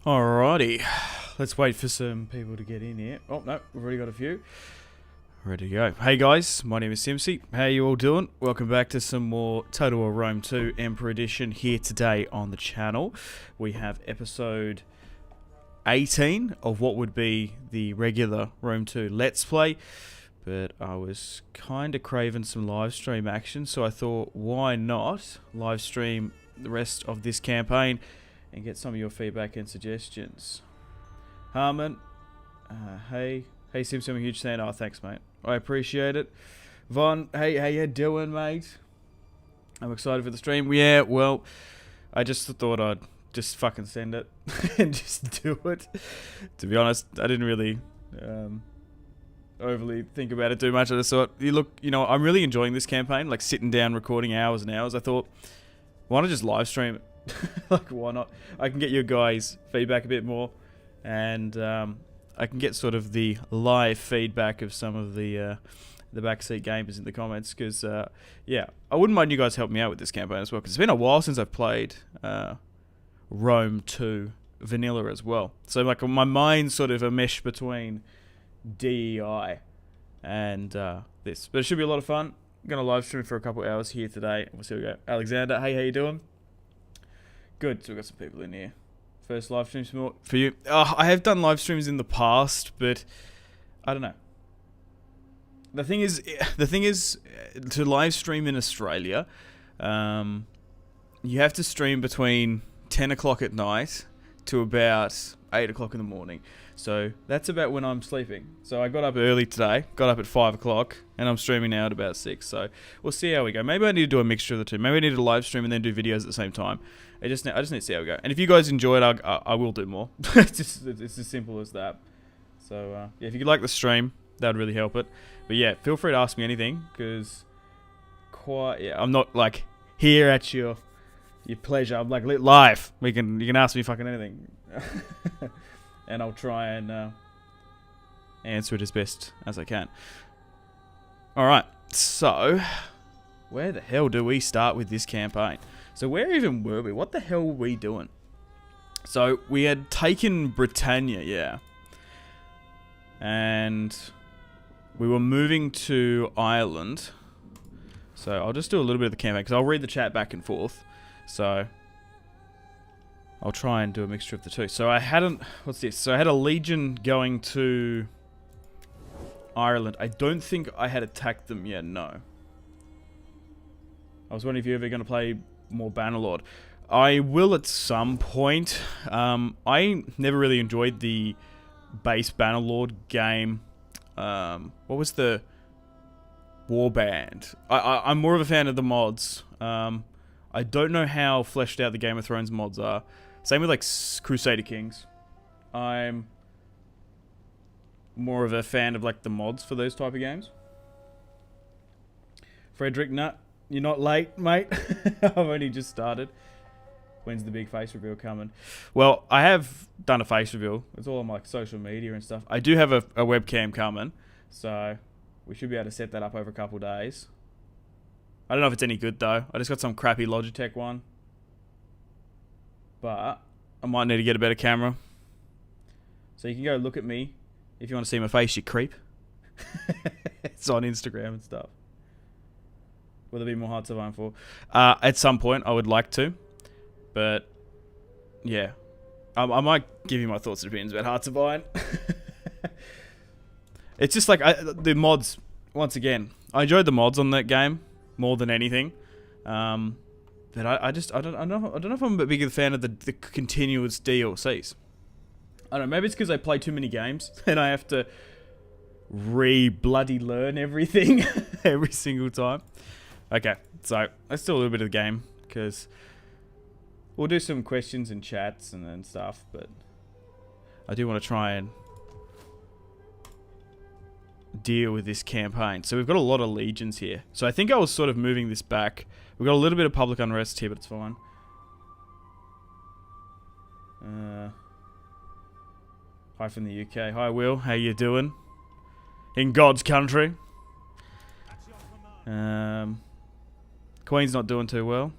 Alrighty, let's wait for some people to get in here. Oh no, we've already got a few. Ready to go. Hey guys, my name is Simpzy. How you all doing? Welcome back to some more Total War Rome 2 Emperor Edition here today on the channel. We have episode 18 of what would be the regular Rome 2 Let's Play. But I was kind of craving some live stream action, so I thought, why not live stream the rest of this campaign and get some of your feedback and suggestions. Harmon, hey Simpson, I'm a huge fan. Oh, thanks, mate. I appreciate it. Von, hey, how you doing, mate? I'm excited for the stream. Yeah, well, I just thought I'd just fucking send it and just do it. To be honest, I didn't really overly think about it too much. I just thought, I'm really enjoying this campaign, like sitting down, recording hours and hours. I thought, why not just live stream it? Like, why not? I can get your guys' feedback a bit more, and I can get sort of the live feedback of some of the backseat gamers in the comments, because yeah, I wouldn't mind you guys help me out with this campaign as well, because it's been a while since I've played Rome 2 Vanilla as well. So like my mind's sort of a mesh between DEI and this, but it should be a lot of fun. I'm gonna live stream for a couple hours here today. We'll see how we go. Alexander, hey, how you doing? Good, so we've got some people in here. First live stream for you. I have done live streams in the past, but I don't know. The thing is, to live stream in Australia, you have to stream between 10 o'clock at night to about 8 o'clock in the morning. So that's about when I'm sleeping. So I got up early today, got up at 5 o'clock, and I'm streaming now at about 6. So we'll see how we go. Maybe I need to do a mixture of the two. Maybe I need to live stream and then do videos at the same time. I just need to see how we go. And if you guys enjoy it, I will do more. it's as simple as that. So yeah, if you could like the stream, that would really help it. But yeah, feel free to ask me anything, because I'm not like here at your pleasure. I'm like live. You can ask me fucking anything. And I'll try and answer it as best as I can. Alright, so where the hell do we start with this campaign? So where even were we? What the hell were we doing? So we had taken Britannia, yeah. And we were moving to Ireland. So I'll just do a little bit of the campaign, because I'll read the chat back and forth. So I'll try and do a mixture of the two. So I had what's this? So I had a legion going to Ireland. I don't think I had attacked them yet, no. I was wondering if you're ever going to play more Bannerlord. I will at some point. I never really enjoyed the base Bannerlord game. What was the Warband? I'm more of a fan of the mods. I don't know how fleshed out the Game of Thrones mods are. Same with like Crusader Kings. I'm more of a fan of like the mods for those type of games. Frederick, nut, you're not late, mate. I've only just started. When's the big face reveal coming? Well, I have done a face reveal. It's all on like social media and stuff. I do have a webcam coming, so we should be able to set that up over a couple days. I don't know if it's any good though. I just got some crappy Logitech one. But I might need to get a better camera. So you can go look at me if you want to see my face, you creep. It's on Instagram and stuff. Will there be more Hearts of Iron 4? At some point, I would like to. But, yeah. I might give you my thoughts and opinions about Hearts of Iron. It's just like, the mods, once again, I enjoyed the mods on that game more than anything. But I don't know if I'm a big fan of the continuous DLCs. I don't know, maybe it's because I play too many games and I have to re-bloody learn everything every single time. Okay, so let's do a little bit of the game, because we'll do some questions and chats and stuff, but I do want to try and deal with this campaign. So we've got a lot of legions here. So I think I was sort of moving this back. We've got a little bit of public unrest here, but it's fine. Hi from the UK. Hi, Will. How you doing? In God's country. Queen's not doing too well,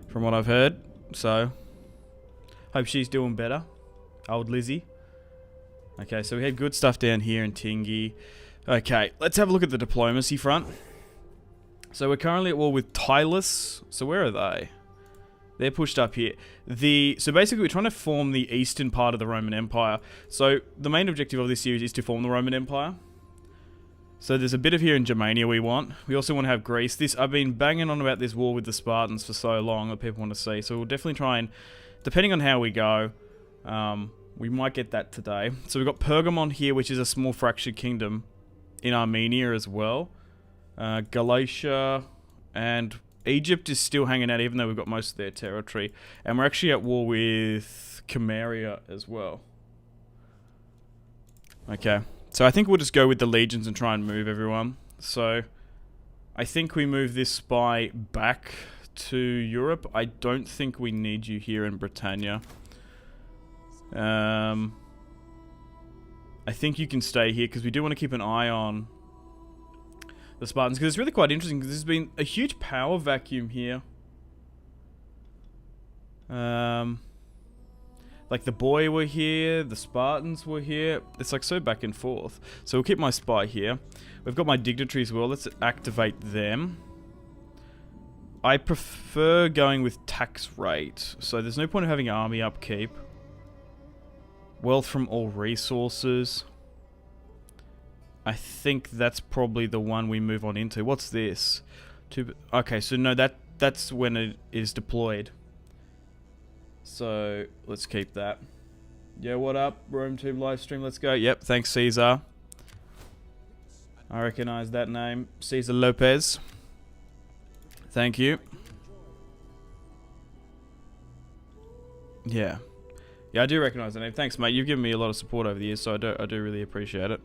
from what I've heard. So Hope she's doing better. Old Lizzie. Okay, so we had good stuff down here in Tingy. Okay, let's have a look at the diplomacy front. So we're currently at war with Tylus. So where are they? They're pushed up here. So basically we're trying to form the eastern part of the Roman Empire. So the main objective of this series is to form the Roman Empire. So there's a bit of here in Germania we want. We also want to have Greece. I've been banging on about this war with the Spartans for so long that people want to see. So we'll definitely try and, depending on how we go, we might get that today. So we've got Pergamon here, which is a small fractured kingdom in Armenia as well. Galatia and Egypt is still hanging out, even though we've got most of their territory. And we're actually at war with Chimeria as well. Okay. So I think we'll just go with the legions and try and move everyone. So I think we move this spy back to Europe. I don't think we need you here in Britannia. I think you can stay here because we do want to keep an eye on the Spartans, because it's really quite interesting because there's been a huge power vacuum here. Like the boy were here, the Spartans were here. It's like so back and forth. So we'll keep my spy here. We've got my dignitary as well. Let's activate them. I prefer going with tax rate. So there's no point of having army upkeep. Wealth from all resources. I think that's probably the one we move on into. What's this? Okay, so no, that's when it is deployed. So let's keep that. Yeah, what up? Rome Tube Livestream, let's go. Yep, thanks Caesar. I recognize that name. Caesar Lopez. Thank you. Yeah. Yeah, I do recognize the name. Thanks, mate. You've given me a lot of support over the years, so I do really appreciate it.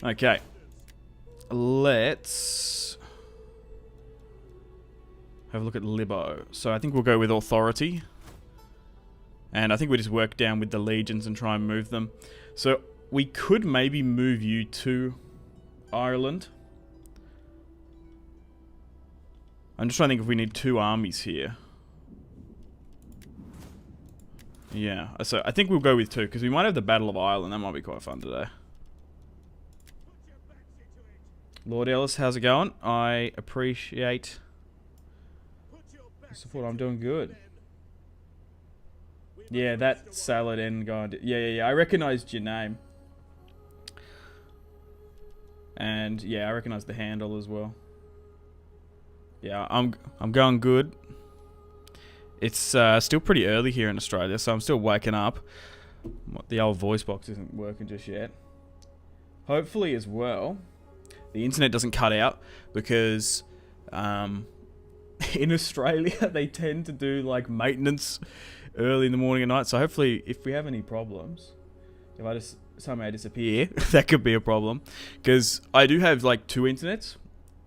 Okay. Let's have a look at Libo. So I think we'll go with authority. And I think we just work down with the legions and try and move them. So we could maybe move you to Ireland. I'm just trying to think if we need 2 armies here. Yeah, so I think we'll go with 2 because we might have the Battle of Ireland. That might be quite fun today. Lord Ellis, how's it going? I appreciate the support. I'm doing good. Yeah, that Saladin guy. Yeah. I recognized your name. And yeah, I recognize the handle as well. Yeah, I'm going good. It's still pretty early here in Australia, so I'm still waking up. The old voice box isn't working just yet. Hopefully as well, the internet doesn't cut out because in Australia they tend to do like maintenance early in the morning and night. So hopefully if we have any problems, if I just somehow disappear, that could be a problem. Because I do have like 2 internets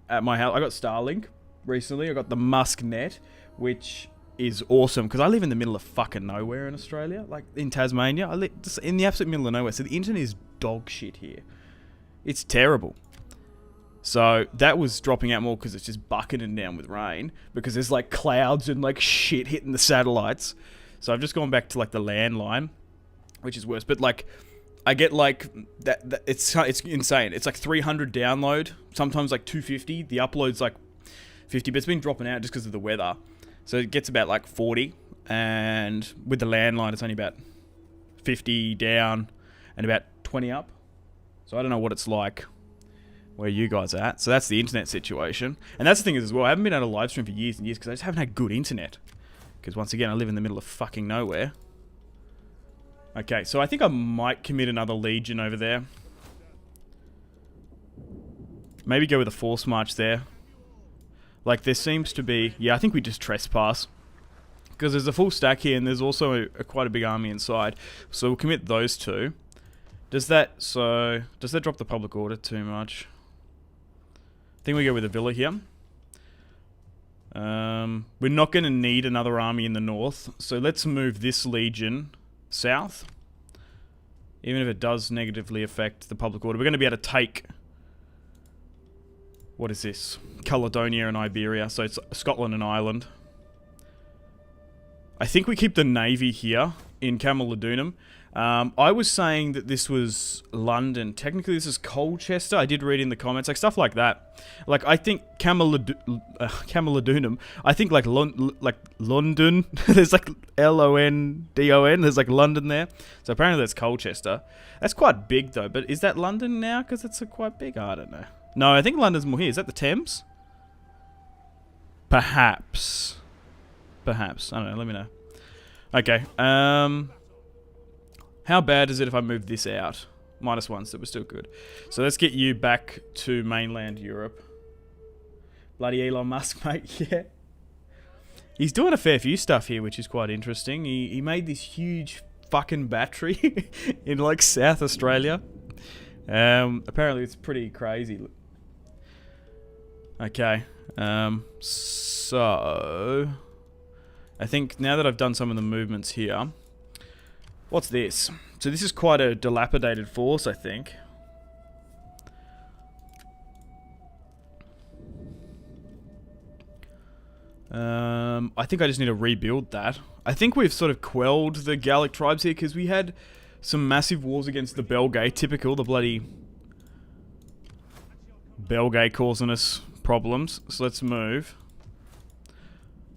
at my house. I got Starlink recently. I got the Musk Net, which is awesome because I live in the middle of fucking nowhere in Australia, like in Tasmania. I live just in the absolute middle of nowhere, so the internet is dog shit here. It's terrible. So that was dropping out more because it's just bucketing down with rain because there's like clouds and like shit hitting the satellites. So I've just gone back to like the landline, which is worse. But like I get like that it's insane. It's like 300 download, sometimes like 250. The upload's like 50, but it's been dropping out just because of the weather. So it gets about like 40, and with the landline it's only about 50 down and about 20 up. So I don't know what it's like where you guys are at. So that's the internet situation. And that's the thing as well, I haven't been able to live stream for years and years because I just haven't had good internet. Because once again, I live in the middle of fucking nowhere. Okay, so I think I might commit another legion over there. Maybe go with a force march there. Like, there seems to be... Yeah, I think we just trespass. Because there's a full stack here, and there's also quite a big army inside. So we'll commit those 2. Does that drop the public order too much? I think we go with a villa here. We're not going to need another army in the north. So let's move this legion south. Even if it does negatively affect the public order. We're going to be able to take... What is this? Caledonia and Iberia. So it's Scotland and Ireland. I think we keep the navy here in Camalodunum. I was saying that this was London. Technically, this is Colchester. I did read in the comments, like stuff like that. Like I think Camalodunum. I think like London. There's like London. There's like London there. So apparently that's Colchester. That's quite big though. But is that London now? Because it's quite big. I don't know. No, I think London's more here. Is that the Thames? Perhaps. I don't know. Let me know. Okay. How bad is it if I move this out? -1, so we're still good. So let's get you back to mainland Europe. Bloody Elon Musk, mate, yeah. He's doing a fair few stuff here, which is quite interesting. He made this huge fucking battery in, like, South Australia. Apparently it's pretty crazy. Okay. So... I think now that I've done some of the movements here... What's this? So this is quite a dilapidated force, I think. I think I just need to rebuild that. I think we've sort of quelled the Gallic tribes here because we had some massive wars against the Belgae. Typical, the bloody Belgae causing us problems. So let's move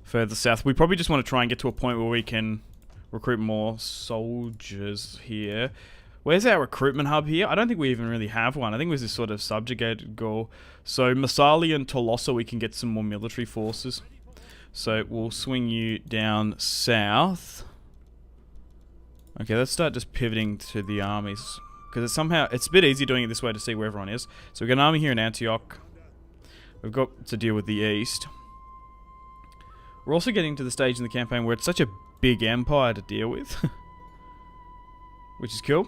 further south. We probably just want to try and get to a point where we can recruit more soldiers here. Where's our recruitment hub here? I don't think we even really have one. I think it was this sort of subjugated goal. So Massalia and Tolosa, we can get some more military forces. So we'll swing you down south. Okay, let's start just pivoting to the armies. Because it's a bit easier doing it this way to see where everyone is. So we've got an army here in Antioch. We've got to deal with the east. We're also getting to the stage in the campaign where it's such a big empire to deal with. Which is cool.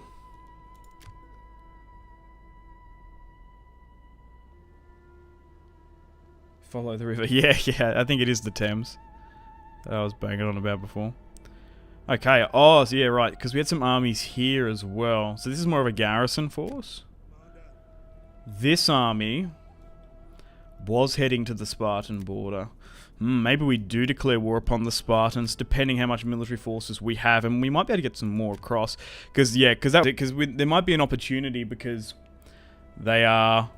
Follow the river. Yeah, I think it is the Thames that I was banging on about before. Okay, oh, so yeah, right, because we had some armies here as well. So this is more of a garrison force. This army was heading to the Spartan border. Maybe we do declare war upon the Spartans, depending how much military forces we have, and we might be able to get some more across. Because there might be an opportunity because they are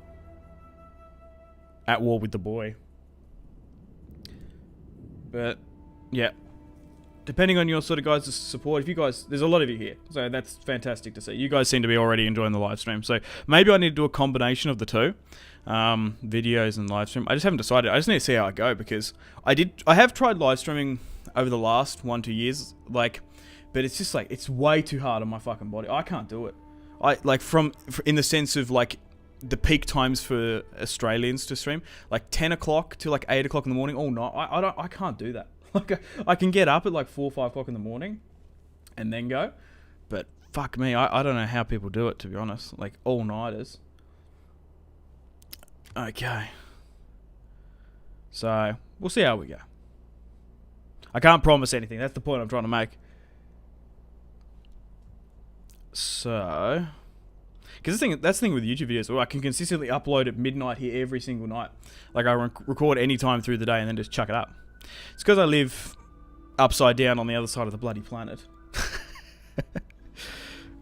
at war with the boy. But yeah, depending on your sort of guys' support, if you guys, there's a lot of you here, so that's fantastic to see. You guys seem to be already enjoying the live stream, so maybe I need to do a combination of the two. Videos and live stream. I just haven't decided. I just need to see how I go because I have tried live streaming over the last 1-2 years, like, but it's just like it's way too hard on my fucking body. I can't do it. In the sense of like the peak times for Australians to stream, like 10 o'clock to like 8 o'clock in the morning all night. I can't do that. Like I can get up at like 4 or 5 o'clock in the morning and then go, but fuck me, I don't know how people do it, to be honest. Like all nighters. Okay. So, we'll see how we go. I can't promise anything. That's the point I'm trying to make. So, because that's the thing with YouTube videos. I can consistently upload at midnight here every single night. Like, I record any time through the day and then just chuck it up. It's because I live upside down on the other side of the bloody planet.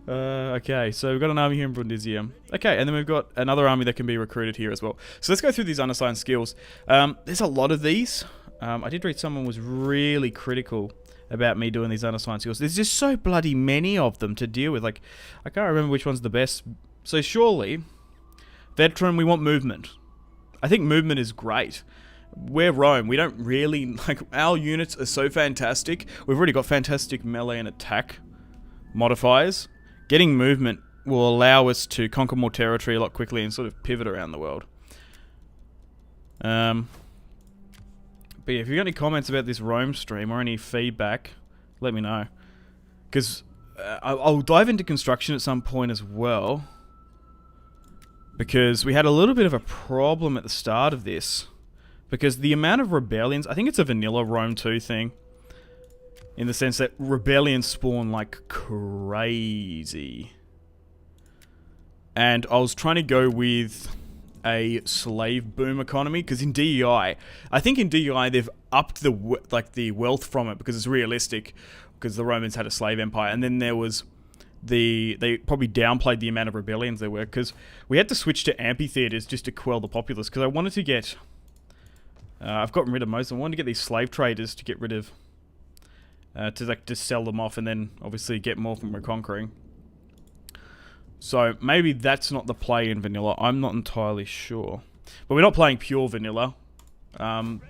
Okay, so we've got an army here in Brundisium. Okay, and then we've got another army that can be recruited here as well. So let's go through these unassigned skills. There's a lot of these. I did read someone was really critical about me doing these unassigned skills. There's just so bloody many of them to deal with. Like, I can't remember which one's the best. So surely, veteran, we want movement. I think movement is great. We're Rome. We don't really, like, our units are so fantastic. We've already got fantastic melee and attack modifiers. Getting movement will allow us to conquer more territory a lot quickly and sort of pivot around the world. But yeah, if you've got any comments about this Rome stream or any feedback, let me know. Because I'll dive into construction at some point as well. Because we had a little bit of a problem at the start of this. Because the amount of rebellions, I think it's a vanilla Rome 2 thing. In the sense that rebellions spawn like crazy. And I was trying to go with a slave boom economy, because in DEI, I think in DEI they've upped the wealth from it because it's realistic, because the Romans had a slave empire, and then there was they probably downplayed the amount of rebellions there were, because we had to switch to amphitheaters just to quell the populace, because I wanted to get I've gotten rid of most of them. I wanted to get these slave traders to get rid of to like just sell them off, and then obviously get more from reconquering. So maybe that's not the play in vanilla. I'm not entirely sure. But we're not playing pure vanilla. I'm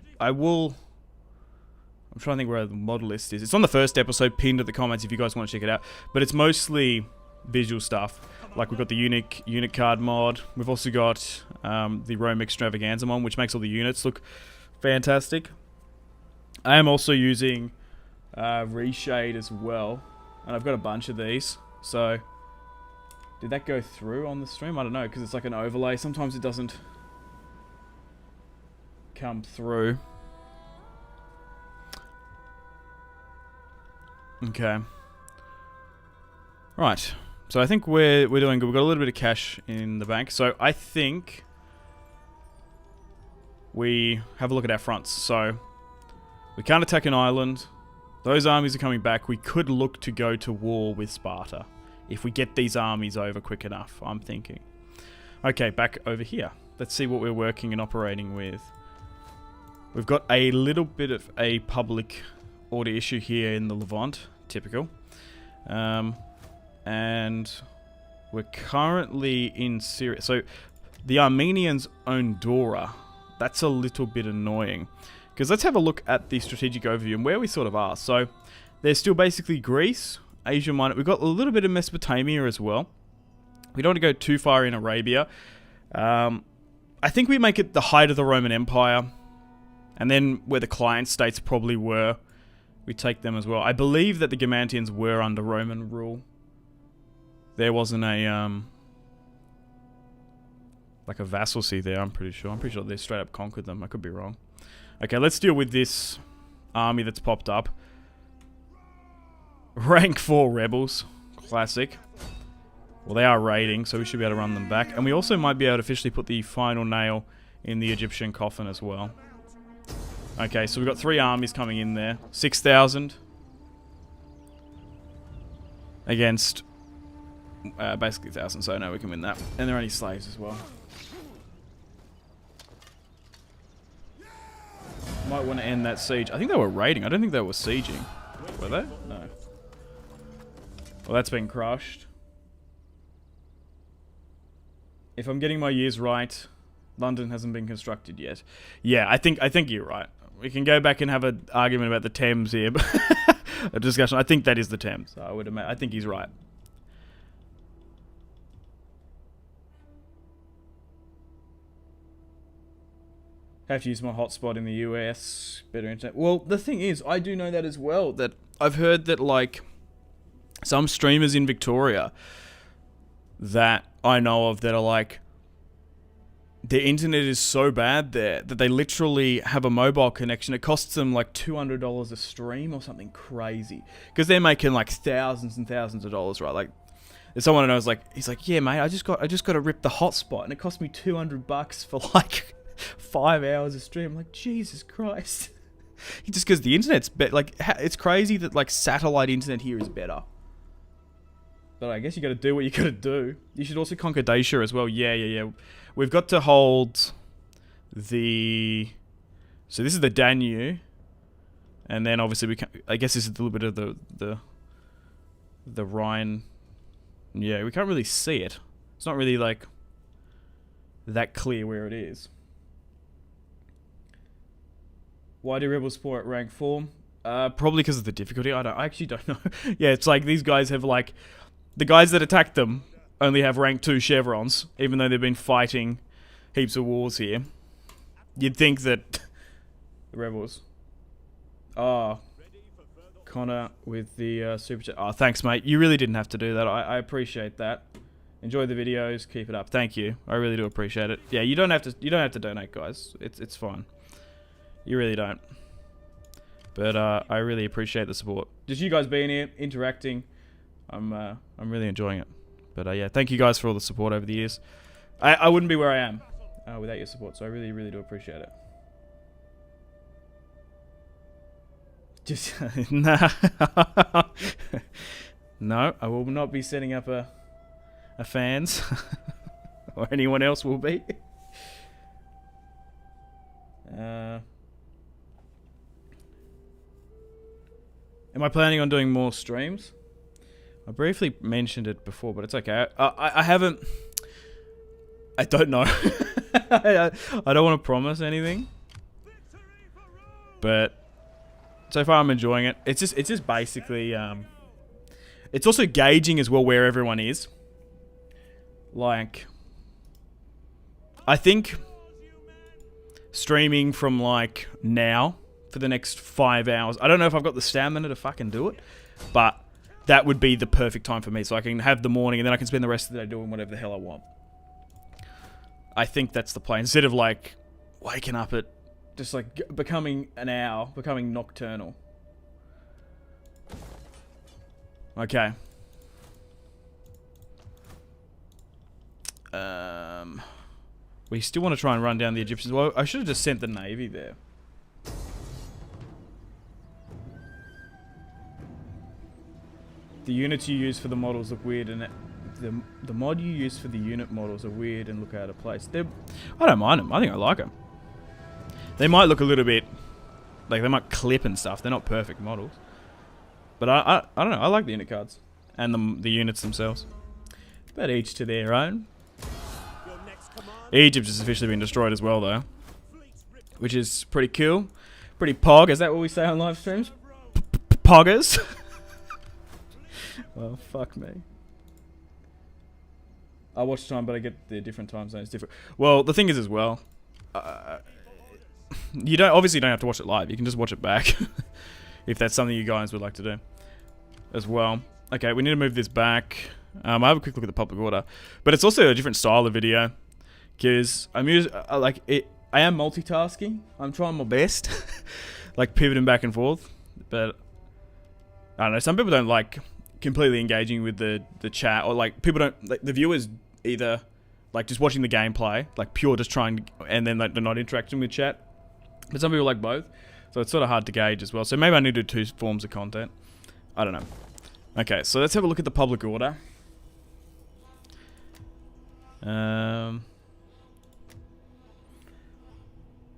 trying to think where the mod list is. It's on the first episode, pinned in the comments if you guys want to check it out. But it's mostly visual stuff. Like we've got the unit card mod. We've also got the Rome Extravaganza mod, which makes all the units look fantastic. I am also using reshade as well. And I've got a bunch of these. So did that go through on the stream? I don't know, because it's like an overlay. Sometimes it doesn't come through. Okay. Right. So I think we're doing good. We've got a little bit of cash in the bank. So I think we have a look at our fronts. So we can't attack an island. Those armies are coming back. We could look to go to war with Sparta if we get these armies over quick enough, I'm thinking. Okay, back over here. Let's see what we're working and operating with. We've got a little bit of a public order issue here in the Levant, typical. And we're currently in Syria. So the Armenians own Dora. That's a little bit annoying. Because let's have a look at the strategic overview and where we sort of are. So there's still basically Greece, Asia Minor. We've got a little bit of Mesopotamia as well. We don't want to go too far in Arabia. I think we make it the height of the Roman Empire. And then where the client states probably were, we take them as well. I believe that the Germantians were under Roman rule. There wasn't a like a vassalcy there, I'm pretty sure. I'm pretty sure they straight up conquered them. I could be wrong. Okay, let's deal with this army that's popped up. Rank 4 rebels. Classic. Well, they are raiding, so we should be able to run them back. And we also might be able to officially put the final nail in the Egyptian coffin as well. Okay, so we've got 3 armies coming in there. 6,000. Against basically 1,000, so no, we can win that. And they're only slaves as well. Might want to end that siege. I think they were raiding. I don't think they were sieging. Were they? No. Well, that's been crushed. If I'm getting my years right, London hasn't been constructed yet. Yeah, I think you're right. We can go back and have an argument about the Thames here, but a discussion. I think that is the Thames. I would imagine. I think he's right. Have to use my hotspot in the US. Better internet. Well, the thing is, I do know that as well. That I've heard that like some streamers in Victoria that I know of that are like, their internet is so bad there that they literally have a mobile connection. It costs them like $200 a stream or something crazy, because they're making like thousands and thousands of dollars, right? Like, there's someone I know is like, he's like, yeah, mate, I just got to rip the hotspot, and it cost me $200 for like 5 hours of stream. I'm like, Jesus Christ. Just because the internet's better. Like, it's crazy that like satellite internet here is better. But I guess you got to do what you got to do. You should also conquer Dacia as well. Yeah. We've got to hold the... So this is the Danube. And then obviously we can... I guess this is a little bit of the Rhine. Yeah, we can't really see it. It's not really like that clear where it is. Why do rebels support rank 4? Probably because of the difficulty. I actually don't know. Yeah, it's like these guys have like... The guys that attacked them only have rank 2 chevrons, even though they've been fighting heaps of wars here. You'd think that the rebels... Oh, Connor with the super chat. Oh, thanks, mate. You really didn't have to do that. I appreciate that. Enjoy the videos. Keep it up. Thank you. I really do appreciate it. Yeah, you don't have to donate, guys. It's fine. You really don't. But I really appreciate the support. Just you guys being here, interacting. I'm really enjoying it. But yeah, thank you guys for all the support over the years. I wouldn't be where I am without your support, so I really, really do appreciate it. Just nah. No, I will not be setting up a fans, or anyone else will be. Am I planning on doing more streams? I briefly mentioned it before, but it's okay. I haven't. I don't know. I don't want to promise anything, but so far I'm enjoying it. It's just basically it's also gauging as well where everyone is. Like, I think streaming from like now for the next 5 hours. I don't know if I've got the stamina to fucking do it, but that would be the perfect time for me. So I can have the morning and then I can spend the rest of the day doing whatever the hell I want. I think that's the plan. Instead of like waking up at just like becoming an owl, becoming nocturnal. Okay. We still want to try and run down the Egyptians. Well, I should have just sent the Navy there. The units you use for the models look weird, and the mod you use for the unit models are weird and look out of place. I don't mind them. I think I like them. They might look a little bit like they might clip and stuff. They're not perfect models, but I don't know. I like the unit cards and the units themselves. But each to their own. Egypt has officially been destroyed as well, though, which is pretty cool. Pretty pog. Is that what we say on live streams? Poggers. Well, fuck me. I watch time, but I get the different time zones different. Well, the thing is as well, you obviously don't have to watch it live. You can just watch it back if that's something you guys would like to do as well. Okay, we need to move this back. I have a quick look at the public order, but it's also a different style of video because I am multitasking. I'm trying my best, like pivoting back and forth, but I don't know. Some people don't like completely engaging with the chat, or like people don't like the viewers either like just watching the gameplay, like pure just trying, and then like they're not interacting with chat. But some people like both, so it's sort of hard to gauge as well. So maybe I need to do 2 forms of content. I don't know. Okay, so let's have a look at the public order.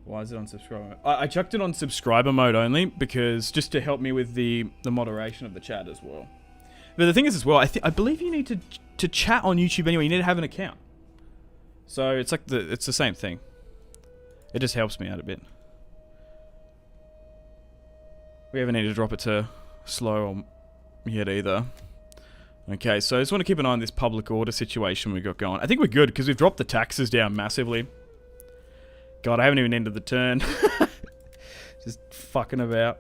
Why is it on subscriber mode? I chucked it on subscriber mode only because just to help me with the moderation of the chat as well. But the thing is as well, I believe you need to chat on YouTube anyway. You need to have an account. So it's like it's the same thing. It just helps me out a bit. We haven't need to drop it to slow yet either. Okay, so I just want to keep an eye on this public order situation we got going. I think we're good because we've dropped the taxes down massively. God, I haven't even ended the turn. Just fucking about.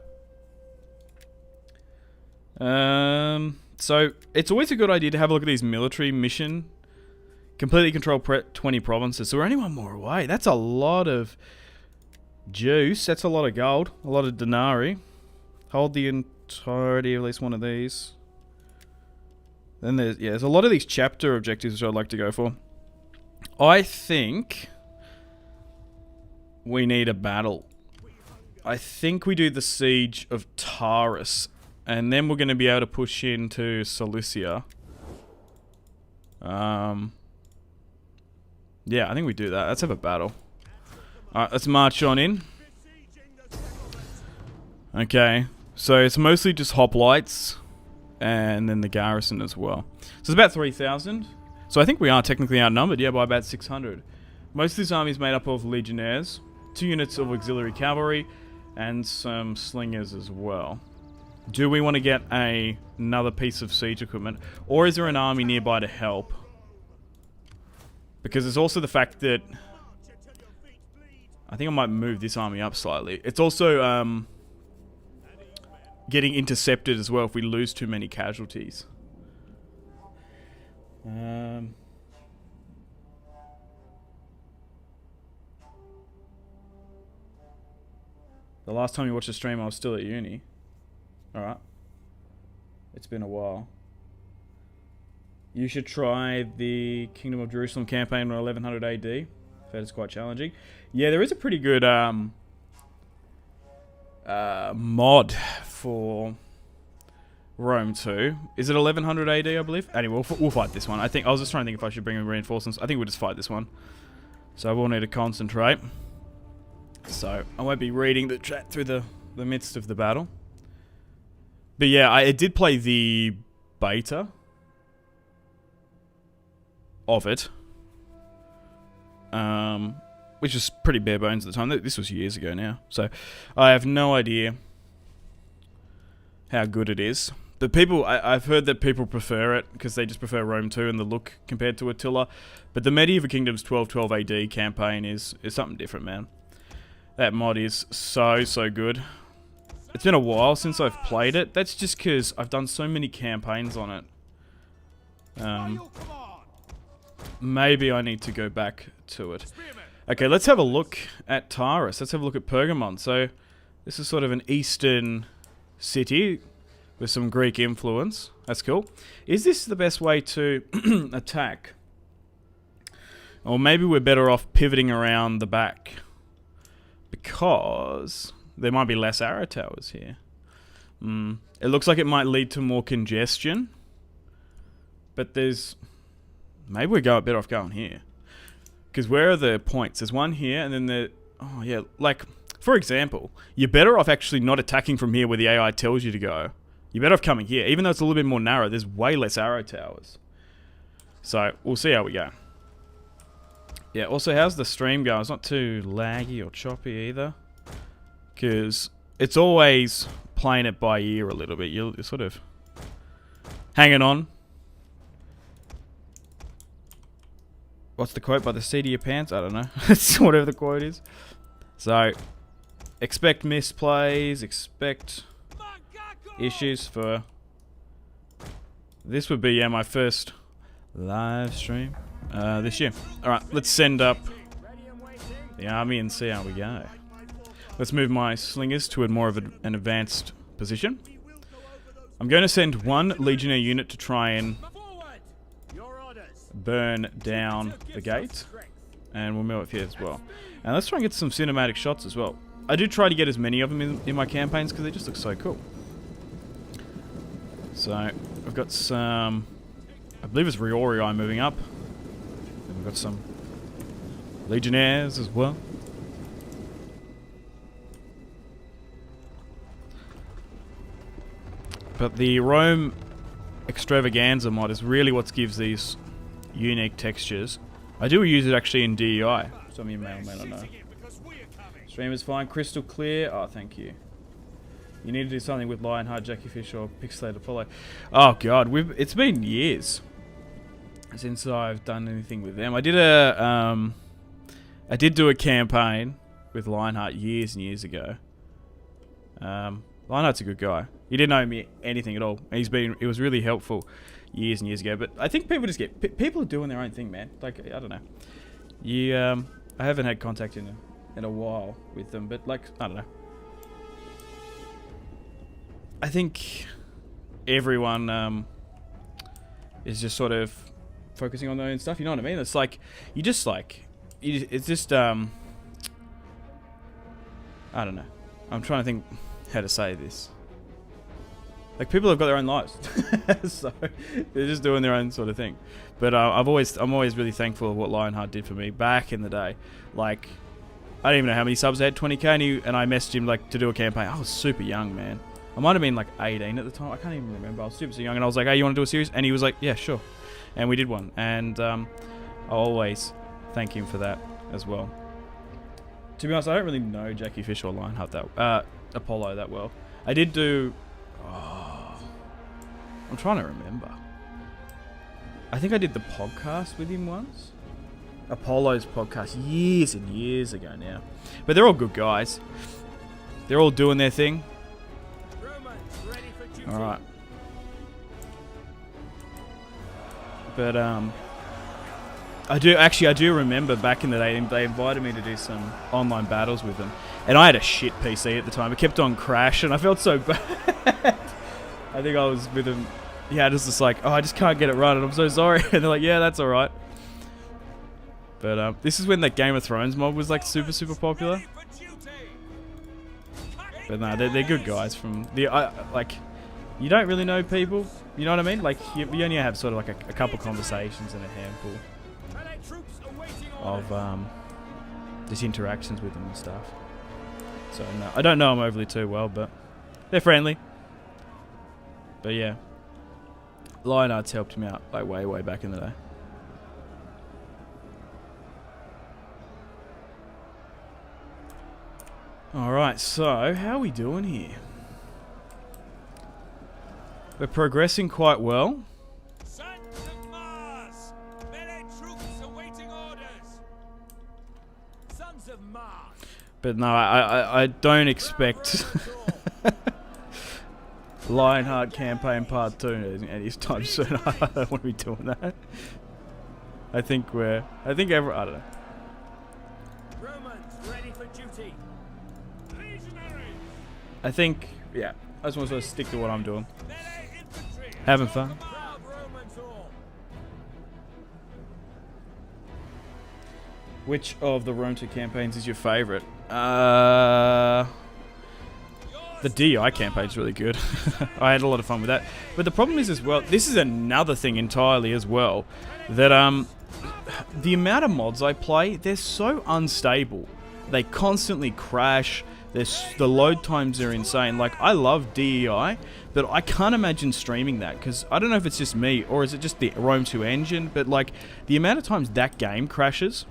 So it's always a good idea to have a look at these military mission. Completely control 20 provinces. So we're only one more away. That's a lot of juice. That's a lot of gold. A lot of denarii. Hold the entirety of at least one of these. Then there's a lot of these chapter objectives which I'd like to go for. I think we need a battle. I think we do the siege of Taurus, and then we're going to be able to push into Cilicia. Yeah, I think we do that. Let's have a battle. Alright, let's march on in. Okay, so it's mostly just hoplites, and then the garrison as well. So it's about 3,000. So I think we are technically outnumbered, yeah, by about 600. Most of this army is made up of legionnaires, 2 units of auxiliary cavalry, and some slingers as well. Do we want to get another piece of siege equipment, or is there an army nearby to help? Because there's also the fact that I think I might move this army up slightly. It's also getting intercepted as well if we lose too many casualties. The last time you watched the stream, I was still at uni. Alright. It's been a while. You should try the Kingdom of Jerusalem campaign on 1100 AD. That is quite challenging. Yeah, there is a pretty good mod for Rome 2. Is it 1100 AD, I believe? Anyway, we'll fight this one. I was just trying to think if I should bring in reinforcements. I think we'll just fight this one. So I will need to concentrate. So I won't be reading the chat through the midst of the battle. But yeah, I did play the beta of it. Which was pretty bare bones at the time. This was years ago now. So I have no idea how good it is. The people, I've heard that people prefer it because they just prefer Rome 2 and the look compared to Attila. But the Medieval Kingdoms 1212 AD campaign is something different, man. That mod is so good. It's been a while since I've played it. That's just because I've done so many campaigns on it. Maybe I need to go back to it. Okay, let's have a look at Taurus. Let's have a look at Pergamon. So, this is sort of an eastern city with some Greek influence. That's cool. Is this the best way to attack? Or maybe we're better off pivoting around the back. Because there might be less arrow towers here. It looks like it might lead to more congestion. But there's... Maybe we're better off going here. Because where are the points? There's one here, and then the... Oh, yeah. Like, for example, you're better off actually not attacking from here where the AI tells you to go. You're better off coming here. Even though it's a little bit more narrow, there's way less arrow towers. So, we'll see how we go. Yeah, also, how's the stream going? It's not too laggy or choppy either. Because it's always playing it by ear a little bit. You're sort of hanging on. What's the quote? By the seat of your pants? I don't know. It's whatever the quote is. So, expect misplays, expect issues for... This would be, yeah, my first live stream this year. Alright, let's send up the army and see how we go. Let's move my slingers to a more of an advanced position. I'm going to send one legionnaire unit to try and burn down the gate, and we'll mill it here as well. And let's try and get some cinematic shots as well. I do try to get as many of them in my campaigns because they just look so cool. So I've got some, I believe it's Riorii moving up, and we've got some legionnaires as well. But the Rome Extravaganza mod is really what gives these unique textures. I do use it actually in DEI. Some of you may or may not know. Stream is fine, crystal clear. Oh, thank you. You need to do something with Lionheart, Jackie Fish, or Pixelated Apollo. Oh god, it's been years since I've done anything with them. I did do a campaign with Lionheart years and years ago. Lionheart's a good guy. He didn't owe me anything at all. It was really helpful years and years ago. But I think people just people are doing their own thing, man. Like, I don't know. I haven't had contact in a while with them, but like, I don't know. I think everyone is just sort of focusing on their own stuff. You know what I mean? It's like it's just I don't know. I'm trying to think how to say this. Like, people have got their own lives, so they're just doing their own sort of thing. But I'm always really thankful of what Lionheart did for me back in the day. Like, I don't even know how many subs I had, 20k, and I messaged him like to do a campaign. I was super young, man. I might have been like 18 at the time. I can't even remember. I was super young, and I was like, "Hey, you want to do a series?" And he was like, "Yeah, sure." And we did one, and I'll always thank him for that as well. To be honest, I don't really know Jackie Fish or Lionheart Apollo that well. I did do. I'm trying to remember. I think I did the podcast with him once. Apollo's podcast years and years ago now. But they're all good guys. They're all doing their thing. Alright. But I do remember back in the day they invited me to do some online battles with them. And I had a shit PC at the time. It kept on crashing. I felt so bad. I think I was with them. Yeah, just like, oh, I just can't get it running. I'm so sorry. And they're like, yeah, that's alright. But this is when that Game of Thrones mod was like super popular. But no, they're good guys from the like. You don't really know people, you know what I mean? Like you only have sort of like a couple conversations and a handful of just interactions with them and stuff. So no, I don't know them overly too well, but they're friendly. But yeah, Lionheart's helped me out like way back in the day. Alright, so how are we doing here? We're progressing quite well. Sons of Mars! Melee troops awaiting orders! Sons of Mars! But no, I don't expect Lionheart Campaign Part 2 anytime soon. I don't want to be doing that. I think I don't know. Romans ready for duty. Legionaries! I think, yeah, I just want to sort of stick to what I'm doing. Melee infantry! Having fun. Proud Romans all! Which of the Rome 2 campaigns is your favourite? The DI campaign's really good. I had a lot of fun with that. But the problem is as well, this is another thing entirely as well, that the amount of mods I play, they're so unstable. They constantly crash. The load times are insane. Like, I love DEI, but I can't imagine streaming that, because I don't know if it's just me, or is it just the Rome 2 engine, but like, the amount of times that game crashes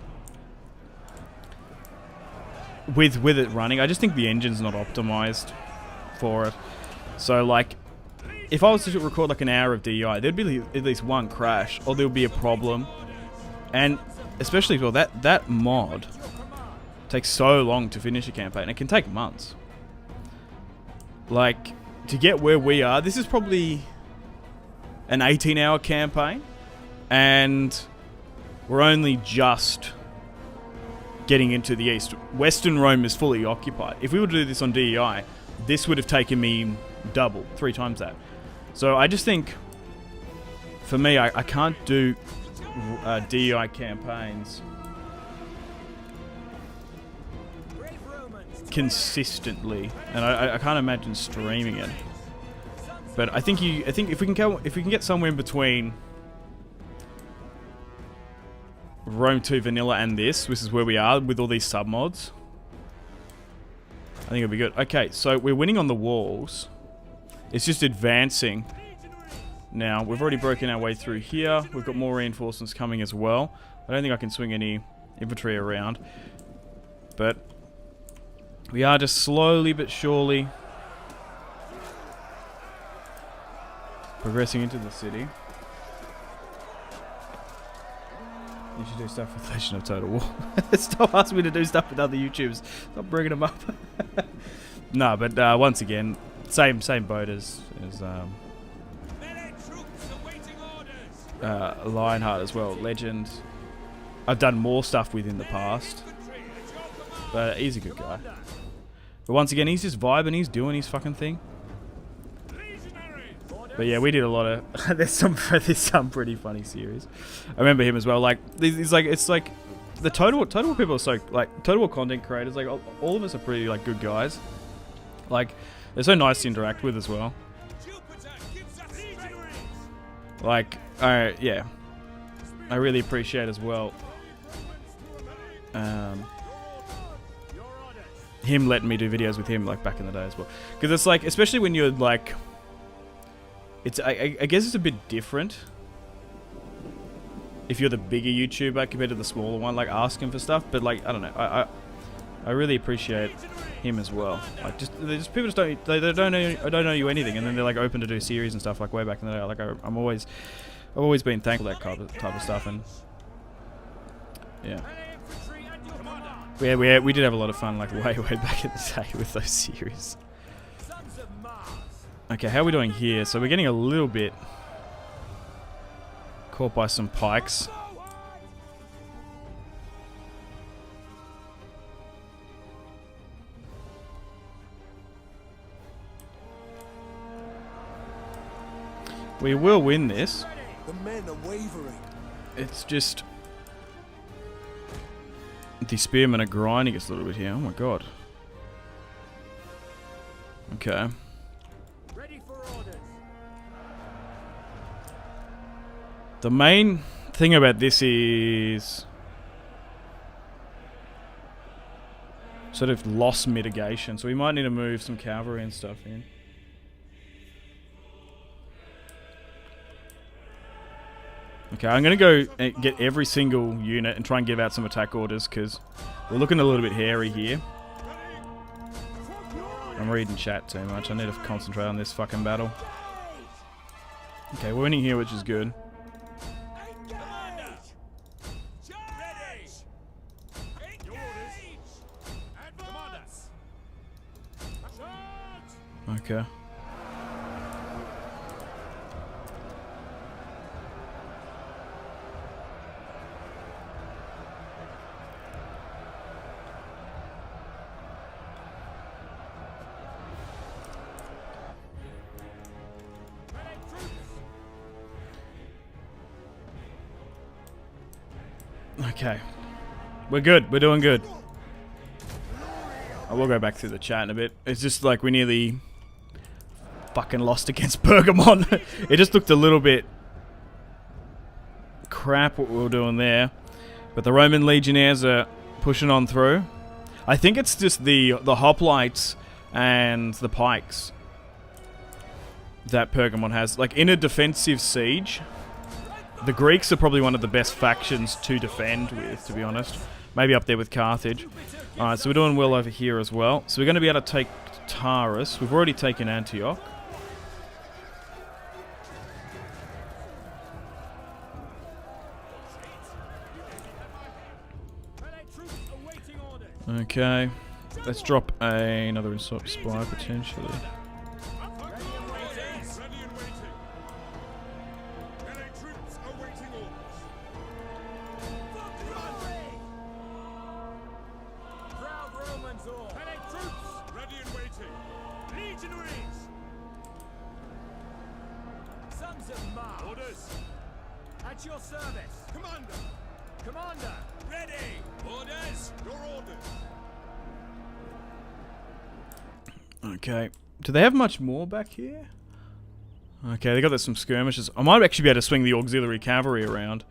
with it running, I just think the engine's not optimized for it. So like, if I was to record like an hour of DEI, there'd be at least one crash, or there'll be a problem. And especially for that mod takes so long to finish a campaign. It can take months. Like, to get where we are, this is probably an 18-hour campaign, and we're only just getting into the east. Western Rome is fully occupied. If we were to do this on DEI, this would have taken me double, 3 times that. So I just think, for me, I can't do DEI campaigns consistently, and I can't imagine streaming it. But I think if we can get somewhere in between Rome 2 vanilla and this is where we are with all these submods, I think it'll be good. Okay, so we're winning on the walls. It's just advancing. Now, we've already broken our way through here. We've got more reinforcements coming as well. I don't think I can swing any infantry around. But we are just slowly but surely progressing into the city. You should do stuff with Legend of Total War. Stop asking me to do stuff with other YouTubers. Stop bringing them up. No, but once again, same boat as Lionheart as well. Legend. I've done more stuff with in the past, but he's a good guy. But once again, he's just vibing. He's doing his fucking thing. But yeah, we did a lot of. There's some pretty funny series. I remember him as well. Like, it's like the Total War people are so, like, Total War content creators. Like, all of us are pretty like good guys. Like, they're so nice to interact with as well. Like, yeah, I really appreciate as well him letting me do videos with him, like, back in the day as well. Because it's like, especially when you're like, I guess it's a bit different if you're the bigger YouTuber compared to the smaller one, like asking for stuff. But like, I don't know, I really appreciate him as well. Like, just people just don't know you anything, and then they're like open to do series and stuff, like way back in the day. Like, I've always been thankful for that type of stuff, and yeah. We did have a lot of fun, like, way back in the day with those series. Okay, how are we doing here? So we're getting a little bit caught by some pikes. We will win this. The men are wavering. It's just These spearmen are grinding us a little bit here. Oh my god. Okay. Ready for orders. The main thing about this is sort of loss mitigation, so we might need to move some cavalry and stuff in. Okay, I'm going to go and get every single unit and try and give out some attack orders, because we're looking a little bit hairy here. I'm reading chat too much. I need to concentrate on this fucking battle. Okay, we're winning here, which is good. Okay. Okay. We're good. We're doing good. I will go back through the chat in a bit. It's just like we nearly fucking lost against Pergamon. It just looked a little bit crap what we were doing there. But the Roman legionnaires are pushing on through. I think it's just the hoplites and the pikes that Pergamon has. Like, in a defensive siege, the Greeks are probably one of the best factions to defend with, to be honest. Maybe up there with Carthage. Alright, so we're doing well over here as well. So we're going to be able to take Taurus. We've already taken Antioch. Okay. Let's drop another spy potentially. At your service. Commander! Commander! Ready! Orders! Your orders! Okay. Do they have much more back here? Okay, they got some skirmishes. I might actually be able to swing the auxiliary cavalry around.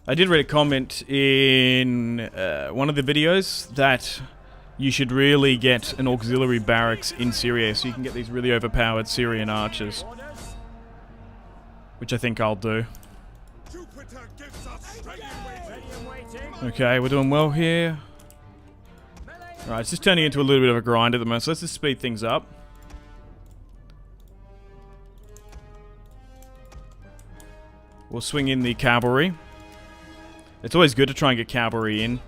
I did read a comment in one of the videos that you should really get an auxiliary barracks in Syria so you can get these really overpowered Syrian archers. Which I think I'll do. Okay, we're doing well here. Alright, it's just turning into a little bit of a grind at the moment, so let's just speed things up. We'll swing in the cavalry. It's always good to try and get cavalry in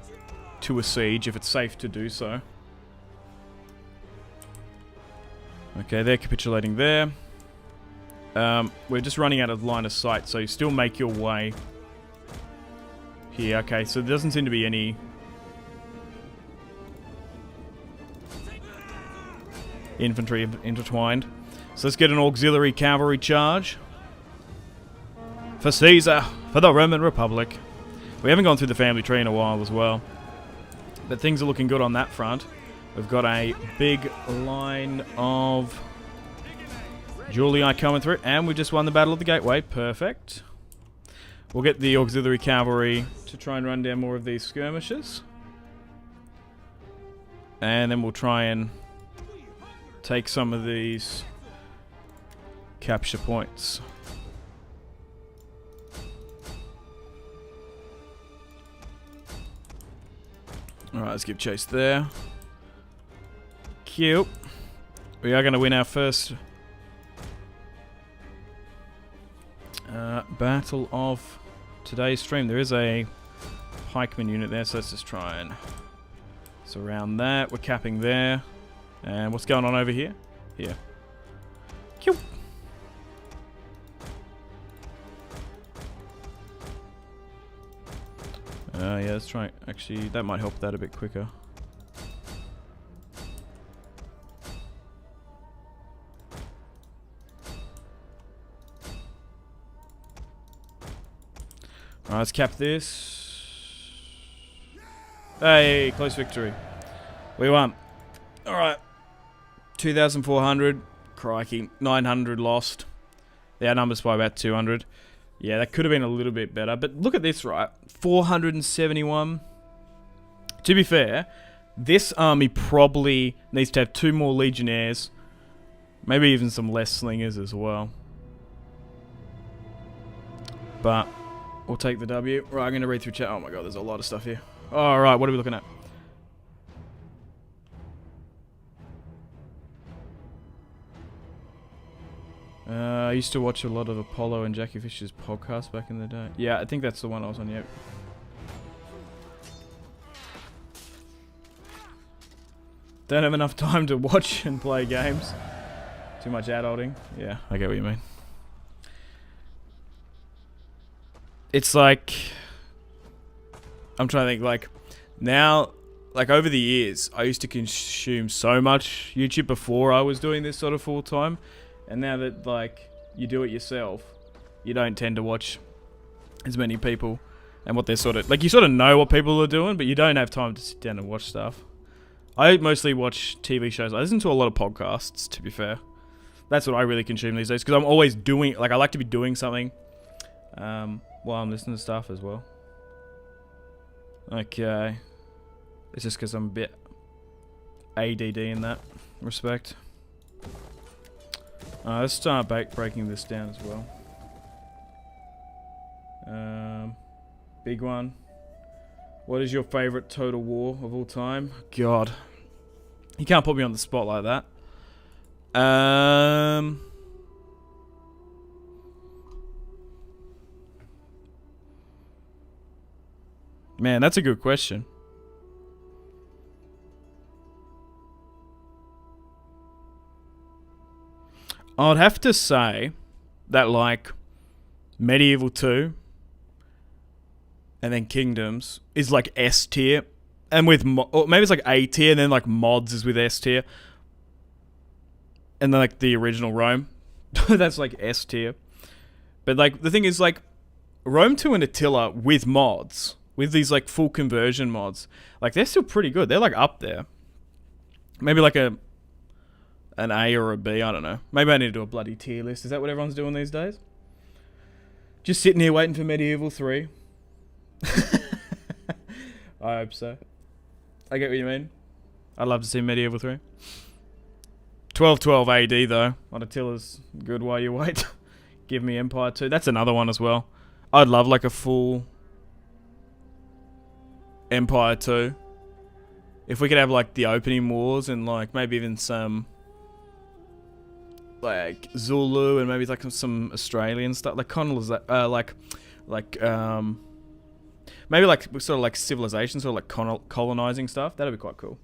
to a siege if it's safe to do so. Okay, they're capitulating there. We're just running out of line of sight, so you still make your way here. Okay, so there doesn't seem to be any infantry intertwined. So let's get an auxiliary cavalry charge. For Caesar, for the Roman Republic. We haven't gone through the family tree in a while as well. But things are looking good on that front. We've got a big line of Julii coming through, and we just won the Battle of the Gateway. Perfect. We'll get the auxiliary cavalry to try and run down more of these skirmishes. And then we'll try and take some of these capture points. Alright, let's give chase there. Cute. We are going to win our first battle of today's stream. There is a pikeman unit there, so let's just try and surround that. We're capping there. And what's going on over here? Here. Cute. Yeah, let's try. Actually, that might help that a bit quicker. Alright, let's cap this. Hey, close victory. We won. Alright. 2,400. Crikey. 900 lost. They outnumbers by about 200. Yeah, that could have been a little bit better. But look at this, right? 471. To be fair, this army probably needs to have 2 more legionnaires. Maybe even some less slingers as well. But we'll take the W. Right, I'm going to read through chat. Oh my god, there's a lot of stuff here. Alright, what are we looking at? I used to watch a lot of Apollo and Jackie Fisher's podcasts back in the day. Yeah, I think that's the one I was on, yep. Don't have enough time to watch and play games. Too much adulting. Yeah, I get what you mean. It's like... I'm trying to think, like... Now, like over the years, I used to consume so much YouTube before I was doing this sort of full time. And now that, like, you do it yourself, you don't tend to watch as many people and what they're sort of... Like, you sort of know what people are doing, but you don't have time to sit down and watch stuff. I mostly watch TV shows. I listen to a lot of podcasts, to be fair. That's what I really consume these days, because I'm always doing... Like, I like to be doing something while I'm listening to stuff as well. Okay. It's just because I'm a bit ADD in that respect. Let's start breaking this down as well. Big one. What is your favourite Total War of all time? God. You can't put me on the spot like that. Man, that's a good question. I'd have to say that, like, Medieval 2 and then Kingdoms is like S tier, and with or maybe it's like A tier, and then like Mods is with S tier, and then like the original Rome, that's like S tier. But like the thing is, like, Rome 2 and Attila with mods, with these like full conversion mods, like they're still pretty good. They're like up there. Maybe like an A or a B, I don't know. Maybe I need to do a bloody tier list. Is that what everyone's doing these days? Just sitting here waiting for Medieval 3. I hope so. I get what you mean. I'd love to see Medieval 3. 1212 AD though, on Attila's good while you wait. Give me Empire 2. That's another one as well. I'd love like a full Empire 2. If we could have like the opening wars and like maybe even some like Zulu and maybe like some Australian stuff, like maybe like sort of like civilization, sort of like colonizing stuff. That'd be quite cool.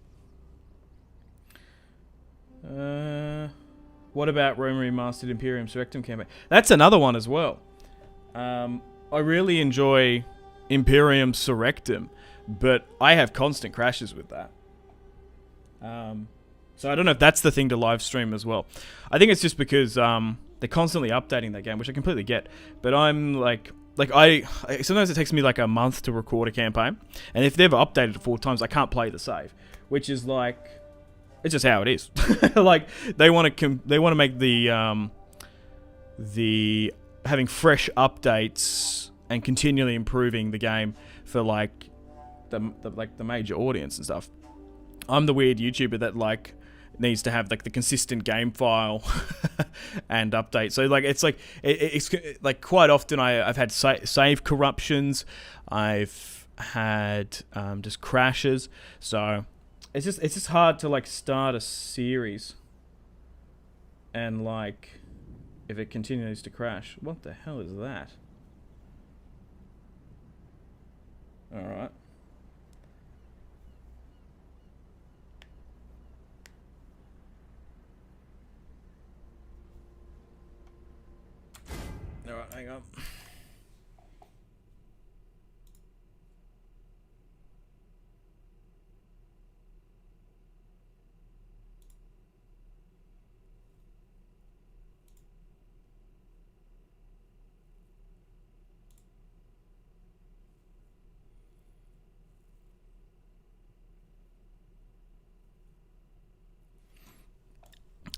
What about Rome Remastered Imperium Surrectum campaign? That's another one as well. I really enjoy Imperium Surrectum, but I have constant crashes with that. So I don't know if that's the thing to live stream as well. I think it's just because they're constantly updating that game, which I completely get. But I'm like sometimes it takes me like a month to record a campaign, and if they've updated it 4 times, I can't play the save, which is like, it's just how it is. Like they want to make the having fresh updates and continually improving the game for like the major audience and stuff. I'm the weird YouTuber that like needs to have like the consistent game file and update. So like it's like quite often I've had save corruptions, I've had just crashes. So it's just hard to like start a series and like if it continues to crash. What the hell is that? All right. Alright, hang on.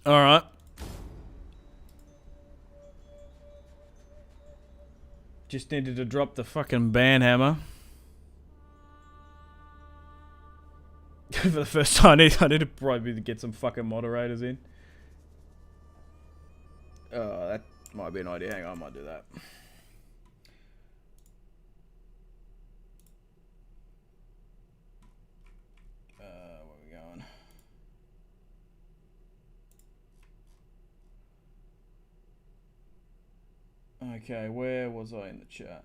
Alright. Just needed to drop the fucking ban For the first time, I need to probably get some fucking moderators in. Oh, that might be an idea. Hang on, I might do that. Where are we going? Okay, where was I in the chat?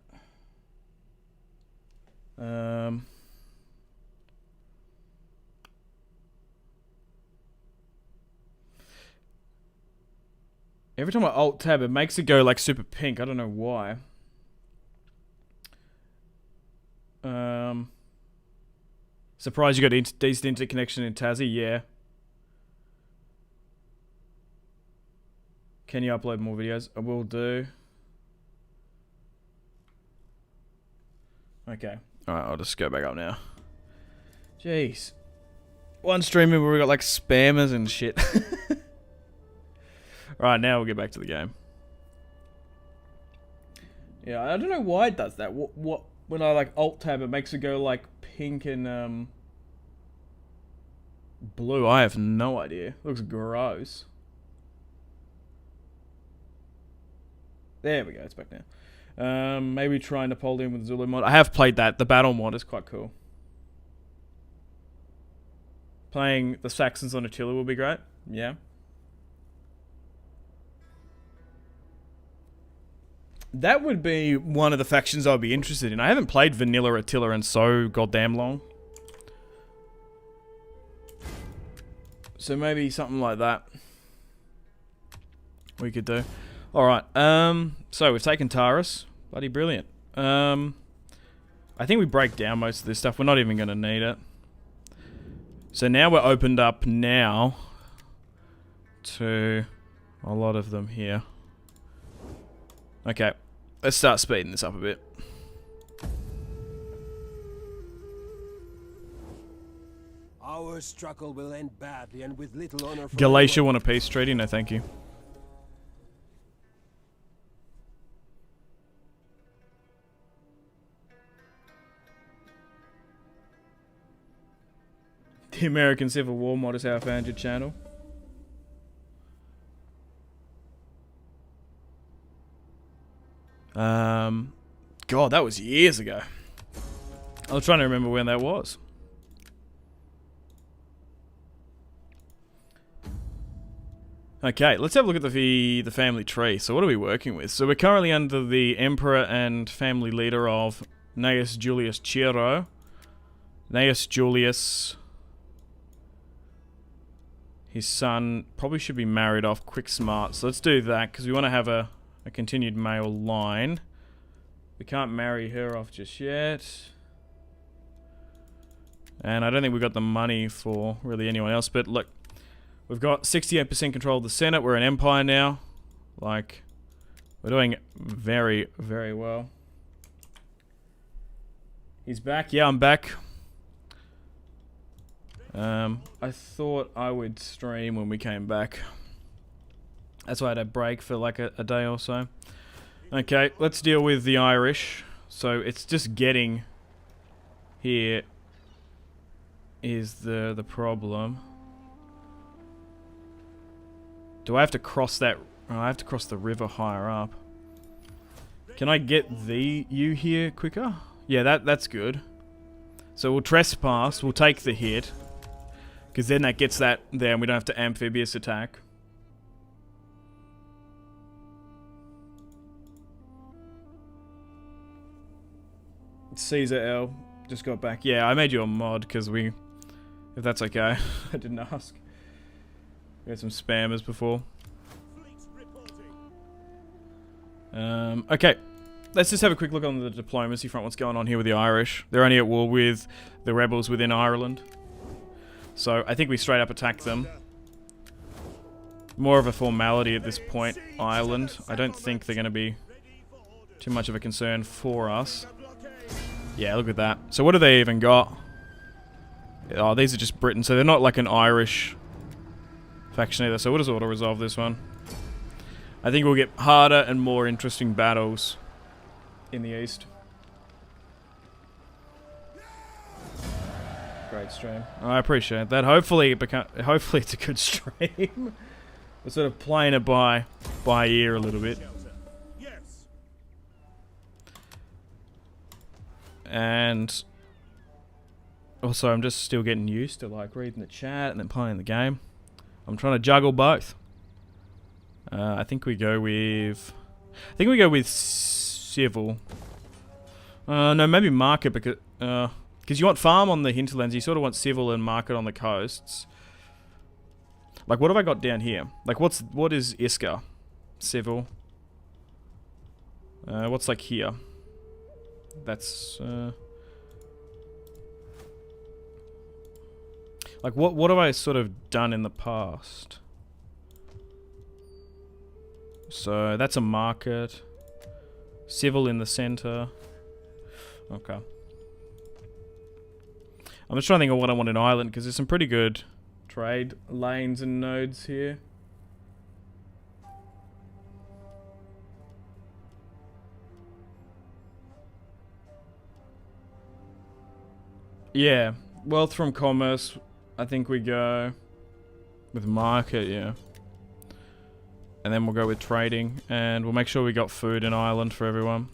Every time I alt tab, it makes it go like super pink. I don't know why. Surprised you got decent interconnection in Tassie. Yeah. Can you upload more videos? I will do. Okay. Alright, I'll just go back up now. Jeez. One streaming where we got like spammers and shit. Alright, now we'll get back to the game. Yeah, I don't know why it does that. What when I like alt tab, it makes it go like pink and blue. I have no idea. It looks gross. There we go, it's back now. Maybe try Napoleon with Zulu mod. I have played that. The battle mod is quite cool. Playing the Saxons on Attila will be great. Yeah. That would be one of the factions I'd be interested in. I haven't played vanilla Attila in so goddamn long. So maybe something like that we could do. Alright, so we've taken Taurus. Bloody brilliant. I think we break down most of this stuff. We're not even going to need it. So now we're opened up now to a lot of them here. Okay, let's start speeding this up a bit. Our struggle will end badly and with little honor for Galatia anyone. want a peace treaty? No, thank you. The American Civil War mod is how I found your channel. God, that was years ago. I was trying to remember when that was. Okay, let's have a look at the family tree. So what are we working with? So we're currently under the emperor and family leader of Gnaeus Julius Ciro. Gnaeus Julius, his son, probably should be married off quick smart. So let's do that because we want to have a continued male line. We can't marry her off just yet. And I don't think we've got the money for really anyone else. But look, we've got 68% control of the Senate. We're an empire now. Like, we're doing very, very well. He's back. Yeah, I'm back. I thought I would stream when we came back. That's why I had a break for like a day or so. Okay, let's deal with the Irish. So it's just getting here is the problem. Do I have to cross that? Oh, I have to cross the river higher up. Can I get you here quicker? Yeah, that's good. So we'll trespass. We'll take the hit. Because then that gets that there and we don't have to amphibious attack. Caesar L just got back. Yeah, I made you a mod because if that's okay. I didn't ask. We had some spammers before. Okay. Let's just have a quick look on the diplomacy front. What's going on here with the Irish? They're only at war with the rebels within Ireland. So I think we straight up attack them. More of a formality at this point, Ireland. I don't think they're going to be too much of a concern for us. Yeah, look at that. So what do they even got? Oh, these are just Britain. So they're not like an Irish faction either, so we'll just auto-resolve this one. I think we'll get harder and more interesting battles in the east. Great stream. I appreciate that. Hopefully it's a good stream. We're sort of playing it by ear a little bit. And also I'm just still getting used to like reading the chat and then playing the game. I'm trying to juggle both. I think we go with civil. No, maybe market because you want farm on the hinterlands, you sort of want civil and market on the coasts. Like, what have I got down here? Like, what is Iska? Civil. What's like here? That's like what have I sort of done in the past? So that's a market. Civil in the center. Okay. I'm just trying to think of what I want in Ireland because there's some pretty good trade lanes and nodes here. Yeah, wealth from commerce. I think we go with market, yeah. And then we'll go with trading, and we'll make sure we got food in Ireland for everyone.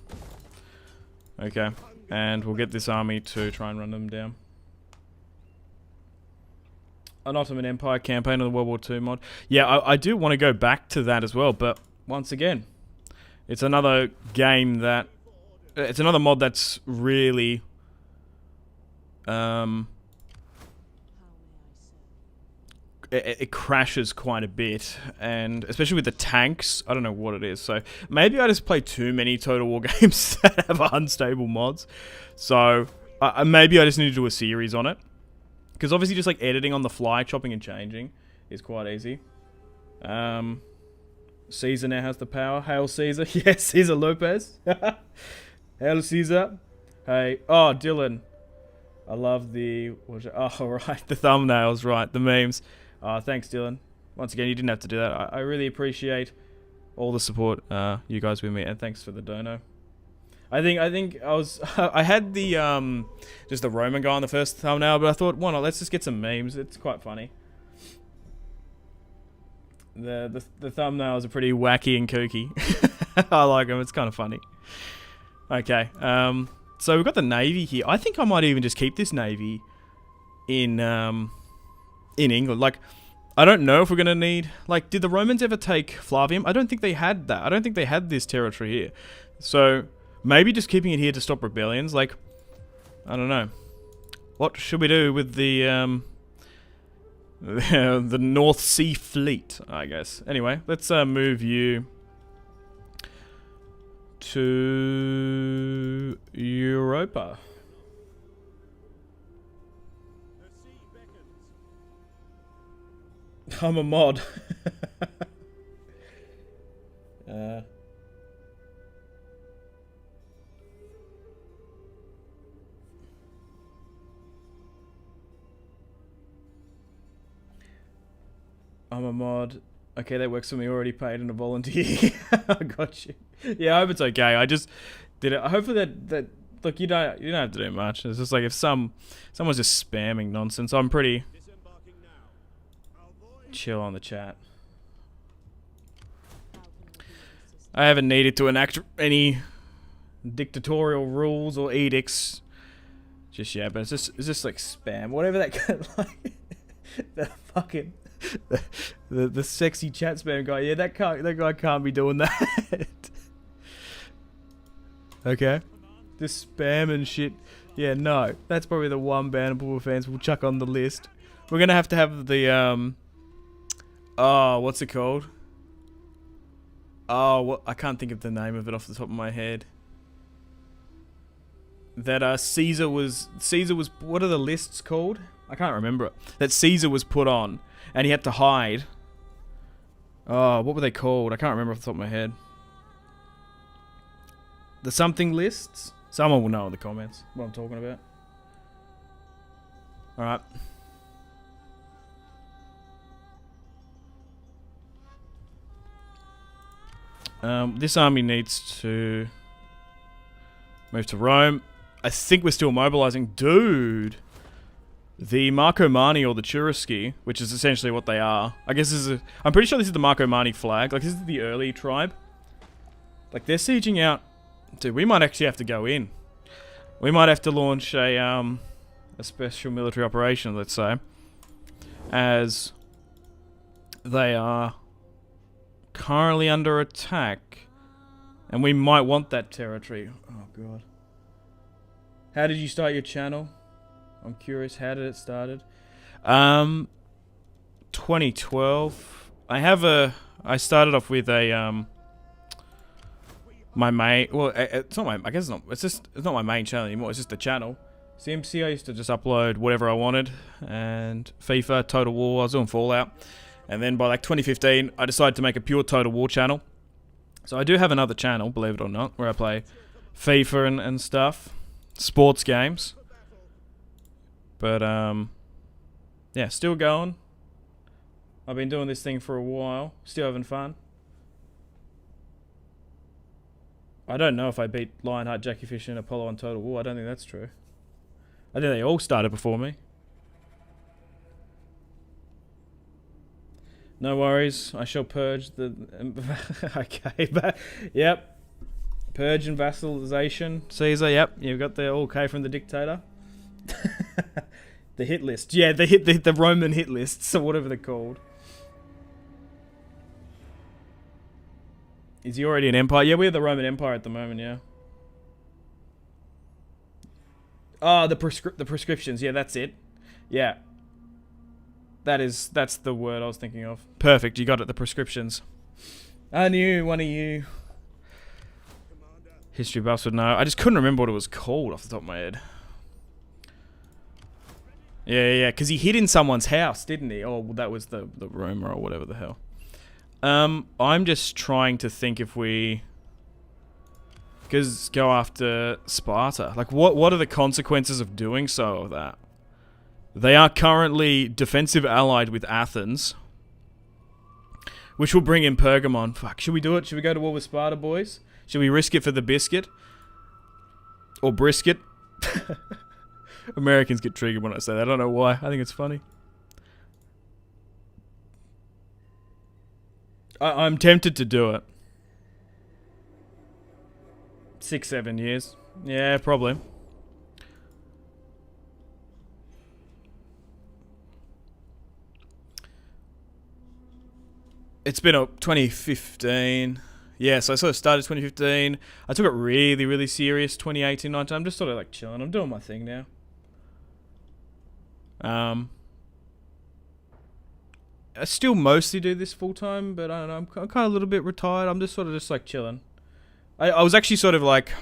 Okay, and we'll get this army to try and run them down. An Ottoman Empire campaign on the World War II mod. Yeah, I do want to go back to that as well, but once again, it's another game that... It's another mod that's really... It crashes quite a bit, and especially with the tanks, I don't know what it is. So maybe I just play too many Total War games that have unstable mods. So maybe I just need to do a series on it, because obviously just like editing on the fly, chopping and changing is quite easy. Caesar now has the power. Hail Caesar! Yes, Caesar Lopez. Hail Caesar! Hey, oh Dylan, I love the right, the thumbnails, right, the memes. Thanks, Dylan. Once again, you didn't have to do that. I really appreciate all the support you guys with me, and thanks for the dono. I think I was I had the just the Roman guy on the first thumbnail, but I thought, why not? Let's just get some memes. It's quite funny. The thumbnails are pretty wacky and kooky. I like them. It's kind of funny. Okay. So we've got the navy here. I think I might even just keep this navy in England. Like, I don't know if we're gonna need... Like, did the Romans ever take Flavium? I don't think they had that. I don't think they had this territory here. So, maybe just keeping it here to stop rebellions. Like, I don't know. What should we do with the the North Sea Fleet, I guess. Anyway, let's move you to Europa. I'm a mod. I'm a mod. Okay, that works for me. Already paid and a volunteer. I got you. Yeah, I hope it's okay. I just did it. Hopefully that look, you don't have to do much. It's just like if someone's just spamming nonsense. I'm pretty chill on the chat. I haven't needed to enact any dictatorial rules or edicts just yet, but it's just like spam, whatever that like the fucking the sexy chat spam guy. Yeah, that guy can't be doing that. Okay, this spam and shit. Yeah, no, that's probably the one bannable offense we'll chuck on the list. We're gonna have to have the oh, what's it called? Oh, well, I can't think of the name of it off the top of my head. That Caesar was what are the lists called? I can't remember it. That Caesar was put on and he had to hide. Oh, what were they called? I can't remember off the top of my head. The something lists? Someone will know in the comments what I'm talking about. Alright. This army needs to move to Rome. I think we're still mobilizing. Dude! The Marcomanni or the Cherusci, which is essentially what they are. I guess this is I'm pretty sure this is the Marcomanni flag. Like, this is the early tribe. Like, they're sieging out. Dude, we might actually have to go in. We might have to launch a special military operation, let's say. As they are currently under attack. And we might want that territory. Oh, God. How did you start your channel? I'm curious, how did it started? 2012. I started off with a, my main, well, it's not my, I guess it's not my main channel anymore, it's just a channel. Simpzy, I used to just upload whatever I wanted, and FIFA, Total War, I was doing Fallout. And then by like 2015, I decided to make a pure Total War channel. So I do have another channel, believe it or not, where I play FIFA and stuff. Sports games. But, yeah, still going. I've been doing this thing for a while. Still having fun. I don't know if I beat Lionheart, Jackie Fisher, and Apollo on Total War. I don't think that's true. I think they all started before me. No worries. I shall purge the... okay, but... Yep. Purge and vassalization. Caesar, yep. You've got the okay from the dictator. The hit list. Yeah, the Roman hit lists, or whatever they're called. Is he already an empire? Yeah, we're the Roman Empire at the moment, yeah. Oh, the prescriptions. Yeah, that's it. Yeah. That's the word I was thinking of. Perfect, you got it, the prescriptions. I knew one of you history buffs would know. I just couldn't remember what it was called off the top of my head. Yeah, because he hid in someone's house, didn't he? Oh, well, that was the rumor or whatever the hell. I'm just trying to think if we go after Sparta. Like, what are the consequences of doing so of that? They are currently defensive allied with Athens, which will bring in Pergamon. Fuck, should we do it? Should we go to war with Sparta, boys? Should we risk it for the biscuit? Or brisket? Americans get triggered when I say that. I don't know why. I think it's funny. I'm tempted to do it. 6-7 years. Yeah, probably. It's been 2015. Yeah, so I sort of started 2015. I took it really, really serious 2018, 19. I'm just sort of like chilling. I'm doing my thing now. I still mostly do this full time, but I don't know. I'm kind of a little bit retired. I'm just sort of just like chilling. I was actually sort of like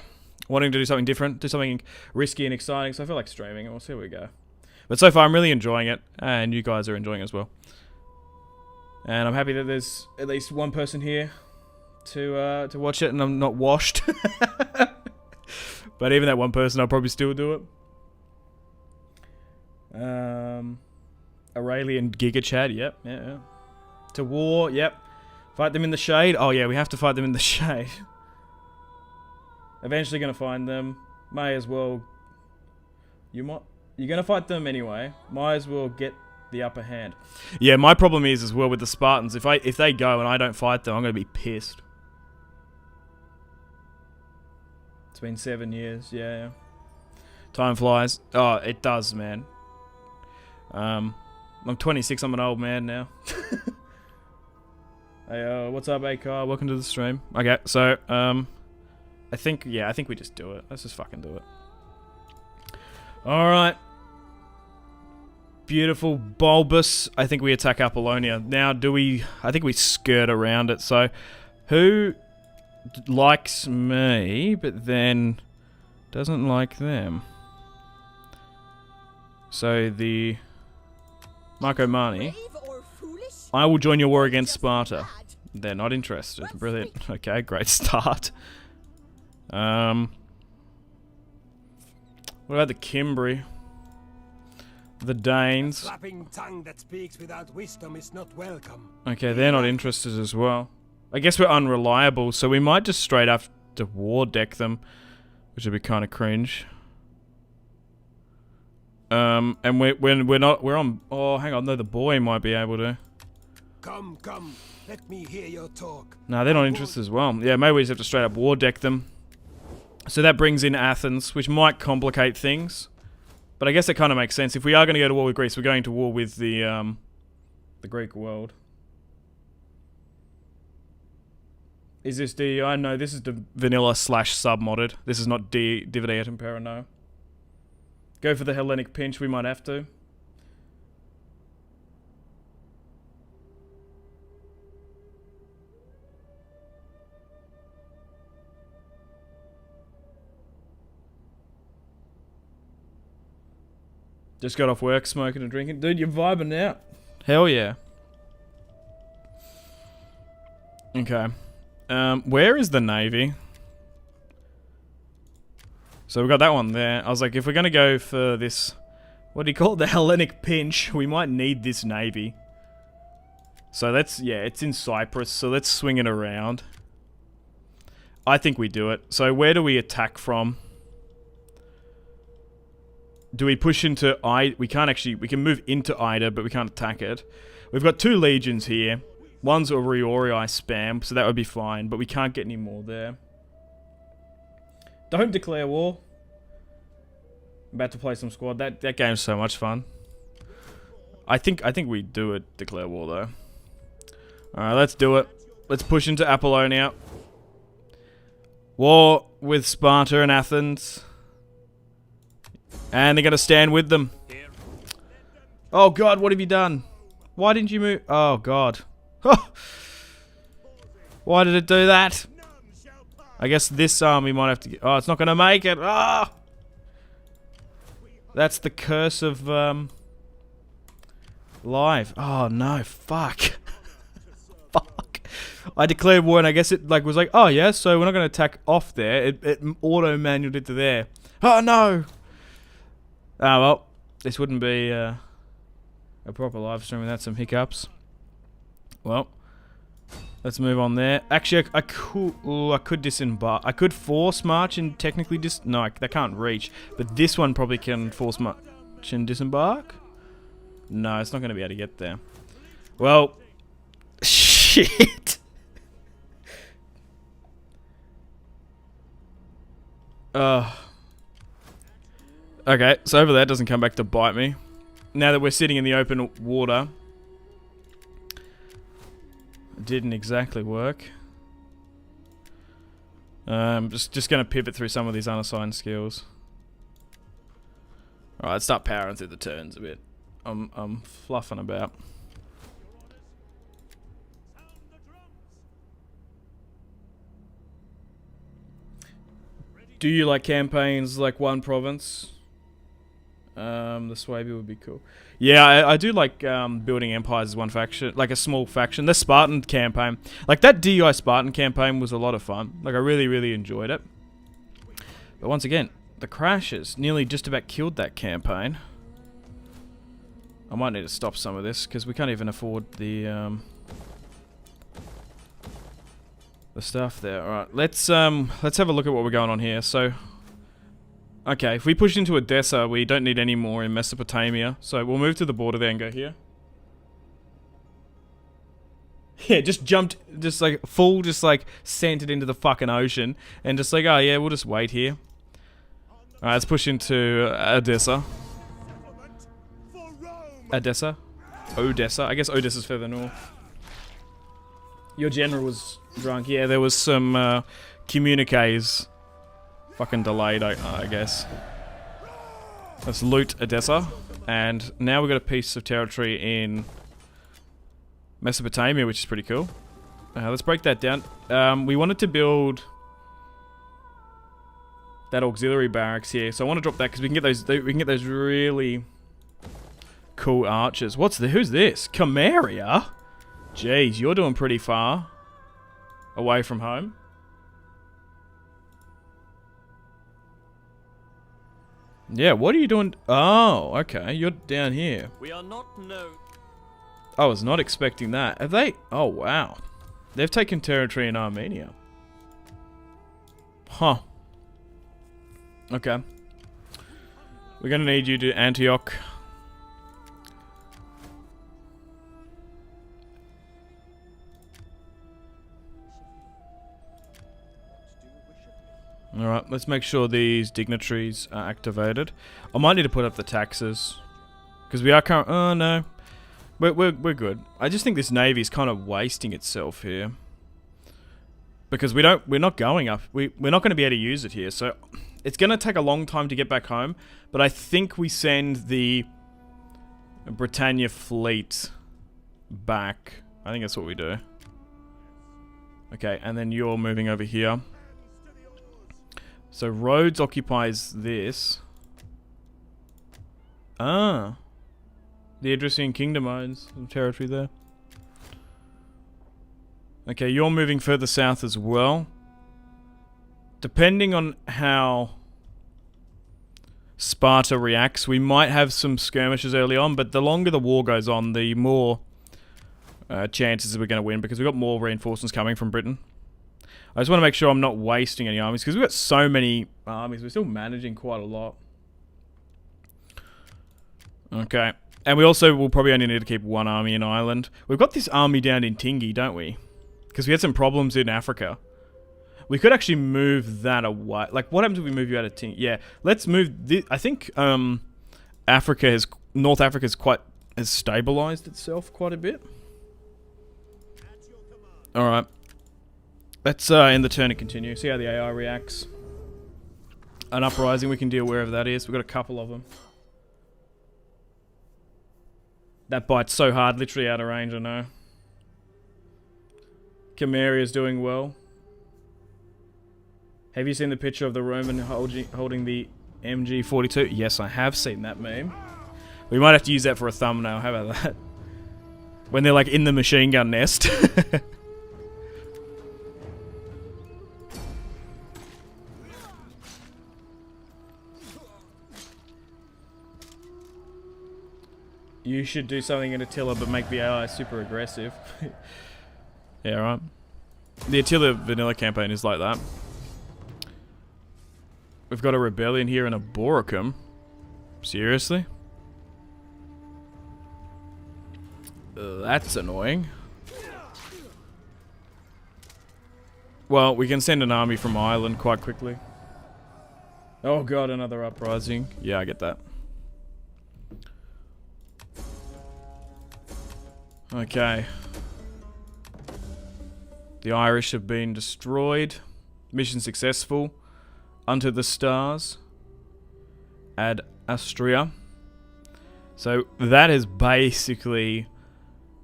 wanting to do something different, do something risky and exciting. So I feel like streaming, and we'll see where we go. But so far, I'm really enjoying it, and you guys are enjoying it as well. And I'm happy that there's at least one person here to watch it, and I'm not washed. But even that one person, I'll probably still do it. Aurelian Giga Chad, yep, yeah. To war, yep. Fight them in the shade. Oh yeah, we have to fight them in the shade. Eventually gonna find them. May as well. You're gonna fight them anyway. Might as well get the upper hand. Yeah, my problem is as well with the Spartans. If they go and I don't fight them, I'm gonna be pissed. It's been 7 years. Yeah. Time flies. Oh, it does, man. I'm 26. I'm an old man now. Hey, what's up, Akar? Welcome to the stream. Okay, so I think we just do it. Let's just fucking do it. All right. Beautiful bulbous. I think we attack Apollonia. Now, I think we skirt around it. So, who likes me, but then doesn't like them? So, the Marcomanni. I will join your war against Sparta. They're not interested. Brilliant. Okay, great start. What about the Cimbri? The Danes. Flapping tongue that speaks without wisdom is not welcome. Okay, they're not interested as well. I guess we're unreliable, so we might just straight have to war deck them, which would be kind of cringe. And we're on. Oh, hang on, no, the boy might be able to. Come, come, let me hear your talk. No, they're not interested as well. Yeah, maybe we just have to straight up war deck them. So that brings in Athens, which might complicate things. But I guess it kind of makes sense. If we are going to go to war with Greece, we're going to war with the Greek world. Is this DEI? No, this is the vanilla / sub-modded. This is not Divide et Impera, no. Go for the Hellenic pinch, we might have to. Just got off work, smoking and drinking. Dude, you're vibing out. Hell yeah. Okay. Where is the Navy? So we got that one there. I was like, if we're going to go for this... What do you call it? The Hellenic pinch. We might need this Navy. So let's... Yeah, it's in Cyprus. So let's swing it around. I think we do it. So where do we attack from? Do we push into Ida? We can't actually... We can move into Ida, but we can't attack it. We've got 2 legions here. One's a Riorii spam, so that would be fine. But we can't get any more there. Don't declare war. I'm about to play some squad. That game's so much fun. I think we do it. Declare war though. All right, let's do it. Let's push into Apollonia. War with Sparta and Athens. And they're gonna stand with them. Oh God, what have you done? Why didn't you move? Oh God. Why did it do that? I guess this army might have to get... Oh, it's not going to make it. Ah! That's the curse of, live. Oh, no. Fuck. Fuck. I declared war and I guess it, like, was like, oh, yeah, so we're not going to attack off there. It auto-manualed it to there. Oh, no! Oh, well. This wouldn't be, a proper live stream without some hiccups. Well... Let's move on there. Actually, I could disembark. I could force march and technically no, that can't reach. But this one probably can force march and disembark. No, it's not going to be able to get there. Well, shit. Okay, so over there doesn't come back to bite me. Now that we're sitting in the open water. Didn't exactly work. Just gonna pivot through some of these unassigned skills. Alright, let's start powering through the turns a bit. I'm fluffing about. Do you like campaigns like one province? The Swabia would be cool. Yeah, I do like building empires as one faction, like a small faction. The Spartan campaign, like that DUI Spartan campaign was a lot of fun. Like I really, really enjoyed it. But once again, the crashes nearly just about killed that campaign. I might need to stop some of this because we can't even afford the stuff there. All right, let's have a look at what we're going on here. So. Okay, if we push into Edessa, we don't need any more in Mesopotamia. So we'll move to the border there and go here. Yeah, just jumped, just like full, just like sent it into the fucking ocean. And just like, oh yeah, we'll just wait here. Alright, let's push into Edessa. Edessa? Odessa? I guess Odessa's further north. Your general was drunk. Yeah, there was some communiques. Fucking delayed, I guess. Let's loot Edessa. And now we've got a piece of territory in Mesopotamia, which is pretty cool. Let's break that down. We wanted to build that auxiliary barracks here. So I want to drop that because we can get those really cool archers. Who's this? Chimeria? Jeez, you're doing pretty far away from home. Yeah, what are you doing? Oh, okay. You're down here. We are not known. I was not expecting that. Have they? Oh, wow. They've taken territory in Armenia. Huh. Okay. We're gonna need you to Antioch. Alright, let's make sure these dignitaries are activated. I might need to put up the taxes. Because we are current... Oh, no. We're good. I just think this navy is kind of wasting itself here. Because we're not going up. We're not going to be able to use it here. So it's going to take a long time to get back home. But I think we send the Britannia fleet back. I think that's what we do. Okay, and then you're moving over here. So Rhodes occupies this. Ah. The Idrisian Kingdom owns some territory there. Okay, you're moving further south as well. Depending on how Sparta reacts, we might have some skirmishes early on, but the longer the war goes on, the more chances we're going to win, because we've got more reinforcements coming from Britain. I just want to make sure I'm not wasting any armies, because we've got so many armies. We're still managing quite a lot. Okay. And we also will probably only need to keep one army in Ireland. We've got this army down in Tingi, don't we? Because we had some problems in Africa. We could actually move that away. Like, what happens if we move you out of Tingi? Yeah, let's move this. I think North Africa has stabilized itself quite a bit. Alright. Let's end the turn and continue. See how the AI reacts. An uprising, we can deal wherever that is. We've got a couple of them. That bite's so hard, literally out of range, I know. Camaria's doing well. Have you seen the picture of the Roman holding the MG42? Yes, I have seen that meme. We might have to use that for a thumbnail. How about that? When they're like in the machine gun nest. You should do something in Attila, but make the AI super aggressive. Yeah, right. The Attila vanilla campaign is like that. We've got a rebellion here in Aboricum. Seriously? That's annoying. Well, we can send an army from Ireland quite quickly. Oh god, another uprising. Yeah, I get that. Okay. The Irish have been destroyed. Mission successful. Unto the stars. Ad Astria. So that has basically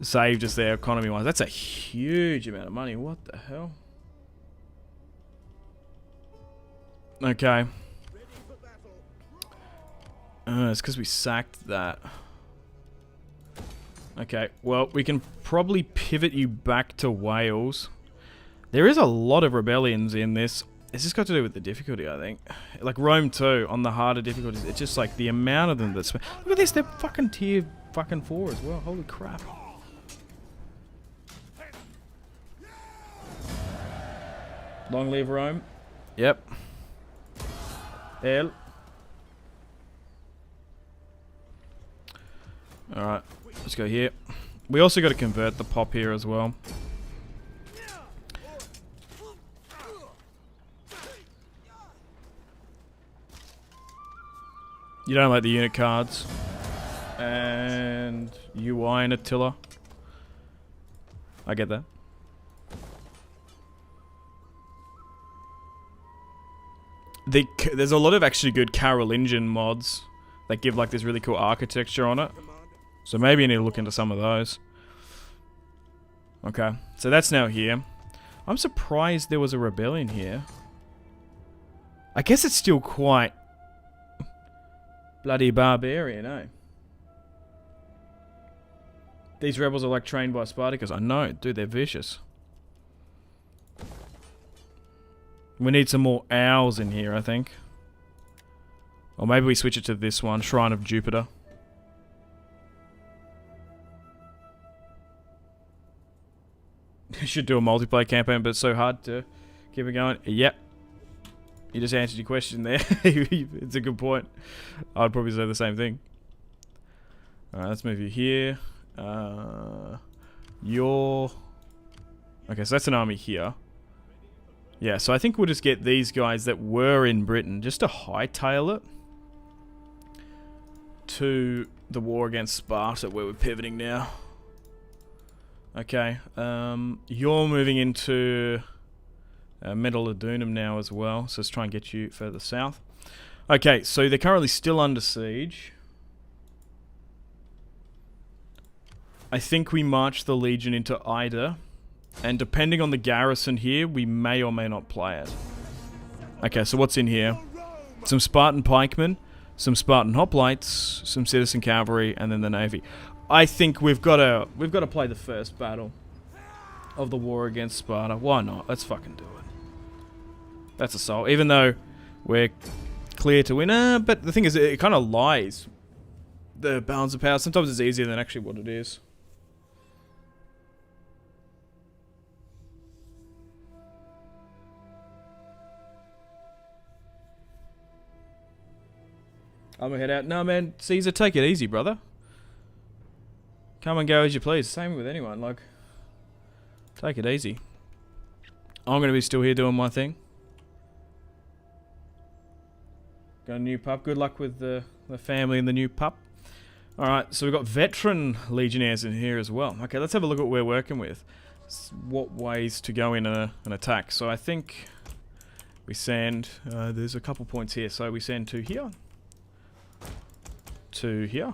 saved us their economy wise. That's a huge amount of money. What the hell? Okay. It's because we sacked that. Okay, well, we can probably pivot you back to Wales. There is a lot of rebellions in this. It's just got to do with the difficulty, I think. Like Rome 2, on the harder difficulties, it's just like the amount of them that's... Look at this, they're fucking tier 4 as well. Holy crap. Long live Rome. Yep. Hell. Alright, let's go here. We also got to convert the pop here as well. You don't like the unit cards. And UI and Attila. I get that. There's a lot of actually good Carolingian mods that give like this really cool architecture on it. So maybe you need to look into some of those. Okay, so that's now here. I'm surprised there was a rebellion here. I guess it's still quite bloody barbarian, eh? These rebels are like trained by Spartacus. I know, dude, they're vicious. We need some more owls in here, I think. Or maybe we switch it to this one, Shrine of Jupiter. should do a multiplayer campaign, but it's so hard to keep it going. Yep. You just answered your question there. It's a good point. I'd probably say the same thing. Alright, let's move you here. Okay, so that's an army here. Yeah, so I think we'll just get these guys that were in Britain just to hightail it to the war against Sparta, where we're pivoting now. Okay, you're moving into Medalladunum now as well, so let's try and get you further south. Okay, so they're currently still under siege. I think we march the Legion into Ida, and depending on the garrison here, we may or may not play it. Okay, so what's in here? Some Spartan Pikemen, some Spartan Hoplites, some Citizen Cavalry, and then the Navy. I think we've got to play the first battle of the war against Sparta. Why not? Let's fucking do it. That's assault. Even though we're clear to win, but the thing is, it kind of lies. The balance of power. Sometimes it's easier than actually what it is. I'm gonna head out. No, man, Caesar, take it easy, brother. Come and go as you please. Same with anyone, like, take it easy. I'm gonna be still here doing my thing. Got a new pup. Good luck with the family and the new pup. Alright, so we've got veteran legionnaires in here as well. Okay, let's have a look at what we're working with. What ways to go in an attack. So I think we send, there's a couple points here. So we send to here. To here.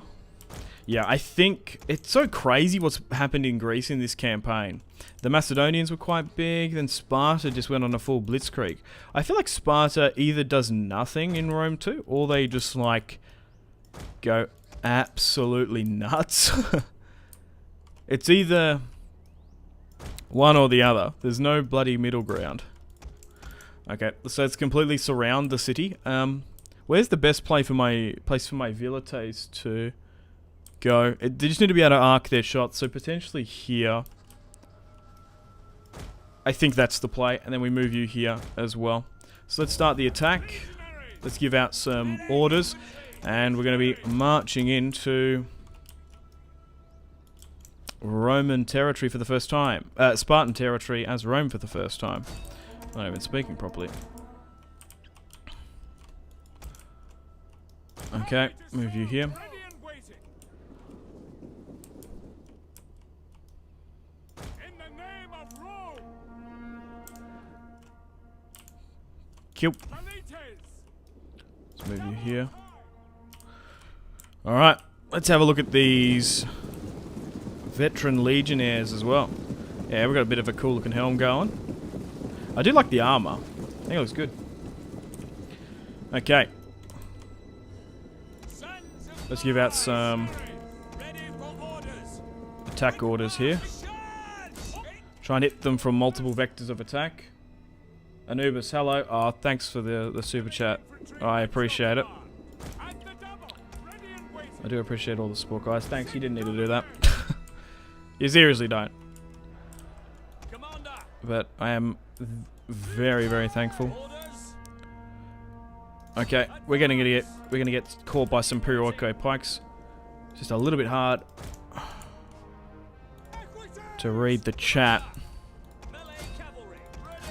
Yeah, I think it's so crazy what's happened in Greece in this campaign. The Macedonians were quite big, then Sparta just went on a full blitzkrieg. I feel like Sparta either does nothing in Rome too, or they just like go absolutely nuts. It's either one or the other. There's no bloody middle ground. Okay, so it's completely surround the city. Where's the best place for my velites to go? They just need to be able to arc their shots, so potentially here. I think that's the play, and then we move you here as well. So let's start the attack. Let's give out some orders, and we're going to be marching into Roman territory for the first time. Spartan territory as Rome for the first time. I'm not even speaking properly. Okay, move you here. Kill. Let's move you here. Alright, let's have a look at these veteran legionnaires as well. Yeah, we've got a bit of a cool looking helm going. I do like the armor. I think it looks good. Okay. Let's give out some attack orders here. Try and hit them from multiple vectors of attack. Anubis, hello. Oh, thanks for the super chat. I appreciate it. I do appreciate all the support, guys. Thanks, you didn't need to do that. You seriously don't. But I am very, very thankful. Okay, we're gonna get caught by some Periorco Pikes. Just a little bit hard to read the chat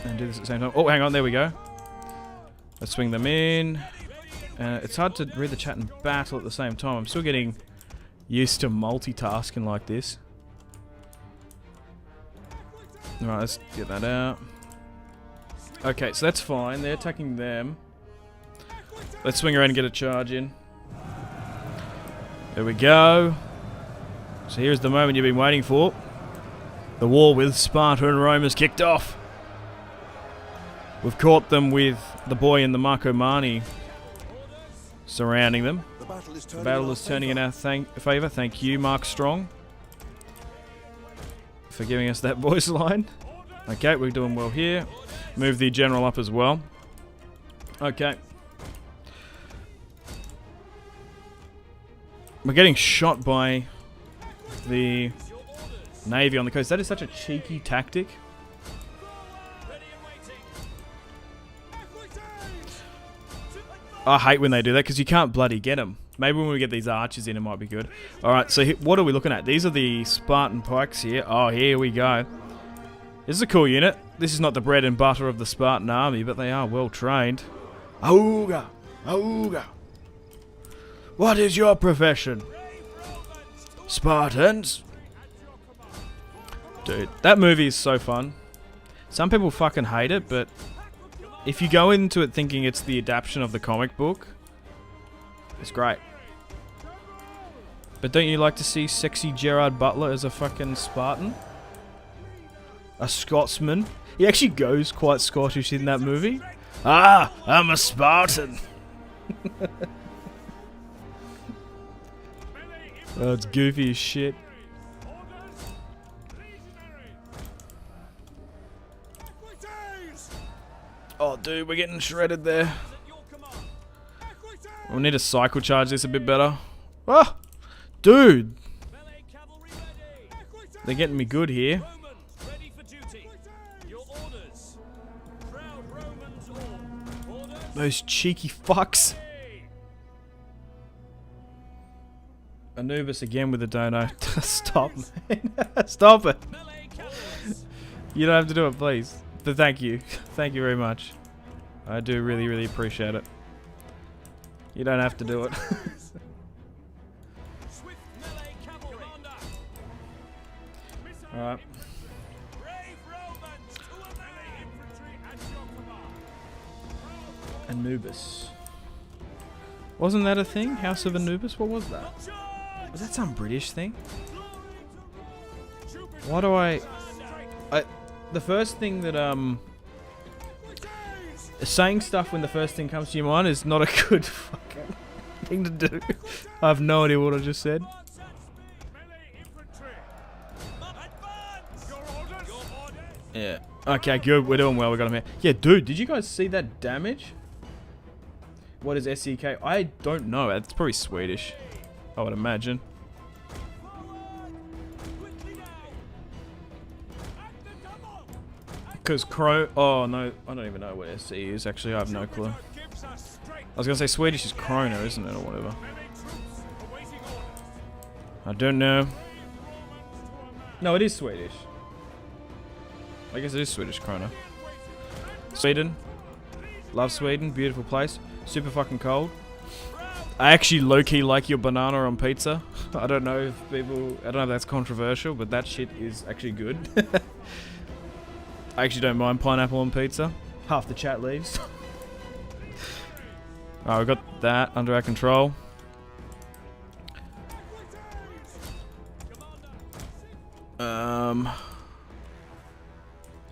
and do this at the same time. Oh, hang on, there we go. Let's swing them in. It's hard to read the chat and battle at the same time. I'm still getting used to multitasking like this. Alright, let's get that out. Okay, so that's fine. They're attacking them. Let's swing around and get a charge in. There we go. So here's the moment you've been waiting for. The war with Sparta and Rome has kicked off. We've caught them with the boy and the Marcomanni surrounding them. The battle is turning in our favour. Thank you, Mark Strong, for giving us that voice line. Okay, we're doing well here. Move the general up as well. Okay. We're getting shot by the Navy on the coast. That is such a cheeky tactic. I hate when they do that because you can't bloody get them. Maybe when we get these archers in, it might be good. Alright, so what are we looking at? These are the Spartan Pikes here. Oh, here we go. This is a cool unit. This is not the bread and butter of the Spartan army, but they are well trained. Auga! Auga! What is your profession? Spartans? Dude, that movie is so fun. Some people fucking hate it, but if you go into it thinking it's the adaptation of the comic book, it's great. But don't you like to see sexy Gerard Butler as a fucking Spartan? A Scotsman? He actually goes quite Scottish in that movie. Ah, I'm a Spartan. Oh, it's goofy as shit. Oh, dude, we're getting shredded there. We need to cycle charge this a bit better. Ah, dude. They're getting me good here. Those cheeky fucks. Anubis again with the dono. Stop, man. Stop it. You don't have to do it, please. But thank you. Thank you very much. I do really, really appreciate it. You don't have to do it. Alright. Anubis. Wasn't that a thing? House of Anubis? What was that? Was that some British thing? Why do I... The first thing that, saying stuff when the first thing comes to your mind is not a good fucking thing to do. I have no idea what I just said. Yeah. Okay, good. We're doing well. We got him here. Yeah, dude, did you guys see that damage? What is SEK? I don't know. It's probably Swedish, I would imagine. Because oh no, I don't even know what SE is. Actually, I have no clue. I was gonna say Swedish is krona, isn't it, or whatever? I don't know. No, it is Swedish. I guess it is Swedish krona. Sweden. Love Sweden. Beautiful place. Super fucking cold. I actually low-key like your banana on pizza. I don't know if people... I don't know if that's controversial, but that shit is actually good. I actually don't mind pineapple on pizza. Half the chat leaves. Alright, we've got that under our control.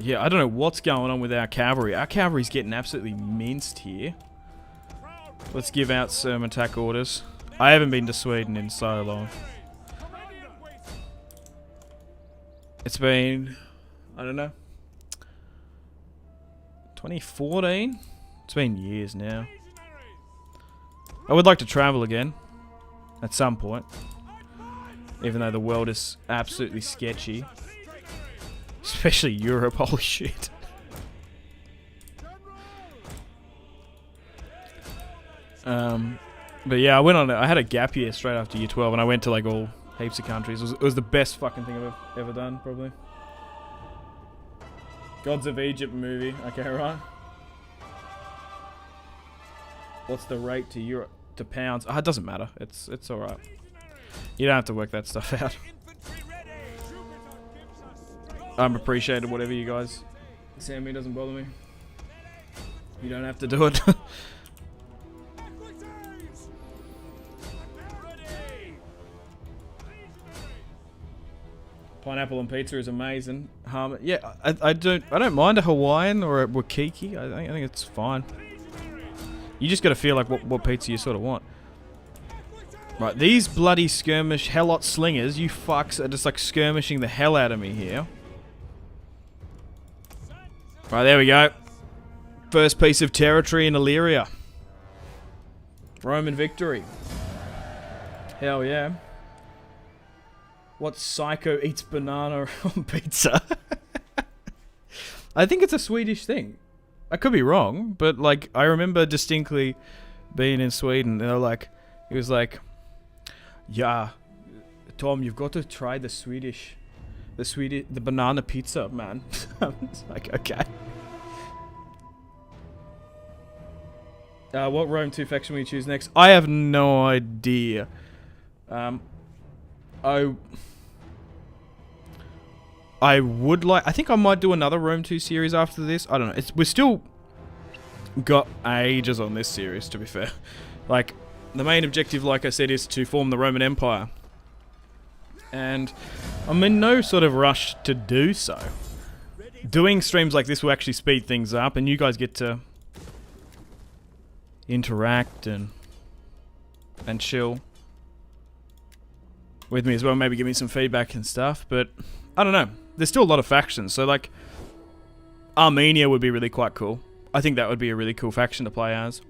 Yeah, I don't know what's going on with our cavalry. Our cavalry's getting absolutely minced here. Let's give out some attack orders. I haven't been to Sweden in so long. It's been... I don't know. 2014? It's been years now. I would like to travel again. At some point. Even though the world is absolutely sketchy. Especially Europe, holy shit. But yeah, I went on. I had a gap year straight after year 12, and I went to like all heaps of countries. It was the best fucking thing I've ever done, probably. Gods of Egypt movie. Okay, right. What's the rate to euro to pounds? Oh, it doesn't matter. It's all right. You don't have to work that stuff out. I'm appreciated whatever you guys send me, doesn't bother me. You don't have to do it. Pineapple and pizza is amazing. Yeah, I don't mind a Hawaiian or a Wakiki. I think it's fine. You just got to feel like what pizza you sort of want. Right, these bloody skirmish helot slingers, you fucks are just like skirmishing the hell out of me here. Right, there we go. First piece of territory in Illyria. Roman victory. Hell yeah. What psycho eats banana on pizza? I think it's a Swedish thing. I could be wrong, but like I remember distinctly being in Sweden. They're like, he was like, yeah, Tom, you've got to try the banana pizza, man. I was like, okay. What Rome 2 faction will you choose next? I have no idea. I would like... I think I might do another Rome 2 series after this. I don't know. We're still got ages on this series, to be fair. Like, the main objective, like I said, is to form the Roman Empire. And I'm in no sort of rush to do so. Doing streams like this will actually speed things up, and you guys get to interact and chill with me as well. Maybe give me some feedback and stuff, but I don't know. There's still a lot of factions, so like Armenia would be really quite cool. I think that would be a really cool faction to play as.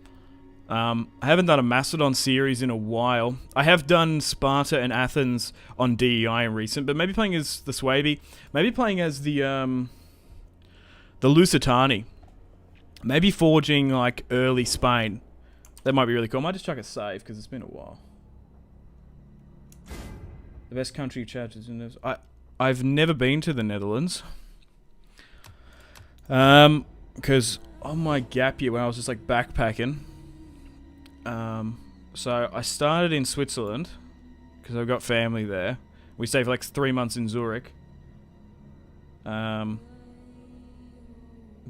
I haven't done a Macedon series in a while. I have done Sparta and Athens on DEI in recent, but maybe playing as the Suebi, maybe playing as the Lusitani, maybe forging like early Spain. That might be really cool. I might just chuck a save because it's been a while. The best country chapters in this. I've never been to the Netherlands. Because on my gap year when I was just like backpacking. So I started in Switzerland because I've got family there. We stayed for like 3 months in Zurich. Then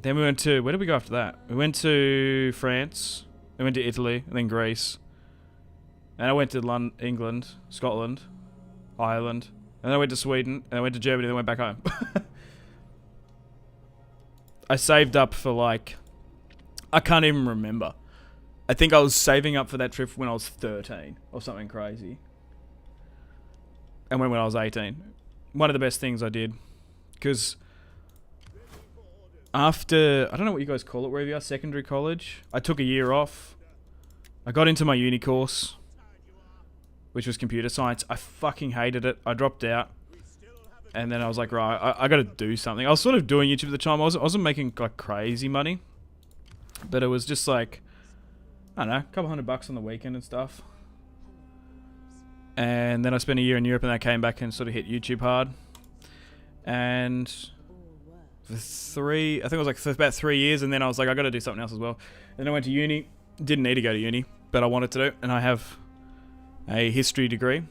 we went to, where did we go after that? We went to France, we went to Italy, and then Greece. And I went to England, Scotland, Ireland, and then I went to Sweden, and I went to Germany, and then went back home. I saved up for like, I can't even remember. I think I was saving up for that trip when I was 13 or something crazy. And when I was 18. One of the best things I did. Because after, I don't know what you guys call it, wherever you are, secondary college, I took a year off. I got into my uni course, which was computer science. I fucking hated it. I dropped out. And then I was like, right, I got to do something. I was sort of doing YouTube at the time. I wasn't making like crazy money. But it was just like, I don't know, a couple $100 on the weekend and stuff. And then I spent a year in Europe and I came back and sort of hit YouTube hard. And for I think it was like for about 3 years, and then I was like, I got to do something else as well. And then I went to uni. Didn't need to go to uni, but I wanted to do, and I have a history degree.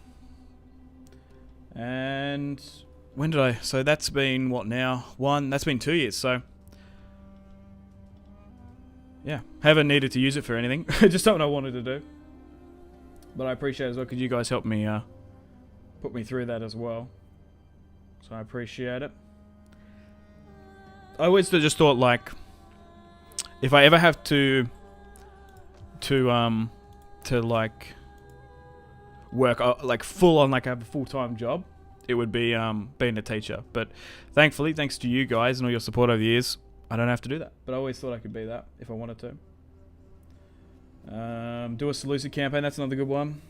And when did I? So that's been what now? That's been 2 years. So yeah, haven't needed to use it for anything. Just something I wanted to do. But I appreciate it as well because you guys helped me put me through that as well. So I appreciate it. I always just thought like, if I ever have to like work like full on, like have a full-time job, it would be being a teacher. But thankfully, thanks to you guys and all your support over the years, I don't have to do that. But I always thought I could be that if I wanted to. Do a Seleucid campaign, that's another good one.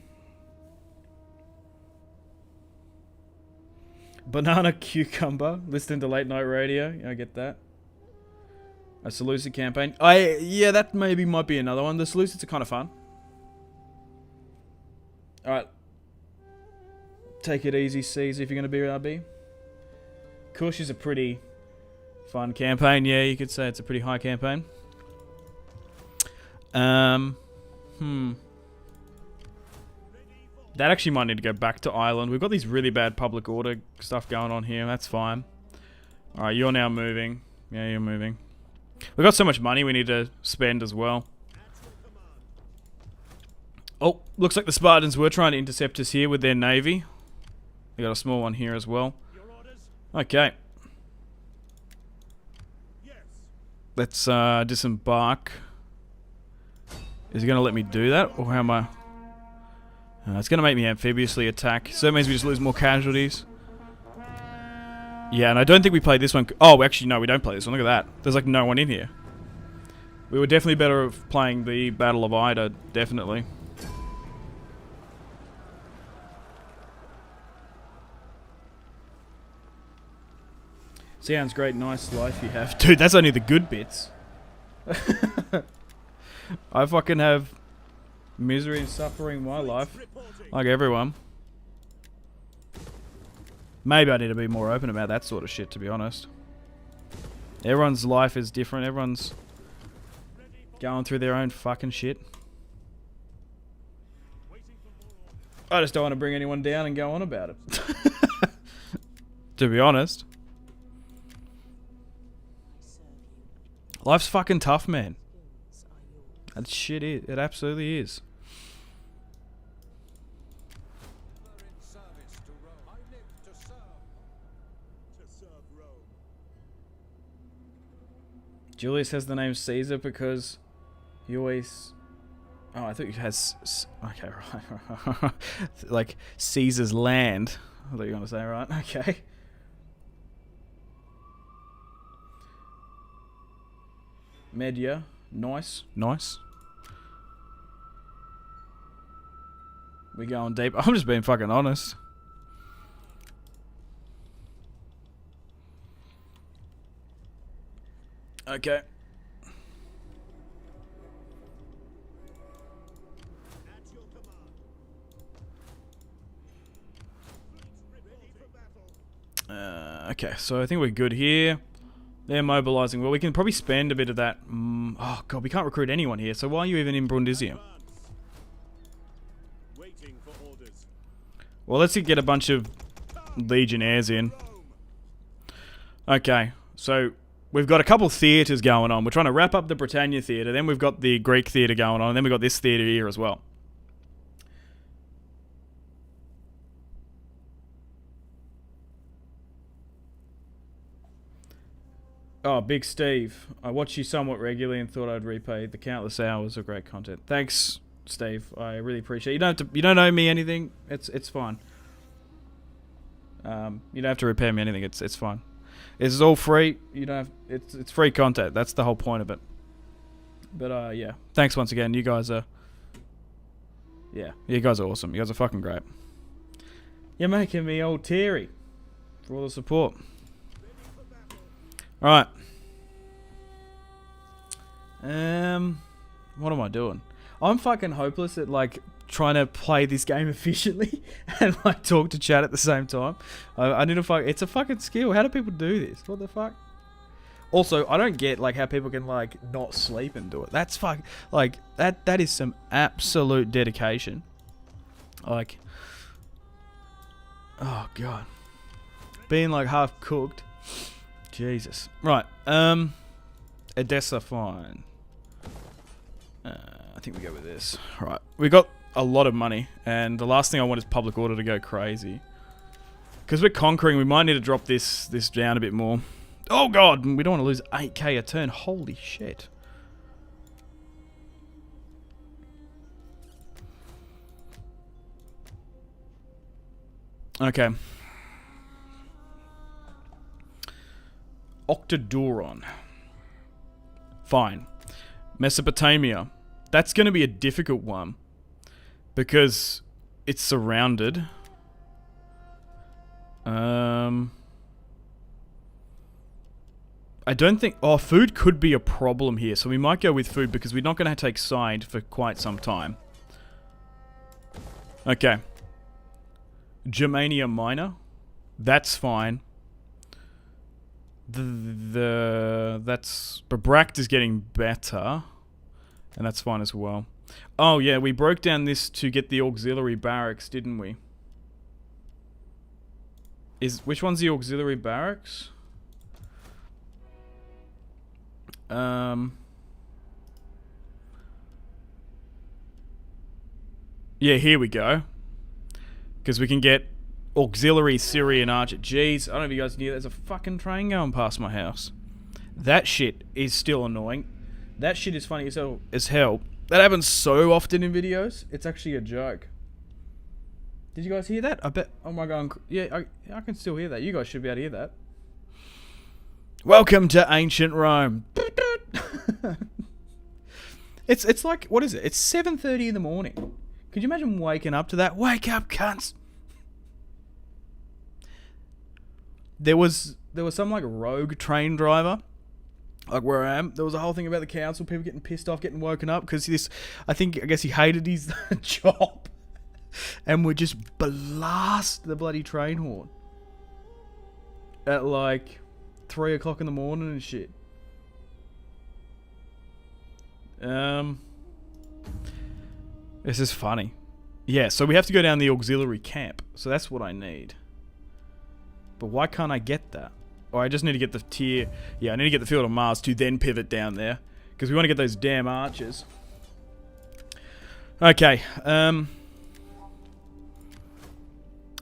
Banana cucumber, listening to late night radio. Yeah, I get that. A Seleucid campaign. Yeah, that maybe might be another one. The Seleucids are kind of fun. Alright. Take it easy, Caesar, if you're going to be RB. Kush is a pretty fun campaign. Yeah, you could say it's a pretty high campaign. That actually might need to go back to Ireland. We've got these really bad public order stuff going on here. That's fine. Alright, you're now moving. Yeah, you're moving. We've got so much money we need to spend as well. Oh, looks like the Spartans were trying to intercept us here with their navy. They got a small one here as well. Okay. Let's disembark. Is he going to let me do that? Or how am I? It's going to make me amphibiously attack. So that means we just lose more casualties. Yeah, and I don't think we played this one. Oh, actually, no, we don't play this one. Look at that. There's like no one in here. We were definitely better off playing the Battle of Ida, definitely. Sounds great, nice life you have. Dude, that's only the good bits. I fucking have Misery and suffering in my life. Like everyone. Maybe I need to be more open about that sort of shit, to be honest. Everyone's life is different. Everyone's going through their own fucking shit. I just don't want to bring anyone down and go on about it. To be honest. Life's fucking tough, man. That shit is. It absolutely is. Julius has the name Caesar because he always... Oh, I thought he has... Okay, right. Like Caesar's land. I thought you were going to say, right? Okay. Media. Nice. Nice. We going deep. I'm just being fucking honest. Okay. Okay, so I think we're good here. They're mobilizing. Well, we can probably spend a bit of that. Oh, God, we can't recruit anyone here. So why are you even in Brundisium? Well, let's get a bunch of legionnaires in. Okay, so we've got a couple theatres going on. We're trying to wrap up the Britannia theatre. Then we've got the Greek theatre going on. And then we've got this theatre here as well. Oh, Big Steve. I watch you somewhat regularly and thought I'd repay the countless hours of great content. Thanks, Steve. I really appreciate it. You don't owe me anything. It's fine. You don't have to repay me anything. It's fine. It's all free. You don't have it's free content. That's the whole point of it. But yeah. Thanks once again. You guys are you guys are awesome. You guys are fucking great. You're making me all teary for all the support. Alright. What am I doing? I'm fucking hopeless at like trying to play this game efficiently and like talk to chat at the same time. I need to it's a fucking skill. How do people do this? What the fuck? Also, I don't get like how people can like not sleep and do it. That's that is some absolute dedication. Like, oh god. Being like half cooked. Jesus. Right. Edessa, fine. I think we go with this. Right. We got a lot of money, and the last thing I want is public order to go crazy. Because we're conquering, we might need to drop this down a bit more. Oh god, we don't want to lose 8k a turn. Holy shit. Okay. Octodoron. Fine. Mesopotamia. That's going to be a difficult one. Because it's surrounded. I don't think... Oh, food could be a problem here. So we might go with food because we're not going to take side for quite some time. Okay. Germania Minor. That's fine. That's Barracks is getting better, and that's fine as well. Oh yeah, we broke down this to get the auxiliary barracks, didn't we? Which one's the auxiliary barracks? Yeah, here we go. Because we can get auxiliary Syrian archer. Jeez, I don't know if you guys knew there's a fucking train going past my house. That shit is still annoying. That shit is funny as hell. That happens so often in videos. It's actually a joke. Did you guys hear that? I bet. Oh my god. Yeah, I can still hear that. You guys should be able to hear that. Welcome to ancient Rome. It's like, what is it? It's 7:30 in the morning. Could you imagine waking up to that? Wake up, cunts. There was some like rogue train driver Like where I am, there was a whole thing about the council, people getting pissed off, getting woken up because I guess he hated his job, and would just blast the bloody train horn at like 3 o'clock in the morning and shit. This is funny. Yeah, so we have to go down the auxiliary camp, so that's what I need. But why can't I get that? Or I just need to get the tier... Yeah, I need to get the Field of Mars to then pivot down there. Because we want to get those damn archers. Okay.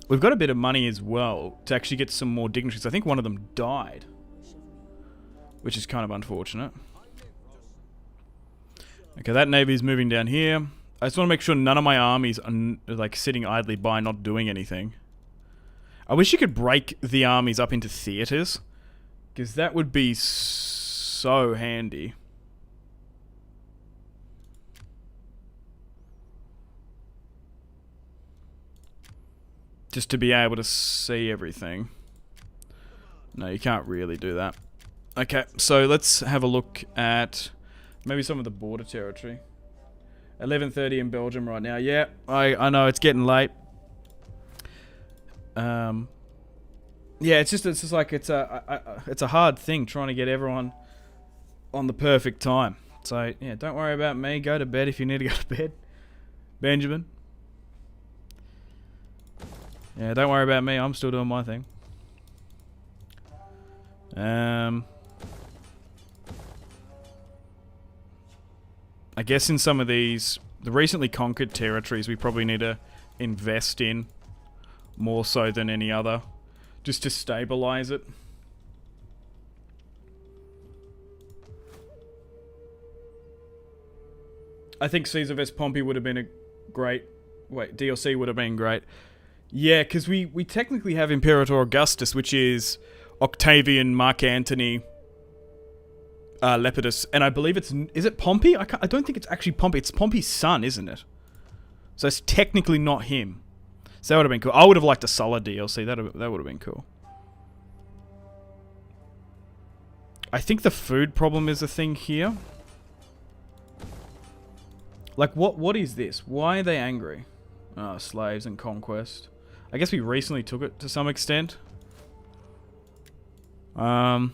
We've got a bit of money as well to actually get some more dignitaries. I think one of them died. Which is kind of unfortunate. Okay, that navy's moving down here. I just want to make sure none of my armies are like sitting idly by not doing anything. I wish you could break the armies up into theaters, because that would be so handy. Just to be able to see everything. No, you can't really do that. Okay, so let's have a look at maybe some of the border territory. 11:30 in Belgium right now. Yeah, I know it's getting late. Yeah, it's just like it's a hard thing trying to get everyone on the perfect time. So yeah, don't worry about me. Go to bed if you need to go to bed, Benjamin. Yeah, don't worry about me. I'm still doing my thing. I guess in some of the recently conquered territories, we probably need to invest in more so than any other, just to stabilize it. I think Caesar vs Pompey would have been a great... Wait, DLC would have been great. Yeah, because we technically have Imperator Augustus, which is Octavian, Mark Antony, Lepidus, and I believe it's... Is it Pompey? I don't think it's actually Pompey. It's Pompey's son, isn't it? So it's technically not him. So that would have been cool. I would have liked a Sulla DLC. That would have been cool. I think the food problem is a thing here. Like, what is this? Why are they angry? Oh, slaves and conquest. I guess we recently took it to some extent. Oh,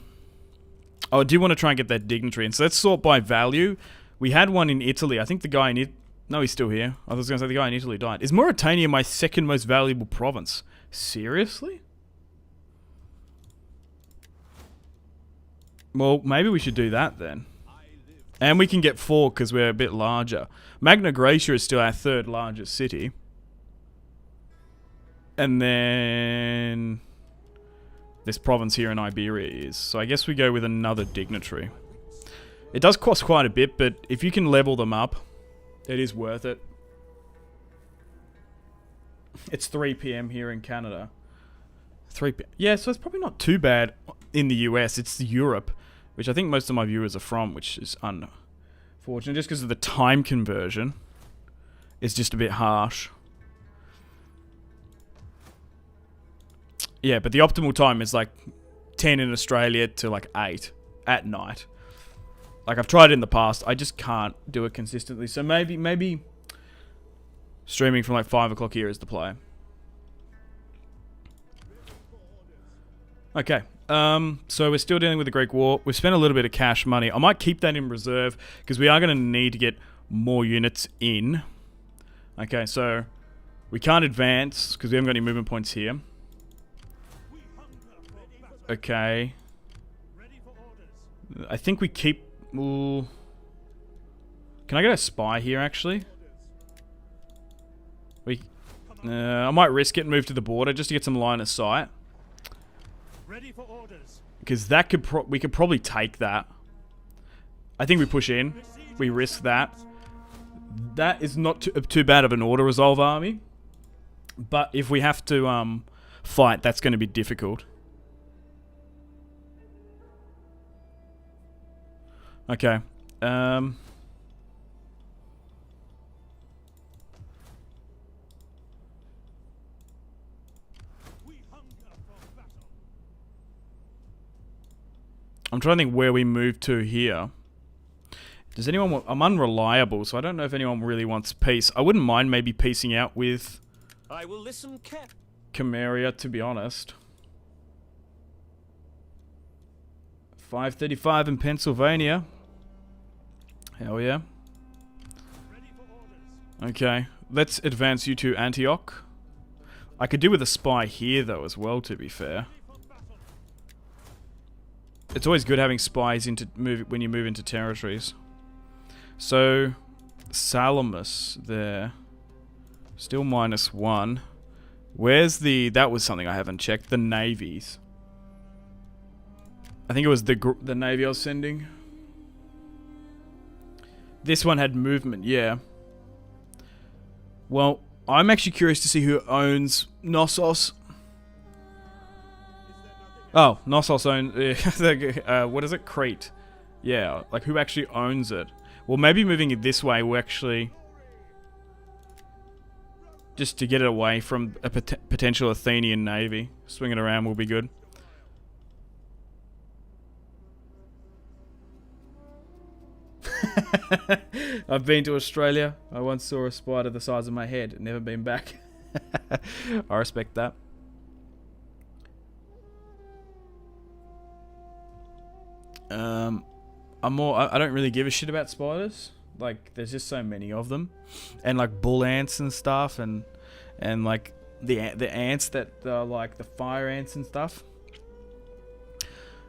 I do want to try and get that dignitary. And so let's sort by value. We had one in Italy. I think the guy in Italy... No, he's still here. I was going to say the guy in Italy died. Is Mauritania my second most valuable province? Seriously? Well, maybe we should do that then. And we can get 4 because we're a bit larger. Magna Graecia is still our 3rd largest city. And then... this province here in Iberia is. So I guess we go with another dignitary. It does cost quite a bit, but if you can level them up, it is worth it. It's 3 PM here in Canada. 3 PM. Yeah, so it's probably not too bad in the US. It's Europe, which I think most of my viewers are from, which is unfortunate. Just because of the time conversion. It's just a bit harsh. Yeah, but the optimal time is like 10 in Australia to like 8 at night. Like, I've tried it in the past. I just can't do it consistently. So maybe streaming from like 5 o'clock here is the play. Okay. So we're still dealing with the Greek War. We've spent a little bit of cash money. I might keep that in reserve because we are going to need to get more units in. Okay, so we can't advance because we haven't got any movement points here. Okay. I think we keep... Ooh. Can I get a spy here, actually? I might risk it and move to the border just to get some line of sight. Because that could we could probably take that. I think we push in. We risk that. That is not too bad of an auto-resolve army. But if we have to fight, that's going to be difficult. Okay. I'm trying to think where we move to here. Does anyone want... I'm unreliable, so I don't know if anyone really wants peace. I wouldn't mind maybe peacing out with I will listen Camaria, to be honest. 535 in Pennsylvania. Hell yeah. Okay, let's advance you to Antioch. I could do with a spy here, though, as well, to be fair. It's always good having spies when you move into territories. So, Salamis there. Still -1. Where's the... That was something I haven't checked. The navies. I think it was the navy I was sending. This one had movement, yeah. Well, I'm actually curious to see who owns Knossos. Oh, Knossos owns... what is it? Crete. Yeah, like who actually owns it? Well, maybe moving it this way will actually... Just to get it away from a potential Athenian navy. Swing it around will be good. I've been to Australia. I once saw a spider the size of my head. Never been back. I respect that. I don't really give a shit about spiders. Like, there's just so many of them, and like bull ants and stuff, and like the ants that are like the fire ants and stuff.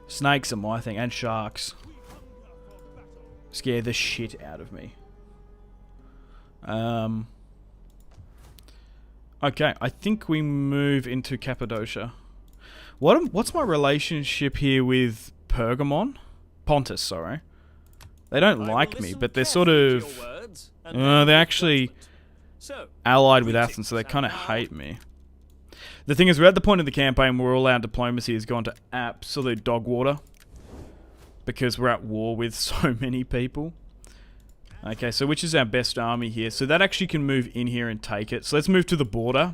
Snakes are my thing, and sharks. Scare the shit out of me. Okay, I think we move into Cappadocia. What's my relationship here with Pergamon? Pontus, sorry. They don't like me, but they're sort of... they're actually allied with Athens, so they kind of hate me. The thing is, we're at the point in the campaign where all our diplomacy has gone to absolute dog water. Because we're at war with so many people. Okay, so which is our best army here? So that actually can move in here and take it. So let's move to the border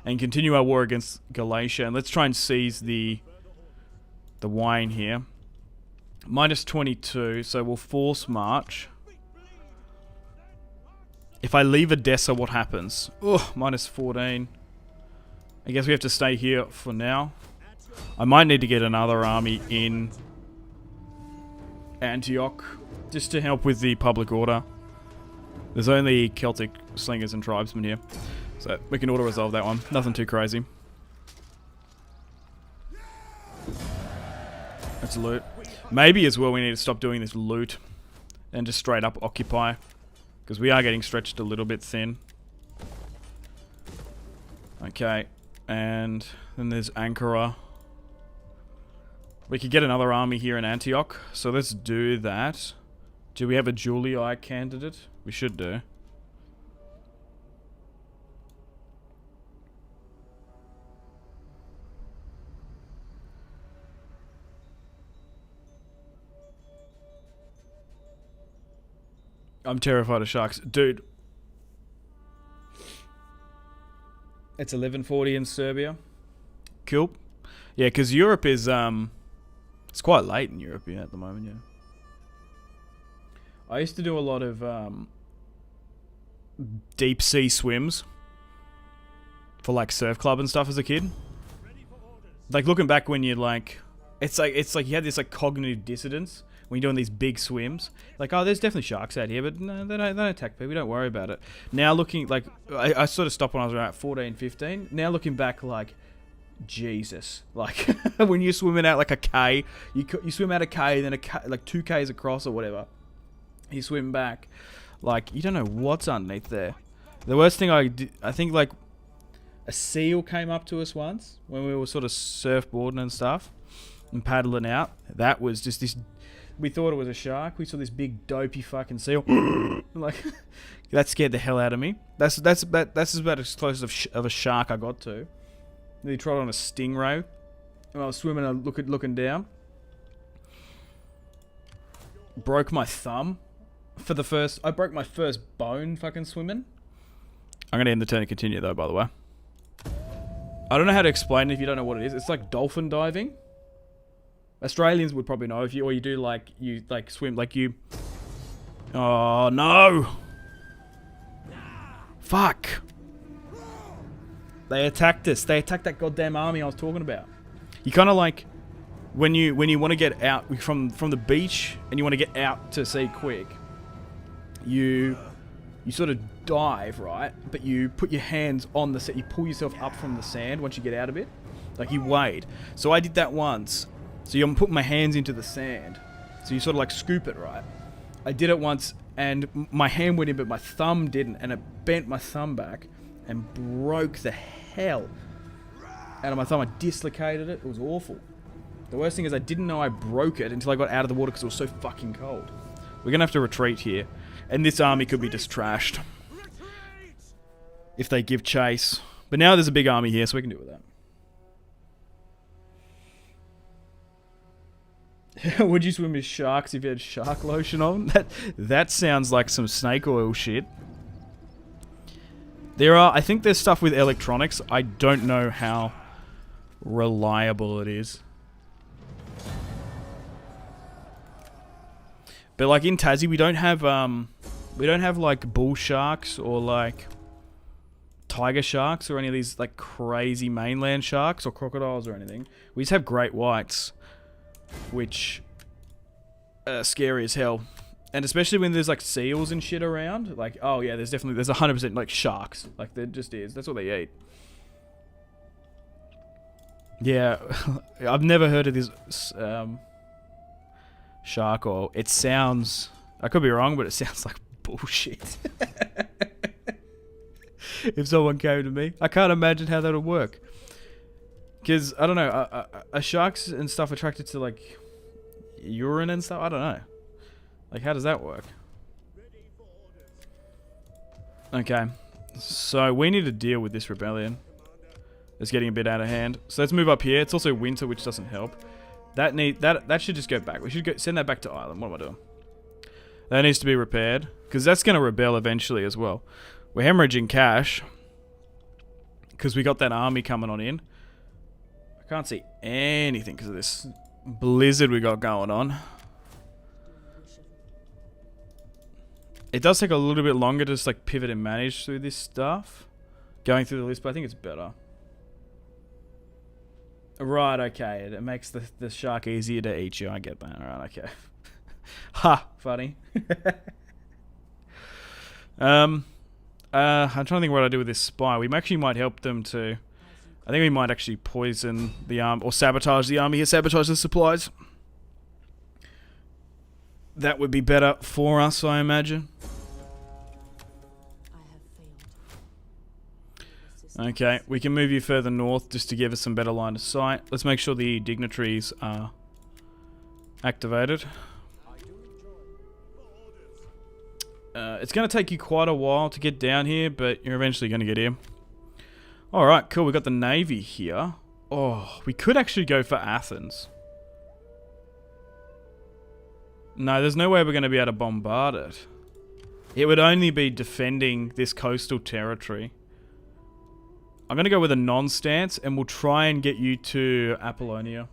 and continue our war against Galatia. And let's try and seize the wine here. -22, so we'll force march. If I leave Edessa, what happens? Oh, -14. I guess we have to stay here for now. I might need to get another army in Antioch, just to help with the public order. There's only Celtic slingers and tribesmen here, so we can auto-resolve that one. Nothing too crazy. That's loot. Maybe as well we need to stop doing this loot and just straight up occupy, because we are getting stretched a little bit thin. Okay, and then there's Ankara. We could get another army here in Antioch, so let's do that. Do we have a Julii candidate? We should do. I'm terrified of sharks. Dude. It's 11:40 in Serbia. Cool. Yeah, because Europe is... It's quite late in Europe at the moment, yeah. I used to do a lot of deep sea swims for like surf club and stuff as a kid. Like looking back when you're like, it's like you had this like cognitive dissonance when you're doing these big swims. Like, oh, there's definitely sharks out here, but no, they don't attack people. Don't worry about it. Now looking like, I sort of stopped when I was around 14, 15. Now looking back, like, Jesus, like when you're swimming out like a K, you swim out a K, then a K, like 2 Ks across or whatever, you swim back, like you don't know what's underneath there. The worst thing I think like a seal came up to us once when we were sort of surfboarding and stuff and paddling out. That was just this, we thought it was a shark. We saw this big dopey fucking seal. Like that scared the hell out of me. That's about as close of a shark I got to. He trod on a stingray when I was swimming and looking down. Broke my thumb for the first... I broke my first bone fucking swimming. I'm going to end the turn and continue though, by the way. I don't know how to explain it if you don't know what it is. It's like dolphin diving. Australians would probably know if you, or you do like, you like swim, like you. Oh no! Fuck! They attacked us. They attacked that goddamn army I was talking about. You kind of like when you want to get out from the beach and you want to get out to sea quick. You sort of dive, right? But you put your hands on the sand. You pull yourself up from the sand once you get out of it. Like you wade. So I did that once. So I'm putting my hands into the sand. So you sort of like scoop it, right? I did it once and my hand went in but my thumb didn't. And it bent my thumb back and broke the hell out of my thumb. I dislocated it. It was awful. The worst thing is I didn't know I broke it until I got out of the water because it was so fucking cold. We're going to have to retreat here. And this army could be just trashed if they give chase. But now there's a big army here, so we can deal with that. Would you swim with sharks if you had shark lotion on? That sounds like some snake oil shit. I think there's stuff with electronics. I don't know how reliable it is. But like in Tassie, we don't have like bull sharks or like tiger sharks or any of these like crazy mainland sharks or crocodiles or anything. We just have great whites, which are scary as hell. And especially when there's like seals and shit around, like oh yeah, there's 100% like sharks. Like there just is. That's what they eat. Yeah, I've never heard of this shark oil. It sounds, I could be wrong, but it sounds like bullshit. If someone came to me, I can't imagine how that would work. Because I don't know, are sharks and stuff attracted to like urine and stuff? I don't know. Like how does that work? Okay, so we need to deal with this rebellion. It's getting a bit out of hand. So let's move up here. It's also winter, which doesn't help. That should just go back. We should send that back to Ireland. What am I doing? That needs to be repaired because that's going to rebel eventually as well. We're hemorrhaging cash because we got that army coming on in. I can't see anything because of this blizzard we got going on. It does take a little bit longer to just like pivot and manage through this stuff. Going through the list, but I think it's better. Right, okay. It makes the shark easier to eat you. I get that. Alright, okay. Ha! Funny. I'm trying to think what I do with this spy. We actually might help them to... I think we might actually poison the army, or sabotage the army here. Sabotage the supplies. That would be better for us, I imagine. Okay, we can move you further north just to give us some better line of sight. Let's make sure the dignitaries are activated. It's going to take you quite a while to get down here, but you're eventually going to get here. Alright, cool. We got the navy here. Oh, we could actually go for Athens. No, there's no way we're going to be able to bombard it. It would only be defending this coastal territory. I'm going to go with a non-stance, and we'll try and get you to Apollonia.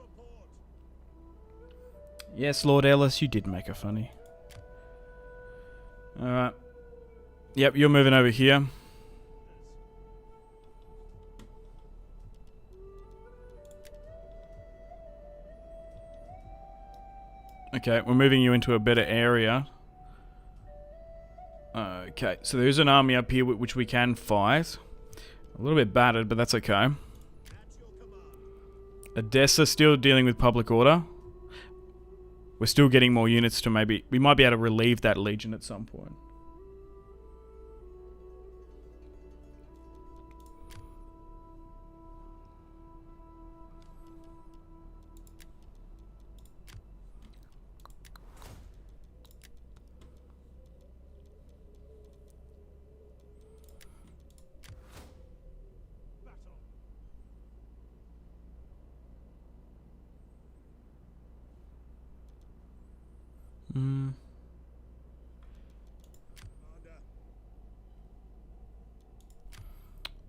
Yes, Lord Ellis, you did make her funny. Alright. Yep, you're moving over here. Okay, we're moving you into a better area. Okay, so there's an army up here which we can fight. A little bit battered, but that's okay. Odessa still dealing with public order. We're still getting more units to maybe... We might be able to relieve that legion at some point.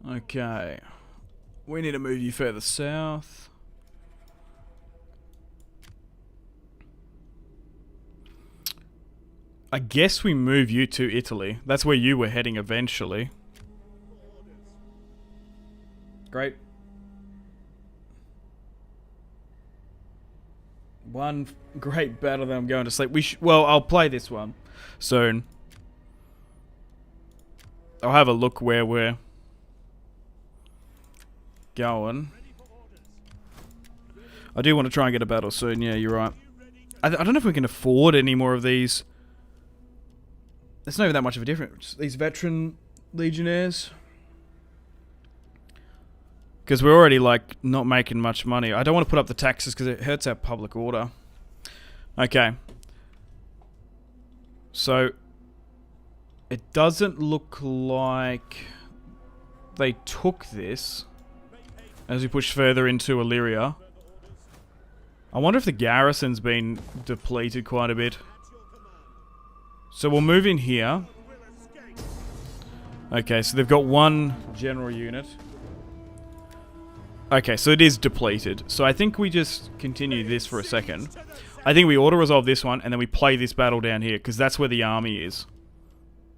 Okay. We need to move you further south. I guess we move you to Italy. That's where you were heading eventually. Great. One great battle, then I'm going to sleep. Well, I'll play this one soon. I'll have a look where we're going. I do want to try and get a battle soon. Yeah, you're right. I don't know if we can afford any more of these. There's not even that much of a difference. These veteran legionnaires. Because we're already, like, not making much money. I don't want to put up the taxes because it hurts our public order. Okay. So, it doesn't look like they took this as we push further into Illyria. I wonder if the garrison's been depleted quite a bit. So we'll move in here. Okay, so they've got one general unit. Okay, so it is depleted. So I think we just continue this for a second. I think we auto-resolve this one, and then we play this battle down here, because that's where the army is.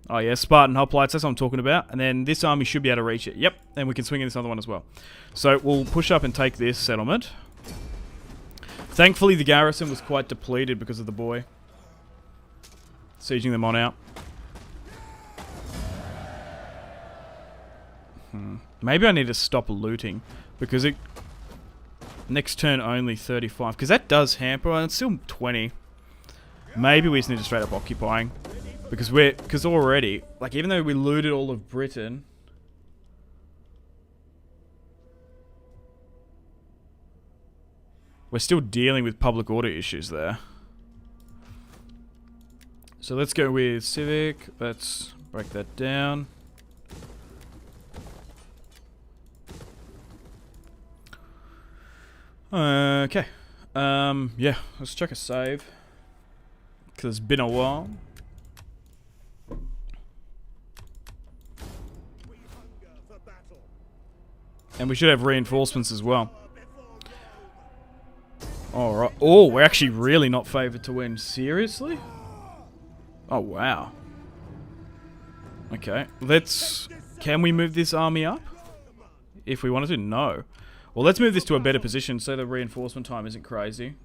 Oh yeah, Spartan hoplites, that's what I'm talking about. And then this army should be able to reach it. Yep, and we can swing in this other one as well. So we'll push up and take this settlement. Thankfully, the garrison was quite depleted because of the boy. Sieging them on out. Maybe I need to stop looting. Because it... Next turn only 35. Because that does hamper. And it's still 20. Maybe we just need to straight up occupying. Because already... Like, even though we looted all of Britain... We're still dealing with public order issues there. So let's go with Civic. Let's break that down. Okay. Yeah, let's check a save. Because it's been a while. And we should have reinforcements as well. Alright. Oh, we're actually really not favoured to win. Seriously? Oh, wow. Okay. Let's... Can we move this army up? If we wanted to? No. Well, let's move this to a better position so the reinforcement time isn't crazy.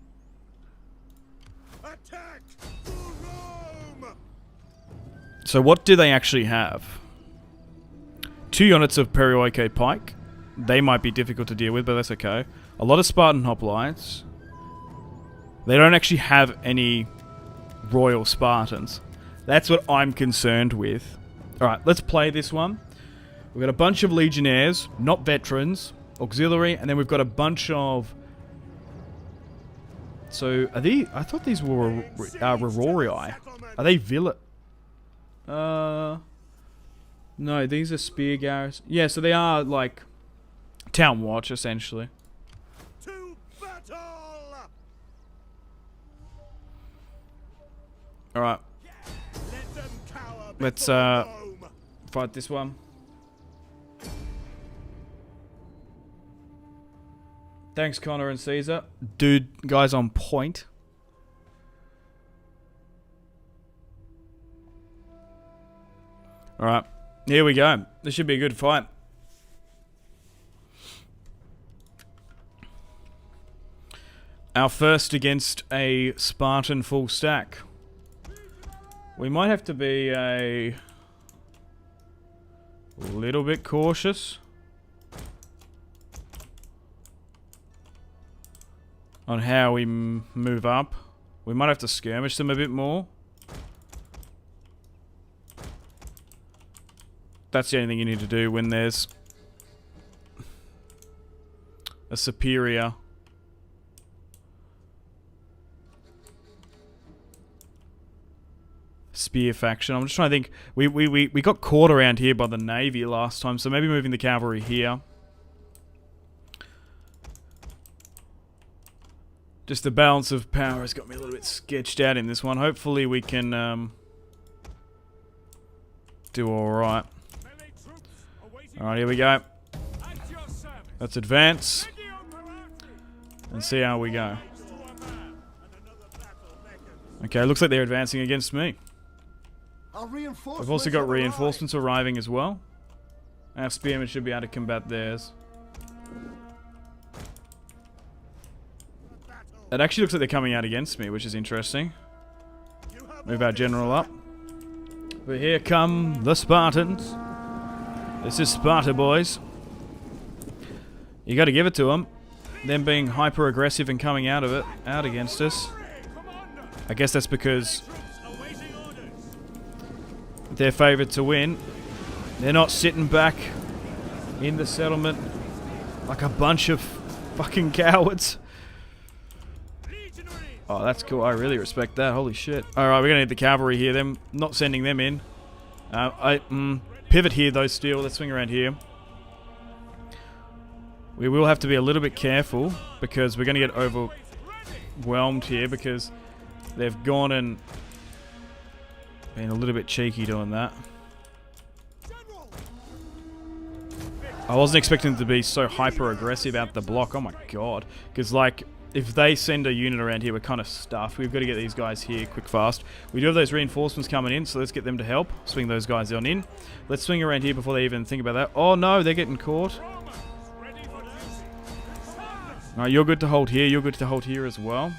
So what do they actually have? 2 units of Perioike Pike. They might be difficult to deal with, but that's okay. A lot of Spartan hoplites. They don't actually have any Royal Spartans. That's what I'm concerned with. Alright, let's play this one. We've got a bunch of legionnaires, not veterans, auxiliary, and then we've got a bunch of... So, are these... I thought these were Rorii. Are they Villa... No, these are Spear Garrison. Yeah, so they are, like, Town Watch, essentially. Alright. Let's, fight this one. Thanks, Connor and Caesar. Dude, guys on point. Alright. Here we go. This should be a good fight. Our first against a Spartan full stack. We might have to be a little bit cautious on how we move up. We might have to skirmish them a bit more. That's the only thing you need to do when there's a superior spear faction. I'm just trying to think. We got caught around here by the navy last time, so maybe moving the cavalry here. Just the balance of power has got me a little bit sketched out in this one. Hopefully we can do alright. Alright, here we go. Let's advance and see how we go. Okay, looks like they're advancing against me. Our reinforcements We've also got have reinforcements arriving as well. Our spearmen should be able to combat theirs. It actually looks like they're coming out against me, which is interesting. Move our general up. But here come the Spartans. This is Sparta, boys. You got to give it to them. Them being hyper aggressive and coming out of it, out against us. I guess that's because they're favoured to win. They're not sitting back in the settlement like a bunch of fucking cowards. Oh, that's cool. I really respect that. Holy shit. Alright, we're going to need the cavalry here. Them not sending them in. Pivot here, though, still. Let's swing around here. We will have to be a little bit careful because we're going to get overwhelmed here because they've gone and been a little bit cheeky doing that. I wasn't expecting them to be so hyper aggressive out the block. Oh my god. Because, like, if they send a unit around here, we're kind of stuffed. We've got to get these guys here quick fast. We do have those reinforcements coming in, so let's get them to help. Swing those guys on in. Let's swing around here before they even think about that. Oh no, they're getting caught. Alright, you're good to hold here. You're good to hold here as well.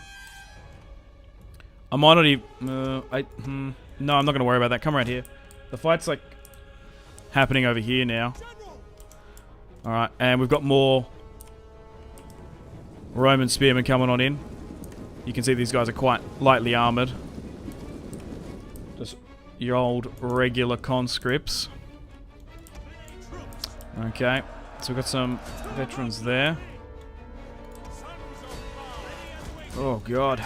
I might not even... no, I'm not going to worry about that. Come around here. The fight's, like, happening over here now. Alright, and we've got more Roman spearmen coming on in. You can see these guys are quite lightly armoured. Just your old regular conscripts. Okay, so we've got some veterans there. Oh god.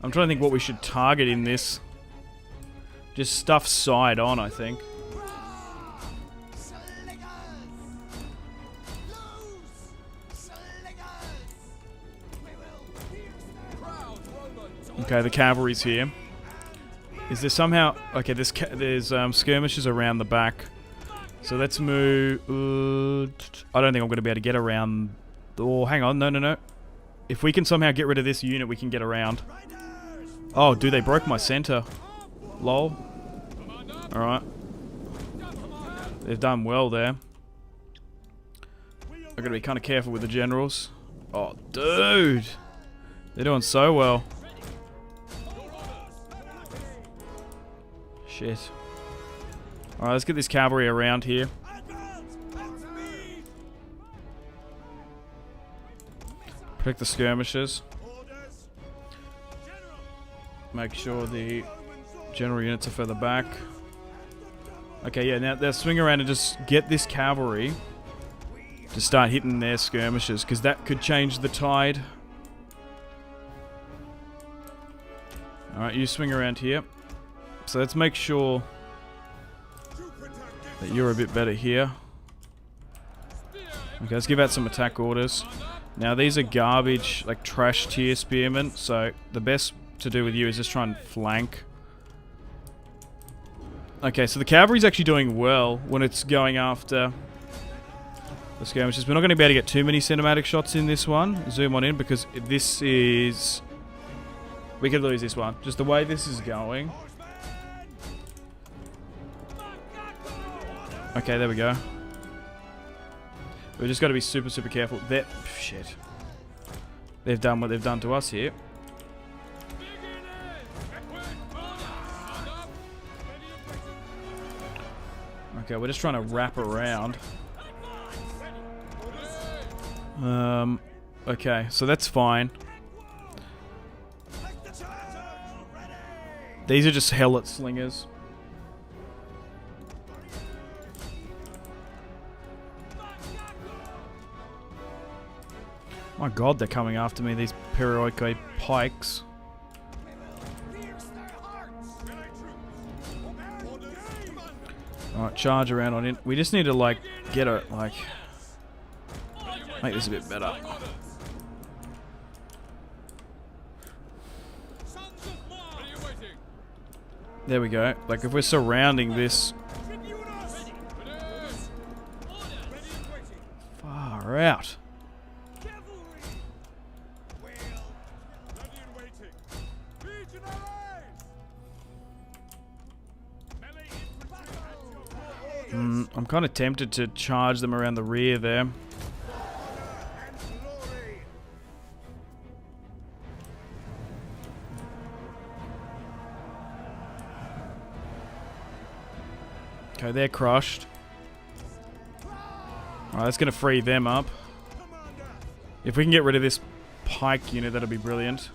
I'm trying to think what we should target in this. Just stuff side on, I think. Okay, the cavalry's here. Is there somehow... Okay, there's skirmishes around the back. So let's move... I don't think I'm going to be able to get around... Oh, hang on. No. If we can somehow get rid of this unit, we can get around. Oh, dude, they broke my center. Lol. Alright. They've done well there. I've got to be kind of careful with the generals. Oh, dude. They're doing so well. Shit. Alright, let's get this cavalry around here. Protect the skirmishers. Make sure the general units are further back. Okay, yeah, now they'll swing around and just get this cavalry to start hitting their skirmishers, because that could change the tide. Alright, you swing around here. So let's make sure that you're a bit better here. Okay, let's give out some attack orders. Now these are garbage, like trash tier spearmen, so the best to do with you is just try and flank. Okay, so the cavalry's actually doing well when it's going after the skirmishes. We're not going to be able to get too many cinematic shots in this one. Zoom on in, because this is... We could lose this one. Just the way this is going. Okay, there we go. We've just got to be super, super careful. Shit. They've done what they've done to us here. Okay, we're just trying to wrap around. Okay, so that's fine. These are just hellet slingers. My god, they're coming after me, these Spartan Pikes. Alright, charge around on it. We just need to, like, get a, like... Make this a bit better. There we go. Like, if we're surrounding this... Far out. I'm kind of tempted to charge them around the rear there. Okay, they're crushed. Alright, that's going to free them up. If we can get rid of this pike unit, that'll be brilliant.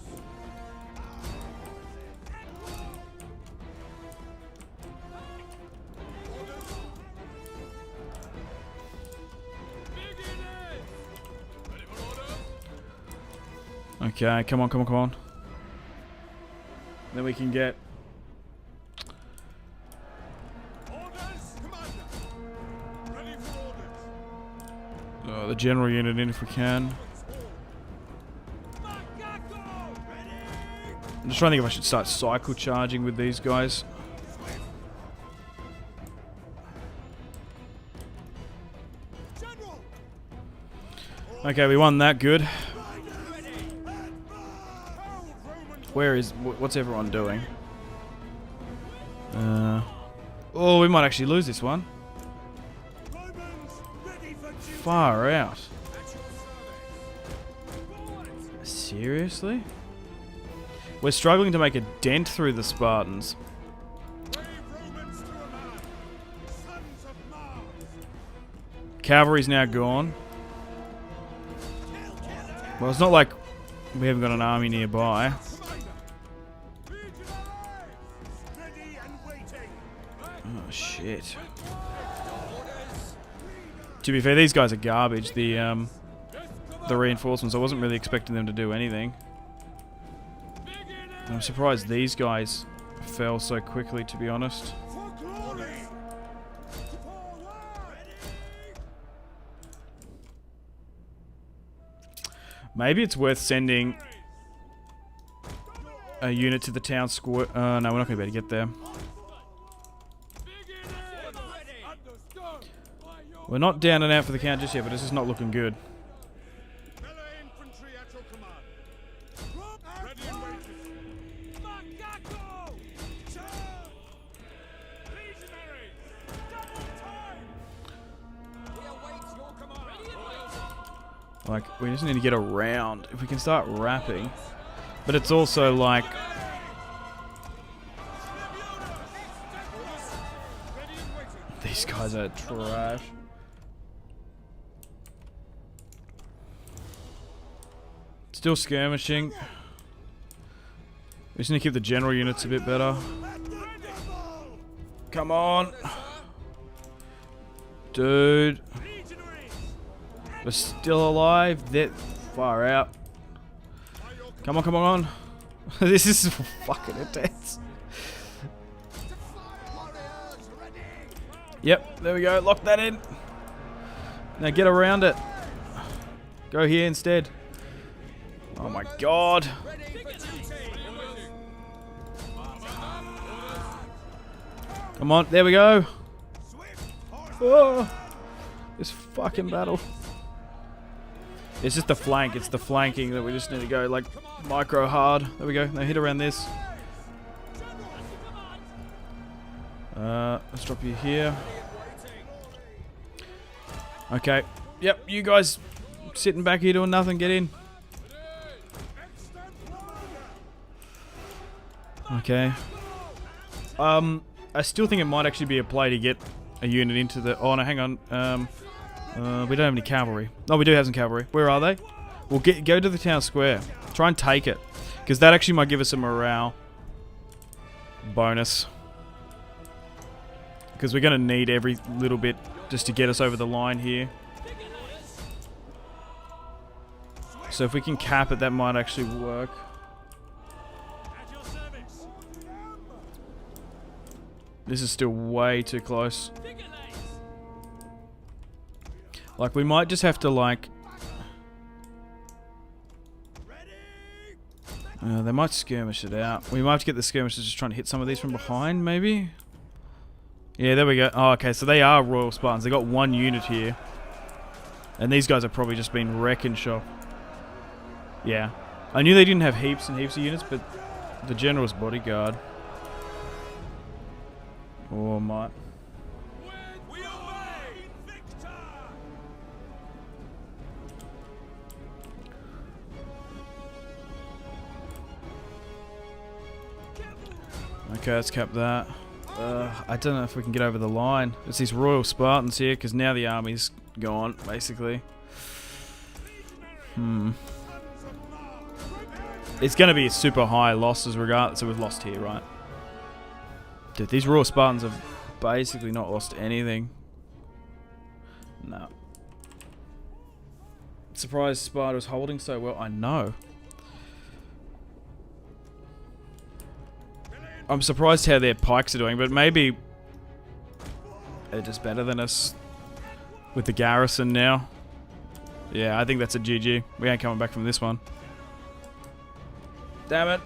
Okay, come on, come on, come on. Then we can get... the general unit in if we can. I'm just trying to think if I should start cycle charging with these guys. Okay, we won that. Good. What's everyone doing? Oh, we might actually lose this one. Far out. Seriously? We're struggling to make a dent through the Spartans. Cavalry's now gone. Well, it's not like we haven't got an army nearby. Oh, shit. To be fair, these guys are garbage. The reinforcements, I wasn't really expecting them to do anything. I'm surprised these guys fell so quickly, to be honest. Maybe it's worth sending a unit to the town square. No, we're not going to be able to get there. We're not down and out for the count just yet, but this is not looking good. Like, we just need to get around. If we can start wrapping. But it's also like... these guys are trash. Still skirmishing. We just need to keep the general units a bit better. Come on. Dude. We're still alive. They're far out. Come on, come on. This is fucking intense. Yep, there we go. Lock that in. Now get around it. Go here instead. Oh my god. Come on, there we go. Oh, this fucking battle. It's just the flank. It's the flanking that we just need to go like micro hard. There we go. Now hit around this. Let's drop you here. Okay. Yep, you guys sitting back here doing nothing. Get in. Okay. I still think it might actually be a play to get a unit into the... Oh, no, hang on. We don't have any cavalry. No, we do have some cavalry. Where are they? We'll go to the town square. Try and take it. Because that actually might give us a morale bonus. Because we're going to need every little bit just to get us over the line here. So if we can cap it, that might actually work. This is still way too close. Like, we might just have to, like... they might skirmish it out. We might have to get the skirmishers just trying to hit some of these from behind, maybe? Yeah, there we go. Oh, okay, so they are Royal Spartans. They got one unit here. And these guys have probably just been wrecking shop. Yeah. I knew they didn't have heaps and heaps of units, but the general's bodyguard. Oh, might. Okay, let's cap that. I don't know if we can get over the line. It's these Royal Spartans here, because now the army's gone, basically. It's going to be super high losses regardless, so we've lost here, right? Dude, these Royal Spartans have basically not lost anything. No. Surprised Sparta was holding so well. I know. I'm surprised how their pikes are doing, but maybe they're just better than us with the garrison now. Yeah, I think that's a GG. We ain't coming back from this one. Damn it.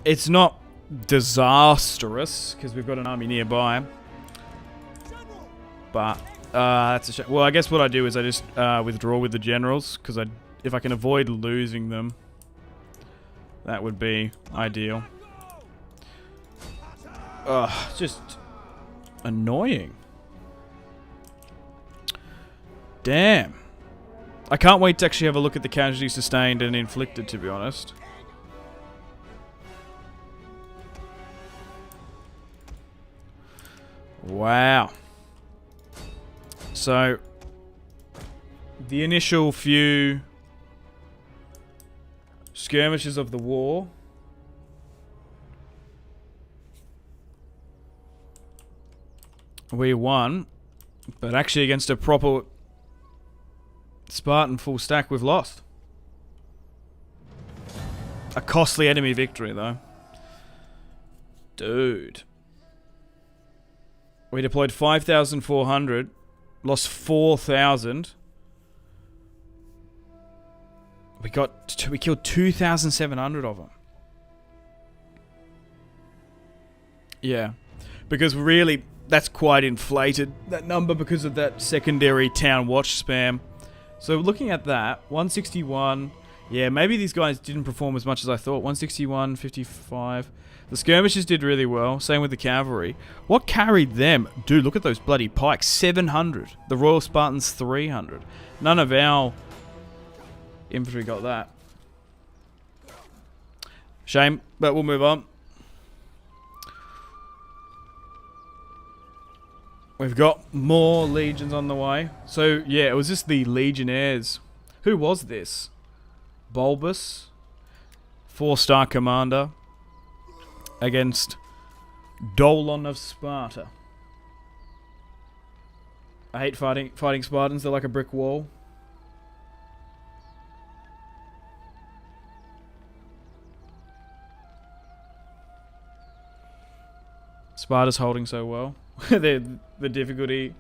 It's not disastrous because we've got an army nearby, but that's a shame. Well, I guess what I do is I just withdraw with the generals because if I can avoid losing them, that would be ideal. Just annoying. Damn. I can't wait to actually have a look at the casualties sustained and inflicted, to be honest. Wow. So, the initial few skirmishes of the war we won, but actually against a proper Spartan full stack we've lost. A costly enemy victory though. Dude. We deployed 5,400, lost 4,000. We killed 2,700 of them. Yeah, because really that's quite inflated, that number, because of that secondary town watch spam. So looking at that, 161. Yeah, maybe these guys didn't perform as much as I thought. 161, 55. The skirmishers did really well. Same with the cavalry. What carried them? Dude, look at those bloody pikes. 700. The Royal Spartans, 300. None of our infantry got that. Shame, but we'll move on. We've got more legions on the way. So, yeah, it was just the legionnaires. Who was this? Bulbus, 4-star commander, against Dolon of Sparta. I hate fighting Spartans. They're like a brick wall. Sparta's holding so well. The difficulty.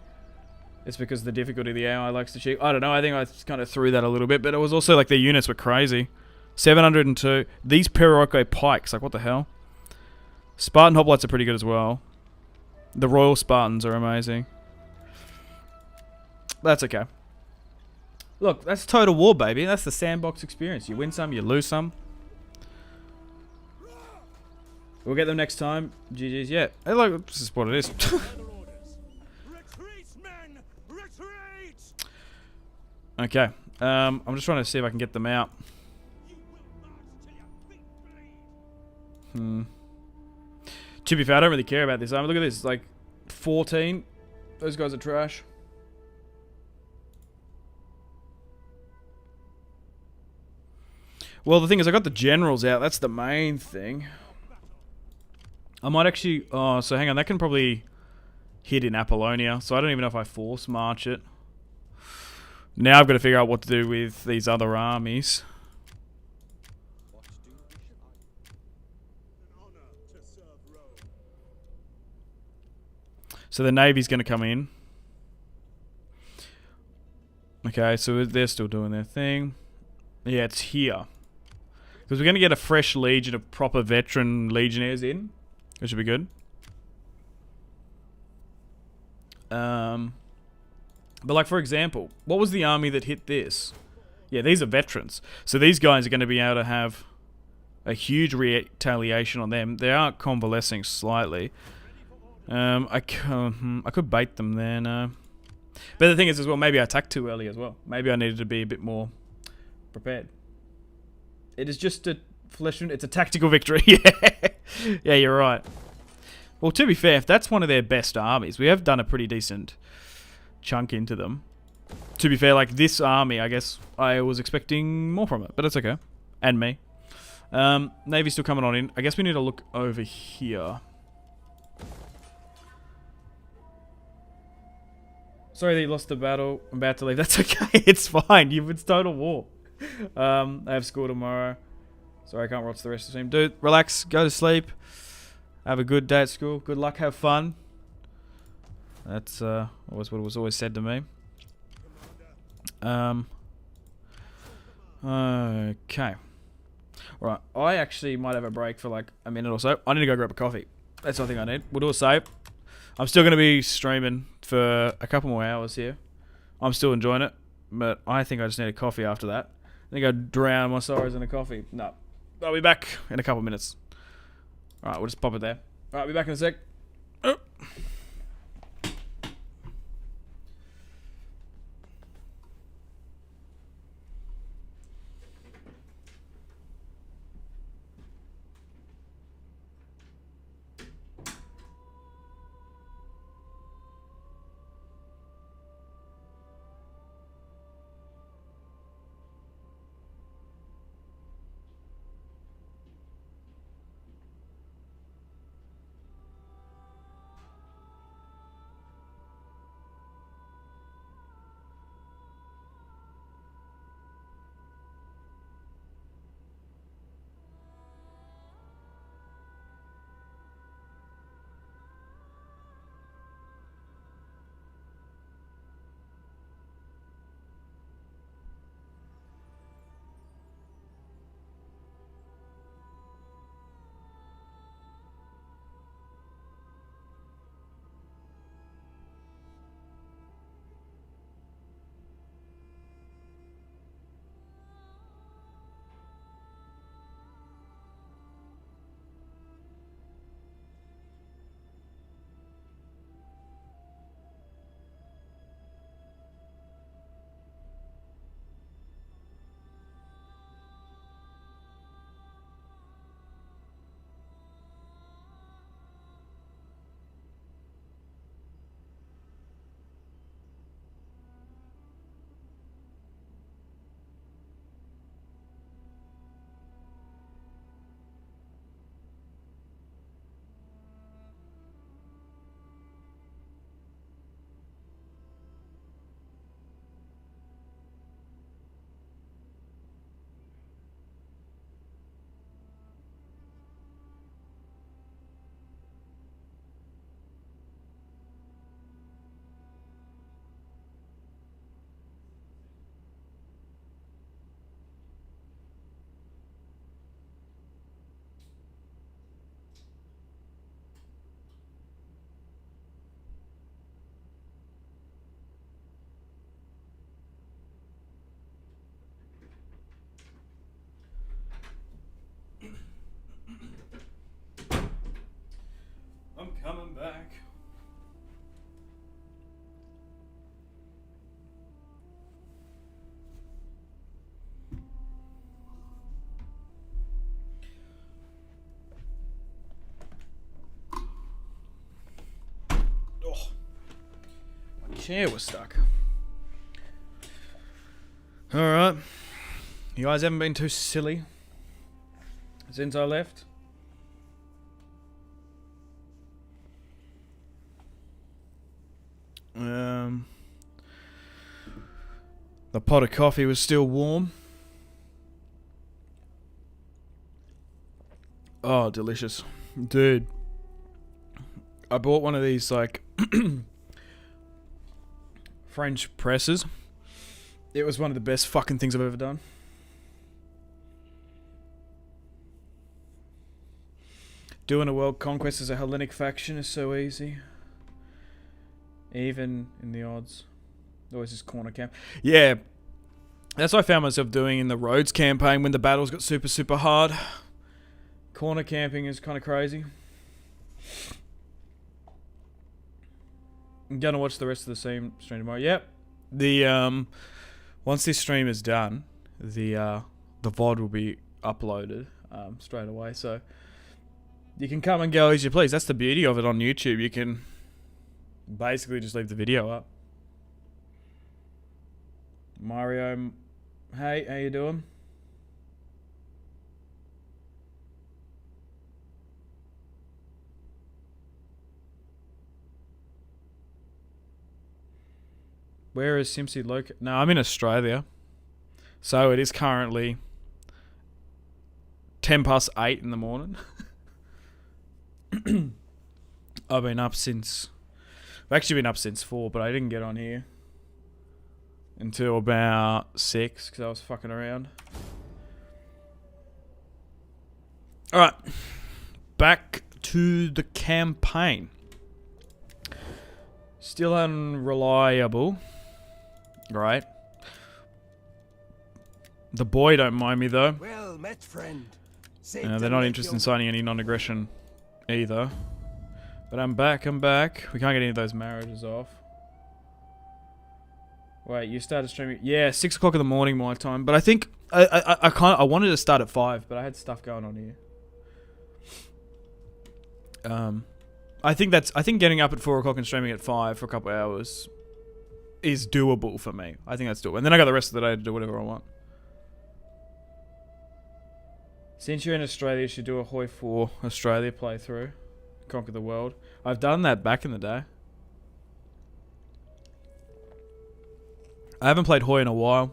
It's because the difficulty the AI likes to cheat. I don't know. I think I kind of threw that a little bit, but it was also like the units were crazy. 702. These Perroco Pikes, like what the hell? Spartan Hoplites are pretty good as well. The Royal Spartans are amazing. That's okay. Look, that's Total War, baby. That's the sandbox experience. You win some, you lose some. We'll get them next time. GG's. Yeah. Hey, look, this is what it is. Okay. I'm just trying to see if I can get them out. To be fair, I don't really care about this. Look at this. Like, 14. Those guys are trash. Well, the thing is, I got the generals out. That's the main thing. I might actually... Oh, so hang on. That can probably hit in Apollonia. So I don't even know if I force march it. Now I've got to figure out what to do with these other armies. So the Navy's going to come in. Okay, so they're still doing their thing. Yeah, it's here. Because we're going to get a fresh legion of proper veteran legionnaires in. Which should be good. But like, for example, what was the army that hit this? Yeah, these are veterans. So these guys are going to be able to have a huge retaliation on them. They are convalescing slightly. I could bait them there, no. But the thing is as well, maybe I attacked too early as well. Maybe I needed to be a bit more prepared. It is just a flesh wound. It's a tactical victory. Yeah, you're right. Well, to be fair, if that's one of their best armies, we have done a pretty decent chunk into them. To be fair, like this army, I guess I was expecting more from it, but it's okay. And me. Navy's still coming on in. I guess we need to look over here. Sorry that you lost the battle. I'm about to leave. That's okay. It's fine. It's Total War. I have school tomorrow. Sorry, I can't watch the rest of the team. Dude, relax. Go to sleep. Have a good day at school. Good luck. Have fun. That's always what was always said to me. Okay. Alright. I actually might have a break for like a minute or so. I need to go grab a coffee. That's the thing I need. We'll do a save. I'm still going to be streaming for a couple more hours here. I'm still enjoying it. But I think I just need a coffee after that. I think I'd drown my sorrows in a coffee. No. I'll be back in a couple of minutes. Alright, we'll just pop it there. Alright, I'll be back in a sec. Oh. I'm coming back. Oh, my chair was stuck. Alright. You guys haven't been too silly since I left? The pot of coffee was still warm. Oh, delicious. Dude. I bought one of these, like, French presses. It was one of the best fucking things I've ever done. Doing a world conquest as a Hellenic faction is so easy. Even in the odds. Always just corner camp. Yeah. That's what I found myself doing in the Rhodes campaign when the battles got super, super hard. Corner camping is kind of crazy. I'm gonna watch the rest of the stream tomorrow. Yep. The once this stream is done, the VOD will be uploaded straight away. So you can come and go as you please. That's the beauty of it on YouTube. You can basically just leave the video up. Mario, hey, how you doing? Where is Simpzy located? No, I'm in Australia. So it is currently 8:10 in the morning. I've been up since... I've actually been up since 4, but I didn't get on here until about 6 because I was fucking around. Alright. Back to the campaign. Still unreliable. Right. The boy don't mind me though. Well met, friend. They're not interested in signing any non-aggression either. But I'm back. We can't get any of those marriages off. Wait, you started streaming? Yeah, 6 o'clock in the morning my time. But I think I wanted to start at 5, but I had stuff going on here. I think getting up at 4 o'clock and streaming at 5 for a couple of hours is doable for me. I think that's doable. And then I got the rest of the day to do whatever I want. Since you're in Australia, you should do a Hoi 4 Australia playthrough. Conquer the world. I've done that back in the day. I haven't played Hoi in a while.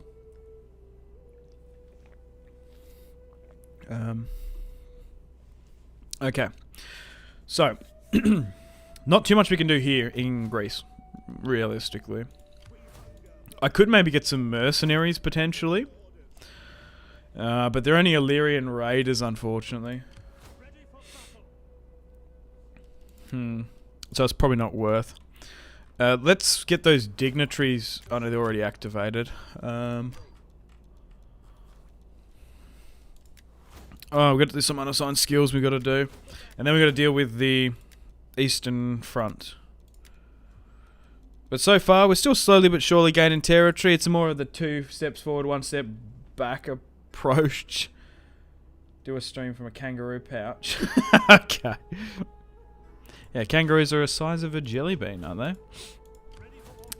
Okay. So, not too much we can do here in Greece, realistically. I could maybe get some mercenaries, potentially. But they're only Illyrian raiders, unfortunately. So it's probably not worth. Let's get those dignitaries... Oh no, they're already activated. Oh, we've got some unassigned skills we've got to do. And then we've got to deal with the Eastern Front. But so far, we're still slowly but surely gaining territory. It's more of the 2 steps forward, 1 step back approach. Do a stream from a kangaroo pouch. Okay. Yeah, kangaroos are the size of a jelly bean, aren't they?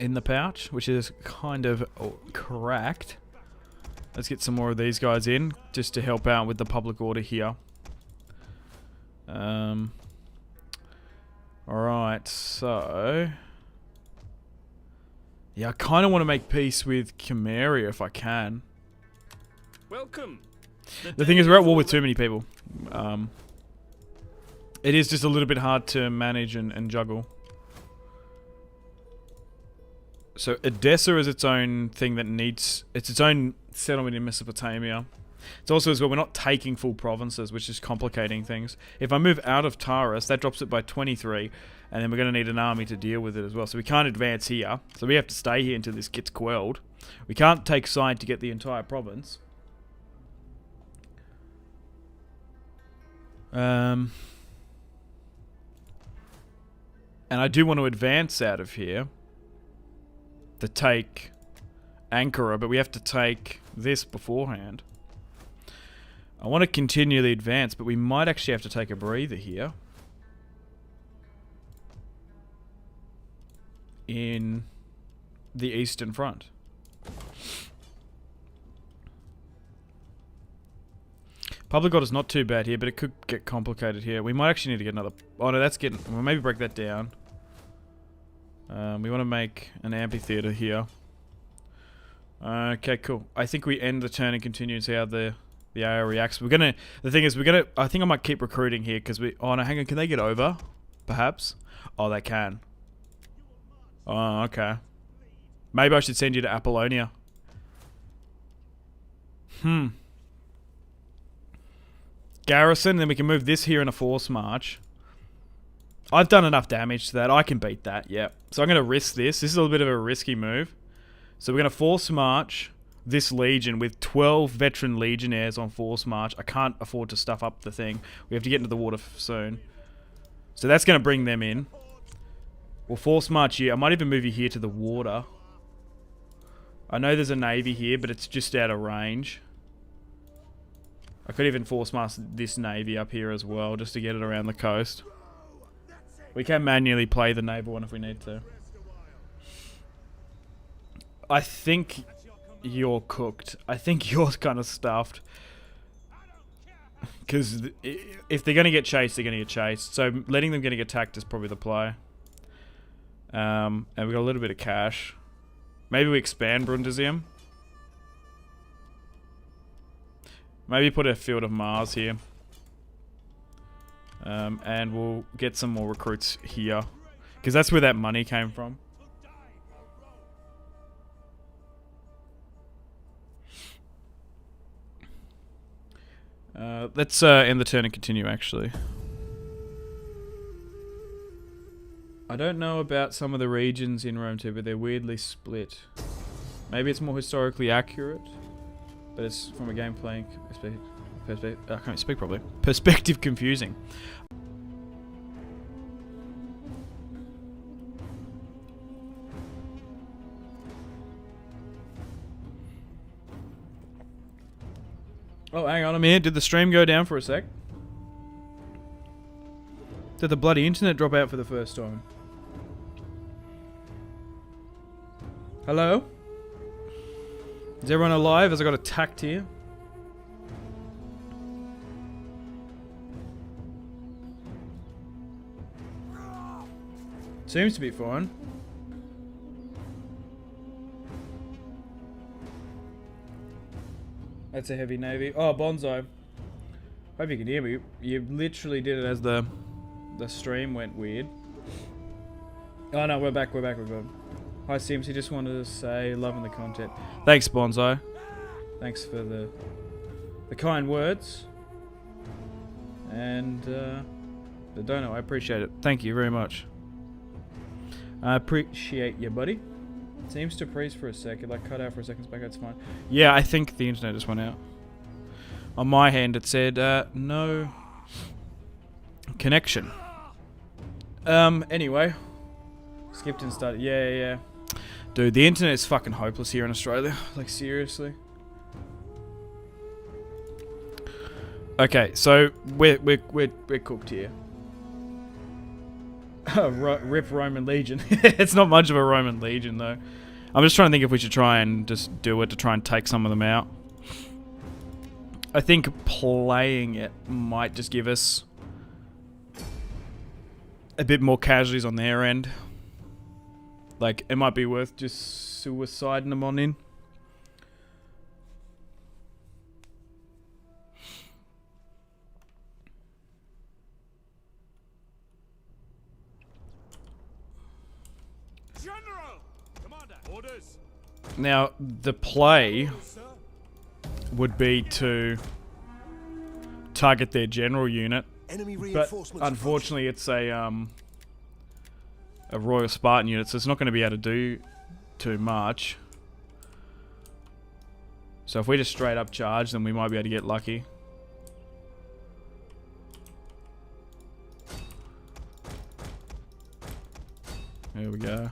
In the pouch, which is kind of cracked. Let's get some more of these guys in, just to help out with the public order here. Alright, so... Yeah, I kind of want to make peace with Chimeria if I can. Welcome. The thing is, we're at war with too many people. It is just a little bit hard to manage and juggle. So Edessa is its own thing that needs... It's its own settlement in Mesopotamia. It's also as well, we're not taking full provinces, which is complicating things. If I move out of Taurus, that drops it by 23, and then we're going to need an army to deal with it as well. So we can't advance here, so we have to stay here until this gets quelled. We can't take side to get the entire province. And I do want to advance out of here to take Ankara, but we have to take this beforehand. I want to continue the advance, but we might actually have to take a breather here. In the Eastern Front. Public order's not too bad here, but it could get complicated here. We might actually need to get another... Oh no, that's getting... We'll maybe break that down. We want to make an amphitheater here. Okay, cool. I think we end the turn and continue and see how the AO reacts. We're gonna... The thing is, we're gonna... I think I might keep recruiting here, because we... Oh no, hang on. Can they get over? Perhaps? Oh, they can. Oh, okay. Maybe I should send you to Apollonia. Garrison, then we can move this here in a force march. I've done enough damage to that. I can beat that, yep. So I'm going to risk this. This is a little bit of a risky move. So we're going to force march this legion with 12 veteran legionnaires on force march. I can't afford to stuff up the thing. We have to get into the water soon. So that's going to bring them in. We'll force march here. I might even move you here to the water. I know there's a navy here, but it's just out of range. I could even force march this navy up here as well, just to get it around the coast. We can manually play the naval one if we need to. I think you're cooked. I think you're kind of stuffed. Because if they're going to get chased, they're going to get chased. So letting them get attacked is probably the play. And we've got a little bit of cash. Maybe we expand Brundisium. Maybe put a Field of Mars here. And we'll get some more recruits here. Because that's where that money came from. Let's end the turn and continue, actually. I don't know about some of the regions in Rome too, but they're weirdly split. Maybe it's more historically accurate, but it's from a gameplay perspective. I can't speak properly. Perspective confusing. Oh, hang on a minute. Did the stream go down for a sec? Did the bloody internet drop out for the first time? Hello? Is everyone alive? Has I got attacked here? Seems to be fine. That's a heavy navy. Oh, Bonsai. Hope you can hear me. You literally did it as the stream went weird. Oh no, we're back, we're good. Hi Sims, he just wanted to say loving the content. Thanks Bonsai. Thanks for the kind words. And the dono, I appreciate it. Thank you very much. I appreciate you, buddy. Seems to freeze for a sec. It like cut out for a second, back out, it's fine. Yeah, I think the internet just went out. On my hand it said no connection. Anyway. Skipped and started. Yeah. Dude, the internet is fucking hopeless here in Australia. Like, seriously. Okay, so we're cooked here. Rip Roman Legion. It's not much of a Roman Legion, though. I'm just trying to think if we should try and just do it to try and take some of them out. I think playing it might just give us a bit more casualties on their end. Like, it might be worth just suiciding them on in. General! Commander! Orders! Now, the play would be to target their general unit, but unfortunately it's a Royal Spartan unit, so it's not going to be able to do too much. So if we just straight up charge, then we might be able to get lucky. There we go.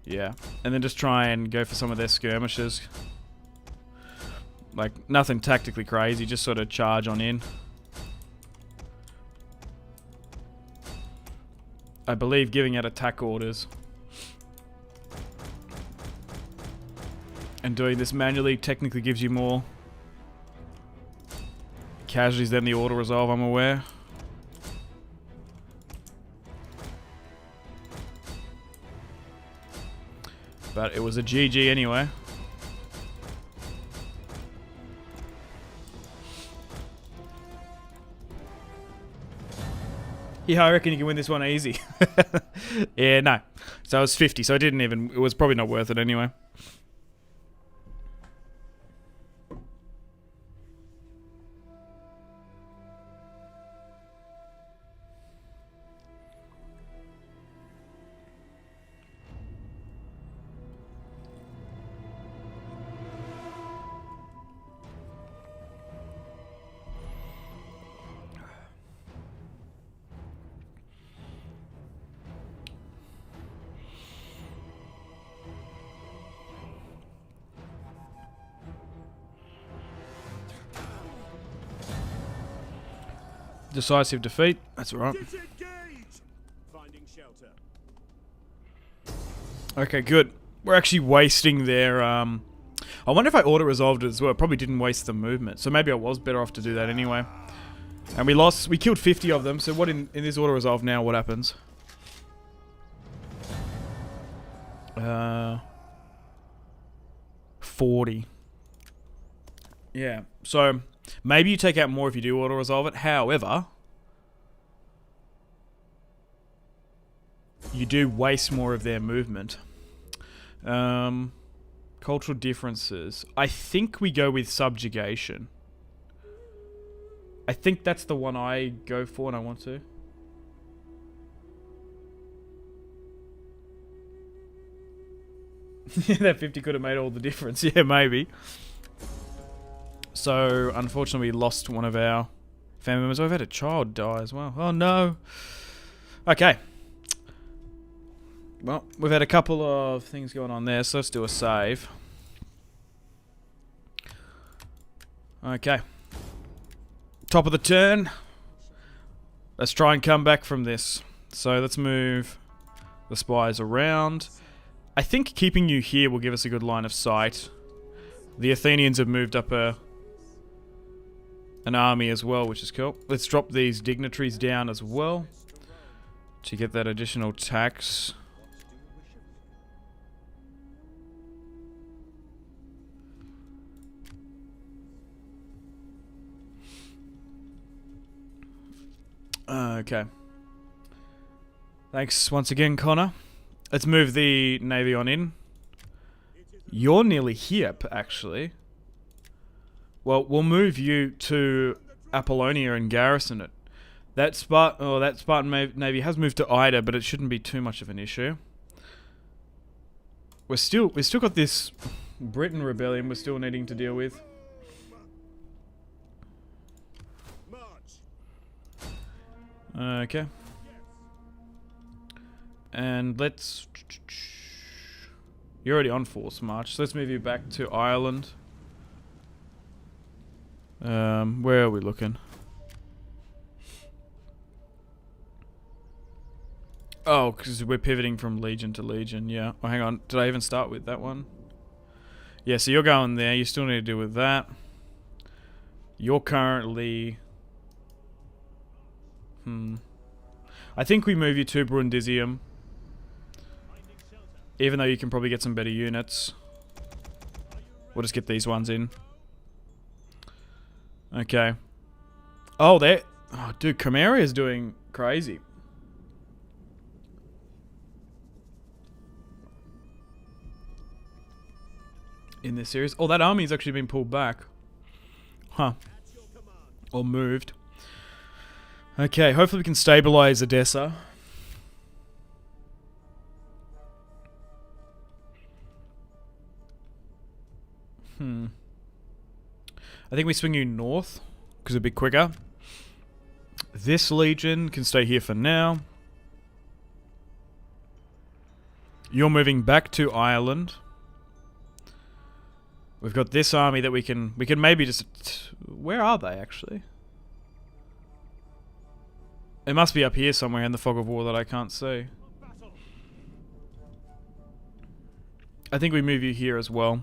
Yeah, and then just try and go for some of their skirmishes. Like, nothing tactically crazy, just sort of charge on in. I believe giving out attack orders and doing this manually technically gives you more casualties than the auto resolve, I'm aware. But it was a GG anyway. Yeah, I reckon you can win this one easy. Yeah, no. So it was 50, so it was probably not worth it anyway. Decisive defeat. That's all right. Disengage! Finding shelter. Okay, good. We're actually wasting their... I wonder if I auto-resolved it as well. It probably didn't waste the movement. So maybe I was better off to do that anyway. And we lost... We killed 50 of them. So what in this auto-resolve now, what happens? 40. Yeah. So maybe you take out more if you do auto-resolve it. However... you do waste more of their movement. Cultural differences. I think we go with subjugation. I think that's the one I go for and I want to. Yeah, that 50 could have made all the difference. Yeah, maybe. So, unfortunately, we lost one of our family members. We've had a child die as well. Oh, no. Okay. Well, we've had a couple of things going on there, so let's do a save. Okay. Top of the turn. Let's try and come back from this. So let's move the spies around. I think keeping you here will give us a good line of sight. The Athenians have moved up an army as well, which is cool. Let's drop these dignitaries down as well to get that additional tax. Okay. Thanks once again, Connor. Let's move the navy on in. You're nearly here, actually. Well, we'll move you to Apollonia and garrison it. That Spartan navy has moved to Ida, but it shouldn't be too much of an issue. We've still got this Britain rebellion we're still needing to deal with. Okay. And let's... You're already on force march, so let's move you back to Ireland. Where are we looking? Oh, because we're pivoting from legion to legion, yeah. Oh, hang on, did I even start with that one? Yeah, so you're going there, you still need to deal with that. You're currently... I think we move you to Brundisium. Even though you can probably get some better units. We'll just get these ones in. Okay. Oh, oh, dude, Chimera is doing crazy. In this series. Oh, that army's actually been pulled back. Huh. Or moved. Okay, hopefully we can stabilize Edessa. I think we swing you north, because it'd be quicker. This legion can stay here for now. You're moving back to Ireland. We've got this army that we can maybe just... Where are they, actually? It must be up here somewhere in the fog of war that I can't see. I think we move you here as well.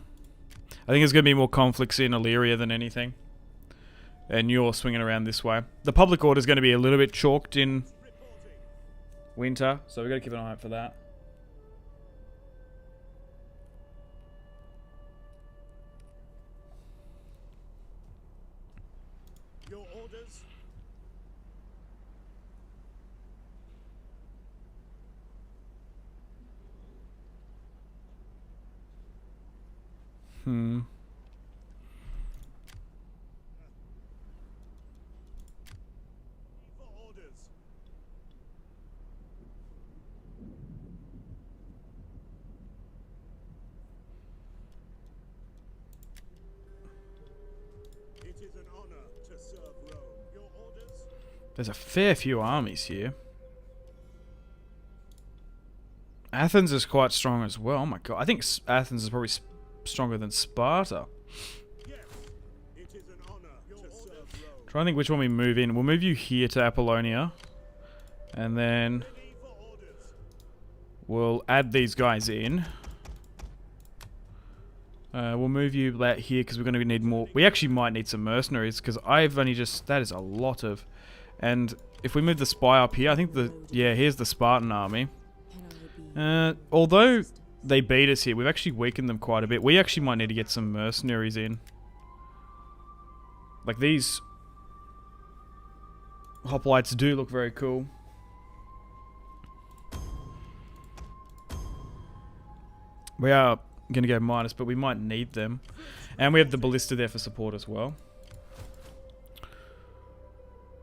I think there's going to be more conflicts in Illyria than anything. And you're swinging around this way. The public order is going to be a little bit chalked in winter, so we've got to keep an eye out for that. Your orders? For orders. It is an honor to serve Rome. Your orders? There's a fair few armies here. Athens is quite strong as well. Oh my god. I think Athens is probably stronger than Sparta. Yes. It is an honor to serve Trying to think which one we move in. We'll move you here to Apollonia. And then we'll add these guys in. We'll move you out here because we're going to need more. We actually might need some mercenaries because I've only just... That is a lot of... And if we move the spy up here, I think the... Yeah, here's the Spartan army. Although they beat us here, we've actually weakened them quite a bit. We actually might need to get some mercenaries in. Like these hoplites do look very cool. We are going to go minus, but we might need them. And we have the ballista there for support as well.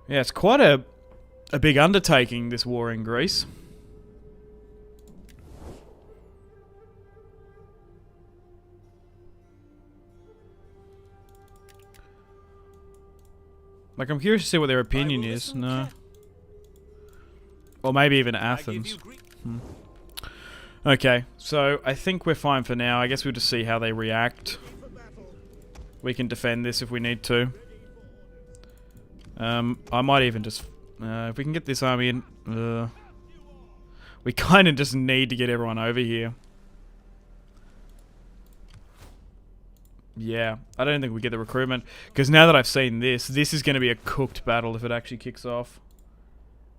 Yeah, it's quite a big undertaking, this war in Greece. Like, I'm curious to see what their opinion is. No. Or maybe even Athens. Okay, so I think we're fine for now. I guess we'll just see how they react. We can defend this if we need to. I might even just... if we can get this army in... we kind of just need to get everyone over here. Yeah, I don't think we get the recruitment. Because now that I've seen this, this is going to be a cooked battle if it actually kicks off.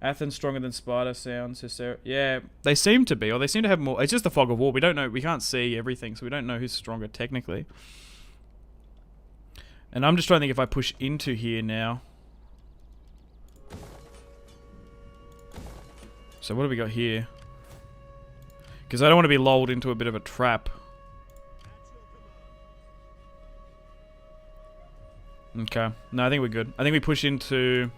Athens stronger than Sparta sounds. Yeah, they seem to be. Or they seem to have more... It's just the fog of war. We don't know. We can't see everything, so we don't know who's stronger technically. And I'm just trying to think if I push into here now. So what do we got here? Because I don't want to be lulled into a bit of a trap. Okay. No, I think we're good. I think we push into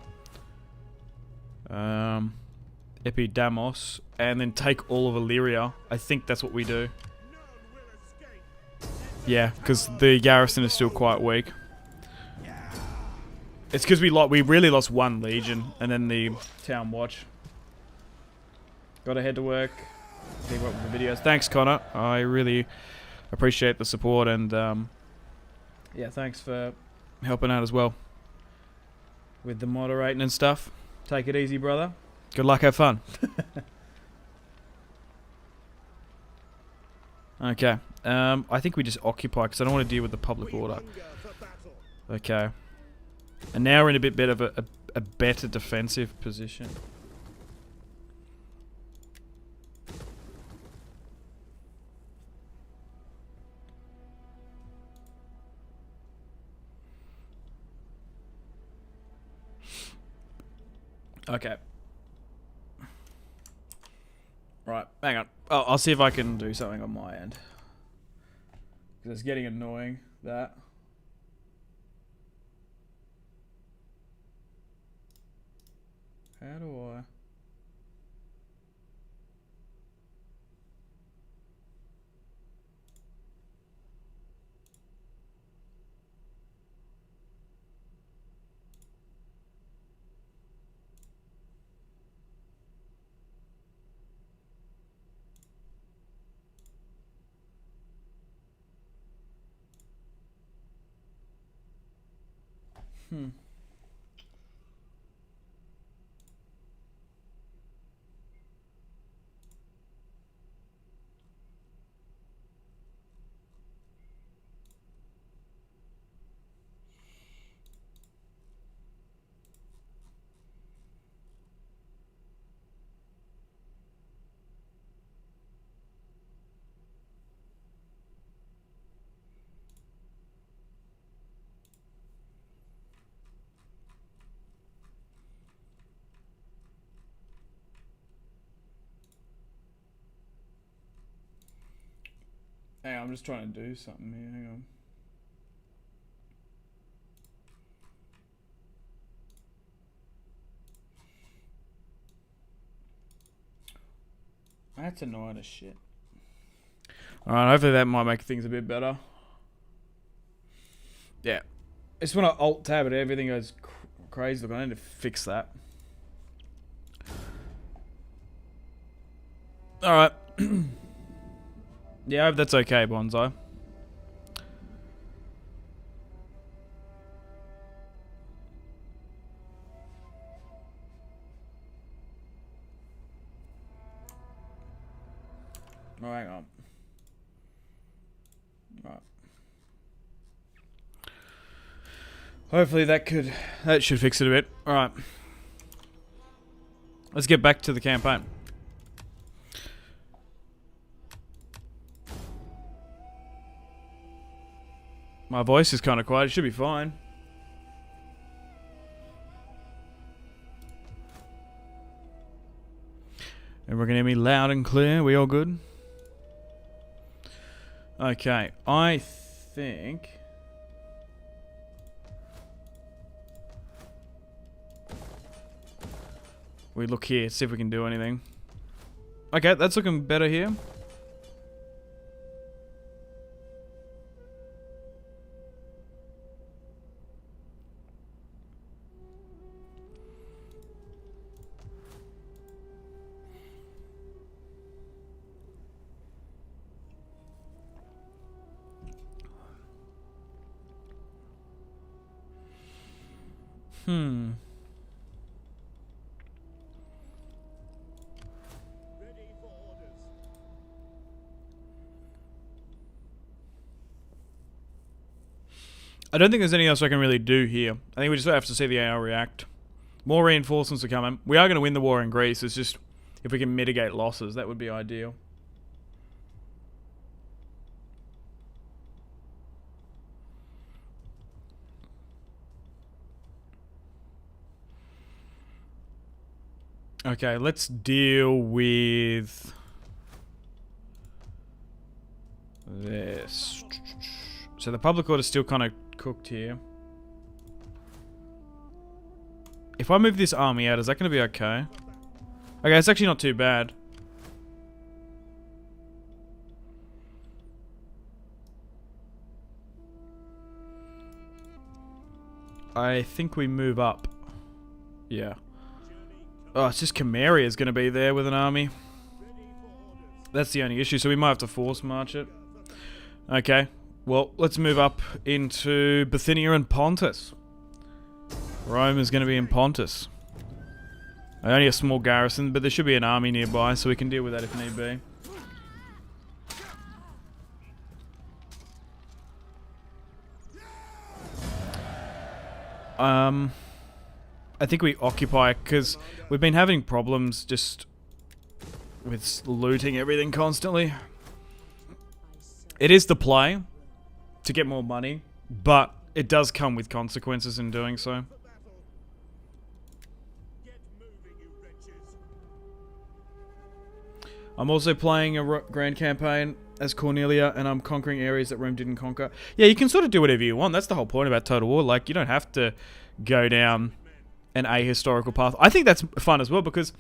Epidamos and then take all of Illyria. I think that's what we do. Yeah, because the garrison is still quite weak. It's because we really lost one legion and then the town watch. Gotta head to work. Keep up with the videos. Thanks, Connor. I really appreciate the support and yeah, thanks for helping out as well with the moderating and stuff. Take it easy, brother. Good luck, have fun. Okay. I think we just occupy because I don't want to deal with the public order. Okay. And now we're in a bit of a better defensive position. Okay. Right, hang on. Oh, I'll see if I can do something on my end. Because it's getting annoying, that. How do I... Hang on, I'm just trying to do something here. Hang on. That's annoying as shit. Alright, hopefully that might make things a bit better. Yeah. It's when I alt tab it, everything goes crazy. Look, I need to fix that. Alright. Yeah, I hope that's okay, Bonsai. Oh, hang on. Right. Hopefully that should fix it a bit. Alright. Let's get back to the campaign. My voice is kind of quiet. It should be fine. Everyone can hear me loud and clear. We all good? Okay. I think... we look here, see if we can do anything. Okay, that's looking better here. I don't think there's anything else I can really do here. I think we just have to see the AI react. More reinforcements are coming. We are going to win the war in Greece. It's just, if we can mitigate losses, that would be ideal. Okay, let's deal with this. So the public order's still kind of cooked here. If I move this army out, is that going to be okay? Okay, it's actually not too bad. I think we move up. Yeah. Oh, it's just Chimeria is going to be there with an army. That's the only issue, so we might have to force march it. Okay. Well, let's move up into Bithynia and Pontus. Rome is going to be in Pontus. Only a small garrison, but there should be an army nearby, so we can deal with that if need be. I think we occupy, because we've been having problems just with looting everything constantly. It is the play to get more money, but it does come with consequences in doing so. I'm also playing a grand campaign as Cornelia, and I'm conquering areas that Rome didn't conquer. Yeah, you can sort of do whatever you want. That's the whole point about Total War. Like, you don't have to go down an ahistorical path. I think that's fun as well, because,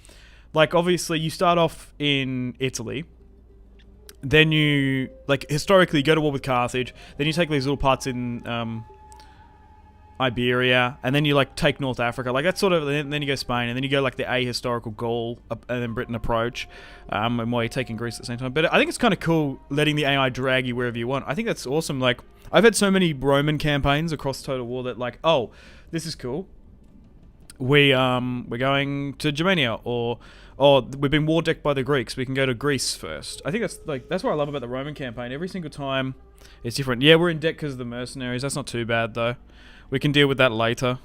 like, obviously you start off in Italy. Then you, like, historically go to war with Carthage. Then you take these little parts in Iberia, and then you, like, take North Africa. Like, that's sort of, then you go Spain, and then you go, like, the ahistorical Gaul, and then Britain approach, and while you're taking Greece at the same time. But I think it's kind of cool letting the AI drag you wherever you want. I think that's awesome. Like, I've had so many Roman campaigns across Total War that, like, oh, this is cool. We're going to Germania, or we've been war decked by the Greeks. We can go to Greece first. I think that's what I love about the Roman campaign. Every single time, it's different. Yeah, we're in debt because of the mercenaries. That's not too bad though. We can deal with that later.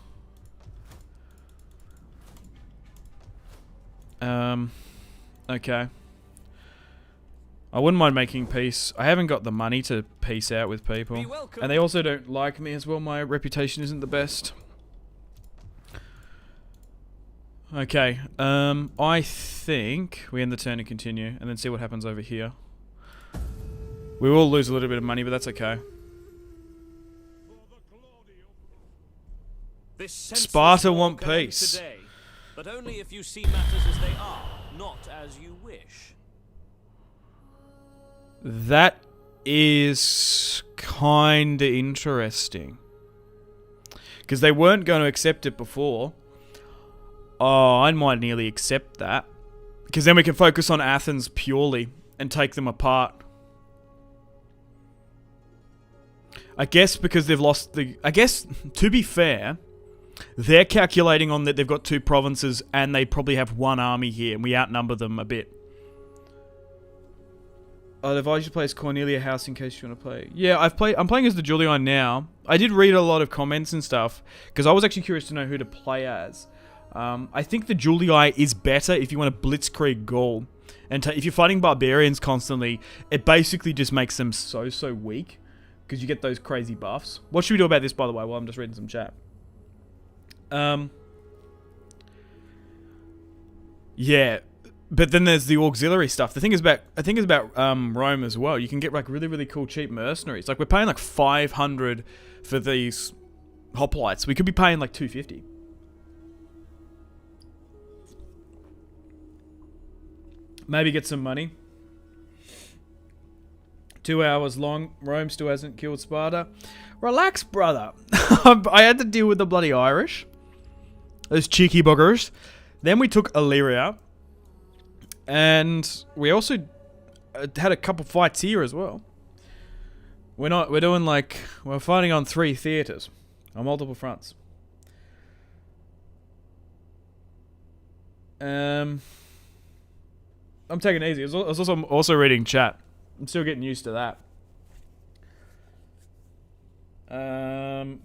Okay. I wouldn't mind making peace. I haven't got the money to peace out with people, and they also don't like me as well. My reputation isn't the best. Okay, I think we end the turn and continue, and then see what happens over here. We will lose a little bit of money, but that's okay. Sparta want peace. Today, but only if you see matters as they are, not as you wish. That is kinda interesting. Because they weren't going to accept it before. Oh, I might nearly accept that. Because then we can focus on Athens purely and take them apart. I guess because they've lost the... I guess, to be fair, they're calculating on that they've got 2 provinces and they probably have 1 army here, and we outnumber them a bit. I'd advise you to play as Cornelia House in case you want to play. Yeah, I'm playing as the Julii now. I did read a lot of comments and stuff because I was actually curious to know who to play as. I think the Julii is better if you want to blitzkrieg Gaul. And if you're fighting barbarians constantly, it basically just makes them so weak because you get those crazy buffs. What should we do about this, by the way, while I'm just reading some chat? Yeah. But then there's the auxiliary stuff. I think it's about Rome as well. You can get like really cool cheap mercenaries. Like we're paying like 500 for these hoplites. We could be paying like 250. Maybe get some money. 2 hours long. Rome still hasn't killed Sparta. Relax, brother. I had to deal with the bloody Irish. Those cheeky buggers. Then we took Illyria. And we also had a couple fights here as well. We're fighting on 3 theaters on multiple fronts. I'm taking it easy. I was also reading chat. I'm still getting used to that.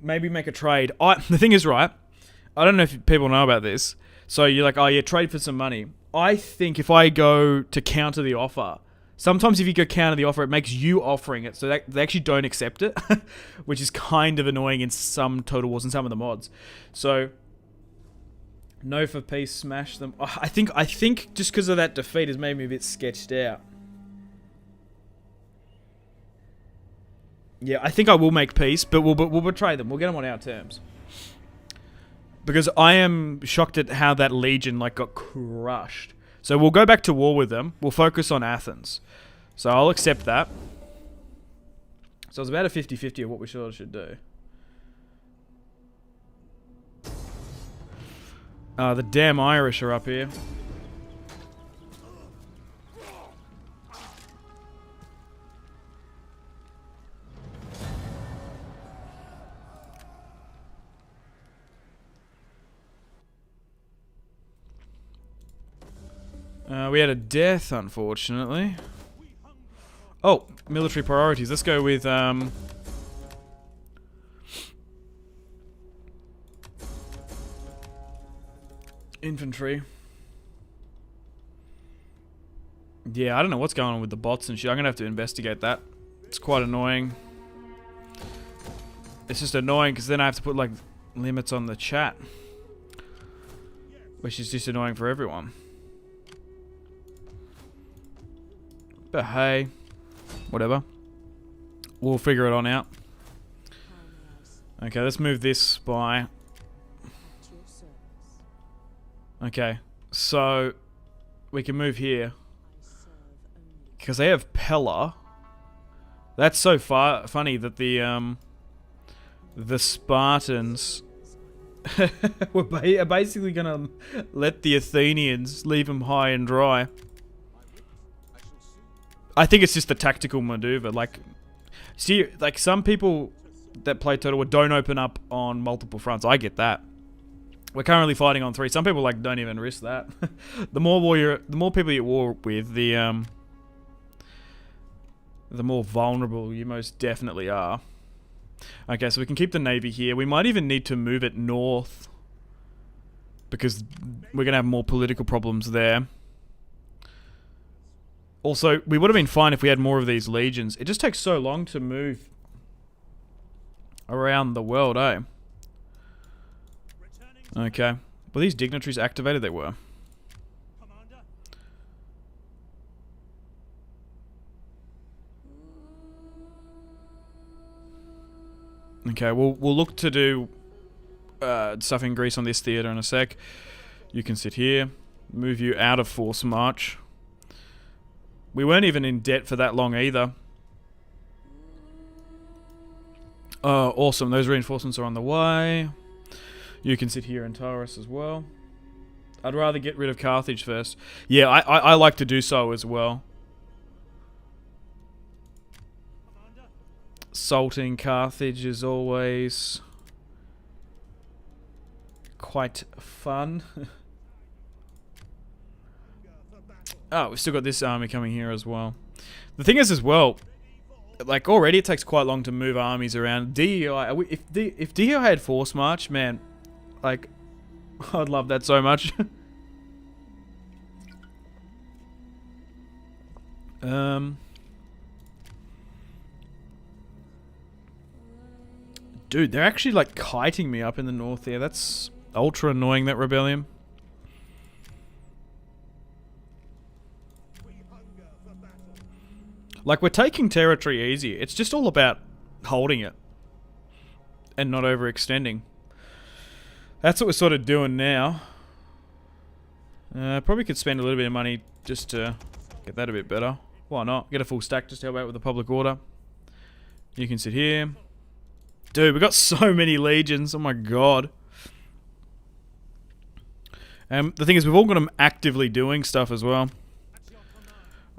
Maybe make a trade. The thing is, right, I don't know if people know about this. So you're like, oh yeah, trade for some money. I think if I go to counter the offer, sometimes if you go counter the offer, it makes you offering it, so they actually don't accept it, which is kind of annoying in some Total Wars and some of the mods. So, no for peace, smash them. I think just because of that defeat has made me a bit sketched out. Yeah, I think I will make peace, but we'll betray them. We'll get them on our terms. Because I am shocked at how that legion got crushed. So we'll go back to war with them. We'll focus on Athens. So I'll accept that. So it's about a 50-50 of what we should do. The damn Irish are up here. We had a death, unfortunately. Oh, military priorities. Let's go with, infantry. Yeah, I don't know what's going on with the bots and shit. I'm gonna have to investigate that. It's quite annoying. It's just annoying because then I have to put, limits on the chat. Which is just annoying for everyone. But hey, whatever. We'll figure it on out. Okay, let's move this spy. Okay, so we can move here. Because they have Pella. That's so funny that the Spartans are basically gonna let the Athenians leave them high and dry. I think it's just a tactical maneuver. Some people that play Total War don't open up on multiple fronts. I get that. We're currently fighting on 3. Some people don't even risk that. The more people you war with, the more vulnerable you most definitely are. Okay, so we can keep the navy here. We might even need to move it north because we're gonna have more political problems there. Also, we would have been fine if we had more of these legions. It just takes so long to move around the world, eh? Okay. Were these dignitaries activated? They were. Okay, we'll look to do stuff in Greece on this theatre in a sec. You can sit here. Move you out of force march. We weren't even in debt for that long either. Oh, awesome. Those reinforcements are on the way. You can sit here in Taurus as well. I'd rather get rid of Carthage first. Yeah, I like to do so as well. Salting Carthage is always quite fun. Oh, we've still got this army coming here as well. The thing is as well, like already it takes quite long to move armies around. DEI, if DEI had force march, man, like I'd love that so much. Dude, they're actually like kiting me up in the north here. That's ultra annoying, that rebellion. Like, we're taking territory easy. It's just all about holding it and not overextending. That's what we're sort of doing now. Probably could spend a little bit of money just to get that a bit better. Why not? Get a full stack just to help out with the public order. You can sit here. Dude, we got so many legions. Oh my god. The thing is, we've all got them actively doing stuff as well.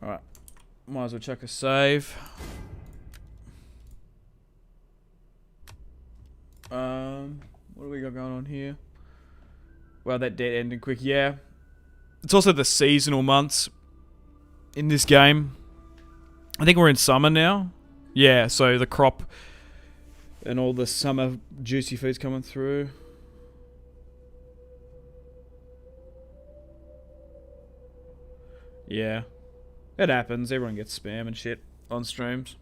Alright. Might as well chuck a save. What do we got going on here? Well, that dead ended quick. Yeah. It's also the seasonal months in this game. I think we're in summer now. Yeah, so the crop and all the summer juicy foods coming through. Yeah. It happens. Everyone gets spam and shit on streams.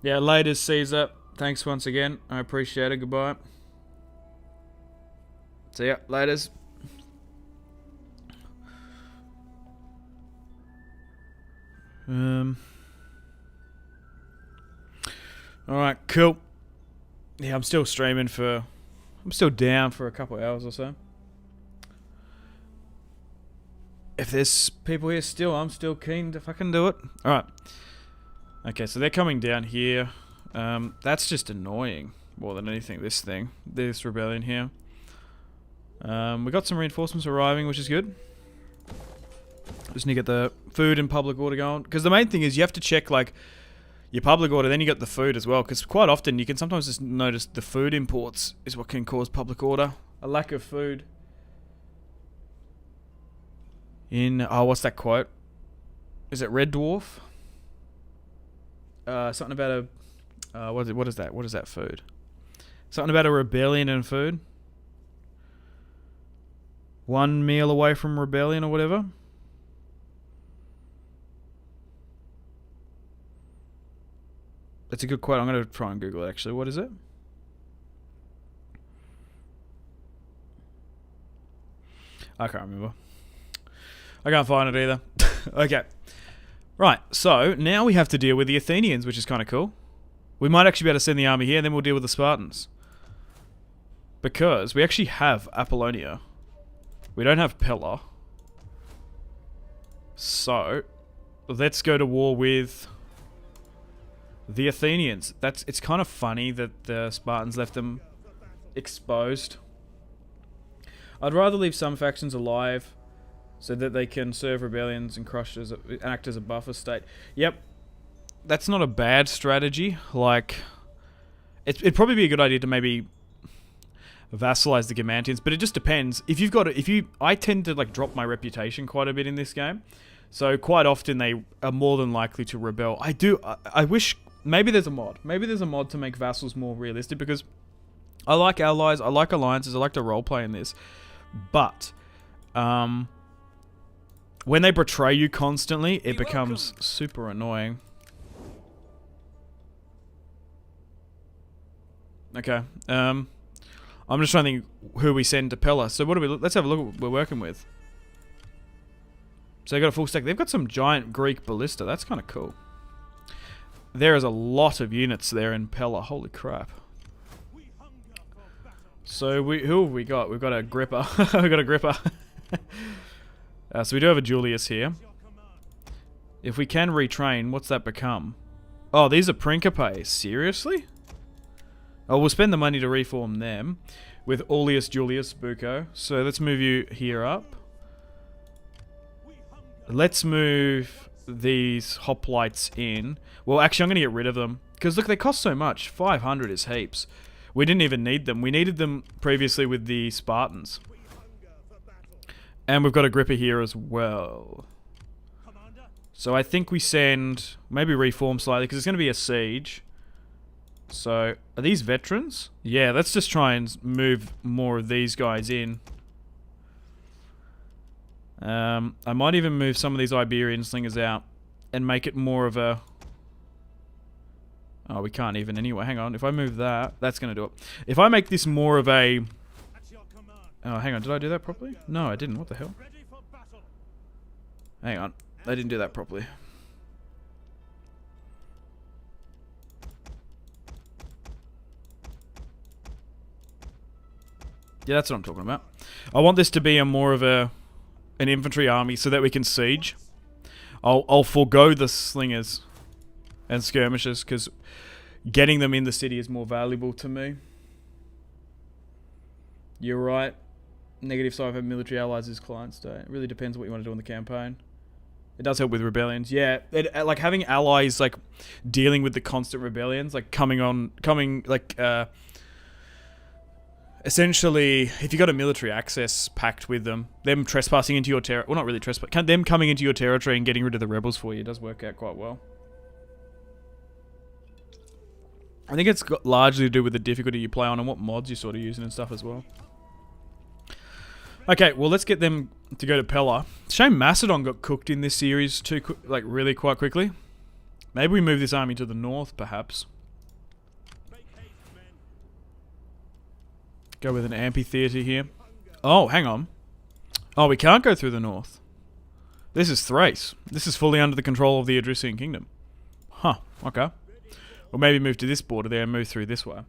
Yeah, later, Caesar. Thanks once again. I appreciate it. Goodbye. See ya. Laters. Alright, cool. Yeah, I'm still streaming for... I'm still down for a couple hours or so. If there's people here still, I'm still keen to fucking do it. Alright. Okay, so they're coming down here. That's just annoying more than anything, this thing. This rebellion here. We got some reinforcements arriving, which is good. Just need to get the food and public order going. Because the main thing is you have to check, like, your public order, then you got the food as well. Because quite often you can sometimes just notice the food imports is what can cause public order. A lack of food. Oh, what's that quote? Is it Red Dwarf? Something about a... what is that? What is that food? Something about a rebellion and food? 1 meal away from rebellion or whatever? That's a good quote. I'm going to try and Google it, actually. What is it? I can't remember. I can't find it either. Okay. Right, so now we have to deal with the Athenians, which is kind of cool. We might actually be able to send the army here, and then we'll deal with the Spartans. Because we actually have Apollonia. We don't have Pella. So, let's go to war with the Athenians. It's kind of funny that the Spartans left them exposed. I'd rather leave some factions alive so that they can serve rebellions and crush and act as a buffer state. Yep, that's not a bad strategy. Like, it'd probably be a good idea to maybe vassalize the Combatants, but it just depends. If you've got I tend to like drop my reputation quite a bit in this game, so quite often they are more than likely to rebel. I wish maybe there's a mod. Maybe there's a mod to make vassals more realistic, because I like allies, I like alliances, I like to roleplay in this, but when they betray you constantly, it becomes super annoying. Okay. I'm just trying to think who we send to Pella. So what do we? Let's have a look at what we're working with. So they got a full stack. They've got some giant Greek ballista. That's kind of cool. There is a lot of units there in Pella. Holy crap. So who have we got? We've got a Gripper. We've got a Gripper. So we do have a Julius here. If we can retrain, what's that become? Oh, these are Principes. Seriously? Oh, we'll spend the money to reform them with Aulus Julius Bucco. So let's move you here up. Let's move these hoplites in. Well, actually, I'm going to get rid of them. Because, look, they cost so much. 500 is heaps. We didn't even need them. We needed them previously with the Spartans. And we've got a gripper here as well. So I think we send... Maybe reform slightly, because it's going to be a siege. So, are these veterans? Yeah, let's just try and move more of these guys in. I might even move some of these Iberian slingers out and make it more of a... Oh, we can't even anyway. Hang on. If I move that, that's going to do it. If I make this more of a... Oh, hang on. Did I do that properly? No, I didn't. What the hell? Hang on. I didn't do that properly. Yeah, that's what I'm talking about. I want this to be a more of an infantry army so that we can siege. I'll forego the slingers and skirmishers because getting them in the city is more valuable to me. You're right. Negative side of military allies is client state. It really depends what you want to do in the campaign. It does help with rebellions. Yeah, like having allies like dealing with the constant rebellions, like essentially, if you got a military access pact with them trespassing into your territory, well, not really trespass, them coming into your territory and getting rid of the rebels for you does work out quite well. I think it's got largely to do with the difficulty you play on and what mods you're sort of using and stuff as well. Okay, well, let's get them to go to Pella. Shame Macedon got cooked in this series really quite quickly. Maybe we move this army to the north, perhaps. Go with an amphitheater here. Oh, hang on. Oh, we can't go through the north. This is Thrace. This is fully under the control of the Adrician Kingdom. Huh, okay. Or maybe move to this border there and move through this way.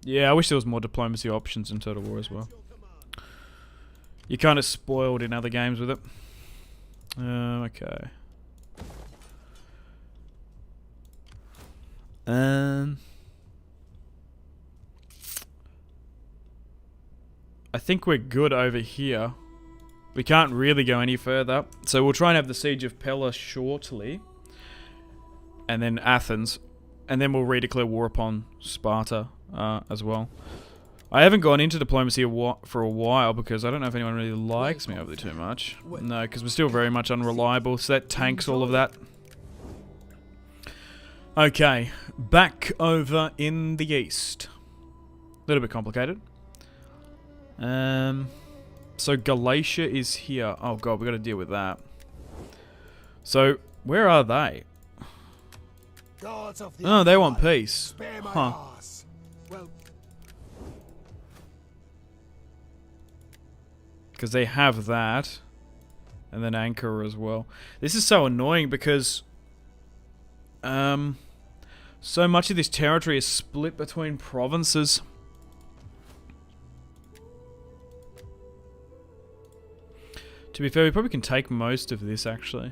Yeah, I wish there was more diplomacy options in Total War as well. You're kind of spoiled in other games with it. Okay. I think we're good over here. We can't really go any further. So we'll try and have the Siege of Pella shortly. And then Athens. And then we'll redeclare war upon Sparta as well. I haven't gone into diplomacy for a while because I don't know if anyone really likes me overly too much. No, because we're still very much unreliable, so that tanks all of that. Okay, back over in the east. A little bit complicated. So Galatia is here. Oh god, we got to deal with that. So, where are they? Oh, they want peace. Huh. Because they have that. And then Ankara as well. This is so annoying because... so much of this territory is split between provinces. To be fair, we probably can take most of this, actually.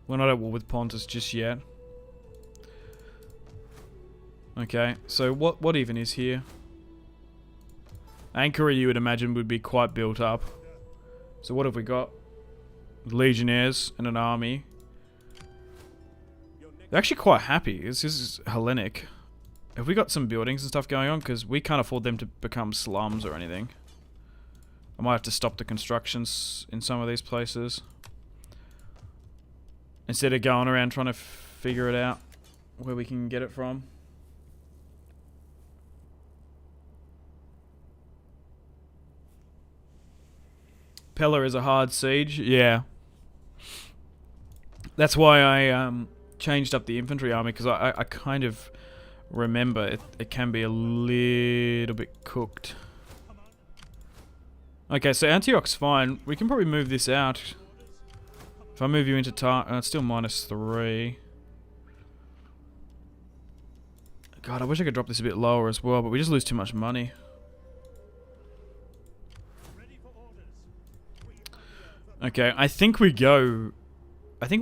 We're not at war with Pontus just yet. Okay, so what even is here? Ankara, you would imagine, would be quite built up. So what have we got? Legionnaires and an army. They're actually quite happy. This is Hellenic. Have we got some buildings and stuff going on? Because we can't afford them to become slums or anything. I might have to stop the constructions in some of these places. Instead of going around trying to figure it out where we can get it from. Pella is a hard siege, yeah. That's why I changed up the infantry army, because I kind of remember it can be a little bit cooked. Okay, so Antioch's fine. We can probably move this out. If I move you into it's still -3. God, I wish I could drop this a bit lower as well, but we just lose too much money. Okay, I think we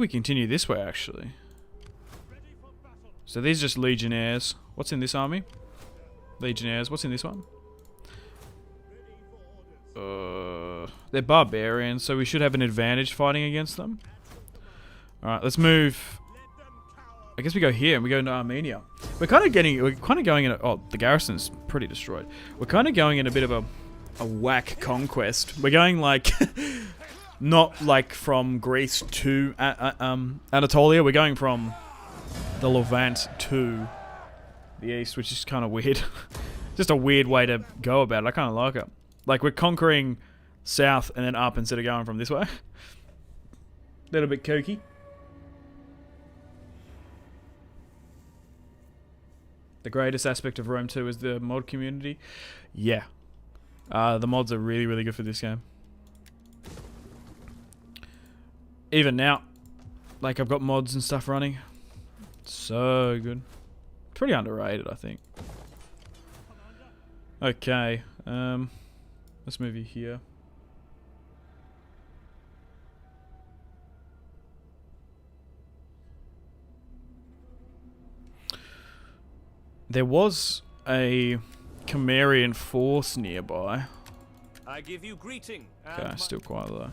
continue this way, actually. So these are just legionnaires. What's in this army? Legionnaires. What's in this one? They're barbarians, so we should have an advantage fighting against them. Alright, let's move I guess we go here and we go into Armenia. We're kind of going in. Oh, the garrison's pretty destroyed. We're kind of going in a bit of a whack conquest. We're going like not like from Greece to Anatolia. We're going from the Levant to the east, which is kind of weird. Just a weird way to go about it. I kind of like it. Like we're conquering south and then up instead of going from this way. A little bit kooky. The greatest aspect of Rome 2 is the mod community. Yeah. The mods are really, really good for this game. Even now, like I've got mods and stuff running. So good. Pretty underrated, I think. Okay. Let's move you here. There was a Cimmerian force nearby. I give you greeting. Okay, still quite low.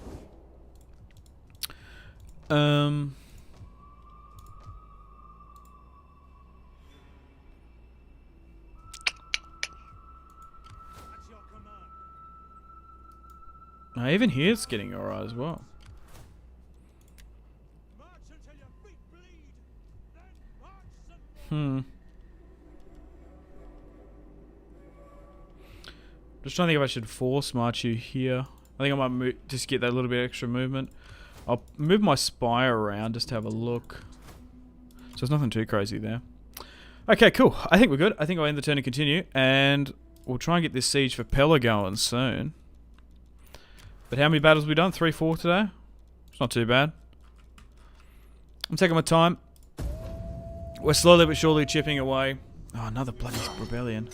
Now even here it's getting alright as well. Just trying to think if I should force march you here. I think I might just get that little bit extra movement. I'll move my spy around just to have a look. So there's nothing too crazy there. Okay, cool. I think we're good. I think I'll end the turn and continue. And we'll try and get this siege for Pella going soon. But how many battles have we done? 3, 4 today? It's not too bad. I'm taking my time. We're slowly but surely chipping away. Oh, another bloody rebellion.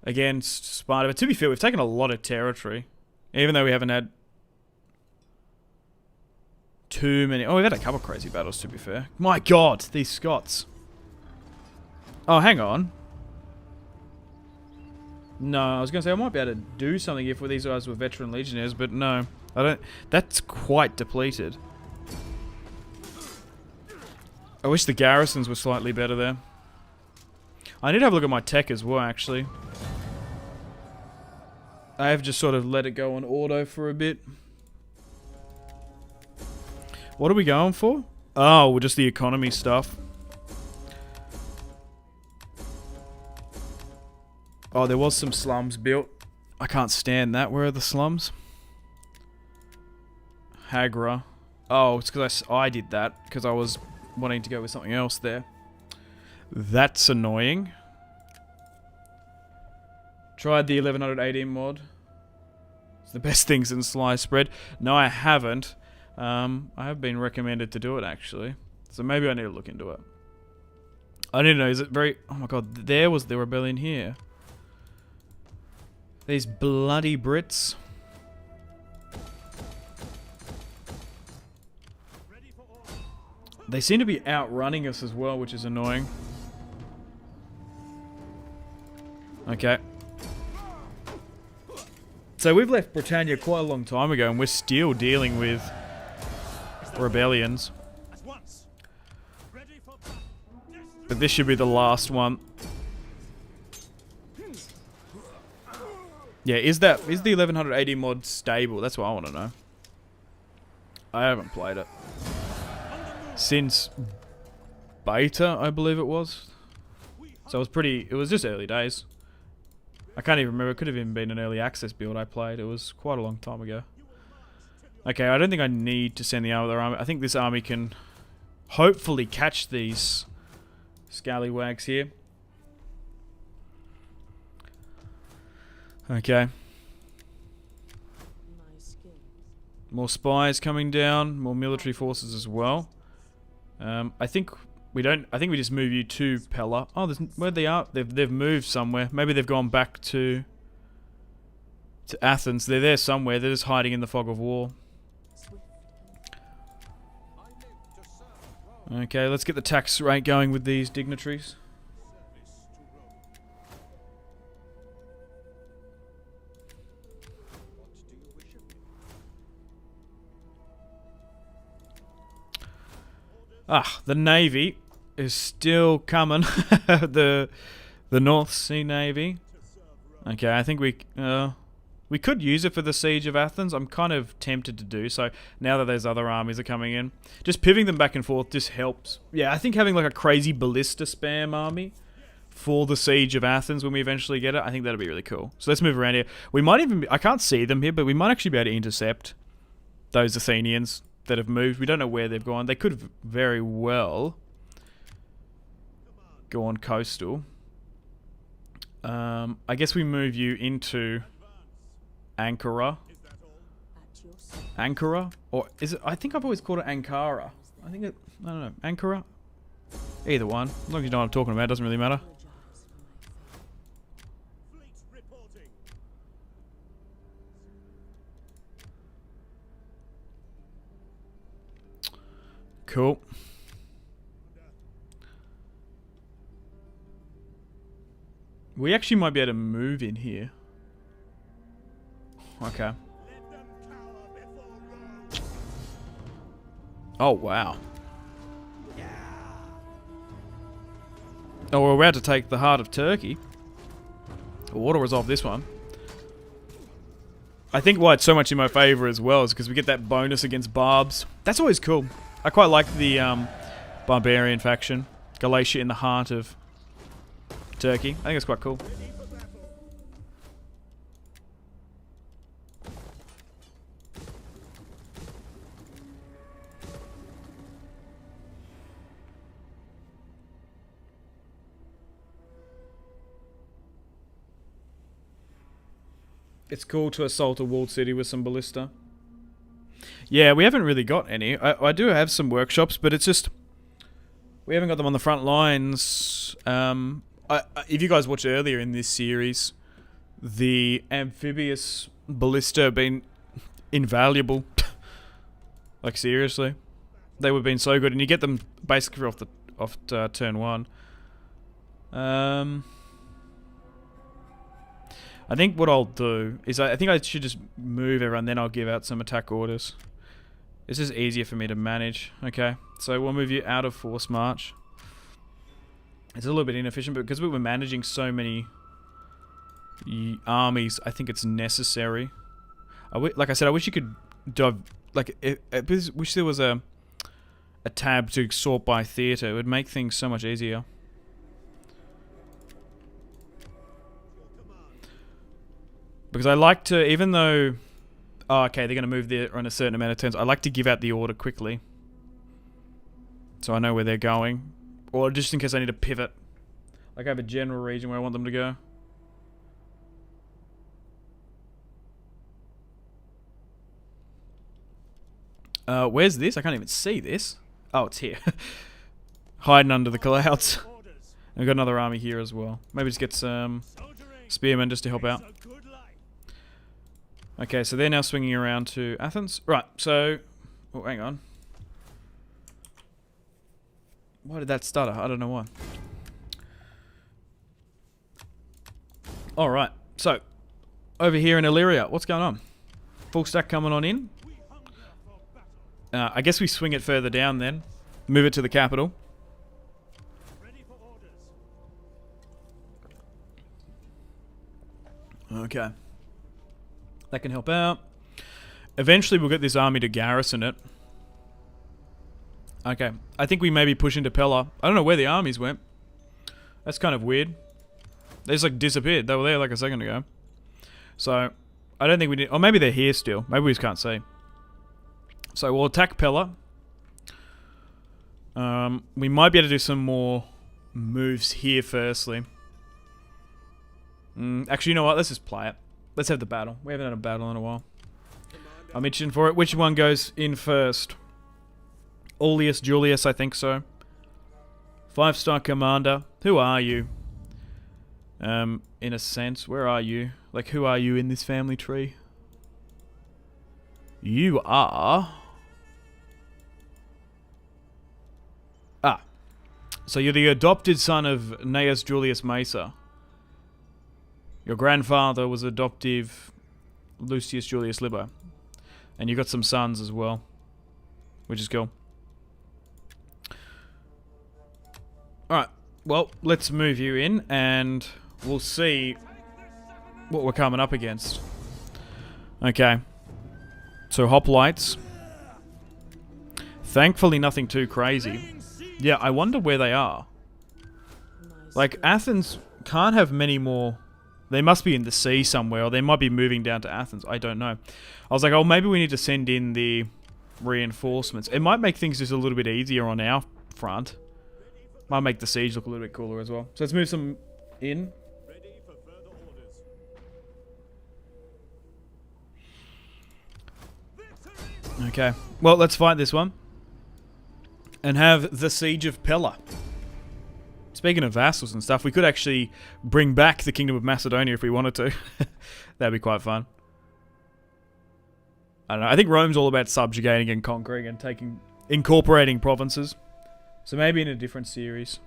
Against Sparta. But to be fair, we've taken a lot of territory. Even though we haven't had too many. Oh, we've had a couple crazy battles, to be fair. My god, these Scots. Oh, hang on. No, I was going to say I might be able to do something if these guys were veteran legionnaires, but no. I don't. That's quite depleted. I wish the garrisons were slightly better there. I need to have a look at my tech as well, actually. I have just sort of let it go on auto for a bit. What are we going for? Oh, just the economy stuff. Oh, there was some slums built. I can't stand that. Where are the slums? Hagra. Oh, it's because I did that. Because I was wanting to go with something else there. That's annoying. Tried the 1118 mod. It's the best thing since sliced bread. No, I haven't. I have been recommended to do it, actually. So maybe I need to look into it. I need to know, is it very... Oh my god, there was the rebellion here. These bloody Brits. They seem to be outrunning us as well, which is annoying. Okay. So we've left Britannia quite a long time ago, and we're still dealing with rebellions. But this should be the last one. Yeah, is the 1180 mod stable? That's what I want to know. I haven't played it since beta, I believe it was. So it was just early days. I can't even remember. It could have even been an early access build I played. It was quite a long time ago. Okay, I don't think I need to send the other army. I think this army can hopefully catch these scallywags here. Okay. More spies coming down, more military forces as well. I think we just move you to Pella. Oh, where they are? They've moved somewhere. Maybe they've gone back to Athens. They're there somewhere. They're just hiding in the fog of war. Okay, let's get the tax rate going with these dignitaries. Ah, the Navy is still coming. the North Sea Navy. Okay, I think we could use it for the siege of Athens. I'm kind of tempted to do so now that those other armies are coming in. Just pivoting them back and forth just helps. Yeah, I think having like a crazy ballista spam army for the siege of Athens when we eventually get it, I think that'll be really cool. So let's move around here. We might even I can't see them here, but we might actually be able to intercept those Athenians that have moved. We don't know where they've gone. They could have very well gone coastal. I guess we move you into Ankara. Ankara? Or is it? I think I've always called it Ankara. I don't know. Ankara? Either one. As long as you know what I'm talking about, it doesn't really matter. Cool. We actually might be able to move in here. Okay. Oh, wow. Oh, we're about to take the heart of Turkey. We'll auto-resolve this one. I think why it's so much in my favour as well is because we get that bonus against Barbs. That's always cool. I quite like the barbarian faction. Galatia in the heart of Turkey. I think it's quite cool. It's cool to assault a walled city with some ballista. Yeah, we haven't really got any. I do have some workshops, but it's just we haven't got them on the front lines. If you guys watched earlier in this series, the amphibious ballista have been invaluable. Like seriously, they were being so good, and you get them basically off turn one. I think what I'll do is I think I should just move everyone, then I'll give out some attack orders. This is easier for me to manage. Okay, so we'll move you out of force march. It's a little bit inefficient, but because we were managing so many armies, I think it's necessary. Like I said, I wish you could wish there was a tab to sort by theatre. It would make things so much easier. Because I like to, even though... Oh, okay, they're going to move there on a certain amount of turns. I like to give out the order quickly. So I know where they're going. Or just in case I need to pivot. Like I have a general region where I want them to go. Where's this? I can't even see this. Oh, it's here. Hiding under the clouds. And we've got another army here as well. Maybe just get some spearmen just to help out. Okay, so they're now swinging around to Athens. Right, so... Oh, hang on. Why did that stutter? I don't know why. Alright, so... Over here in Illyria, what's going on? Full stack coming on in. I guess we swing it further down then. Move it to the capital. Okay. That can help out. Eventually we'll get this army to garrison it. Okay. I think we maybe push into Pella. I don't know where the armies went. That's kind of weird. They just like disappeared. They were there like a second ago. So, I don't think we need... Or maybe they're here still. Maybe we just can't see. So we'll attack Pella. We might be able to do some more moves here firstly. Actually, you know what? Let's just play it. Let's have the battle. We haven't had a battle in a while. I'm itching for it. Which one goes in first? Aulus Julius, I think so. 5-star commander. Who are you? In a sense, where are you? Like, who are you in this family tree? You are... Ah. So you're the adopted son of Gnaeus Julius Macer. Your grandfather was adoptive Lucius Julius Liber. And you got some sons as well. Which is cool. Alright, well, let's move you in and we'll see what we're coming up against. Okay. So, hoplites. Thankfully, nothing too crazy. Yeah, I wonder where they are. Like, Athens can't have many more... They must be in the sea somewhere, or they might be moving down to Athens. I don't know. I was like, oh, maybe we need to send in the reinforcements. It might make things just a little bit easier on our front. Might make the siege look a little bit cooler as well. So let's move some in. Okay. Well, let's fight this one. And have the Siege of Pella. Speaking of vassals and stuff, we could actually bring back the Kingdom of Macedonia if we wanted to. That'd be quite fun. I don't know. I think Rome's all about subjugating and conquering and incorporating provinces. So maybe in a different series.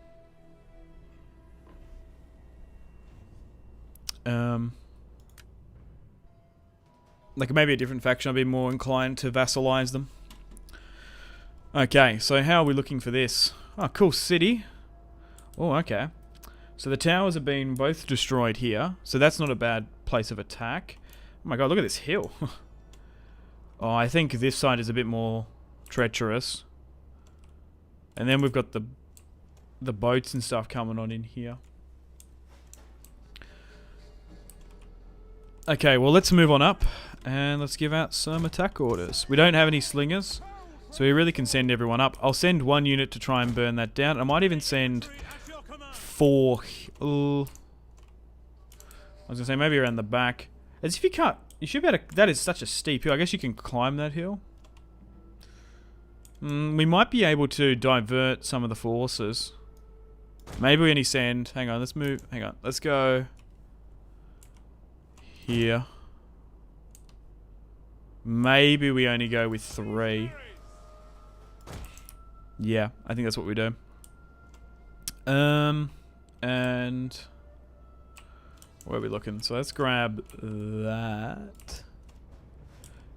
Like maybe a different faction, I'd be more inclined to vassalize them. Okay, so how are we looking for this? Oh, cool city. Oh, okay. So the towers have been both destroyed here. So that's not a bad place of attack. Oh my god, look at this hill. Oh, I think this side is a bit more treacherous. And then we've got the boats and stuff coming on in here. Okay, well let's move on up. And let's give out some attack orders. We don't have any slingers. So we really can send everyone up. I'll send one unit to try and burn that down. I might even send 4... I was going to say maybe around the back. As if you can't... You should be able to... That is such a steep hill. I guess you can climb that hill. We might be able to divert some of the forces. Maybe we only send... Hang on, let's move... Hang on, let's go... Here. Maybe we only go with 3. Yeah, I think that's what we do. And where are we looking? So let's grab that.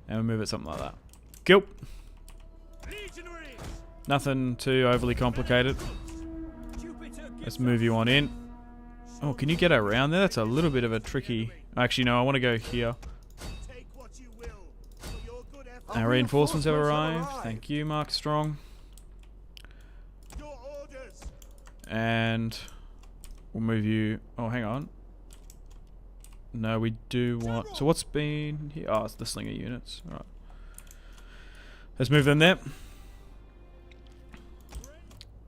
And we'll move it something like that. Cool. Nothing too overly complicated. Let's move you on in. Oh, can you get around there? That's a little bit of a tricky... Actually, no, I want to go here. Our reinforcements have arrived. Thank you, Mark Strong. And we'll move you... Oh, hang on. No, we do want... So what's been here? Oh, it's the slinger units. Alright. Let's move them there.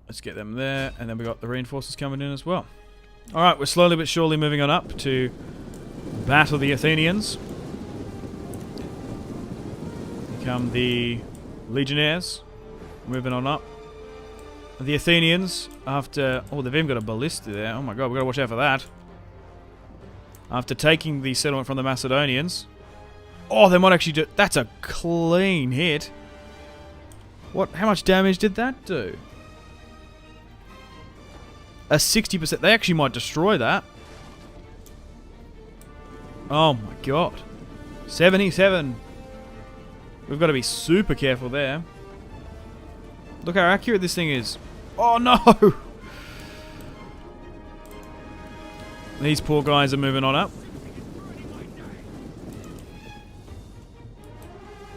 Let's get them there. And then we got the reinforcements coming in as well. Alright, we're slowly but surely moving on up to battle the Athenians. Become the legionnaires. Moving on up. The Athenians, after... Oh, they've even got a ballista there. Oh my god, we've got to watch out for that. After taking the settlement from the Macedonians. Oh, they might actually do... That's a clean hit. What? How much damage did that do? A 60%. They actually might destroy that. Oh my god. 77. We've got to be super careful there. Look how accurate this thing is. Oh no! These poor guys are moving on up.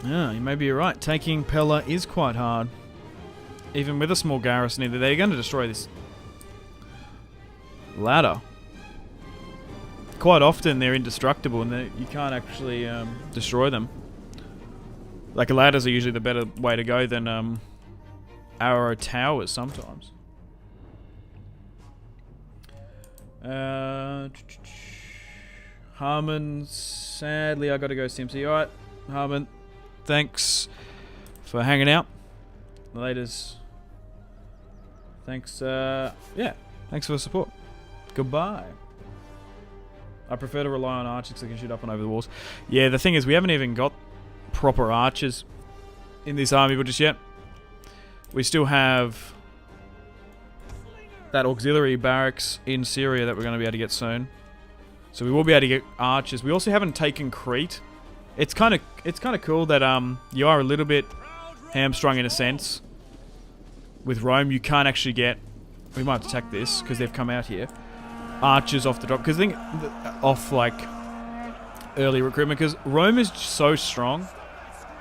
Yeah, maybe you're right. Taking Pella is quite hard. Even with a small garrison either. They're going to destroy this ladder. Quite often they're indestructible and you can't actually destroy them. Like ladders are usually the better way to go than arrow towers sometimes. Harmon, sadly I got to go Simpsy. Alright, Harmon, thanks for hanging out. Laters. Thanks, yeah, thanks for the support. Goodbye. I prefer to rely on archers that can shoot up and over the walls. Yeah, the thing is we haven't even got proper archers in this army just yet. We still have that auxiliary barracks in Syria that we're going to be able to get soon. So we will be able to get archers. We also haven't taken Crete. It's kind of cool that you are a little bit hamstrung in a sense. With Rome, you can't actually get we might have to attack this because they've come out here. Archers off the drop, because I think off like early recruitment, because Rome is so strong.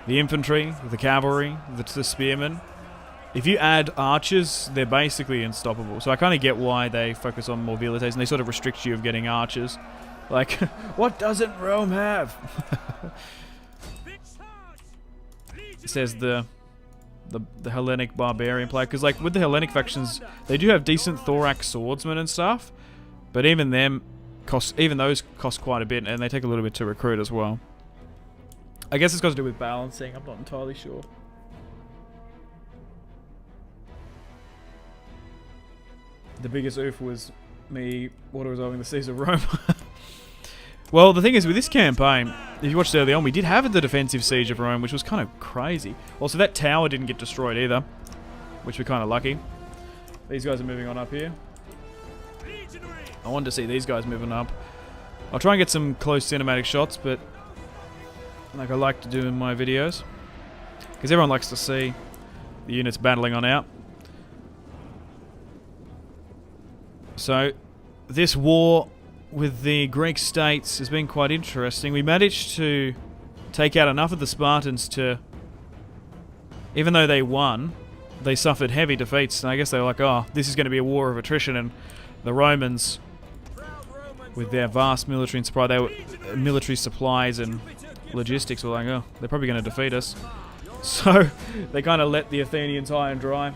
The infantry, the cavalry, the spearmen. If you add archers, they're basically unstoppable. So I kind of get why they focus on more velites, and they sort of restrict you of getting archers. Like, what doesn't Rome have? It says the Hellenic barbarian player, because like with the Hellenic factions, they do have decent thorax swordsmen and stuff, but even those cost quite a bit, and they take a little bit to recruit as well. I guess it's got to do with balancing. I'm not entirely sure. The biggest oof was me auto-resolving the Siege of Rome. Well, the thing is, with this campaign, if you watched early on, we did have the defensive Siege of Rome, which was kind of crazy. Also, that tower didn't get destroyed either, which we're kind of lucky. These guys are moving on up here. I wanted to see these guys moving up. I'll try and get some close cinematic shots, but like I like to do in my videos, because everyone likes to see the units battling on out. So, this war with the Greek states has been quite interesting. We managed to take out enough of the Spartans to, even though they won, they suffered heavy defeats. And I guess they were like, oh, this is going to be a war of attrition. And the Romans, with their vast military supplies and logistics, were like, oh, they're probably going to defeat us. So they kind of let the Athenians high and dry.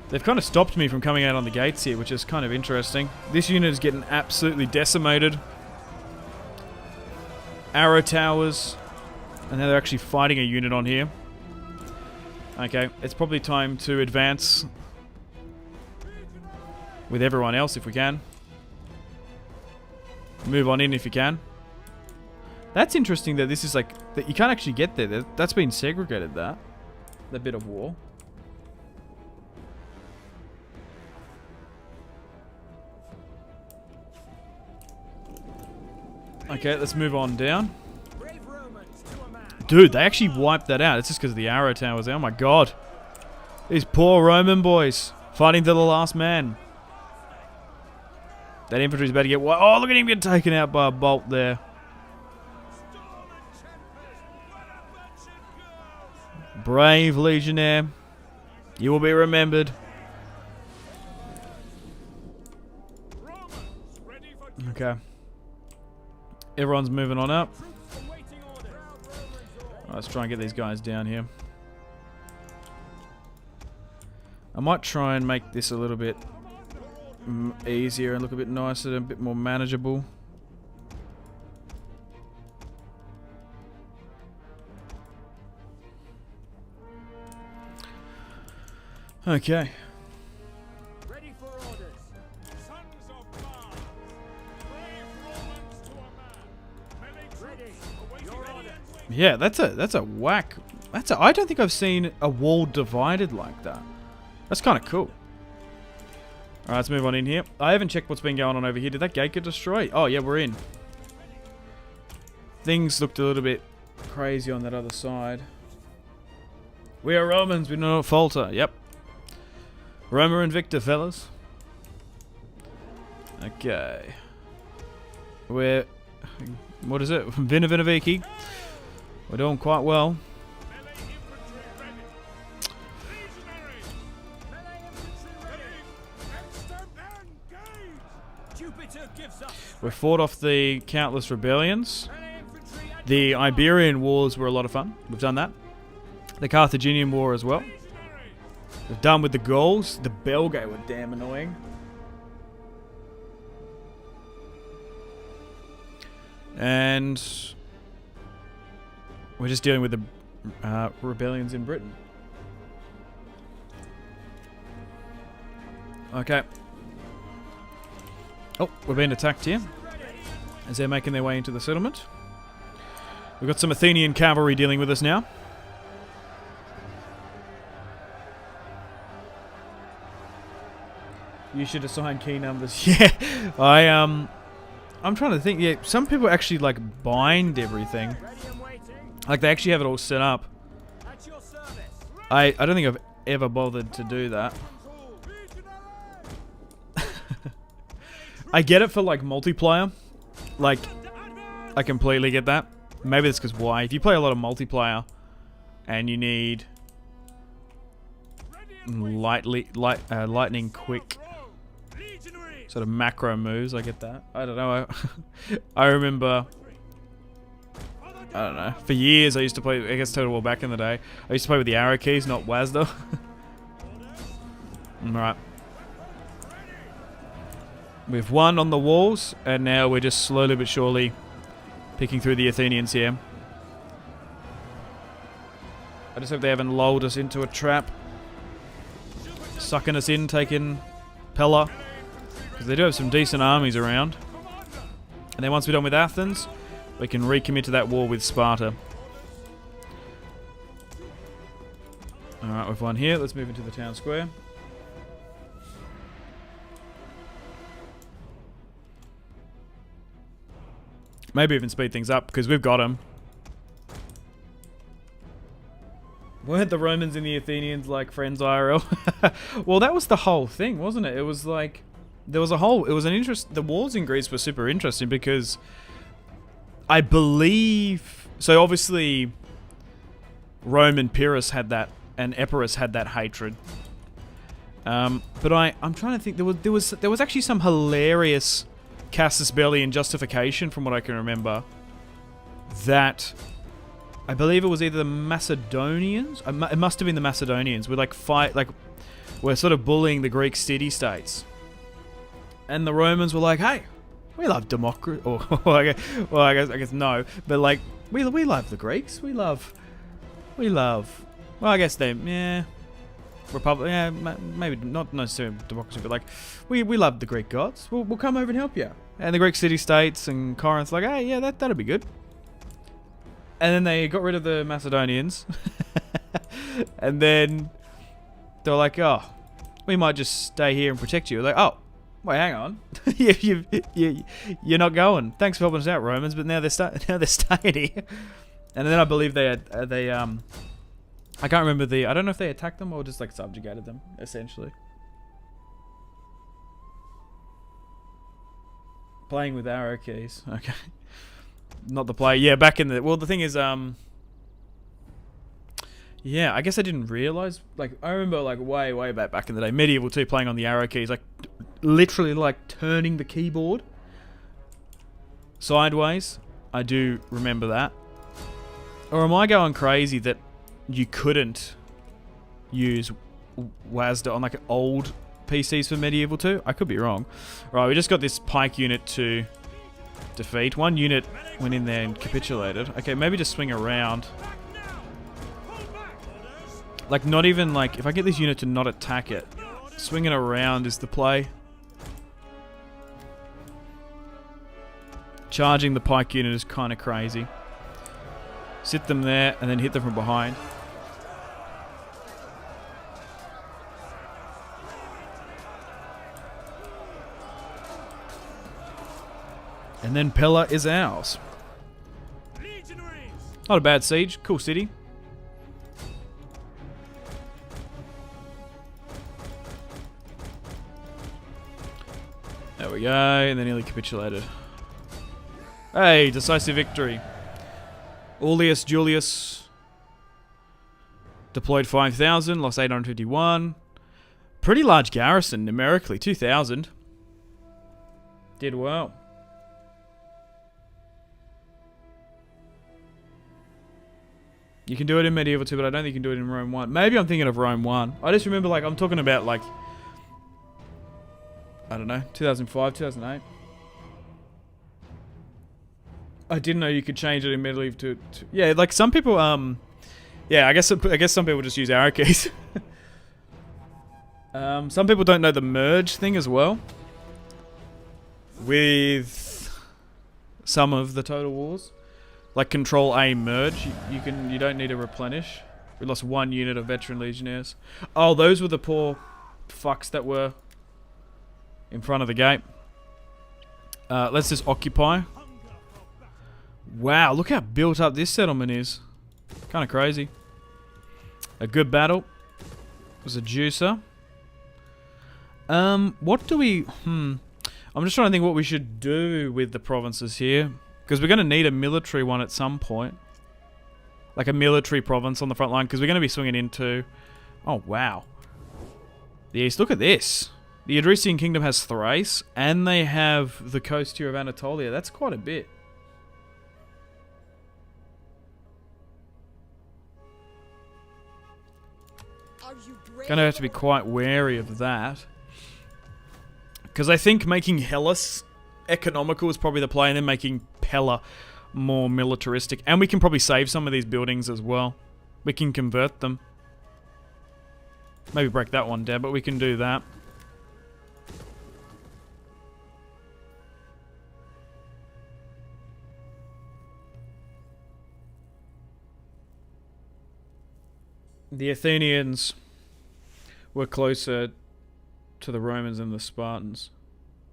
They've kind of stopped me from coming out on the gates here, which is kind of interesting. This unit is getting absolutely decimated. Arrow towers. And now they're actually fighting a unit on here. Okay, it's probably time to advance with everyone else if we can. Move on in if you can. That's interesting that this is like, that you can't actually get there. That's been segregated, that bit of war. Okay, let's move on down. Dude, they actually wiped that out. It's just because of the arrow towers. Oh my god. These poor Roman boys fighting to the last man. That infantry's about to get... Oh, look at him get taken out by a bolt there. Brave legionnaire. You will be remembered. Okay. Everyone's moving on up. Let's try and get these guys down here. I might try and make this a little bit easier and look a bit nicer and a bit more manageable. Okay. Ready for orders. Sons of Mars. Brave Romans to a man. Ready. Your orders. Yeah, that's a whack. I don't think I've seen a wall divided like that. That's kind of cool. Alright, let's move on in here. I haven't checked what's been going on over here. Did that gate get destroyed? Oh, yeah, we're in. Things looked a little bit crazy on that other side. We are Romans, we do not falter. Yep. Roma and Victor, fellas. Okay. We're... What is it? Vina Vina Vici. We're doing quite well. We fought off the countless rebellions. The Iberian Wars were a lot of fun. We've done that. The Carthaginian War as well. We've done with the Gauls. The Belgae were damn annoying. And we're just dealing with the rebellions in Britain. Okay. Oh, we're being attacked here as they're making their way into the settlement. We've got some Athenian cavalry dealing with us now. You should assign key numbers. Yeah, I'm trying to think. Yeah, some people actually like bind everything. Like they actually have it all set up. At your service. I don't think I've ever bothered to do that. I get it for like multiplayer. Like, I completely get that. Maybe that's because why? If you play a lot of multiplayer and you need lightning quick sort of macro moves, I get that. I don't know. I remember, I don't know, for years I used to play, I guess Total War back in the day, I used to play with the arrow keys, not WASD. Alright. We've won on the walls, and now we're just slowly but surely picking through the Athenians here. I just hope they haven't lulled us into a trap. Sucking us in, taking Pella. Because they do have some decent armies around. And then once we're done with Athens, we can recommit to that war with Sparta. Alright, we've won here. Let's move into the town square. Maybe even speed things up, because we've got them. Weren't the Romans and the Athenians like friends IRL? Well, that was the whole thing, wasn't it? It was like, there was a whole, it was an interest, the wars in Greece were super interesting because I believe, so obviously Rome and Pyrrhus had that, and Epirus had that hatred. But I'm trying to think, there was actually some hilarious Casus Belli and justification from what I can remember that I believe it was either the Macedonians, it must have been the Macedonians, were like we're sort of bullying the Greek city-states, and the Romans were like, hey, we love democracy, or I guess no, but like we love the Greeks, we love well, I guess they, yeah, Republic, yeah, maybe not necessarily democracy, but like we love the Greek gods, we'll come over and help you. And the Greek city-states and Corinth's like, hey, yeah, that'd be good. And then they got rid of the Macedonians. And then they were like, oh, we might just stay here and protect you. Like, oh, wait, hang on. You're not going. Thanks for helping us out, Romans, but now they're staying here. And then I believe I can't remember I don't know if they attacked them or just like subjugated them, essentially. Playing with arrow keys. Okay. Not the play. Yeah, back in the... Well, the thing is, yeah, I guess I didn't realize... Like, I remember, like, way back in the day, Medieval 2, playing on the arrow keys, like, literally, like, turning the keyboard sideways. I do remember that. Or am I going crazy that you couldn't use WASD on, like, old PCs for Medieval 2? I could be wrong. Right, we just got this pike unit to defeat. One unit went in there and capitulated. Okay, maybe just swing around. Like, not even, like, if I get this unit to not attack it, swinging around is the play. Charging the pike unit is kind of crazy. Sit them there and then hit them from behind. And then Pella is ours. Not a bad siege. Cool city. There we go. And they nearly capitulated. Hey, decisive victory. Aulus Julius deployed 5,000, lost 851. Pretty large garrison numerically, 2,000. Did well. You can do it in Medieval 2, but I don't think you can do it in Rome 1. Maybe I'm thinking of Rome 1. I just remember, like, I'm talking about, like, I don't know, 2005, 2008. I didn't know you could change it in Medieval to yeah, like, some people, yeah, I guess some people just use arrow keys. Some people don't know the merge thing as well. With some of the Total Wars. Like Control A merge, you don't need to replenish. We lost 1 unit of veteran legionnaires. Oh, those were the poor fucks that were in front of the gate. Let's just occupy. Wow, look how built up this settlement is. Kind of crazy. A good battle. It was a juicer. What do we... I'm just trying to think what we should do with the provinces here. Because we're going to need a military one at some point. Like a military province on the front line. Because we're going to be swinging into... Oh, wow. The east. Look at this. The Adresian Kingdom has Thrace. And they have the coast here of Anatolia. That's quite a bit. Going to have to be quite wary of that. Because I think making Hellas economical is probably the play, and then making Pella more militaristic. And we can probably save some of these buildings as well. We can convert them. Maybe break that one down, but we can do that. The Athenians were closer to the Romans than the Spartans.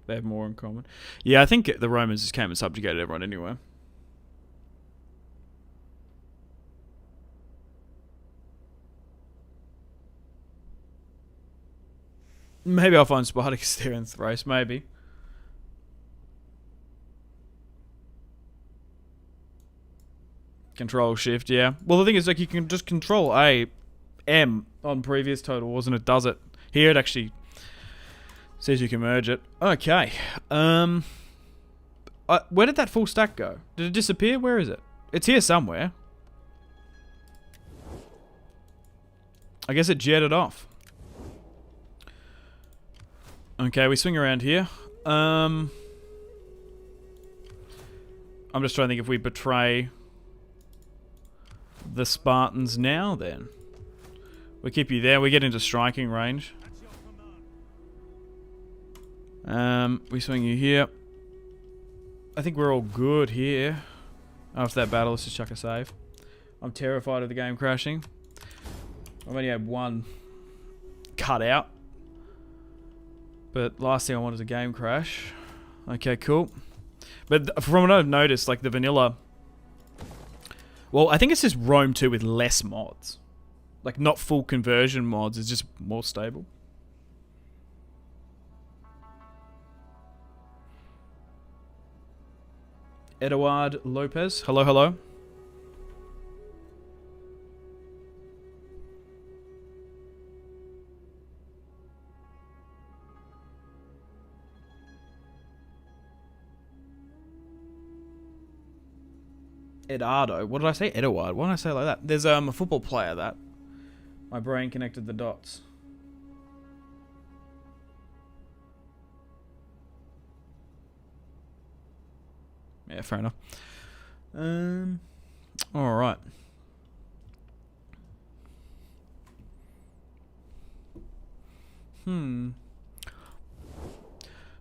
They have more in common. Yeah, I think the Romans just came and subjugated everyone anyway. Maybe I'll find Spartacus there in Thrace, maybe. Control Shift, yeah. Well, the thing is, like, you can just Control A, M on previous Total Wars, and it does it. Here, it actually says you can merge it. Okay. Where did that full stack go? Did it disappear? Where is it? It's here somewhere. I guess it jetted off. Okay, we swing around here. I'm just trying to think if we betray the Spartans now, then. We keep you there. We get into striking range. We swing you here. I think we're all good here. After that battle, let's just chuck a save. I'm terrified of the game crashing. I've only had one cut out. But last thing I want is a game crash. Okay, cool. But from what I've noticed, like the vanilla... Well, I think it's just Rome 2 with less mods. Like, not full conversion mods. It's just more stable. Eduard Lopez. Hello, hello. Eduardo. What did I say? Eduard. Why did I say it like that? There's a football player that my brain connected the dots. Yeah, fair enough. All right.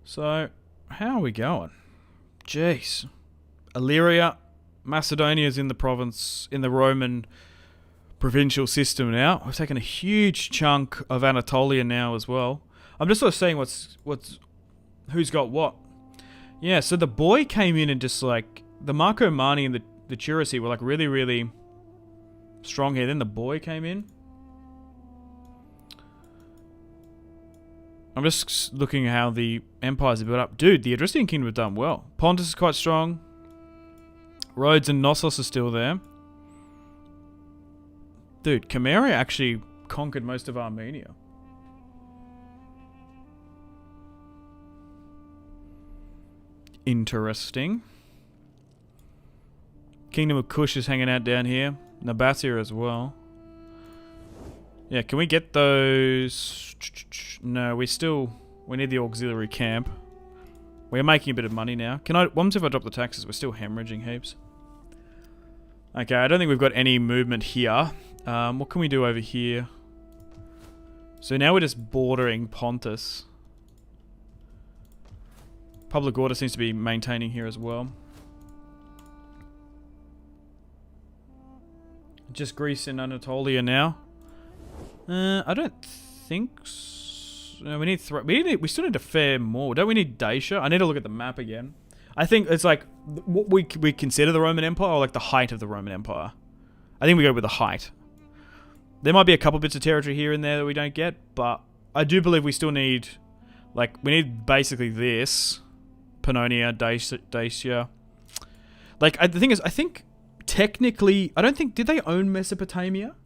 So, how are we going? Jeez. Illyria, Macedonia's in the province, in the Roman provincial system now. We've taken a huge chunk of Anatolia now as well. I'm just sort of seeing who's got what. Yeah, so the boy came in and just like, the Marco Mani and the Chirasi were like really, really strong here. Then the boy came in. I'm just looking at how the empires are built up. Dude, the Adresian Kingdom have done well. Pontus is quite strong. Rhodes and Knossos are still there. Dude, Chimaera actually conquered most of Armenia. Interesting. Kingdom of Kush is hanging out down here. Nabatea as well. Yeah, can we get those? No, we need the auxiliary camp. We're making a bit of money now. Once if I drop the taxes, we're still hemorrhaging heaps. Okay, I don't think we've got any movement here. What can we do over here? So now we're just bordering Pontus. Public order seems to be maintaining here as well. Just Greece and Anatolia now. I don't think so. No, we still need to fare more. Don't we need Dacia? I need to look at the map again. I think it's like what we consider the Roman Empire, or like the height of the Roman Empire. I think we go with the height. There might be a couple bits of territory here and there that we don't get, but I do believe we still need, like, we need basically this. Pannonia, Dacia. Like, the thing is, I think, technically, I don't think, did they own Mesopotamia?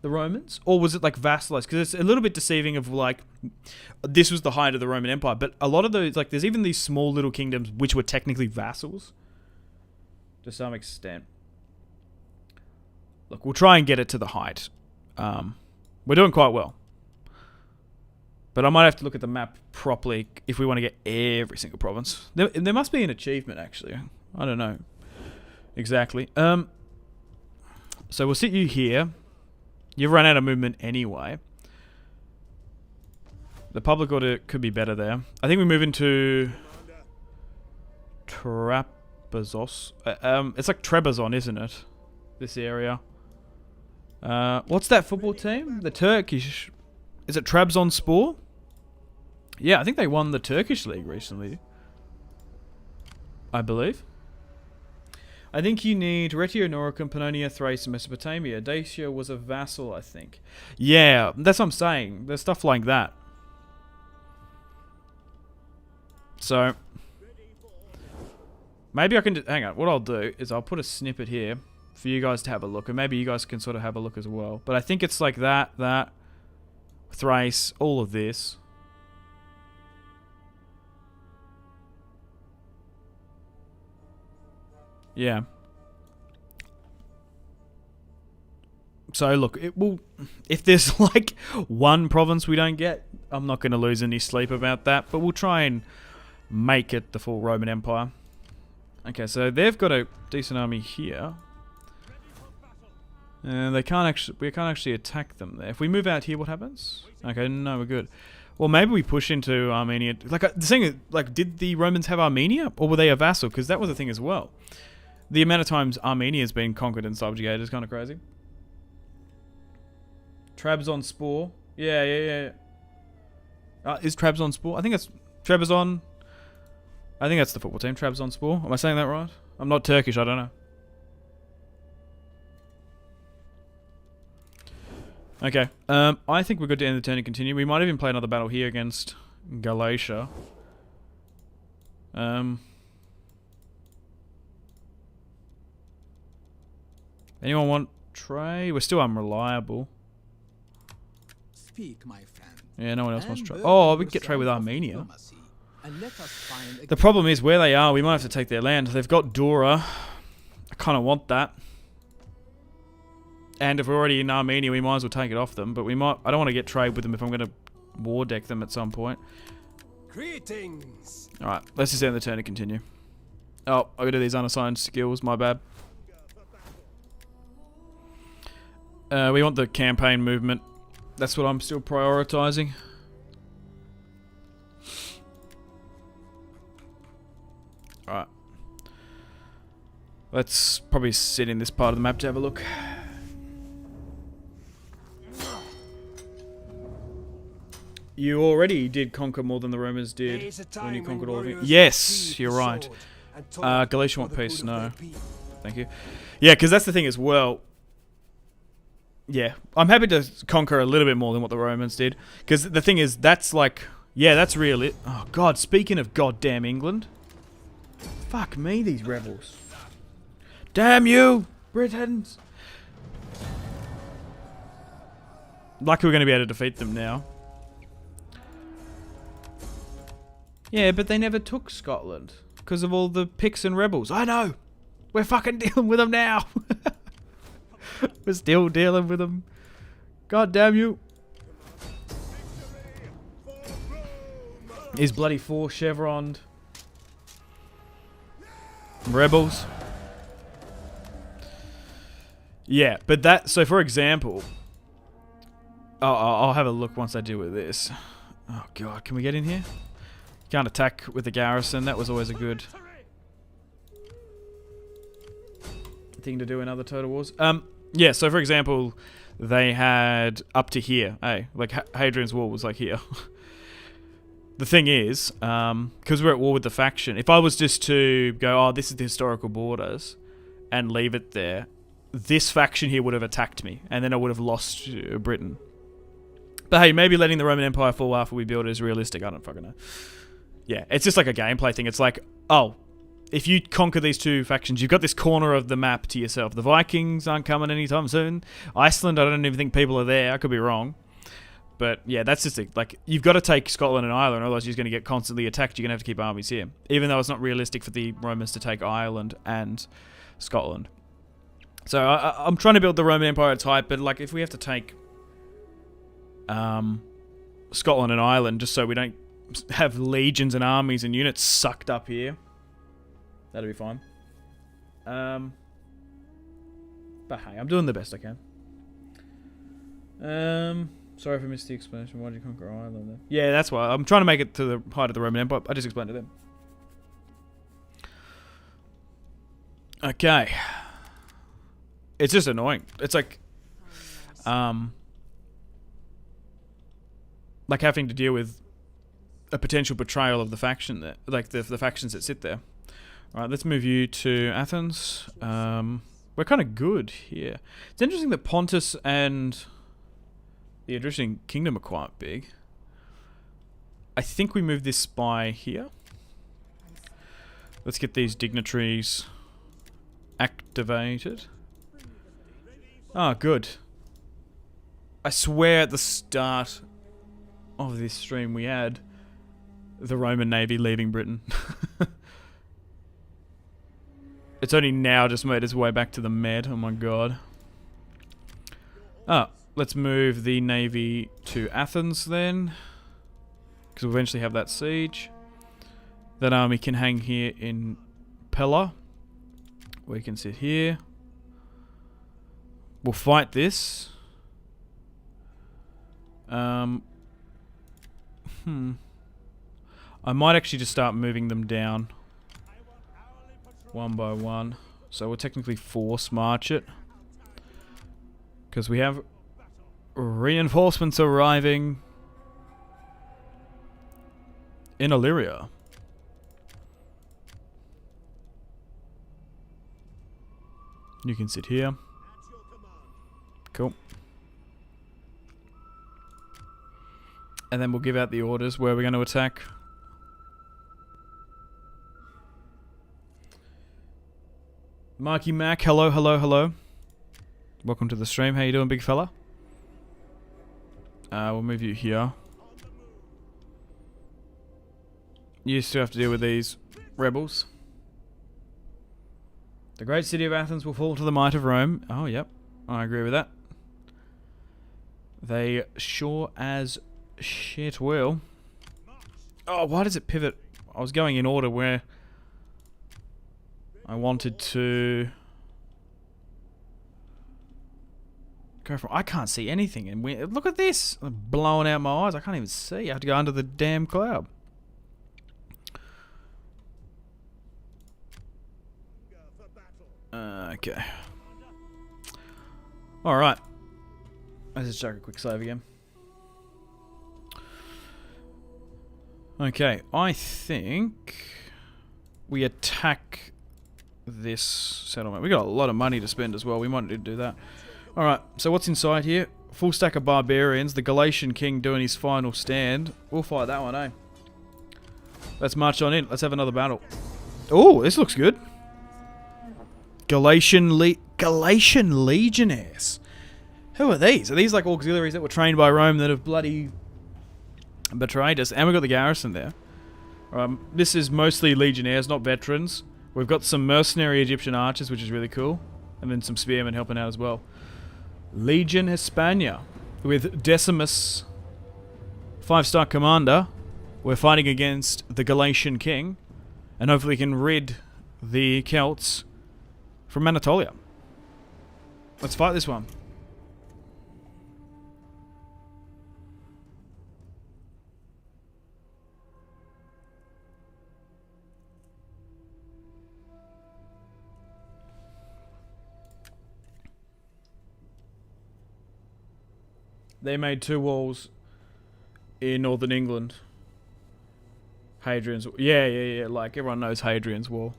The Romans? Or was it, like, vassalized? Because it's a little bit deceiving of, like, this was the height of the Roman Empire, but a lot of those, like, there's even these small little kingdoms which were technically vassals. To some extent. Look, we'll try and get it to the height. We're doing quite well. But I might have to look at the map properly if we want to get every single province. There must be an achievement, actually. I don't know. Exactly. So we'll sit you here. You've run out of movement anyway. The public order could be better there. I think we move into... Trapezos. It's like Trebizond, isn't it? This area. What's that football team? The Turkish... Is it Trabzonspor? Yeah, I think they won the Turkish league recently. I believe. I think you need Retio, Noricum, Pannonia, Thrace, and Mesopotamia. Dacia was a vassal, I think. Yeah, that's what I'm saying. There's stuff like that. So... Maybe I can... Hang on. What I'll do is I'll put a snippet here for you guys to have a look. And maybe you guys can sort of have a look as well. But I think it's like that... Thrace, all of this. Yeah. So look, it will. If there's like one province we don't get, I'm not going to lose any sleep about that. But we'll try and make it the full Roman Empire. Okay, so they've got a decent army here. And we can't actually attack them there. If we move out here, what happens? Okay, no, we're good. Well, maybe we push into Armenia. Like, the thing is, like, did the Romans have Armenia? Or were they a vassal? Because that was a thing as well. The amount of times Armenia's been conquered and subjugated is kind of crazy. Trabzonspor. Yeah. Is Trabzonspor? I think it's Trebizond. I think that's the football team, Trabzonspor. Am I saying that right? I'm not Turkish, I don't know. Okay, I think we're good to end the turn and continue. We might even play another battle here against Galatia. Anyone want Trey? We're still unreliable. Speak, my friend. Yeah, no one else wants Trey. Oh, we can get Trey with Armenia. The problem is where they are, we might have to take their land. They've got Dora. I kind of want that. And if we're already in Armenia, we might as well take it off them. But we might. I don't want to get trade with them if I'm going to war deck them at some point. Greetings. All right, let's just end the turn and continue. Oh, I got to do these unassigned skills. My bad. We want the campaign movement. That's what I'm still prioritizing. All right. Let's probably sit in this part of the map to have a look. You already did conquer more than the Romans did when you conquered all of it. Yes, you're right. Galatia want peace? No. Thank you. Yeah, because that's the thing as well. Yeah, I'm happy to conquer a little bit more than what the Romans did. Because the thing is, that's like... Yeah, that's real. Oh, God, speaking of goddamn England. Fuck me, these rebels. Damn you, Britons. Lucky we're going to be able to defeat them now. Yeah, but they never took Scotland because of all the Picts and rebels. I know. We're fucking dealing with them now. We're still dealing with them. God damn you. He's bloody 4 chevroned. Rebels. Yeah, but that... So, for example... I'll have a look once I deal with this. Oh, God. Can we get in here? Can't attack with the garrison. That was always a good thing to do in other Total Wars. Yeah, so for example, they had up to here. Hey, like Hadrian's Wall was like here. The thing is, because we're at war with the faction, if I was just to go, oh, this is the historical borders, and leave it there, this faction here would have attacked me, and then I would have lost Britain. But hey, maybe letting the Roman Empire fall after we build it is realistic. I don't fucking know. Yeah, it's just like a gameplay thing. It's like, oh, if you conquer these two factions, you've got this corner of the map to yourself. The Vikings aren't coming anytime soon. Iceland, I don't even think people are there. I could be wrong. But yeah, that's just it. Like, you've got to take Scotland and Ireland, otherwise you're just going to get constantly attacked. You're going to have to keep armies here. Even though it's not realistic for the Romans to take Ireland and Scotland. So I'm trying to build the Roman Empire type, but like if we have to take Scotland and Ireland just so we don't have legions and armies and units sucked up here, that'll be fine. But hey, I'm doing the best I can. Sorry if I missed the explanation. Why did you conquer Ireland then? Yeah, that's why. I'm trying to make it to the height of the Roman Empire. I just explained to them. Okay. It's just annoying. It's like having to deal with a potential betrayal of the faction that, like the factions that sit there. All right, let's move you to Athens. We're kind of good here. It's interesting that Pontus and the Etruscan kingdom are quite big. I think we move this by here. Let's get these dignitaries activated. Oh, good. I swear at the start of this stream we had the Roman Navy leaving Britain. It's only now just made its way back to the Med. Oh my god. Ah, let's move the Navy to Athens then. Because we'll eventually have that siege. That army can hang here in Pella. We can sit here. We'll fight this. I might actually just start moving them down one by one. So we'll technically force march it. Because we have reinforcements arriving in Illyria. You can sit here. Cool. And then we'll give out the orders where we're going to attack. Marky Mac, hello, hello, hello. Welcome to the stream. How you doing, big fella? We'll move you here. You still have to deal with these rebels. The great city of Athens will fall to the might of Rome. Oh, yep. I agree with that. They sure as shit will. Oh, why does it pivot? I was going in order where I wanted to go from. I can't see anything. And look at this. I'm blowing out my eyes. I can't even see. I have to go under the damn cloud. Okay. Alright. Let's just check a quick save again. Okay, I think we attack this settlement. We got a lot of money to spend as well. We might need to do that. Alright, so what's inside here? Full stack of barbarians. The Galatian king doing his final stand. We'll fight that one, eh? Let's march on in. Let's have another battle. Oh, this looks good. Galatian legionnaires. Who are these? Are these like auxiliaries that were trained by Rome that have bloody betrayed us? And we've got the garrison there. This is mostly legionnaires, not veterans. We've got some mercenary Egyptian archers, which is really cool. And then some spearmen helping out as well. Legion Hispania. With Decimus, 5-star commander. We're fighting against the Galatian king. And hopefully can rid the Celts from Anatolia. Let's fight this one. They made 2 walls in northern England. Hadrian's... Yeah. Like, everyone knows Hadrian's Wall.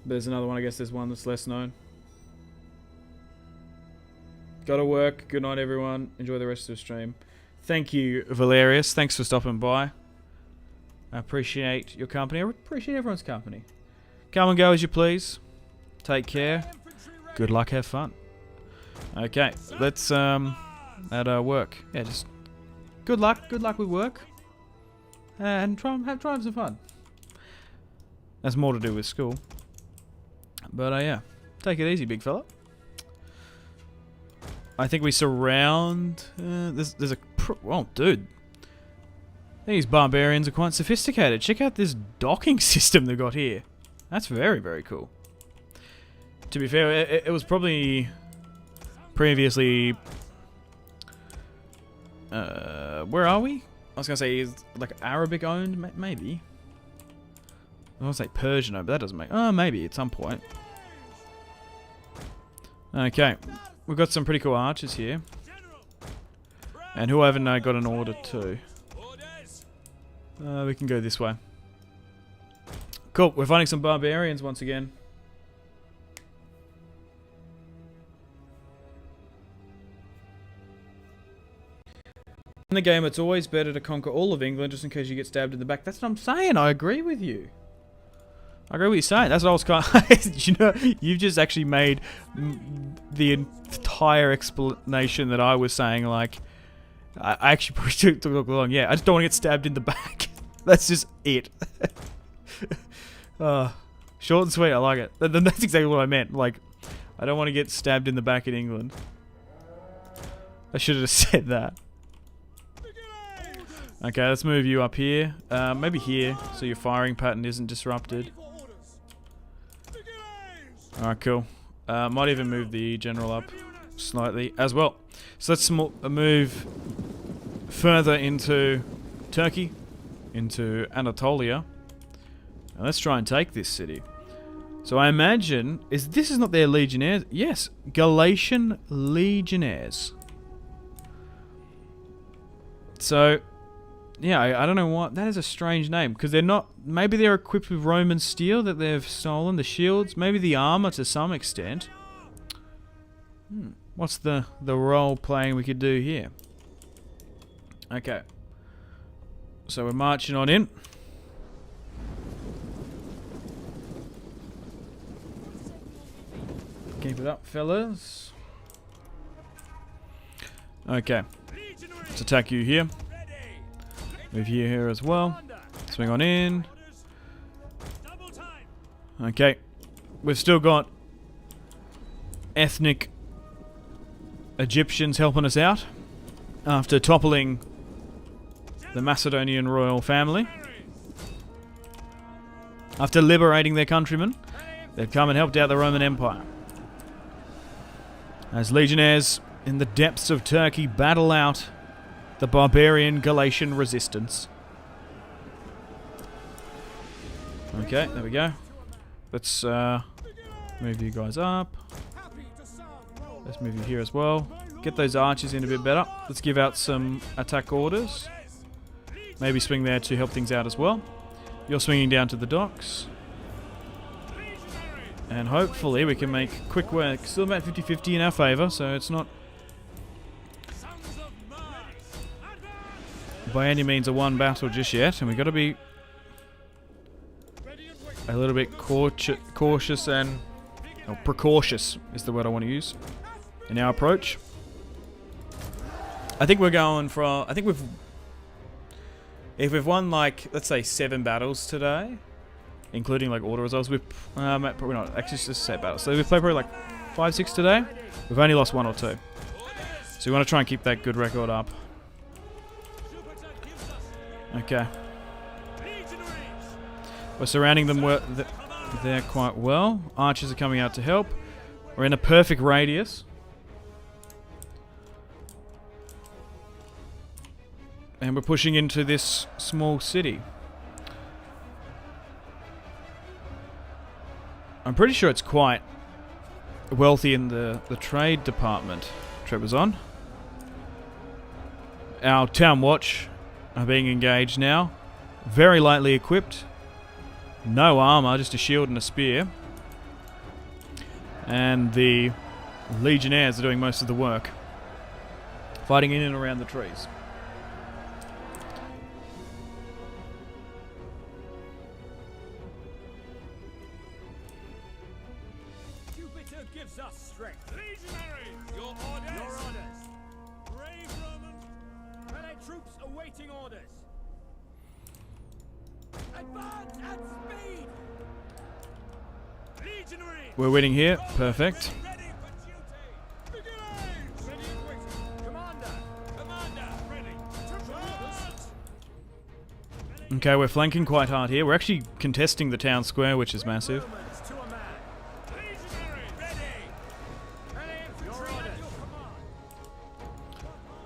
There's another one. I guess there's one that's less known. Gotta work. Good night, everyone. Enjoy the rest of the stream. Thank you, Valerius. Thanks for stopping by. I appreciate your company. I appreciate everyone's company. Come and go as you please. Take care. Good luck. Have fun. Okay, let's at work. Yeah, just good luck. Good luck with work. And try and have some fun. That's more to do with school. But yeah, take it easy, big fella. I think we surround. There's a. Oh, dude. These barbarians are quite sophisticated. Check out this docking system they've got here. That's very, very cool. To be fair, it was probably previously. Where are we? I was gonna say is like Arabic owned, maybe. I want to say Persian owned, but that doesn't make. Oh, maybe at some point. Okay, we've got some pretty cool archers here. And who haven't got an order to? We can go this way. Cool, we're finding some barbarians once again. In the game, it's always better to conquer all of England just in case you get stabbed in the back. That's what I'm saying. I agree with you. I agree with what you're saying. That's what I was kind of... You know, you've just actually made the entire explanation that I was saying, like... I actually probably took long. Yeah, I just don't want to get stabbed in the back. That's just it. Short and sweet, I like it. That's exactly what I meant. Like, I don't want to get stabbed in the back in England. I should have said that. Okay, let's move you up here. Maybe here, so your firing pattern isn't disrupted. Alright, cool. Might even move the general up slightly as well. So let's move further into Turkey, into Anatolia. And let's try and take this city. So I imagine, this is not their legionnaires? Yes, Galatian legionnaires. So... yeah, I don't know what. That is a strange name because they're not. Maybe they're equipped with Roman steel that they've stolen. The shields, maybe the armor to some extent. What's the role playing we could do here? Okay. So we're marching on in. Keep it up, fellas. Okay. Let's attack you here. Move you here as well. Swing on in. Okay. We've still got ethnic Egyptians helping us out after toppling the Macedonian royal family. After liberating their countrymen, they've come and helped out the Roman Empire. As legionnaires in the depths of Turkey battle out the barbarian Galatian resistance. Okay, there we go. Let's move you guys up. Let's move you here as well. Get those archers in a bit better. Let's give out some attack orders. Maybe swing there to help things out as well. You're swinging down to the docks. And hopefully we can make quick work. Still about 50-50 in our favour, so it's not by any means a one battle just yet, and we've got to be a little bit cautious and precautious is the word I want to use in our approach. I think we're going for, if we've won like, let's say 7 battles today, including like order results, we've probably not, actually just say battles, so we've played probably like 5-6 today, we've only lost 1 or 2, so we want to try and keep that good record up. Okay. We're surrounding them there quite well. Archers are coming out to help. We're in a perfect radius. And we're pushing into this small city. I'm pretty sure it's quite wealthy in the trade department. Trebizond. Our town watch are being engaged now. Very lightly equipped. No armor, just a shield and a spear. And the legionnaires are doing most of the work, fighting in and around the trees. Jupiter gives us strength. Legionaries, your orders. Your orders. Brave Romans. Allied troops awaiting orders. Advance at speed. Legionaries. We're winning here. Perfect. Ready for duty. Legionaries. Ready and waiting. Commander. Commander. Ready. To charge. Okay, we're flanking quite hard here. We're actually contesting the town square, which is massive. Romans to a man. Legionaries. Ready. Ready infantry at your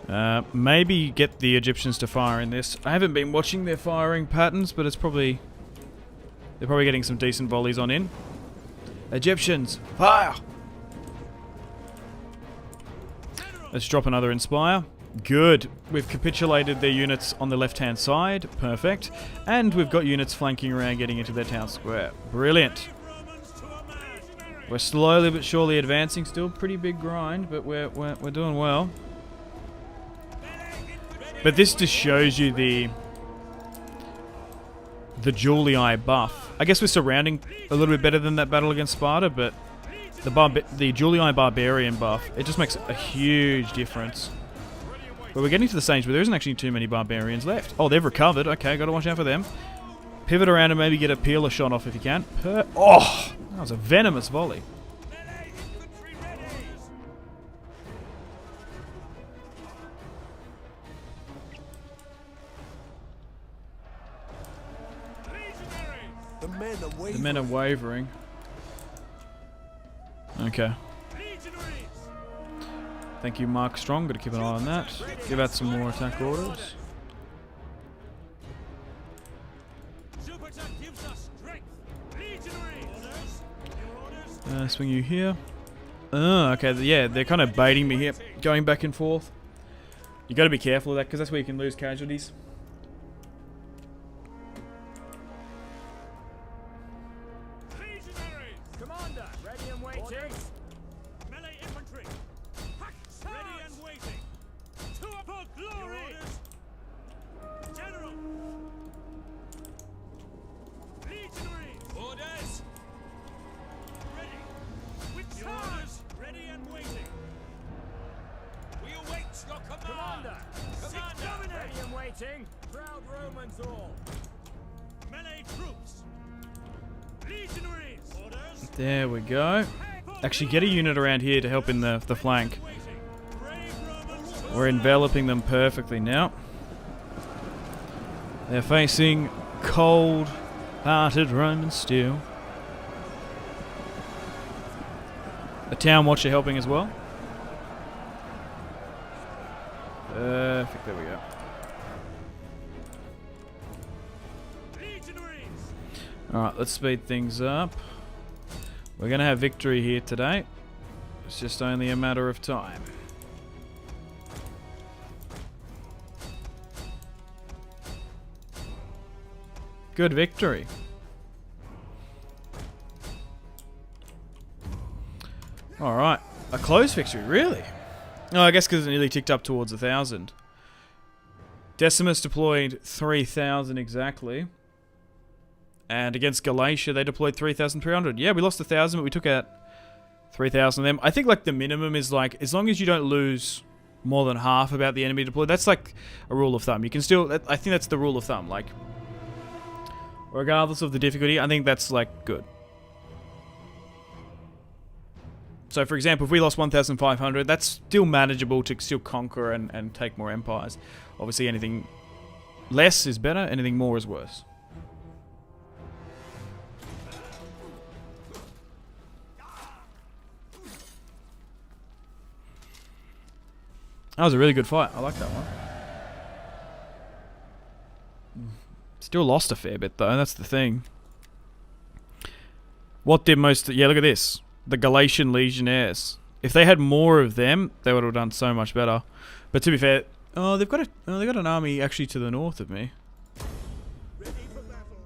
command. Maybe get the Egyptians to fire in this. I haven't been watching their firing patterns, but it's probably... They're probably getting some decent volleys on in. Egyptians, fire! Let's drop another Inspire. Good. We've capitulated their units on the left-hand side. Perfect. And we've got units flanking around getting into their town square. Brilliant. We're slowly but surely advancing. Still pretty big grind, but we're doing well. But this just shows you the Julii buff. I guess we're surrounding a little bit better than that battle against Sparta, but the Julii barbarian buff, it just makes a huge difference. But we're getting to the stage where there isn't actually too many barbarians left. Oh, they've recovered. Okay, got to watch out for them. Pivot around and maybe get a peeler shot off if you can. Oh, that was a venomous volley. The men are wavering. Okay. Thank you, Mark Strong. Got to keep an eye on that. Give out some more attack orders. Swing you here. Okay, yeah, they're kind of baiting me here, going back and forth. You got to be careful of that because that's where you can lose casualties. Commander, ready and waiting. Melee infantry. Ready and waiting. To for glory. General. Legionaries. Orders. Ready. With charge. Ready and waiting. We await your command. Commander. Ready and waiting. Proud Romans all. Melee troops. Legionaries. Orders. There we go. Actually, get a unit around here to help in the flank. We're enveloping them perfectly now. They're facing cold-hearted Roman steel. A town watcher helping as well. Perfect, there we go. Alright, let's speed things up. We're going to have victory here today. It's just only a matter of time. Good victory. Alright, a close victory, really? Oh, I guess because it nearly ticked up towards 1,000. Decimus deployed 3,000 exactly. And against Galatia, they deployed 3,300. Yeah, we lost 1,000, but we took out 3,000 of them. I think like the minimum is like, as long as you don't lose more than half about the enemy deployed, that's like a rule of thumb. You can still, I think that's the rule of thumb. Like, regardless of the difficulty, I think that's like good. So for example, if we lost 1,500, that's still manageable to still conquer and take more empires. Obviously anything less is better, anything more is worse. That was a really good fight. I like that one. Still lost a fair bit though, that's the thing. What did most... Yeah, look at this. The Galatian legionnaires. If they had more of them, they would have done so much better. But to be fair... Oh, they've got an army actually to the north of me.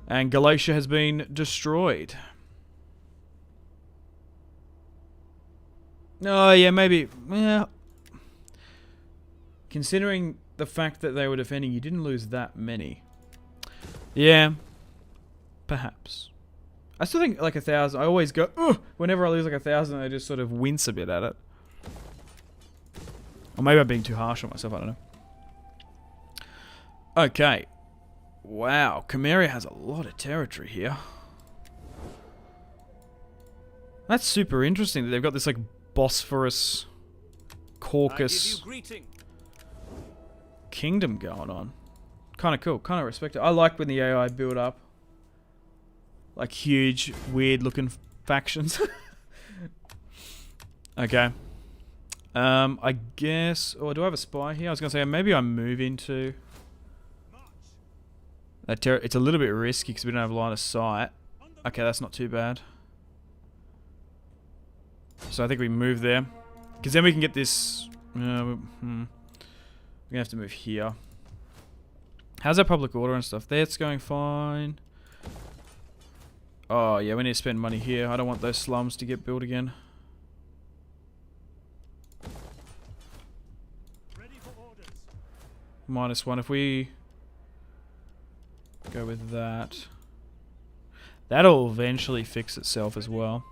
And Galatia has been destroyed. Oh, yeah, maybe. Yeah. Considering the fact that they were defending, you didn't lose that many. Yeah. Perhaps. I still think like 1,000. I always go, ugh! Whenever I lose like 1,000, I just sort of wince a bit at it. Or maybe I'm being too harsh on myself, I don't know. Okay. Wow, Cameria has a lot of territory here. That's super interesting that they've got this like Bosphorus, Caucasus kingdom going on. Kind of cool, kind of respect it. I like when the AI build up like huge, weird looking factions. Okay. I guess... Oh, do I have a spy here? I was going to say, maybe I move into... It's a little bit risky because we don't have line of sight. Okay, that's not too bad. So I think we move there. Because then we can get this... We're going to have to move here. How's our public order and stuff? That's going fine. Oh, yeah, we need to spend money here. I don't want those slums to get built again. -1 if we go with that. That'll eventually fix itself as well.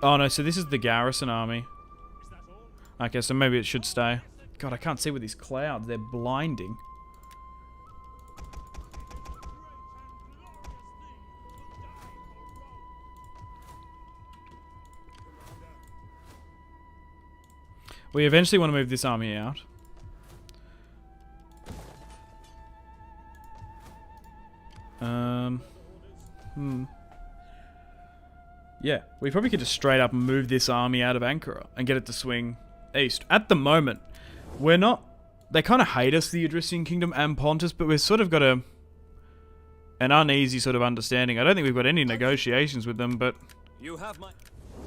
Oh no, so this is the garrison army. Okay, so maybe it should stay. God, I can't see with these clouds. They're blinding. We eventually want to move this army out. Yeah, we probably could just straight up move this army out of Ankara and get it to swing east. At the moment, we're not... They kind of hate us, the Idrisian Kingdom and Pontus, but we've sort of got an uneasy sort of understanding. I don't think we've got any negotiations with them, but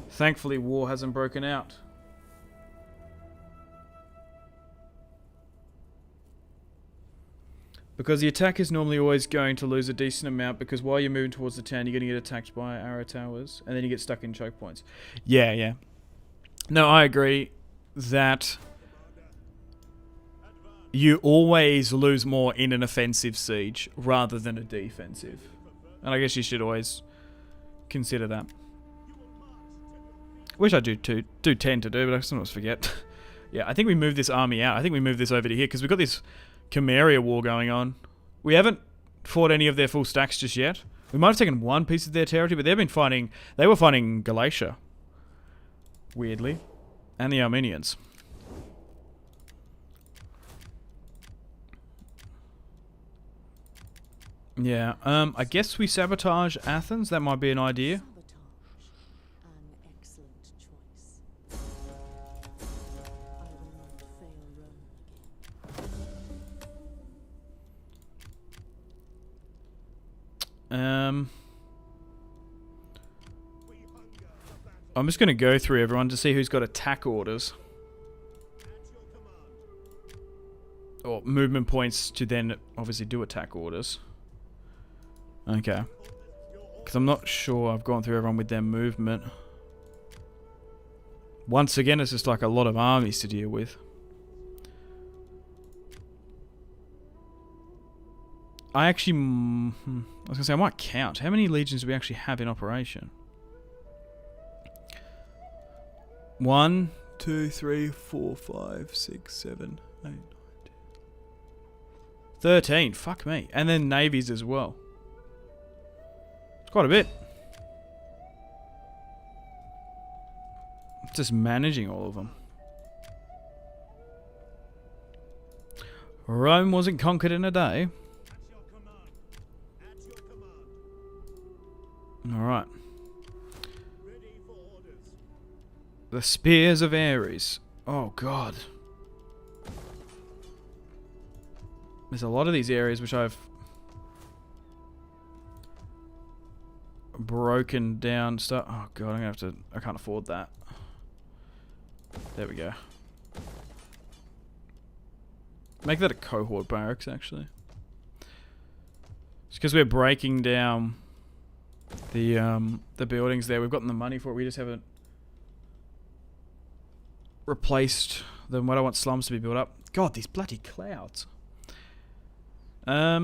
thankfully war hasn't broken out. Because the attack is normally always going to lose a decent amount, because while you're moving towards the town, you're going to get attacked by arrow towers, and then you get stuck in choke points. Yeah, yeah. No, I agree that you always lose more in an offensive siege rather than a defensive. And I guess you should always consider that. Which I do tend to do, but I sometimes forget. Yeah, I think we move this army out. I think we move this over to here, because we've got this Cameria War going on. We haven't fought any of their full stacks just yet. We might have taken one piece of their territory, but they've been fighting... They were fighting Galatia. Weirdly. And the Armenians. Yeah, I guess we sabotage Athens. That might be an idea. I'm just going to go through everyone to see who's got attack orders. Or movement points to then obviously do attack orders. Okay. Because I'm not sure I've gone through everyone with their movement. Once again, it's just like a lot of armies to deal with. I actually... I was going to say, I might count. How many legions do we actually have in operation? 1, 2, 3, 4, 5, 6, 7, 8, 9, 10. 13. Fuck me. And then navies as well. It's quite a bit. Just managing all of them. Rome wasn't conquered in a day. Alright. The Spears of Ares. Oh god. There's a lot of these areas which I've broken down stuff. Oh god, I'm gonna have to... I can't afford that. There we go. Make that a cohort barracks, actually. It's because we're breaking down the buildings there. We've gotten the money for it. We just haven't replaced them. I don't want slums to be built up. God, these bloody clouds. Yeah,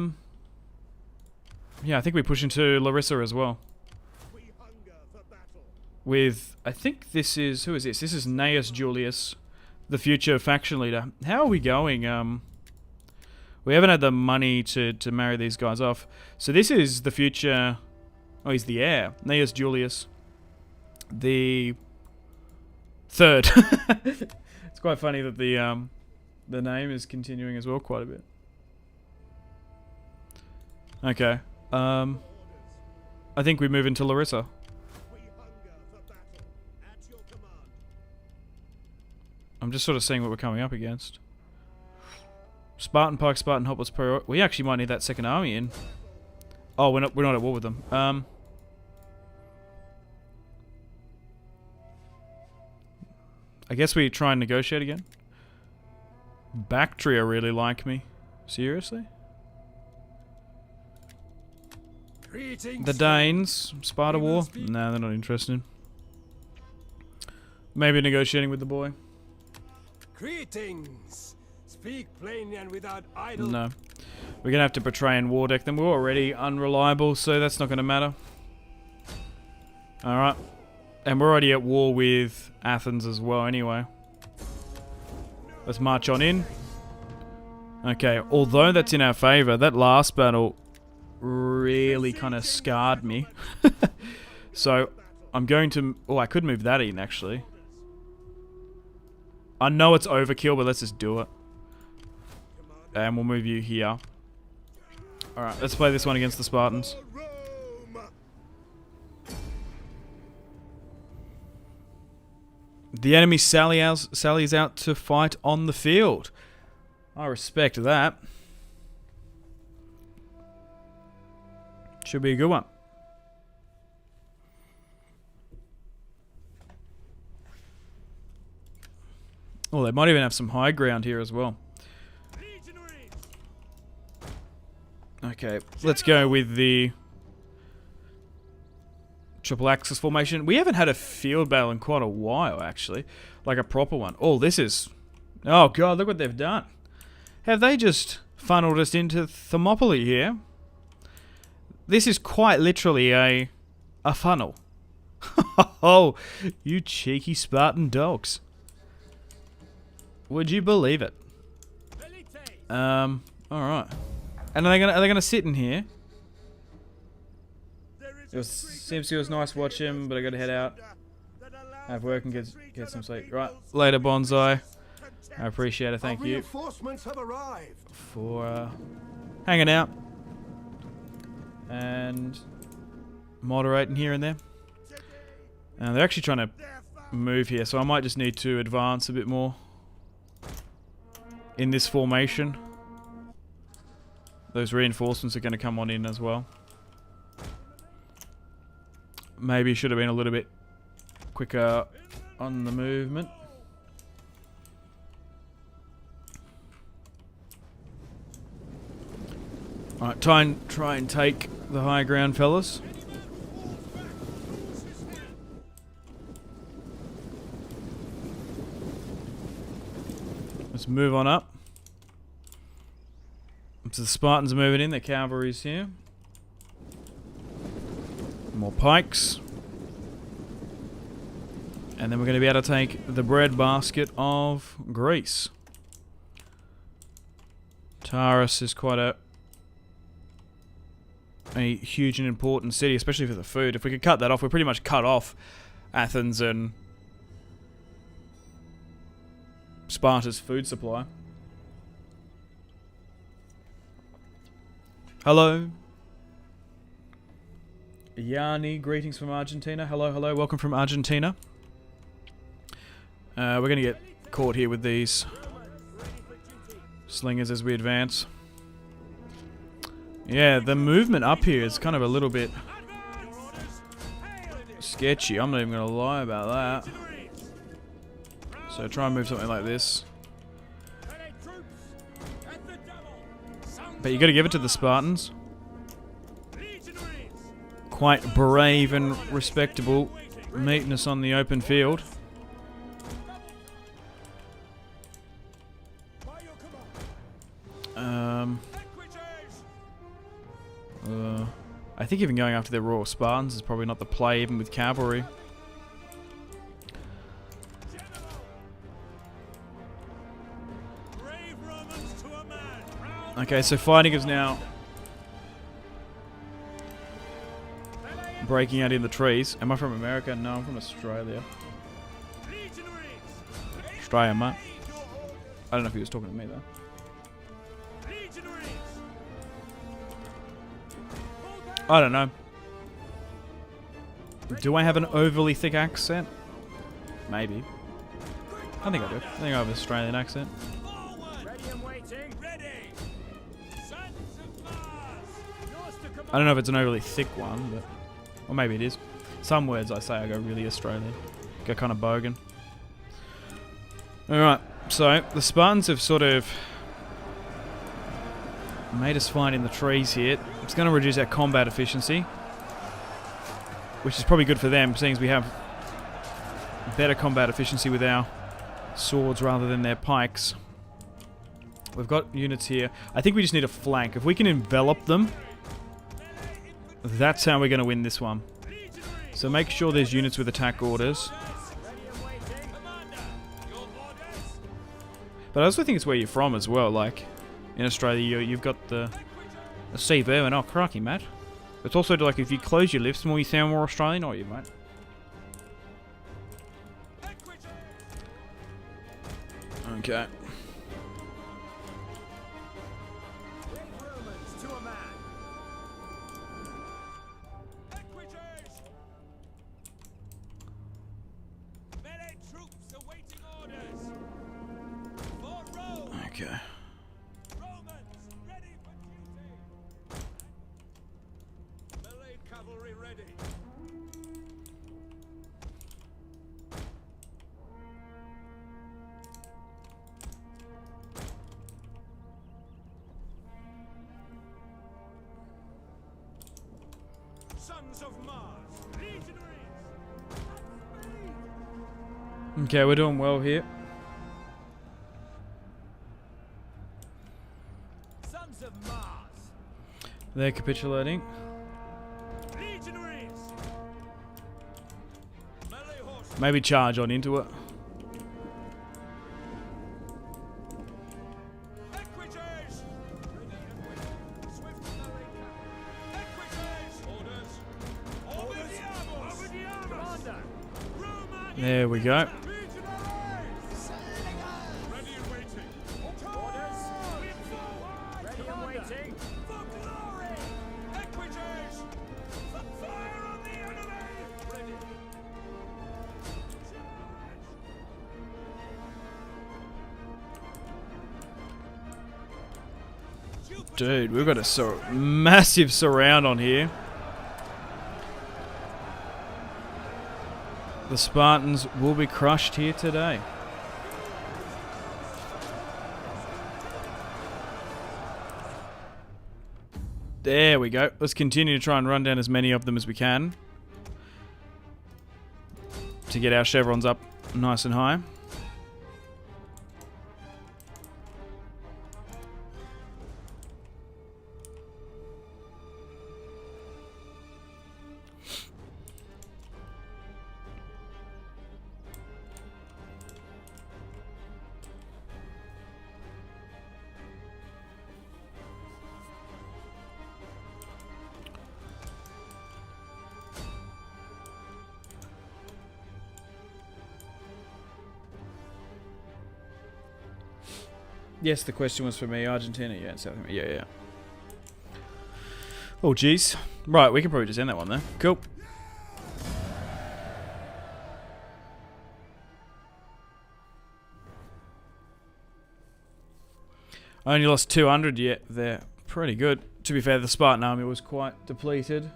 I think we push into Larissa as well. With, I think this is, who is this? This is Gnaeus Julius, the future faction leader. How are we going? We haven't had the money to marry these guys off. So this is the future, oh, he's the heir. Gnaeus Julius, the third. It's quite funny that the name is continuing as well quite a bit. Okay. I think we move into Larissa. I'm just sort of seeing what we're coming up against. Spartan Pikes, Spartan Hoplites priority. We actually might need that second army in. Oh, we're not at war with them. I guess we try and negotiate again. Bactria really like me. Seriously? The Danes, Sparta War? No, they're not interested. Maybe negotiating with the boy. Greetings. Speak plainly and without idle. No. We're gonna have to betray and war deck them. We're already unreliable, so that's not gonna matter. Alright. And we're already at war with Athens as well anyway. Let's march on in. Okay, although that's in our favour, that last battle really kind of scarred me. So, I'm going to... Oh, I could move that in, actually. I know it's overkill, but let's just do it. And we'll move you here. Alright, let's play this one against the Spartans. The enemy sallies out to fight on the field. I respect that. Should be a good one. Oh, they might even have some high ground here as well. Okay, let's go with the triple axis formation. We haven't had a field battle in quite a while, actually. Like a proper one. Oh, this is... Oh, God, look what they've done. Have they just funneled us into Thermopylae here? This is quite literally a funnel. Oh, you cheeky Spartan dogs. Would you believe it? Alright. And are they gonna sit in here? Seems it was nice watching him, but I gotta head out. Have work and get some sleep. Right, later, Bonsai. I appreciate it. Thank you for hanging out and moderating here and there. They're actually trying to move here, so I might just need to advance a bit more in this formation. Those reinforcements are going to come on in as well. Maybe should have been a little bit quicker on the movement. Alright, try and take the high ground, fellas. Let's move on up. So the Spartans are moving in, their cavalry's here. More pikes. And then we're going to be able to take the breadbasket of Greece. Taurus is quite a huge and important city, especially for the food. If we could cut that off, we're pretty much cut off Athens and Sparta's food supply. Hello. Yanni, greetings from Argentina. Hello, hello, welcome from Argentina. We're going to get caught here with these slingers as we advance. Yeah, the movement up here is kind of a little bit sketchy. I'm not even going to lie about that. So try and move something like this. But you got to give it to the Spartans. Quite brave and respectable, meeting us on the open field. think even going after their raw Spartans is probably not the play, even with cavalry. Brave Romans to a man. Round Okay, so fighting is now breaking out in the trees. Am I from America? No, I'm from Australia. legionaries. Australia, mate. I don't know if he was talking to me though. Legionaries. I don't know. Do I have an overly thick accent? Maybe. I think I do. I think I have an Australian accent. Forward. Ready and waiting. Ready. Sons of Mars. Yours to command. I don't know if it's an overly thick one, but... Or maybe it is. Some words I say I go really Australian. Go kind of bogan. Alright, so the Spartans have sort of made us fight in the trees here. It's going to reduce our combat efficiency, which is probably good for them, seeing as we have better combat efficiency with our swords rather than their pikes. We've got units here. I think we just need a flank. If we can envelop them, that's how we're going to win this one. So make sure there's units with attack orders. But I also think it's where you're from as well. Like, in Australia, you've got the sea bear, and oh, crikey, Matt. It's also like if you close your lips more, you sound more Australian, are you, mate? Okay. Romans to a man. Equities. Melee troops awaiting orders. For Rome. Okay. Romans ready for duty. Melee cavalry ready. Sons of Mars. Legionaries. At speed. Okay, we're doing well here. Sons of Mars. They're capitulating. Legionaries. Melee horse. Maybe charge on into it. Equities. Ready and waiting. Swift melee cavalry. Equities. Orders. Over the armors. Over the armors. Commander. Roma. There we go. Legionaries. Ready and waiting. Orders. Ready and waiting. For glory. Equities. For fire on the enemy. Ready. Charge. Dude, we've got a massive surround on here. The Spartans will be crushed here today. There we go. Let's continue to try and run down as many of them as we can to get our chevrons up nice and high. Yes, the question was for me. Argentina, yeah, South America, yeah. Oh, jeez. Right, we can probably just end that one there. Cool. I only lost 200 yet. They're pretty good. To be fair, the Spartan army was quite depleted.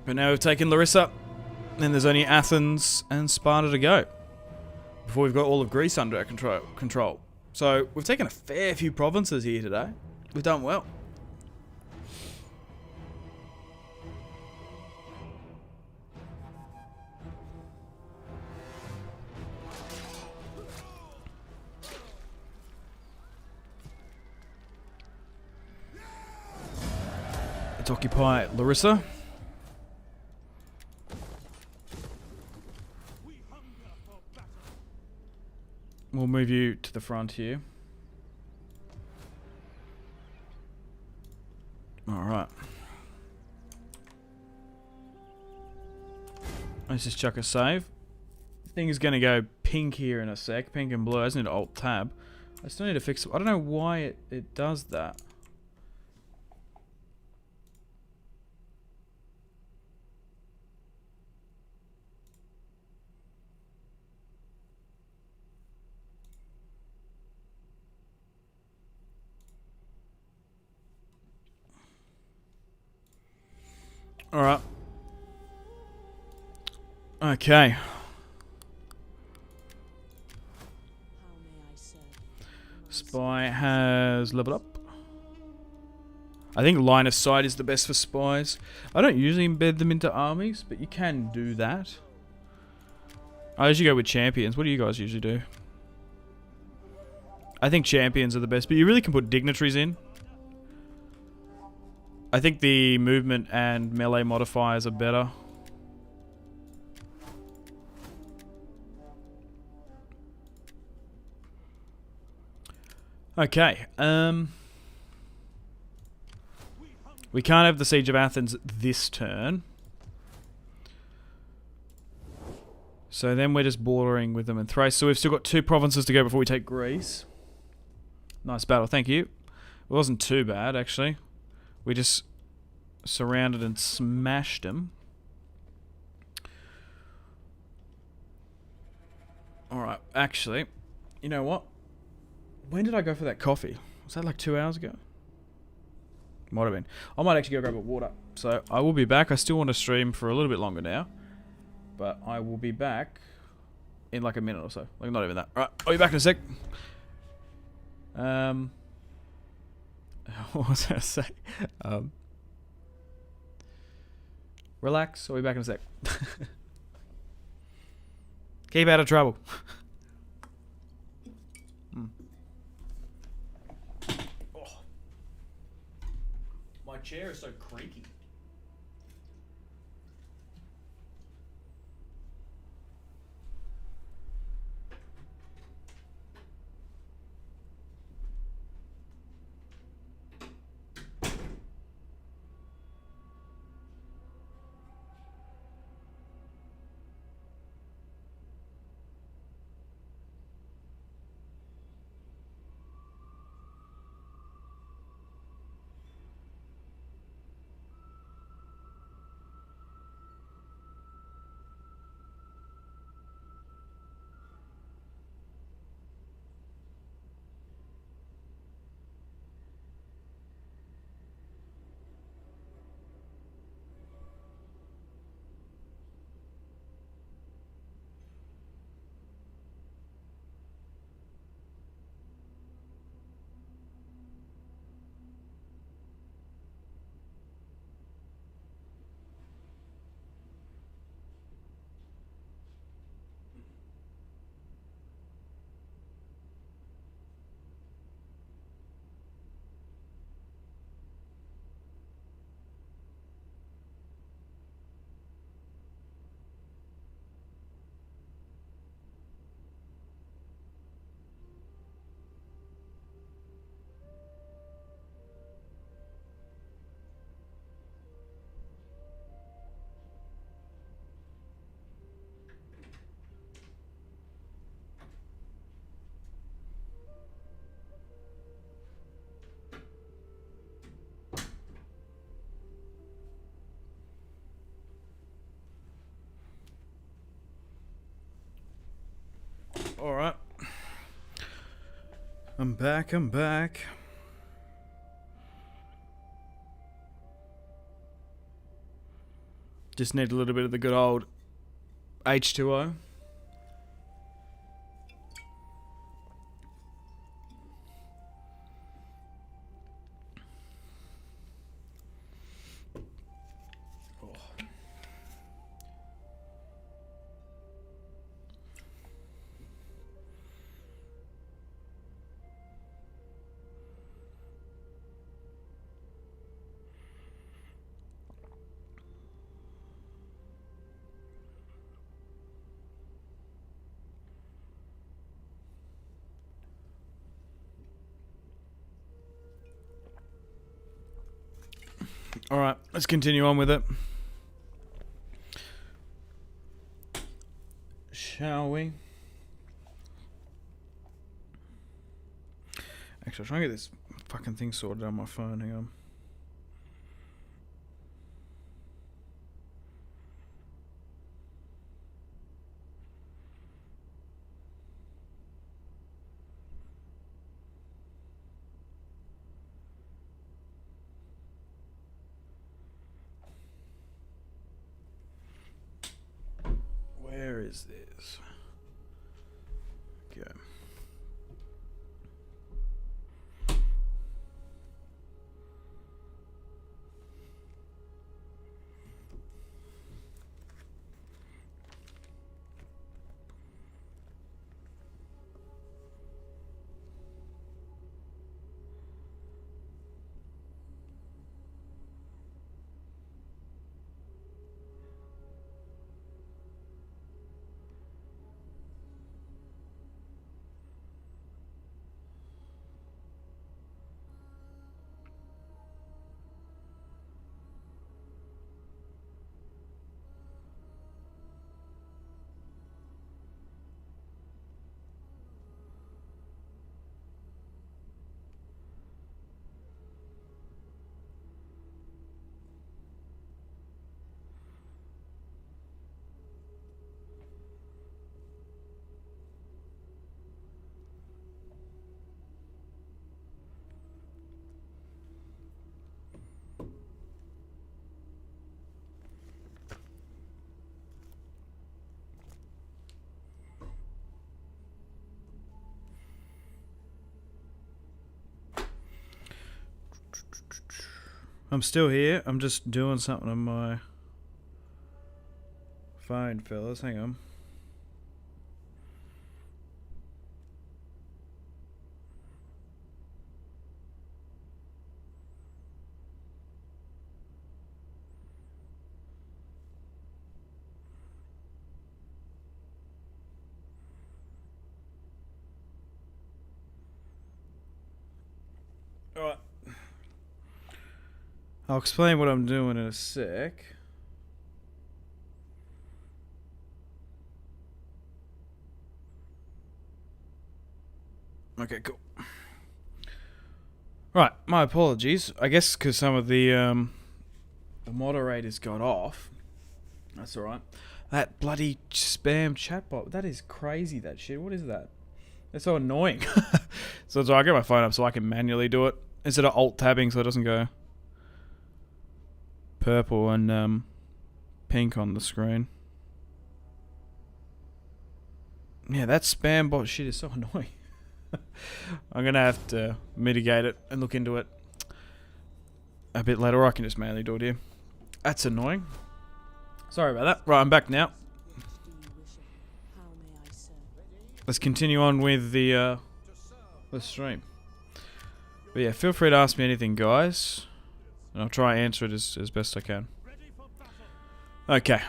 But now we've taken Larissa, and there's only Athens and Sparta to go before we've got all of Greece under our control. So we've taken a fair few provinces here today. We've done well. Let's occupy Larissa. We'll move you to the front here. Alright. Let's just chuck a save. Thing is going to go pink here in a sec. Pink and blue. I just need to Alt-Tab. I still need to fix it. I don't know why it does that. Alright. Okay. Spy has leveled up. I think line of sight is the best for spies. I don't usually embed them into armies, but you can do that. I usually go with champions. What do you guys usually do? I think champions are the best, but you really can put dignitaries in. I think the movement and melee modifiers are better. Okay, we can't have the Siege of Athens this turn. So then we're just bordering with them in Thrace. So we've still got 2 provinces to go before we take Greece. Nice battle, thank you. It wasn't too bad, actually. We just surrounded and smashed them. Alright, actually, you know what? When did I go for that coffee? Was that like 2 hours ago? Might have been. I might actually go grab a water. So I will be back. I still want to stream for a little bit longer now. But I will be back in like a minute or so. Like not even that. Alright, I'll be back in a sec. What was I going to say? Relax, I'll be back in a sec. Keep out of trouble. Oh. My chair is so creaky. Alright. I'm back. Just need a little bit of the good old H2O. Alright, let's continue on with it. Shall we? Actually, I'll try and get this fucking thing sorted on my phone. Hang on. Where is this? Okay. I'm still here. I'm just doing something on my phone, fellas. Hang on. Alright. I'll explain what I'm doing in a sec. Okay, cool. Right, my apologies. I guess because some of the moderators got off. That's alright. That bloody spam chatbot. That is crazy, that shit. What is that? That's so annoying. So I'll get my phone up so I can manually do it. Instead of alt-tabbing so it doesn't go purple and pink on the screen. Yeah, that spam bot shit is so annoying. I'm going to have to mitigate it and look into it a bit later, or I can just manually do it here. That's annoying. Sorry about that. Right, I'm back now. Let's continue on with the stream. But yeah, feel free to ask me anything, guys. And I'll try and answer it as best I can. Okay.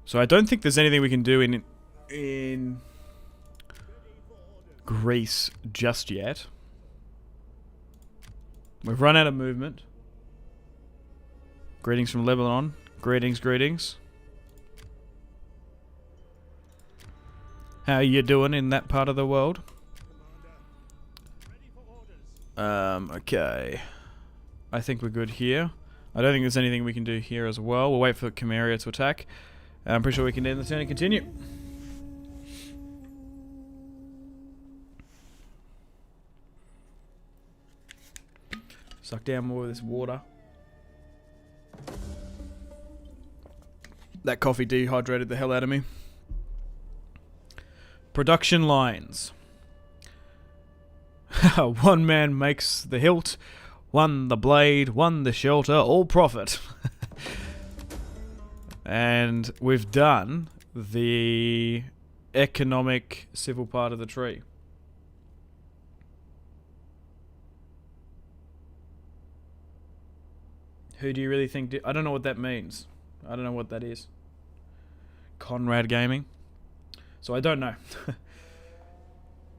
So I don't think there's anything we can do in Greece just yet. We've run out of movement. Greetings from Lebanon. Greetings, greetings. How you doing in that part of the world? Okay. I think we're good here. I don't think there's anything we can do here as well. We'll wait for Chimeria to attack. I'm pretty sure we can end the turn and continue. Suck down more of this water. That coffee dehydrated the hell out of me. Production lines. One man makes the hilt, one the blade, one the shelter, all profit. And we've done the economic civil part of the tree. Who do you really think... I don't know what that means. I don't know what that is. Conrad Gaming. So I don't know.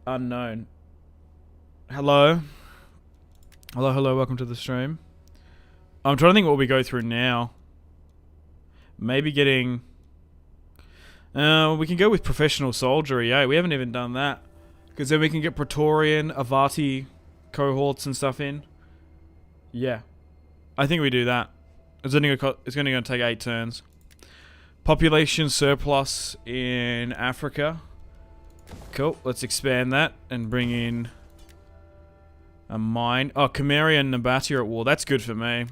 Unknown. Hello. Hello, hello, welcome to the stream. I'm trying to think what we go through now. Maybe getting... we can go with professional soldiery, we haven't even done that. Because then we can get Praetorian, Avati cohorts and stuff in. Yeah. I think we do that. It's only going to take 8 turns. Population surplus in Africa. Cool, let's expand that and bring in a mine. Oh, Cameria and Nabatea are at war. That's good for me.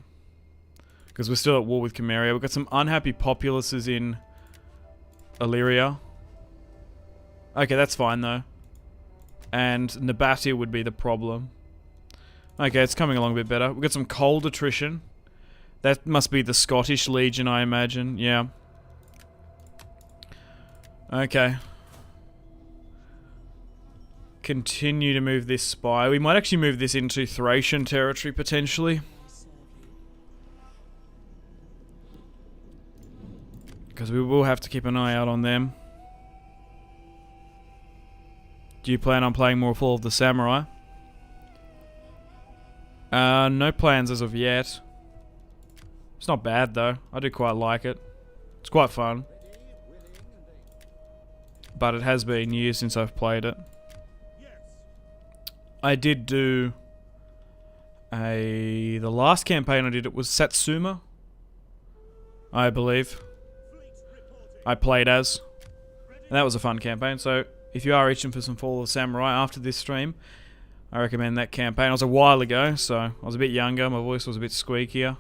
Because we're still at war with Cameria. We've got some unhappy populaces in Illyria. Okay, that's fine though. And Nabatea would be the problem. Okay, it's coming along a bit better. We've got some cold attrition. That must be the Scottish Legion, I imagine. Yeah. Okay. Continue to move this spy. We might actually move this into Thracian territory, potentially. Because we will have to keep an eye out on them. Do you plan on playing more Fall of the Samurai? No plans as of yet. It's not bad though. I do quite like it. It's quite fun. But it has been years since I've played it. I did do the last campaign I did it was Satsuma, I believe. I played as. And that was a fun campaign, so if you are itching for some Fall of the Samurai after this stream, I recommend that campaign. It was a while ago, so I was a bit younger, my voice was a bit squeakier.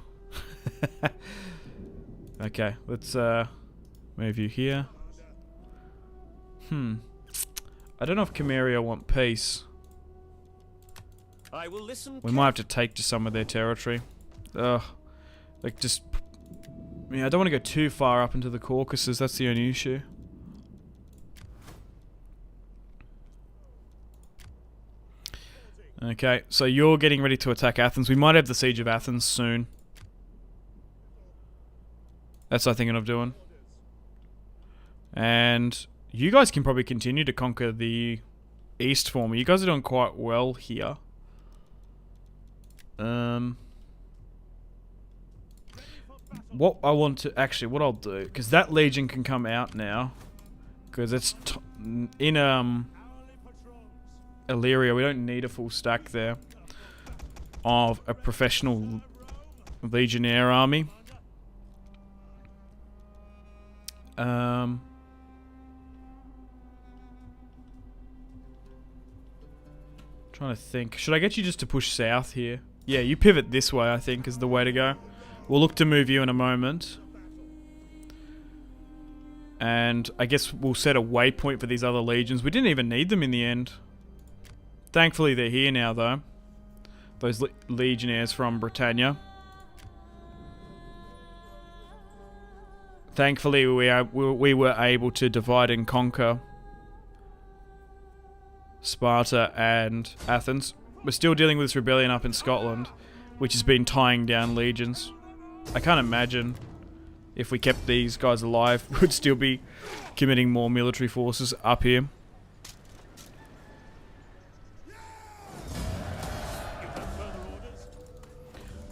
Okay, let's move you here. I don't know if Cameria want peace. I will listen. We might have to take to some of their territory. Ugh. Like just... Yeah, I don't want to go too far up into the Caucasus, that's the only issue. Okay, so you're getting ready to attack Athens. We might have the Siege of Athens soon. That's what I'm thinking of doing. And you guys can probably continue to conquer the east for me. You guys are doing quite well here. What I want to... Actually, what I'll do... Because that legion can come out now. Because it's... in, Illyria, we don't need a full stack there. Of a professional legionnaire army. Trying to think. Should I get you just to push south here? Yeah, you pivot this way, I think, is the way to go. We'll look to move you in a moment. And I guess we'll set a waypoint for these other legions. We didn't even need them in the end. Thankfully, they're here now, though. Those legionnaires from Britannia. Thankfully, we were able to divide and conquer Sparta and Athens. We're still dealing with this rebellion up in Scotland, which has been tying down legions. I can't imagine if we kept these guys alive, we'd still be committing more military forces up here.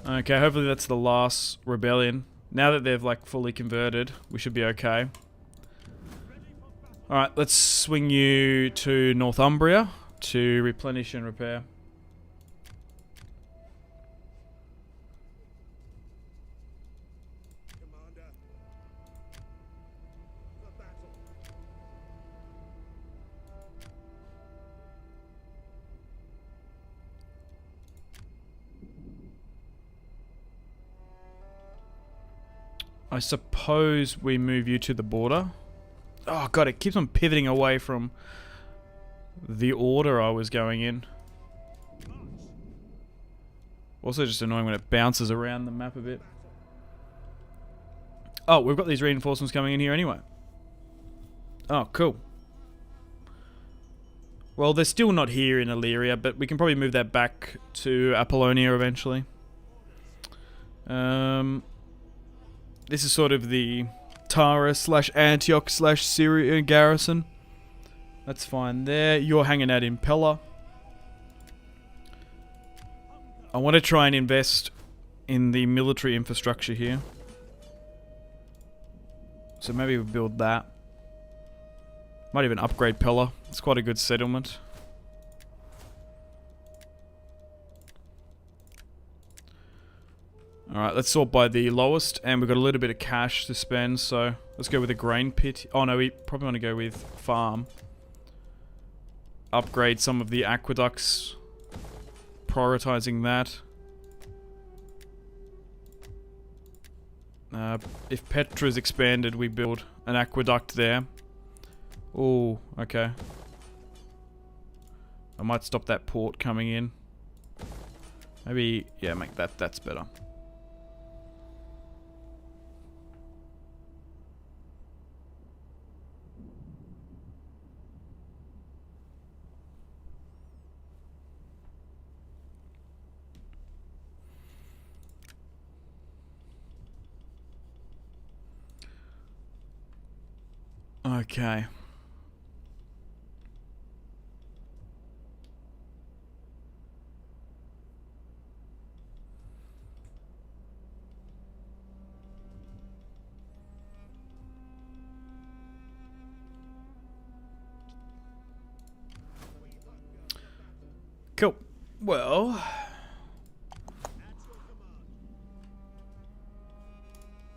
Okay, hopefully that's the last rebellion. Now that they've like fully converted, we should be okay. Alright, let's swing you to Northumbria to replenish and repair. I suppose we move you to the border. Oh god, it keeps on pivoting away from the order I was going in. Also just annoying when it bounces around the map a bit. Oh, we've got these reinforcements coming in here anyway. Oh, cool. Well, they're still not here in Illyria, but we can probably move that back to Apollonia eventually. This is sort of the Tara / Antioch / Syria garrison. That's fine there. You're hanging out in Pella. I want to try and invest in the military infrastructure here. So maybe we build that. Might even upgrade Pella. It's quite a good settlement. Alright, let's sort by the lowest, and we've got a little bit of cash to spend, so let's go with a grain pit. Oh no, we probably want to go with farm. Upgrade some of the aqueducts. Prioritizing that. If Petra's expanded, we build an aqueduct there. Oh, okay. I might stop that port coming in. Maybe, yeah, make that's better. Okay. Cool. Well,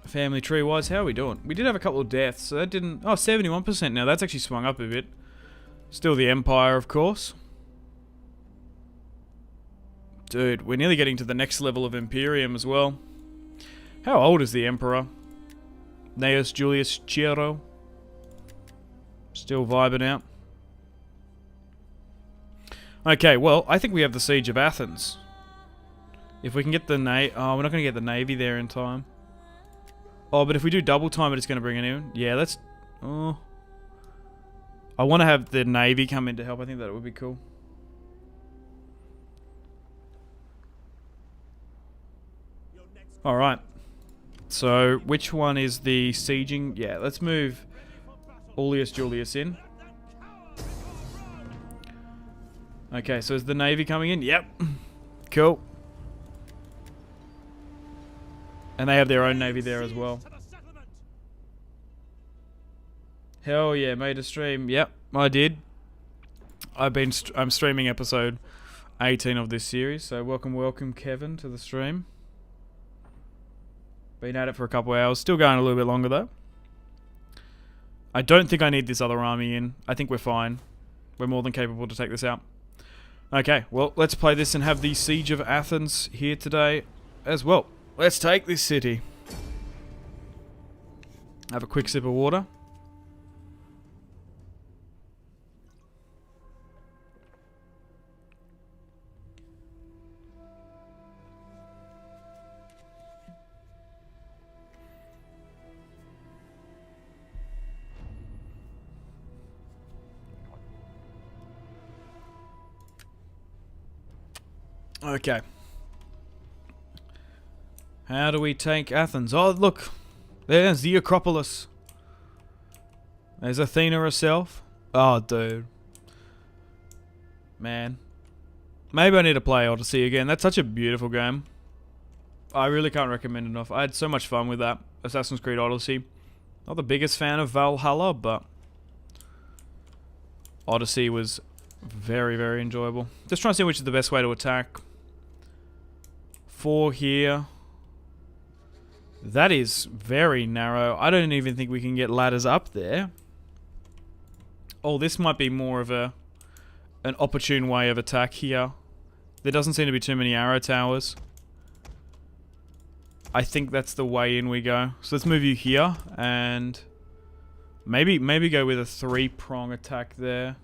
family tree wise, how are we doing? We did have a couple of deaths, so that didn't... Oh, 71% now. That's actually swung up a bit. Still the Empire, of course. Dude, we're nearly getting to the next level of Imperium as well. How old is the Emperor? Gnaeus Julius Ciro. Still vibing out. Okay, well, I think we have the Siege of Athens. If we can get the oh, we're not going to get the Navy there in time. Oh, but if we do double time it, it's going to bring it in. Yeah, let's... Oh. I want to have the Navy come in to help. I think that would be cool. Alright. So, which one is the sieging? Yeah, let's move Aulus Julius in. Okay, so is the Navy coming in? Yep. Cool. And they have their own Navy there as well. Hell yeah, made a stream. Yep, I did. I'm streaming episode 18 of this series, so welcome Kevin to the stream. Been at it for a couple of hours, still going a little bit longer though. I don't think I need this other army in. I think we're fine. We're more than capable to take this out. Okay, well, let's play this and have the Siege of Athens here today as well. Let's take this city. Have a quick sip of water. Okay. How do we take Athens? Oh, look. There's the Acropolis. There's Athena herself. Oh, dude. Man. Maybe I need to play Odyssey again. That's such a beautiful game. I really can't recommend it enough. I had so much fun with that. Assassin's Creed Odyssey. Not the biggest fan of Valhalla, but Odyssey was very, very enjoyable. Just trying to see which is the best way to attack. 4 here. That is very narrow. I don't even think we can get ladders up there. Oh, this might be more of an opportune way of attack here. There doesn't seem to be too many arrow towers. I think that's the way in we go. So let's move you here and maybe go with a 3-prong attack there.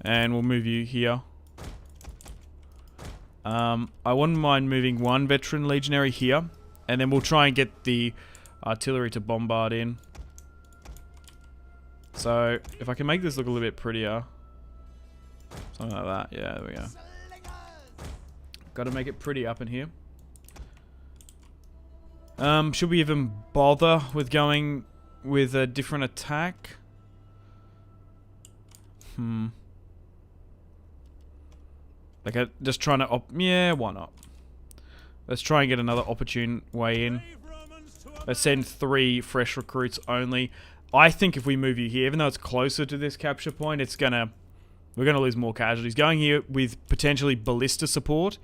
And we'll move you here. I wouldn't mind moving 1 veteran legionary here. And then we'll try and get the artillery to bombard in. So, if I can make this look a little bit prettier. Something like that. Yeah, there we go. Got to make it pretty up in here. Should we even bother with going with a different attack? Like, just trying to... yeah, why not? Let's try and get another opportune way in. Let's send 3 fresh recruits only. I think if we move you here, even though it's closer to this capture point, it's gonna... we're gonna lose more casualties. Going here with potentially ballista support,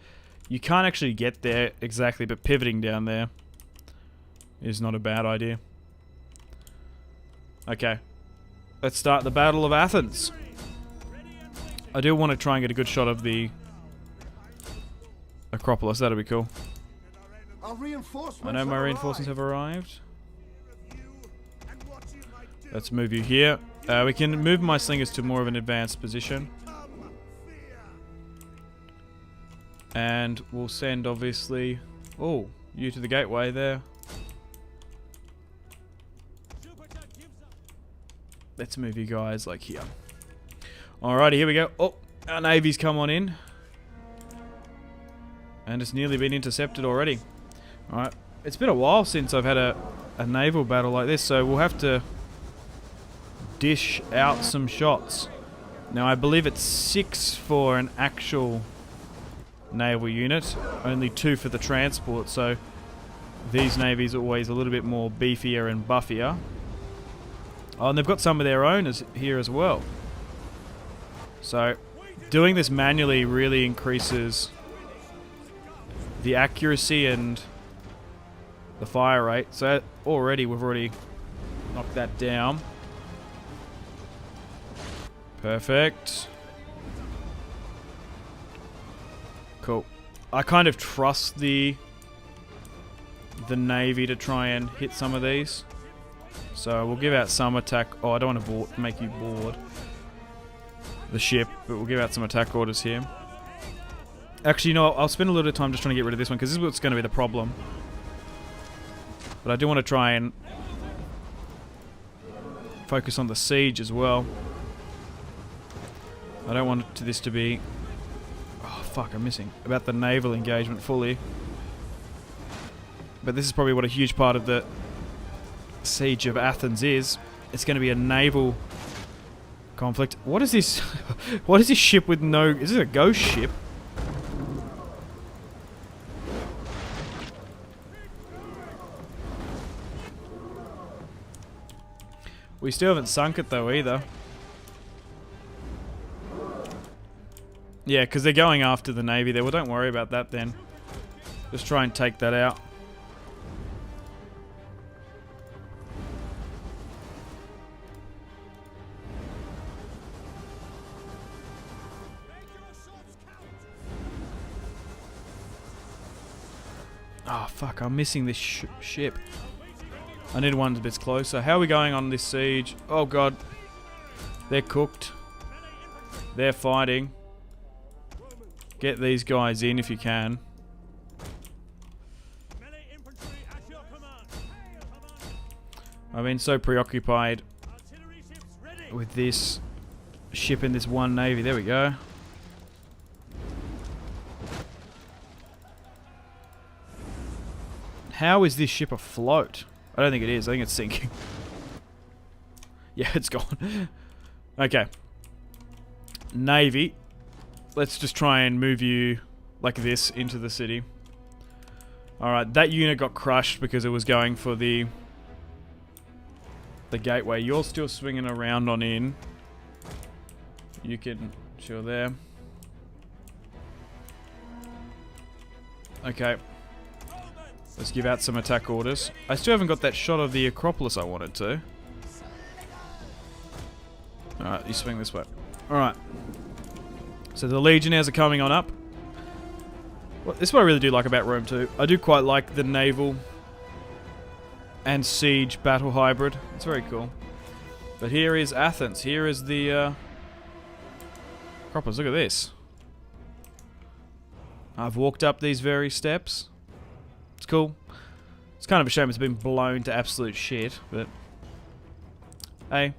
you can't actually get there exactly, but pivoting down there is not a bad idea. Okay. Let's start the Battle of Athens. I do want to try and get a good shot of the Acropolis. That'll be cool. I know my reinforcements have arrived. Let's move you here. We can move my slingers to more of an advanced position. And we'll send, obviously... oh, you to the gateway there. Let's move you guys, like, here. Alrighty, here we go. Oh, our navy's come on in. And it's nearly been intercepted already. Alright, it's been a while since I've had a naval battle like this, so we'll have to dish out some shots. Now, I believe it's 6 for an actual naval unit, only 2 for the transport, so these navies are always a little bit more beefier and buffier. Oh, and they've got some of their own here as well. So, doing this manually really increases the accuracy and the fire rate. So, we've already knocked that down. Perfect. Cool. I kind of trust the Navy to try and hit some of these. So we'll give out some attack... oh, I don't want to make you board the ship, but we'll give out some attack orders here. Actually, you know what? I'll spend a little bit of time just trying to get rid of this one, because this is what's going to be the problem. But I do want to try and focus on the siege as well. I don't want this to be... oh, fuck, I'm missing. About the naval engagement fully. But this is probably what a huge part of the siege of Athens is. It's going to be a naval conflict. What is this? What is this ship with no... is it a ghost ship? We still haven't sunk it though either. Yeah, because they're going after the Navy there. Well, don't worry about that then. Just try and take that out. Oh, fuck, I'm missing this ship. I need one a bit closer. How are we going on this siege? Oh, God. They're cooked. They're fighting. Get these guys in if you can. I've been so preoccupied with this ship in this one navy. There we go. How is this ship afloat? I don't think it is. I think it's sinking. Yeah, it's gone. Okay. Navy. Let's just try and move you like this into the city. Alright, that unit got crushed because it was going for the gateway. You're still swinging around on in. You can... sure there. Okay. Let's give out some attack orders. I still haven't got that shot of the Acropolis I wanted to. Alright, you swing this way. Alright. So the Legionnaires are coming on up. Well, this is what I really do like about Rome too. I do quite like the naval and siege battle hybrid. It's very cool. But here is Athens. Here is the Acropolis. Look at this. I've walked up these very steps. It's cool. It's kind of a shame it's been blown to absolute shit, but hey.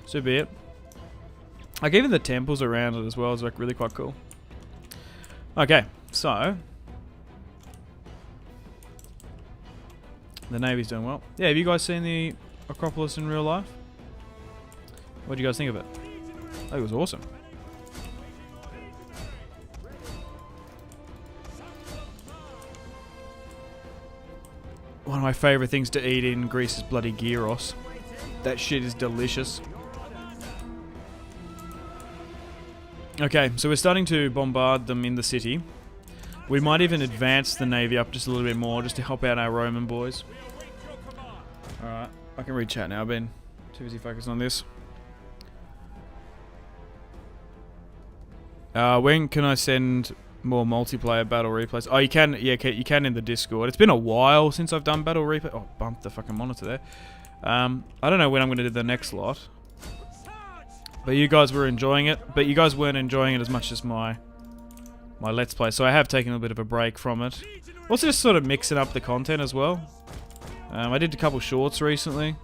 So be it. Like, even the temples around it as well is like really quite cool. Okay, so the Navy's doing well. Yeah, have you guys seen the Acropolis in real life? What do you guys think of it? That was awesome. One of my favourite things to eat in Greece is bloody gyros. That shit is delicious. Okay, so we're starting to bombard them in the city. We might even advance the navy up just a little bit more just to help out our Roman boys. Alright, I can read chat now. I've been too busy focusing on this. When can I send more multiplayer battle replays? Oh, you can. Yeah, you can in the Discord. It's been a while since I've done battle replay. Oh, bumped the fucking monitor there. I don't know when I'm going to do the next lot. But you guys were enjoying it. But you guys weren't enjoying it as much as my Let's Play. So I have taken a bit of a break from it. Also just sort of mixing up the content as well. I did a couple shorts recently.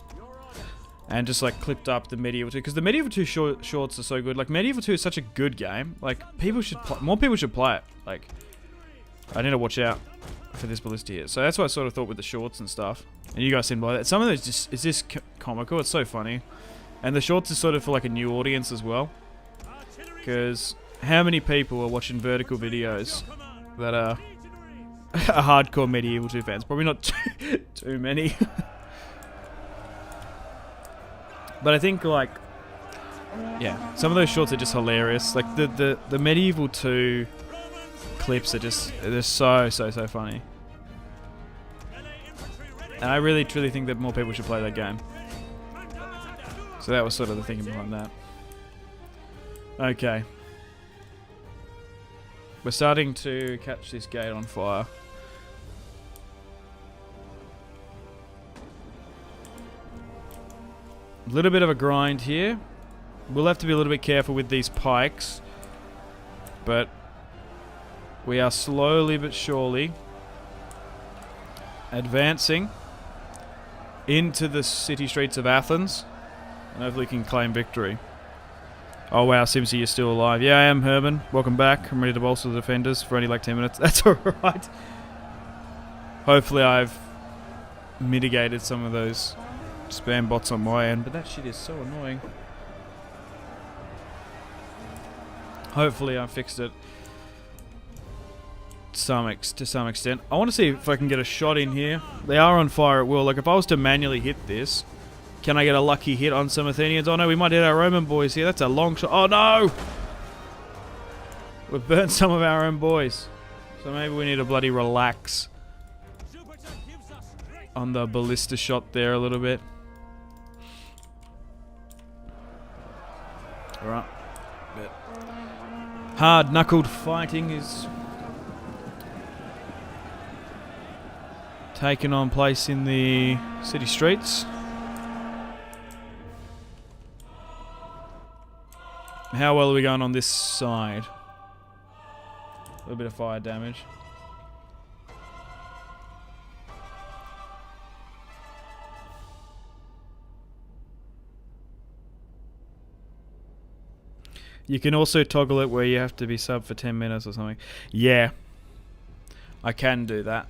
And just like clipped up the Medieval 2. Because the Medieval 2 shorts are so good. Like Medieval 2 is such a good game. Like people should more people should play it. Like I need to watch out for this ballista here. So that's what I sort of thought with the shorts and stuff. And you guys seem to like that. Some of those just is just comical. It's so funny. And the shorts is sort of for like a new audience as well. Because how many people are watching vertical videos that are hardcore Medieval 2 fans? Probably not too many. But I think like, yeah, some of those shorts are just hilarious. Like the Medieval 2 clips are they're so funny. And I really truly think that more people should play that game. So that was sort of the thinking behind that. Okay. We're starting to catch this gate on fire. A little bit of a grind here. We'll have to be a little bit careful with these pikes. But we are slowly but surely advancing into the city streets of Athens. And hopefully we can claim victory. Oh wow, Simpzy, you're still alive. Yeah, I am, Herman. Welcome back. I'm ready to bolster the defenders for only like 10 minutes. That's alright. Hopefully I've mitigated some of those spam bots on my end, but that shit is so annoying. Hopefully I fixed it to some extent. I want to see if I can get a shot in here. They are on fire at will. Like if I was to manually hit this, can I get a lucky hit on some Athenians? Oh no, we might hit our Roman boys here. That's a long shot. Oh no! We've burnt some of our own boys. So maybe we need to bloody relax on the ballista shot there a little bit. Alright. Hard-knuckled fighting is taking on place in the city streets. How well are we going on this side? A little bit of fire damage. You can also toggle it where you have to be sub for 10 minutes or something. Yeah. I can do that.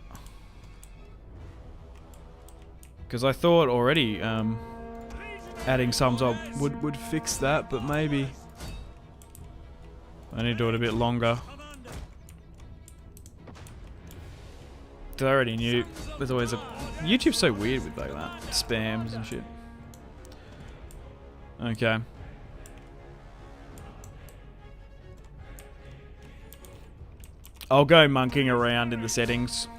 Because I thought already adding subs up would fix that, but maybe I need to do it a bit longer. Because I already knew there's always a... YouTube's so weird with like that. Spams and shit. Okay. I'll go monkeying around in the settings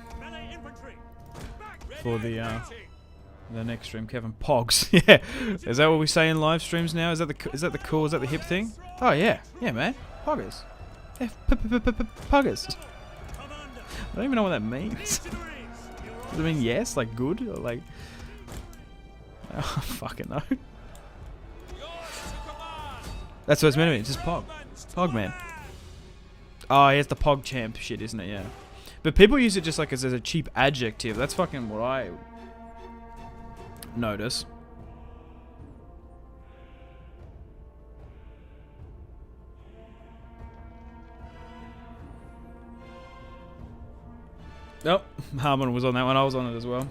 for the next stream. Kevin Pogs, yeah. Is that what we say in live streams now? Is that the cool? Is that the hip thing? Oh yeah, yeah, man. Poggers. Yeah, poggers. I don't even know what that means. Does it mean yes, like good, or like? I don't fucking know. That's what it's meant to be. It's just Pog. Pog man. Oh, yeah, it's the Pog champ shit, isn't it? Yeah. But people use it just like as a cheap adjective. That's fucking what I notice. Nope. Harmon was on that one. I was on it as well.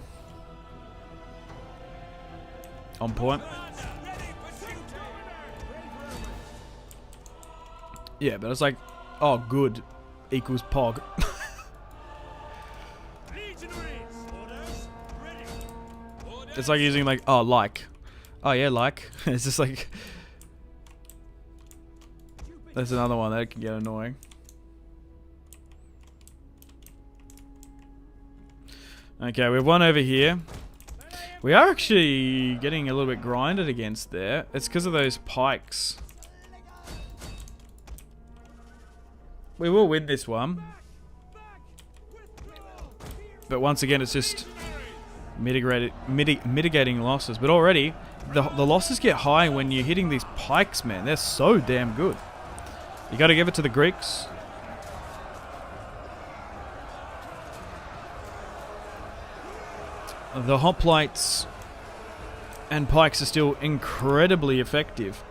On point. Yeah, but it's like, oh, good equals pog. Legionaries! Orders! Ready! Orders! It's like using like, oh, like. Oh, yeah, like. It's just like... That's another one that can get annoying. Okay, we have one over here. We are actually getting a little bit grinded against there. It's because of those pikes. We will win this one. But once again, it's just mitigating losses. But already, the losses get high when you're hitting these pikes, man. They're so damn good. You got to give it to the Greeks. The hoplites and pikes are still incredibly effective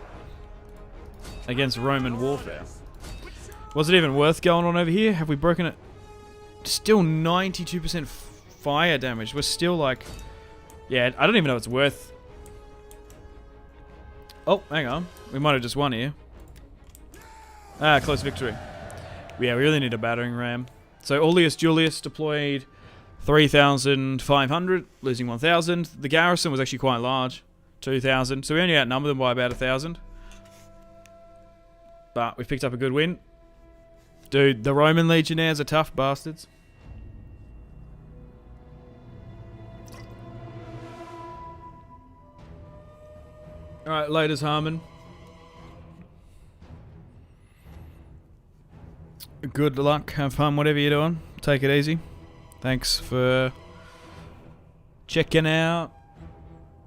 against Roman warfare. Was it even worth going on over here? Have we broken it? Still 92% fire damage. We're still like... Yeah, I don't even know if it's worth... Oh, hang on. We might have just won here. Ah, close victory. Yeah, we really need a battering ram. So Aulus Julius deployed 3,500, losing 1,000. The garrison was actually quite large, 2,000. So we only outnumbered them by about 1,000. But we picked up a good win. Dude, the Roman legionnaires are tough bastards. Alright, laters Harmon. Good luck, have fun, whatever you're doing. Take it easy. Thanks for checking out,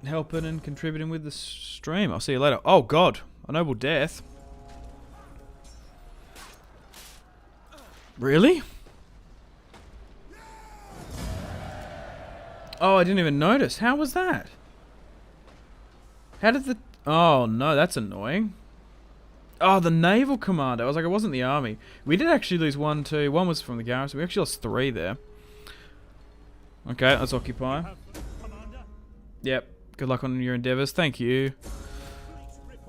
helping and contributing with the stream. I'll see you later. Oh god, a noble death. Really? Oh, I didn't even notice. How was that? How did the... Oh no, that's annoying. Oh, the naval commander. I was like, it wasn't the army. We did actually lose one too. One was from the garrison. We actually lost 3 there. Okay, let's occupy. Yep. Good luck on your endeavors. Thank you.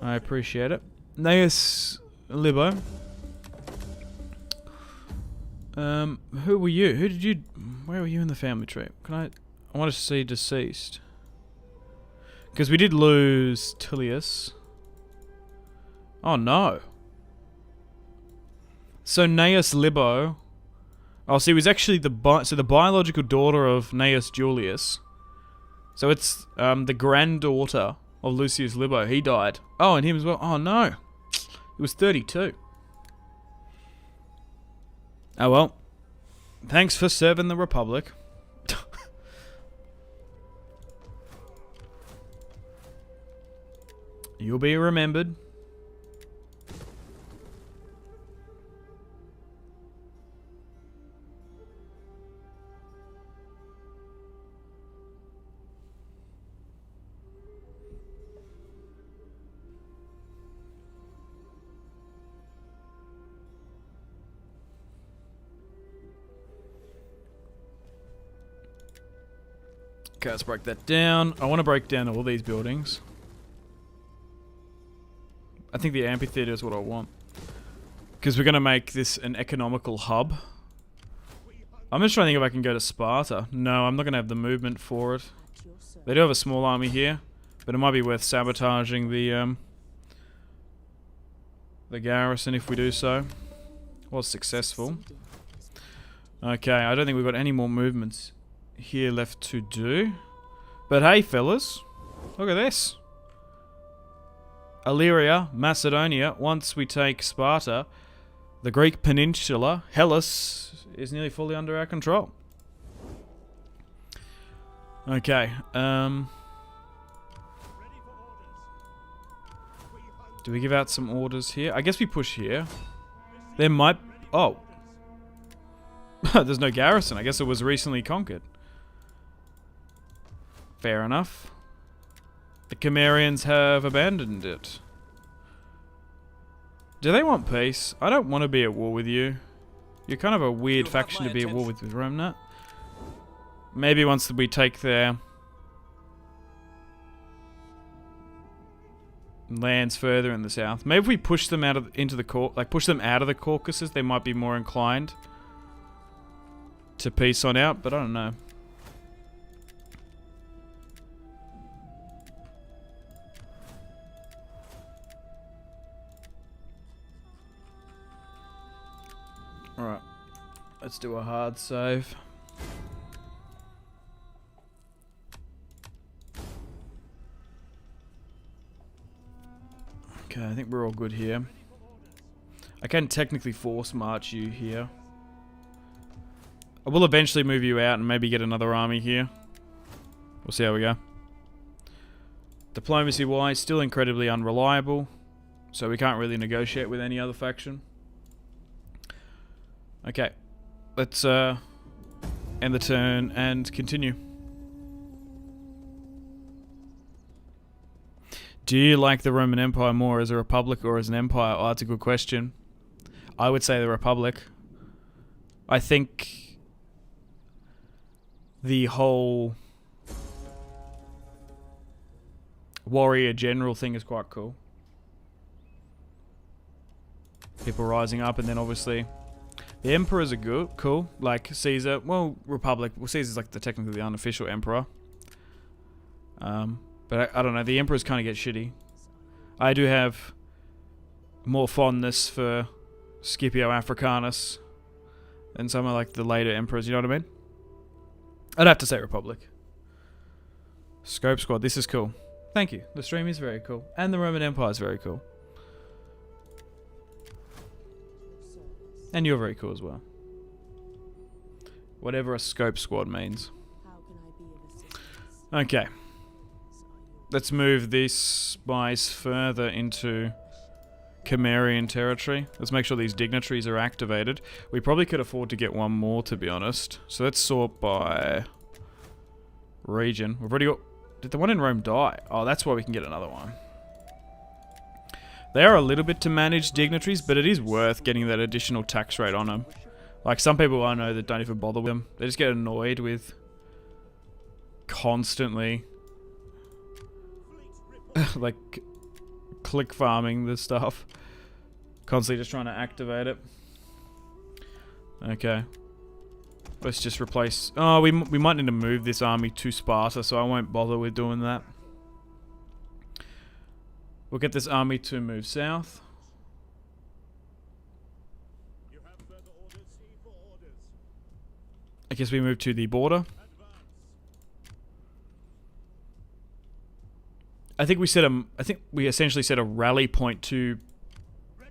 I appreciate it. Gnaeus Libo. Who were you? Who did you... Where were you in the family tree? I want to see deceased. Because we did lose Tullius. Oh no. So Gnaeus Libo. Oh, so he was actually the biological daughter of Gnaeus Julius. So it's the granddaughter of Lucius Libo. He died. Oh, and him as well. Oh no. He was 32. Oh well. Thanks for serving the Republic. You'll be remembered. Okay, let's break that down. I want to break down all these buildings. I think the amphitheater is what I want. Because we're going to make this an economical hub. I'm just trying to think if I can go to Sparta. No, I'm not going to have the movement for it. They do have a small army here. But it might be worth sabotaging the garrison if we do so. Was successful. Okay, I don't think we've got any more movements here left to do. But hey, fellas. Look at this. Illyria, Macedonia. Once we take Sparta, the Greek peninsula, Hellas, is nearly fully under our control. Okay. Do we give out some orders here? I guess we push here. There might... Oh. There's no garrison. I guess it was recently conquered. Fair enough. The Cimmerians have abandoned it. Do they want peace? I don't want to be at war with you. You're kind of a weird faction to be at war with Rome, Nat. Maybe once we take their... lands further in the south. Maybe if we push them out of push them out of the Caucasus, they might be more inclined to peace on out, but I don't know. Alright. Let's do a hard save. Okay, I think we're all good here. I can technically force march you here. I will eventually move you out and maybe get another army here. We'll see how we go. Diplomacy-wise, still incredibly unreliable. So we can't really negotiate with any other faction. Okay. Let's end the turn and continue. Do you like the Roman Empire more as a republic or as an empire? Oh, that's a good question. I would say the republic. I think the whole warrior general thing is quite cool. People rising up, and then obviously the emperors are good, cool. Like Caesar, well, republic. Well, Caesar's like technically the unofficial emperor. But I don't know, the emperors kind of get shitty. I do have more fondness for Scipio Africanus than some of like the later emperors, you know what I mean? I'd have to say republic. Scope Squad, this is cool. Thank you. The stream is very cool. And the Roman Empire is very cool. And you're very cool as well. Whatever a Scope Squad means. Okay. Let's move these spies further into Cimmerian territory. Let's make sure these dignitaries are activated. We probably could afford to get one more, to be honest. So let's sort by region. We've already got... Did the one in Rome die? Oh, that's why we can get another one. They are a little bit to manage dignitaries, but it is worth getting that additional tax rate on them. Like, some people I know that don't even bother with them. They just get annoyed with constantly... like click farming this stuff, constantly just trying to activate it. Okay, let's just replace. Oh, we might need to move this army to Sparta, so I won't bother with doing that. We'll get this army to move south. You have further orders, see for orders. I guess we move to the border. I think we essentially set a rally point to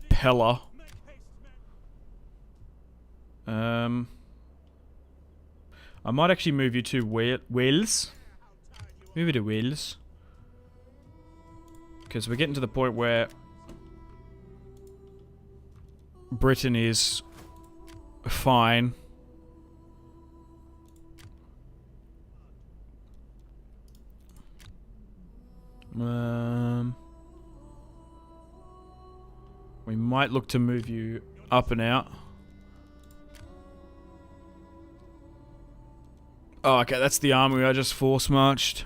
Pella. I might actually move you to Wales. Move you to Wales. Because we're getting to the point where Britain is fine. We might look to move you up and out. Oh, okay, that's the army I just force marched.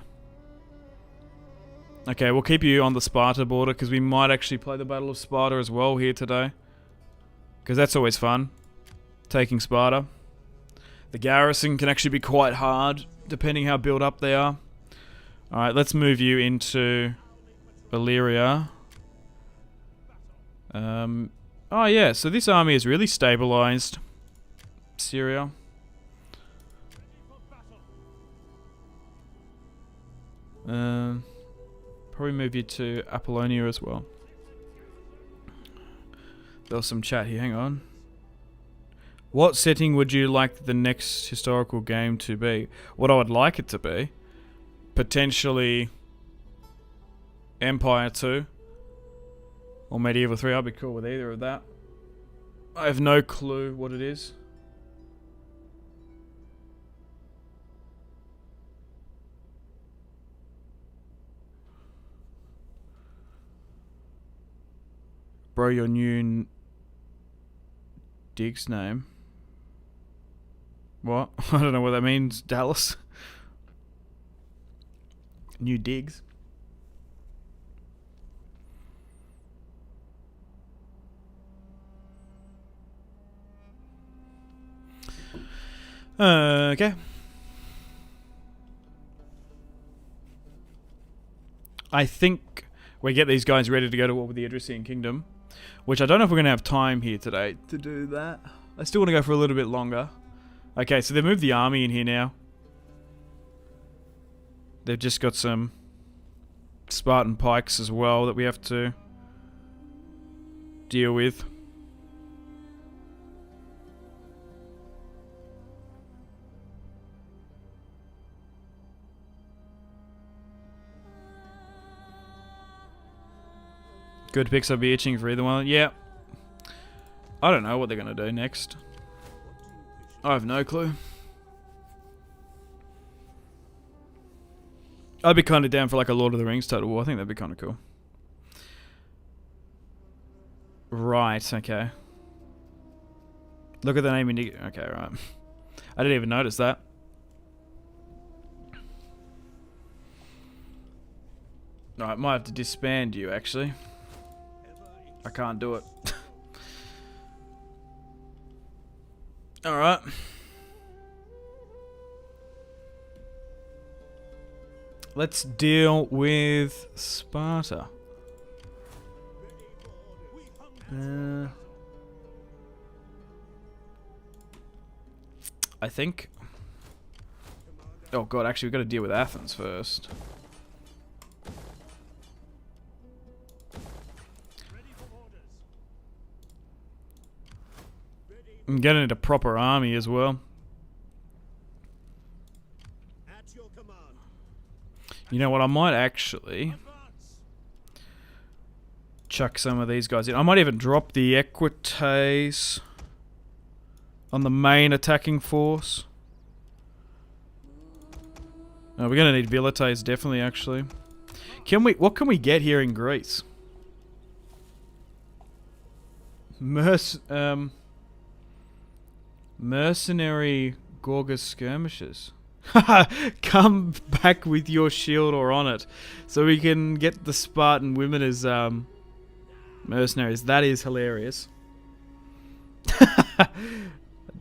Okay, we'll keep you on the Sparta border because we might actually play the Battle of Sparta as well here today. Because that's always fun, taking Sparta. The garrison can actually be quite hard, depending how built up they are. Alright, let's move you into Illyria. Oh yeah, so this army is really stabilized. Syria. Probably move you to Apollonia as well. There was some chat here, hang on. What setting would you like the next historical game to be? What I would like it to be? Potentially Empire 2 or Medieval 3. I'd be cool with either of that. I have no clue what it is. Bro, your new dig's name. What? I don't know what that means, Dallas. New digs. Okay. I think we get these guys ready to go to war with the Idrisian Kingdom, which I don't know if we're going to have time here today to do that. I still want to go for a little bit longer. Okay, so they've moved the army in here now. They've just got some Spartan Pikes as well that we have to deal with. Good picks, I'll be itching for either one. Yeah. I don't know what they're going to do next. I have no clue. I'd be kind of down for like a Lord of the Rings Total War. I think that'd be kind of cool. Right, okay. Look at the name. Okay, right. I didn't even notice that. Alright, might have to disband you actually. I can't do it. Alright. Let's deal with Sparta. I think... Oh god, actually we've got to deal with Athens first. I'm getting a proper army as well. You know what, I might actually chuck some of these guys in. I might even drop the Equites on the main attacking force. Oh, we're gonna need Vilites definitely actually. What can we get here in Greece? Mercenary Gorgas skirmishers. Come back with your shield or on it. So we can get the Spartan women as mercenaries. That is hilarious.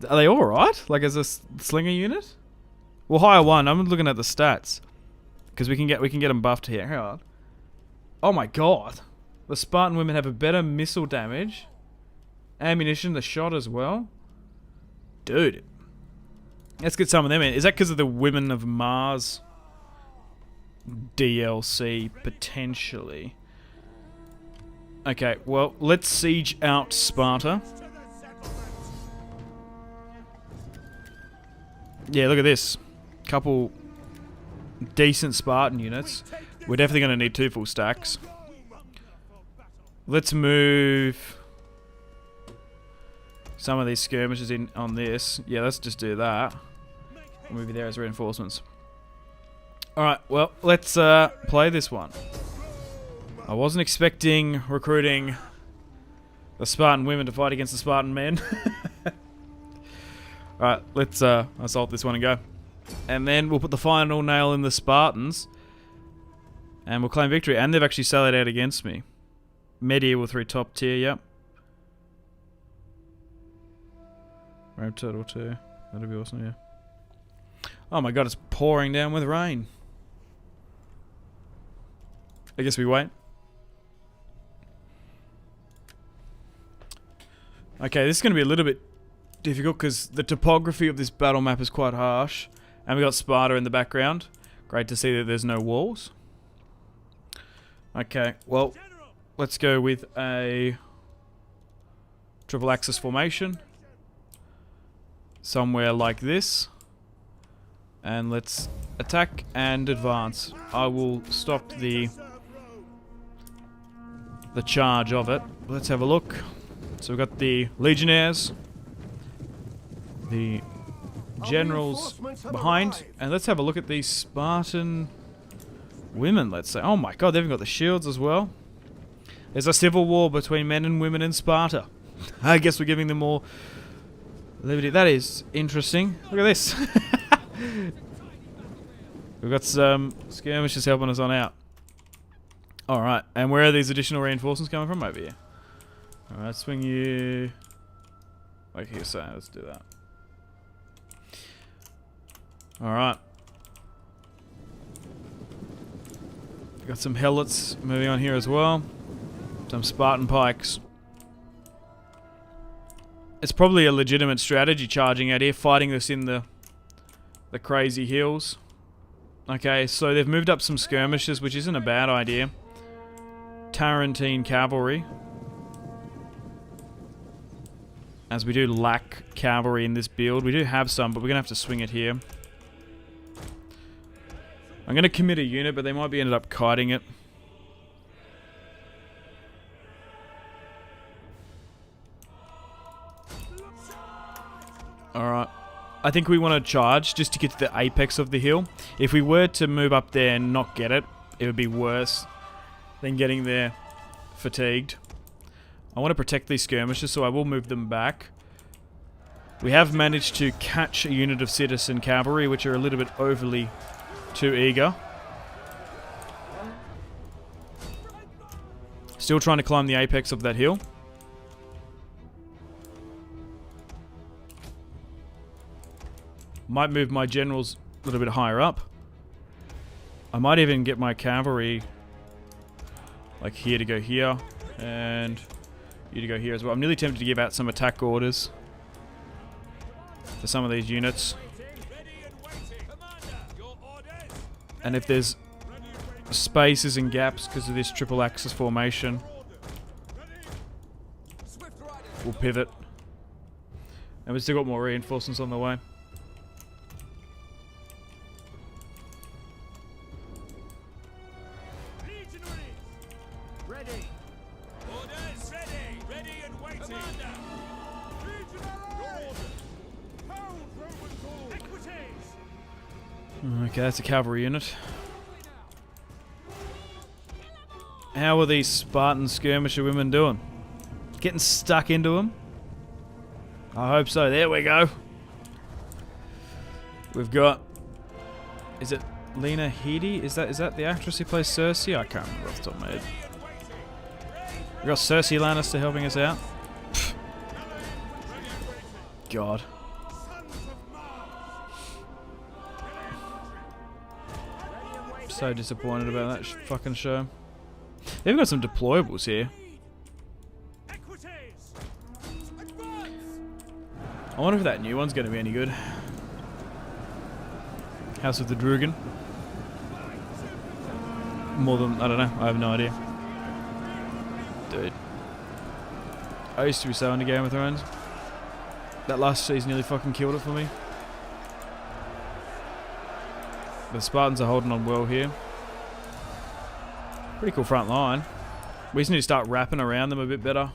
Are they alright? Like as a slinger unit? Well, hire one. I'm looking at the stats. Because we can get them buffed here. Hang on. Oh my god. The Spartan women have a better missile damage. Ammunition, the shot as well. Dude. Let's get some of them in. Is that because of the Women of Mars DLC, potentially? Okay, well, let's siege out Sparta. Yeah, look at this. Couple decent Spartan units. We're definitely going to need 2 full stacks. Let's move some of these skirmishers in on this. Yeah, let's just do that. We'll move you there as reinforcements. Alright, well, let's play this one. I wasn't expecting recruiting the Spartan women to fight against the Spartan men. Alright, let's assault this one and go. And then we'll put the final nail in the Spartans. And we'll claim victory. And they've actually sallied out against me. Medieval 3 top tier, yep. Ramp Turtle 2. That'd be awesome, yeah. Oh my god, it's pouring down with rain. I guess we wait. Okay, this is going to be a little bit difficult because the topography of this battle map is quite harsh. And we got Sparta in the background. Great to see that there's no walls. Okay, well, let's go with a triple axis formation. Somewhere like this. And let's attack and advance. I will stop the charge of it. Let's have a look. So we've got the legionnaires, the generals behind, and let's have a look at these Spartan women, let's say. Oh my god, they've got the shields as well. There's a civil war between men and women in Sparta. I guess we're giving them more liberty. That is interesting. Look at this. We've got some skirmishers helping us on out. Alright, and where are these additional reinforcements coming from? Over here. Alright, swing you... like here, so let's do that. Alright. Got some helots moving on here as well. Some Spartan Pikes. It's probably a legitimate strategy charging out here, fighting this in the crazy hills. Okay, so they've moved up some skirmishes, which isn't a bad idea. Tarentine cavalry. As we do lack cavalry in this build. We do have some, but we're going to have to swing it here. I'm going to commit a unit, but they might be ended up kiting it. Alright. I think we want to charge just to get to the apex of the hill. If we were to move up there and not get it, it would be worse than getting there fatigued. I want to protect these skirmishes, so I will move them back. We have managed to catch a unit of citizen cavalry, which are a little bit overly too eager. Still trying to climb the apex of that hill. Might move my generals a little bit higher up. I might even get my cavalry like here to go here, and you to go here as well. I'm nearly tempted to give out some attack orders for some of these units. And if there's spaces and gaps because of this triple axis formation, we'll pivot. And we've still got more reinforcements on the way. Okay, that's a cavalry unit. How are these Spartan skirmisher women doing? Getting stuck into them? I hope so. There we go. We've got... Is it Lena Headey? Is that the actress who plays Cersei? I can't remember off the top of my head. We've got Cersei Lannister helping us out. Pfft. God. So disappointed about that fucking show. They've got some deployables here. I wonder if that new one's going to be any good. House of the Drugan. More than... I don't know. I have no idea. Dude. I used to be so into Game of Thrones. That last season nearly fucking killed it for me. The Spartans are holding on well here. Pretty cool front line. We just need to start wrapping around them a bit better.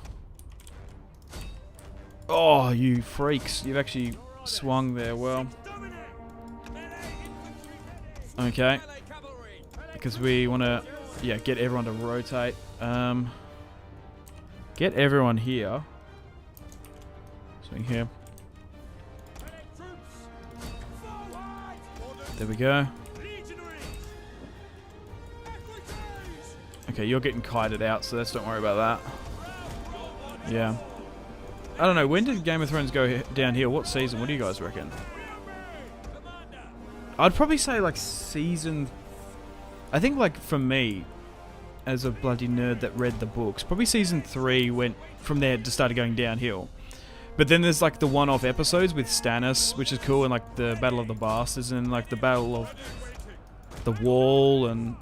Oh, you freaks. You've actually swung there well. Okay. Because we want to, yeah, get everyone to rotate. Get everyone here. Swing here. There we go. Okay, you're getting kited out, so let's don't worry about that. Yeah. I don't know, when did Game of Thrones go downhill? What season? What do you guys reckon? I'd probably say like season... I think like for me, as a bloody nerd that read the books, probably season 3 went from there to started going downhill. But then there's like the one-off episodes with Stannis, which is cool, and like the Battle of the Bastards, and like the Battle of the Wall, and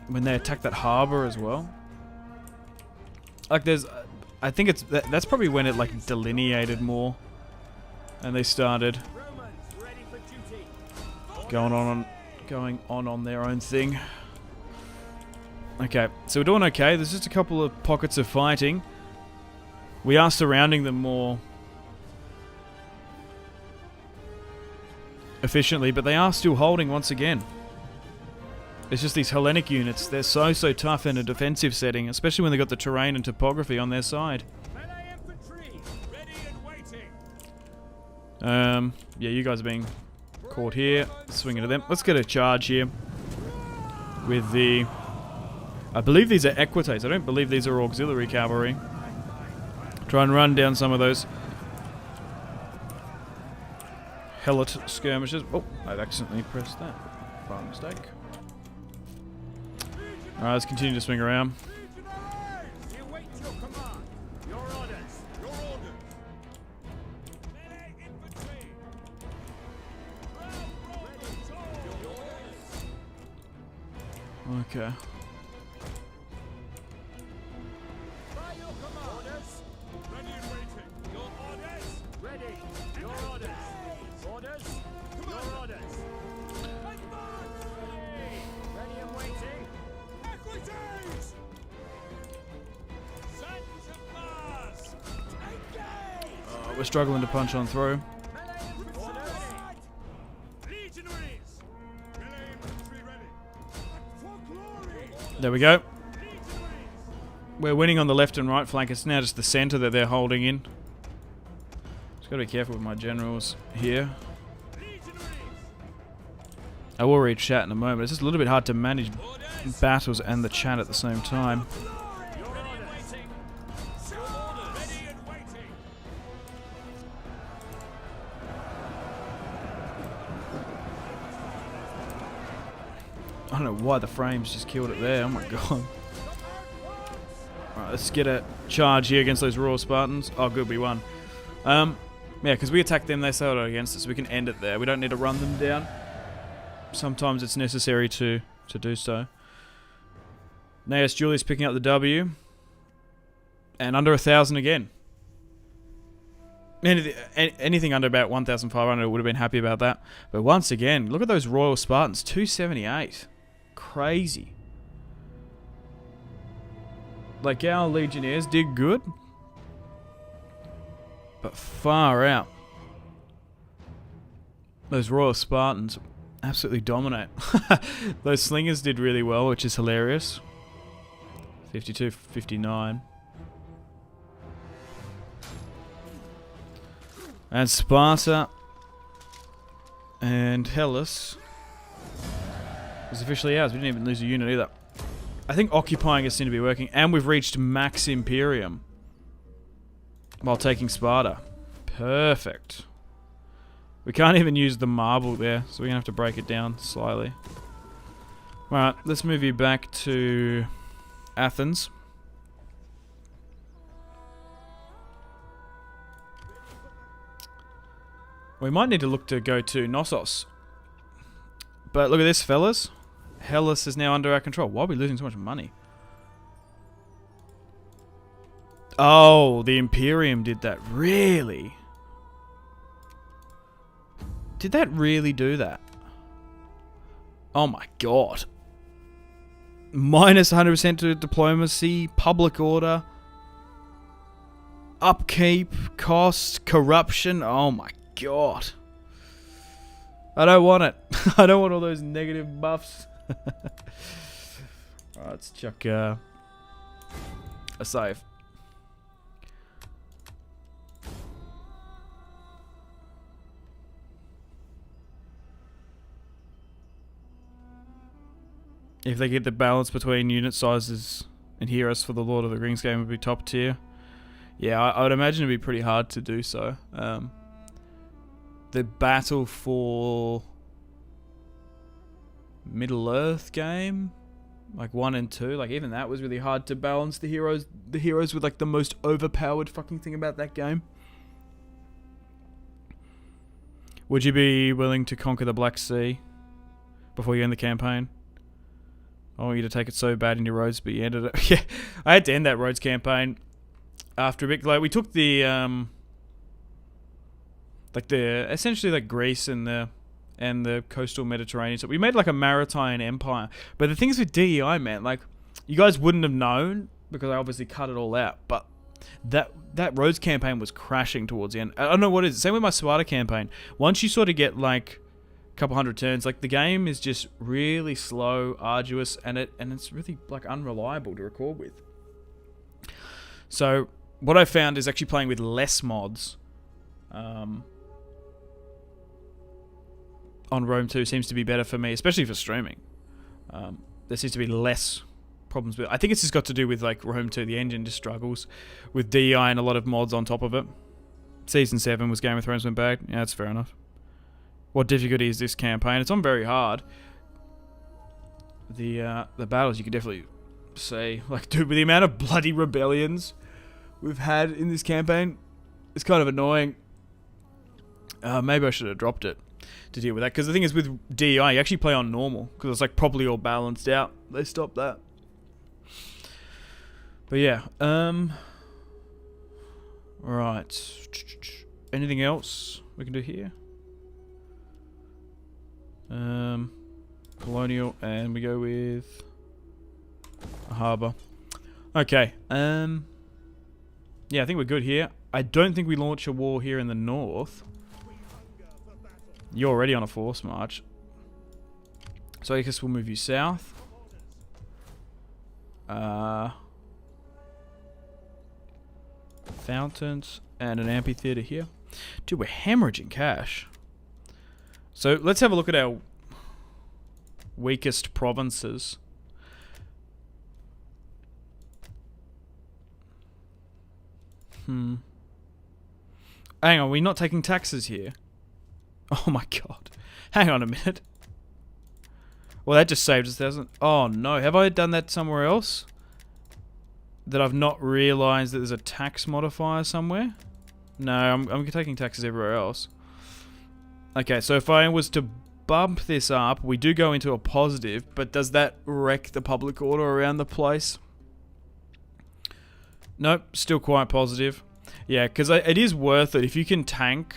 when they attack that harbour as well. Like there's, I think it's that's probably when it like delineated more, and they started going on their own thing. Okay, so we're doing okay. There's just a couple of pockets of fighting. We are surrounding them more efficiently, but they are still holding once again. It's just these Hellenic units, they're so tough in a defensive setting, especially when they've got the terrain and topography on their side. Yeah, you guys are being caught here. Swing into them. Let's get a charge here with the... I believe these are equites. I don't believe these are auxiliary cavalry. Try and run down some of those helot skirmishes. Oh, I've accidentally pressed that. By mistake. Alright, let's continue to swing around. We await your command. Your orders. Your orders. Melee infantry. Okay. By your command. Orders. Ready and waiting. Your orders. Ready. Your orders. Orders. Your orders. Advance. Ready and waiting. Equities. Sons of Mars. Engage. We're struggling to punch on through. Legionaries. Melee infantry ready. For glory. There we go. Legionaries. We're winning on the left and right flank. It's now just the centre that they're holding in. Just got to be careful with my generals here. Legionaries. I will read chat in a moment. It's just a little bit hard to manage battles and the chat at the same time. Your orders. Your orders. Ready and waiting. I don't know why the frames just killed it there. Oh my god. Alright, let's get a charge here against those Royal Spartans. Oh, good, we won. Yeah, because we attacked them, they sailed against us. We can end it there. We don't need to run them down. Sometimes it's necessary to do so. Gnaeus Julius picking up the W. And under 1,000 again. Anything under about 1,500 would have been happy about that. But once again, look at those Royal Spartans. 278. Crazy. Like, our Legionnaires did good. But far out. Those Royal Spartans absolutely dominate. Those Slingers did really well, which is hilarious. 52, 59. And Sparta and Hellas is officially ours. We didn't even lose a unit either. I think occupying us seemed to be working, and we've reached max Imperium while taking Sparta. Perfect. We can't even use the marble there, so we're gonna have to break it down slightly. Alright, let's move you back to Athens. We might need to look to go to Knossos. But look at this, fellas. Hellas is now under our control. Why are we losing so much money? Oh, the Imperium did that. Really? Did that really do that? Oh my god. Minus 100% to diplomacy, public order, upkeep, cost, corruption. Oh my god. I don't want it. I don't want all those negative buffs. Alright, let's chuck a save. If they get the balance between unit sizes and heroes for the Lord of the Rings game would be top tier. Yeah, I would imagine it'd be pretty hard to do so. The battle for Middle Earth game, like 1 and 2, like even that was really hard to balance the heroes. The heroes were like the most overpowered fucking thing about that game. Would you be willing to conquer the Black Sea before you end the campaign? I want you to take it so bad in your Rhodes, but you ended it. Yeah, I had to end that Rhodes campaign after a bit. Like we took the essentially like Greece and the coastal Mediterranean. So we made like a maritime empire. But the things with DEI, man, like you guys wouldn't have known because I obviously cut it all out. But that Rhodes campaign was crashing towards the end. I don't know what it is. Same with my Sparta campaign. Once you sort of get like couple hundred turns, like the game is just really slow, arduous, and it's really like unreliable to record with. So what I found is actually playing with less mods on Rome 2 seems to be better for me, especially for streaming. There seems to be less problems with it. I think it's just got to do with like Rome 2, the engine just struggles with DEI and a lot of mods on top of it. Season 7 was Game of Thrones went bad. Yeah, that's fair enough. what difficulty is this campaign. It's on very hard. The battles you can definitely see. Like, dude, with the amount of bloody rebellions we've had in this campaign, it's kind of annoying. Maybe I should have dropped it to deal with that. Because the thing is, with DEI, you actually play on normal. Because it's like properly all balanced out. They stopped that. But yeah. Right. Anything else we can do here? Colonial, and we go with a harbour. Okay. Yeah, I think we're good here. I don't think we launch a war here in the north. You're already on a force march. So I guess we'll move you south. Fountains and an amphitheatre here. Dude, we're hemorrhaging cash. So let's have a look at our weakest provinces. Hang on, we're not taking taxes here. Oh my god. Hang on a minute. Well, that just saved us 1,000. Oh no, have I done that somewhere else? That I've not realised that there's a tax modifier somewhere? No, I'm taking taxes everywhere else. Okay, so if I was to bump this up, we do go into a positive, but does that wreck the public order around the place? Nope, still quite positive. Yeah, because it is worth it if you can tank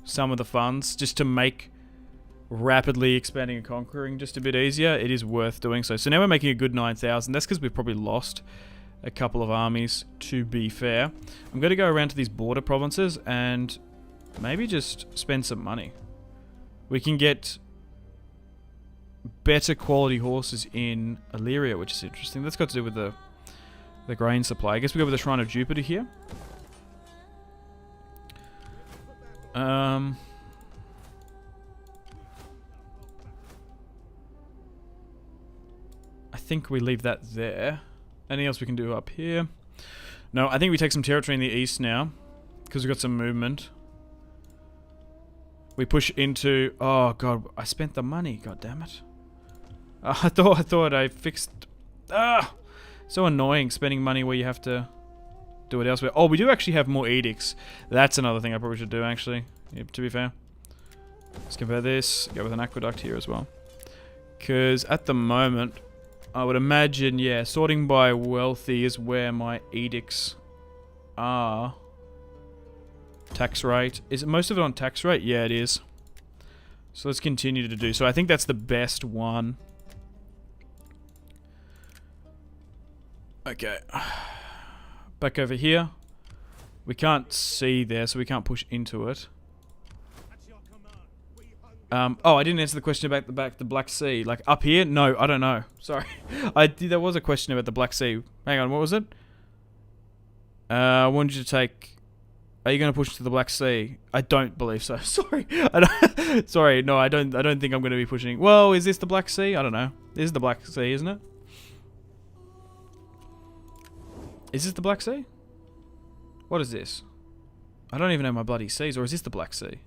some of the funds just to make rapidly expanding and conquering just a bit easier. It is worth doing so. So now we're making a good 9,000. That's because we've probably lost a couple of armies, to be fair. I'm going to go around to these border provinces and maybe just spend some money. We can get better quality horses in Illyria, which is interesting. That's got to do with the grain supply. I guess we go with the Shrine of Jupiter here. I think we leave that there. Anything else we can do up here? No, I think we take some territory in the east now, because we've got some movement. We push into... Oh god, I spent the money. God damn it. I thought I fixed... So annoying spending money where you have to do it elsewhere. Oh, we do actually have more edicts. That's another thing I probably should do, actually. Yep, to be fair. Let's compare this. Go with an aqueduct here as well. Because at the moment, I would imagine, yeah, sorting by wealthy is where my edicts are. Tax rate. Is it most of it on tax rate? Yeah, it is. So let's continue to do. So I think that's the best one. Okay. Back over here. We can't see there, so we can't push into it. Oh, I didn't answer the question about the Black Sea. Like, up here? No, I don't know. Sorry. There was a question about the Black Sea. Hang on, what was it? I wanted you to take... Are you going to push to the Black Sea? I don't believe so. Sorry. Sorry, no, I don't think I'm going to be pushing... Well, is this the Black Sea? I don't know. This is the Black Sea, isn't it? Is this the Black Sea? What is this? I don't even know my bloody seas. Or is this the Black Sea?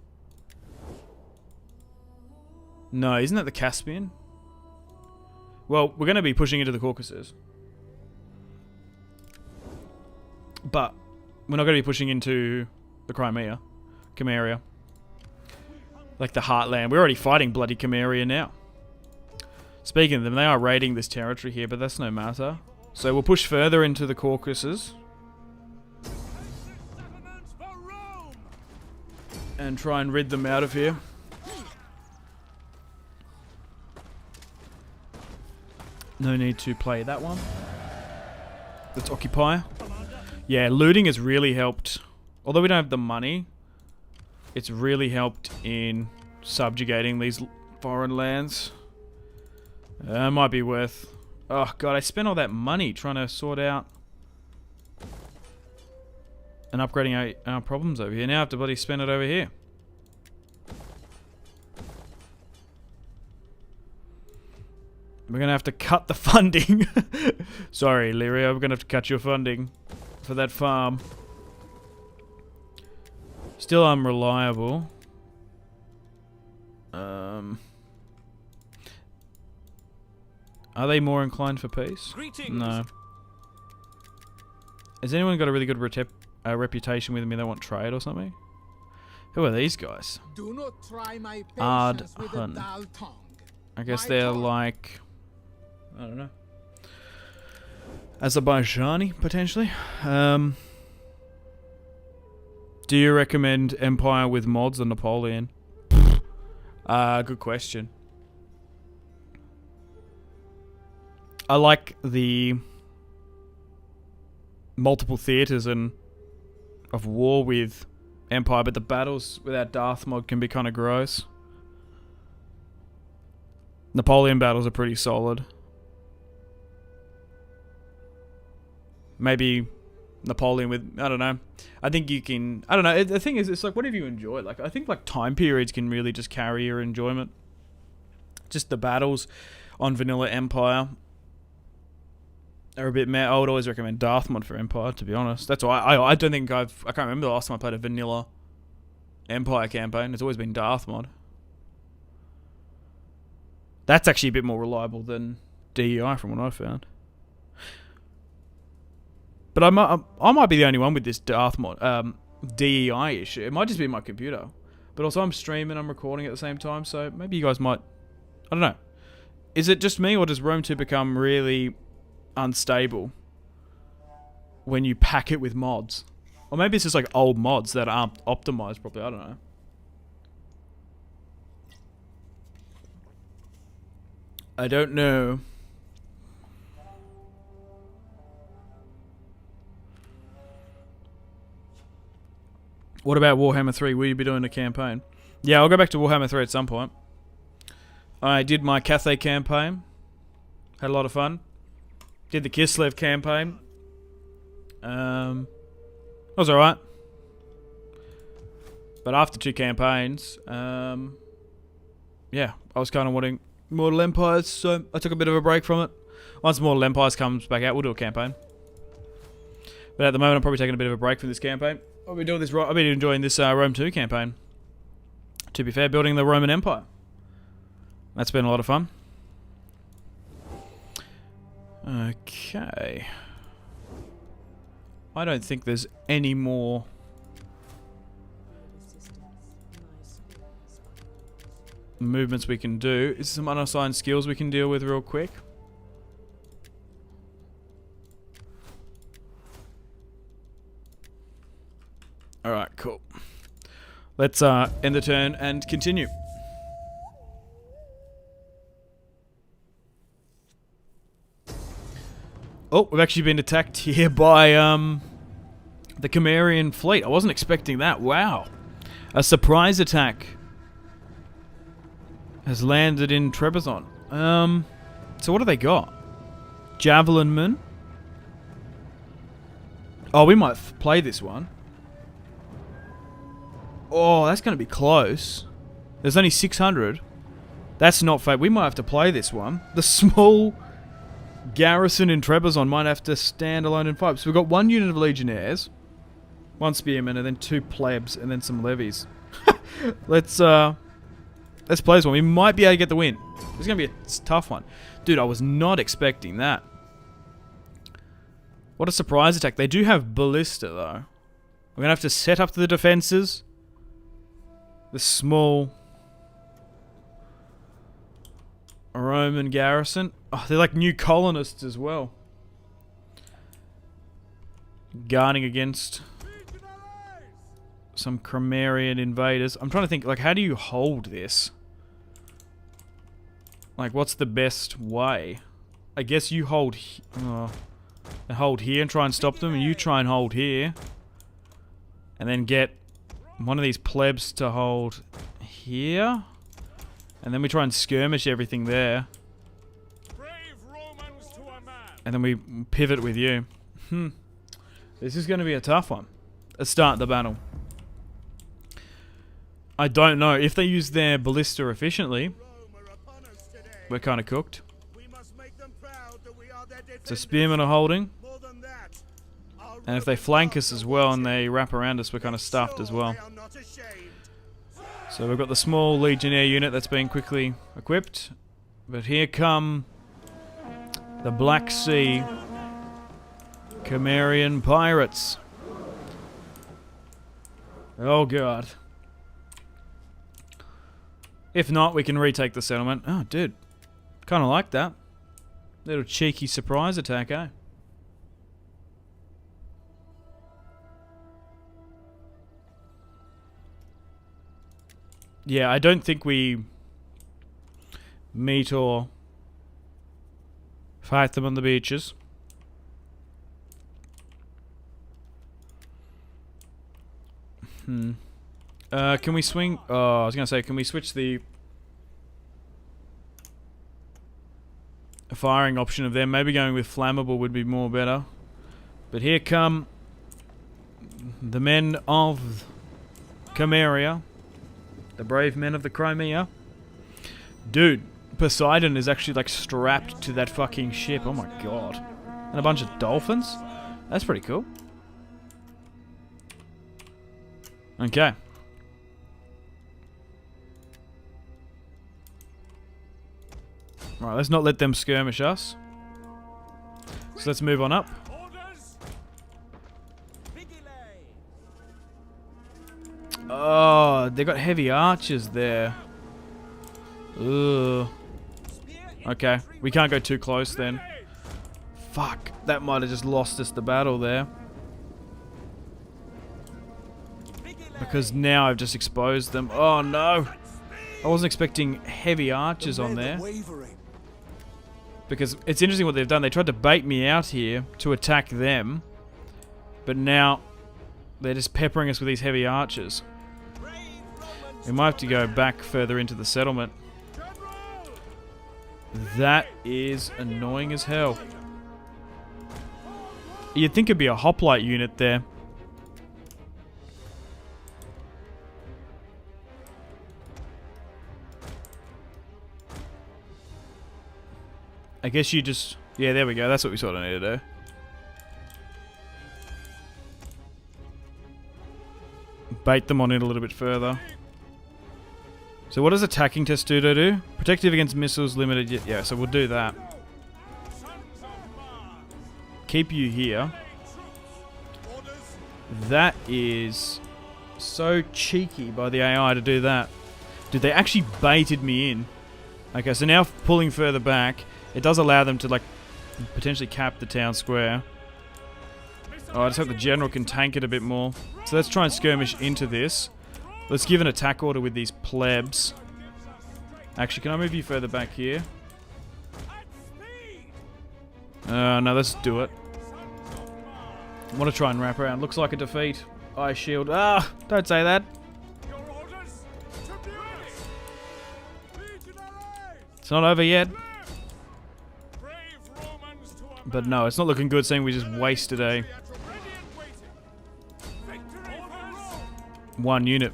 No, isn't that the Caspian? Well, we're going to be pushing into the Caucasus. But we're not going to be pushing into the Crimea. Chimeria. Like the heartland. We're already fighting bloody Chimeria now. Speaking of them, they are raiding this territory here, but that's no matter. So we'll push further into the Caucasus. And try and rid them out of here. No need to play that one. Let's occupy. Yeah, looting has really helped. Although we don't have the money, it's really helped in subjugating these foreign lands. Might be worth... Oh god, I spent all that money trying to sort out and upgrading our problems over here. Now I have to bloody spend it over here. We're going to have to cut the funding. Sorry, Lyria, we're going to have to cut your funding for that farm. Still unreliable. Are they more inclined for peace? Greetings. No. Has anyone got a really good reputation with me? They want trade or something? Who are these guys? Do not try my Ard patience with a Hun. dull tongue. I guess My they're tongue. like... I don't know. Azerbaijani, potentially. Do you recommend Empire with mods or Napoleon? Good question. I like the multiple theatres and of war with Empire, but the battles without Darth mod can be kind of gross. Napoleon battles are pretty solid. Maybe Napoleon with, I don't know. I think you can, I don't know. The thing is, it's like whatever you enjoy. Like, I think like time periods can really just carry your enjoyment. Just the battles on vanilla Empire are a bit meh. I would always recommend Darth mod for Empire, to be honest. That's why I don't think I can't remember the last time I played a vanilla Empire campaign. It's always been Darth mod. That's actually a bit more reliable than DEI from what I found. But I might be the only one with this Darth mod DEI issue. It might just be my computer. But also I'm streaming, I'm recording at the same time, so maybe you guys might, I don't know. Is it just me, or does Rome 2 become really unstable when you pack it with mods? Or maybe it's just like old mods that aren't optimized properly, I don't know. I don't know. What about Warhammer 3? Will you be doing a campaign? Yeah, I'll go back to Warhammer 3 at some point. I did my Cathay campaign. Had a lot of fun. Did the Kislev campaign. It was alright. But after 2 campaigns, yeah, I was kind of wanting Mortal Empires, so I took a bit of a break from it. Once Mortal Empires comes back out, we'll do a campaign. But at the moment, I'm probably taking a bit of a break from this campaign. I've been enjoying this Rome 2 campaign. To be fair, building the Roman Empire. That's been a lot of fun. Okay. I don't think there's any more movements we can do. Is there some unassigned skills we can deal with real quick? Alright, cool. Let's end the turn and continue. Oh, we've actually been attacked here by the Cimmerian fleet. I wasn't expecting that. Wow. A surprise attack has landed in Trebizond. So what do they got? Javelin men? Oh, we might play this one. Oh, that's going to be close. There's only 600. That's not fair. We might have to play this one. The small garrison in Trebizond might have to stand alone and fight. So we've got 1 unit of legionnaires, 1 spearman, and then 2 plebs, and then some levies. Let's play this one. We might be able to get the win. It's going to be a tough one. Dude, I was not expecting that. What a surprise attack. They do have ballista, though. We're going to have to set up the defenses. The small Roman garrison. Oh, they're like new colonists as well. Guarding against some Cimmerian invaders. I'm trying to think, like, how do you hold this? Like, what's the best way? I guess you hold hold here and try and stop them, and you try and hold here. And then get one of these plebs to hold here. And then we try and skirmish everything there. Brave Romans to a man. And then we pivot with you. This is going to be a tough one. Let's start the battle. I don't know. If they use their ballista efficiently, we're kind of cooked. We must make them proud that we are their So spearmen are holding. More than that, our And if they flank us as well and they wrap around us, we're kind of stuffed as well. they are not ashamed. So we've got the small Legionnaire unit that's being quickly equipped. But here come the Black Sea Cimmerian pirates. Oh god. If not, we can retake the settlement. Oh, dude. Kind of like that. Little cheeky surprise attack, eh? Yeah, I don't think we meet or fight them on the beaches. Can we swing? Oh, I was gonna say, can we switch the firing option of them? Maybe going with flammable would be more better. But here come the men of Cimmeria, the brave men of the Crimea. Dude, Poseidon is actually like strapped to that fucking ship. Oh my god. And a bunch of dolphins? That's pretty cool. Okay. Right, let's not let them skirmish us. So let's move on up. Oh, they got heavy archers there. Ugh. Okay, we can't go too close then. Fuck, that might have just lost us the battle there. Because now I've just exposed them. Oh no! I wasn't expecting heavy archers on there. Because it's interesting what they've done. They tried to bait me out here to attack them. But now they're just peppering us with these heavy archers. We might have to go back further into the settlement. That is annoying as hell. You'd think it'd be a hoplite unit there. I guess you just... Yeah, there we go. That's what we sort of need to do. Bait them on it a little bit further. So what does attacking testudo do? Protective against missiles, limited... Yeah, so we'll do that. Keep you here. That is so cheeky by the AI to do that. Dude, they actually baited me in. Okay, so now pulling further back, it does allow them to, like, potentially cap the town square. Oh, I just hope the general can tank it a bit more. So let's try and skirmish into this. Let's give an attack order with these plebs. Actually, can I move you further back here? No, let's do it. I want to try and wrap around. Looks like a defeat. Ice shield. Ah, don't say that. It's not over yet. But no, it's not looking good, seeing we just wasted a one unit.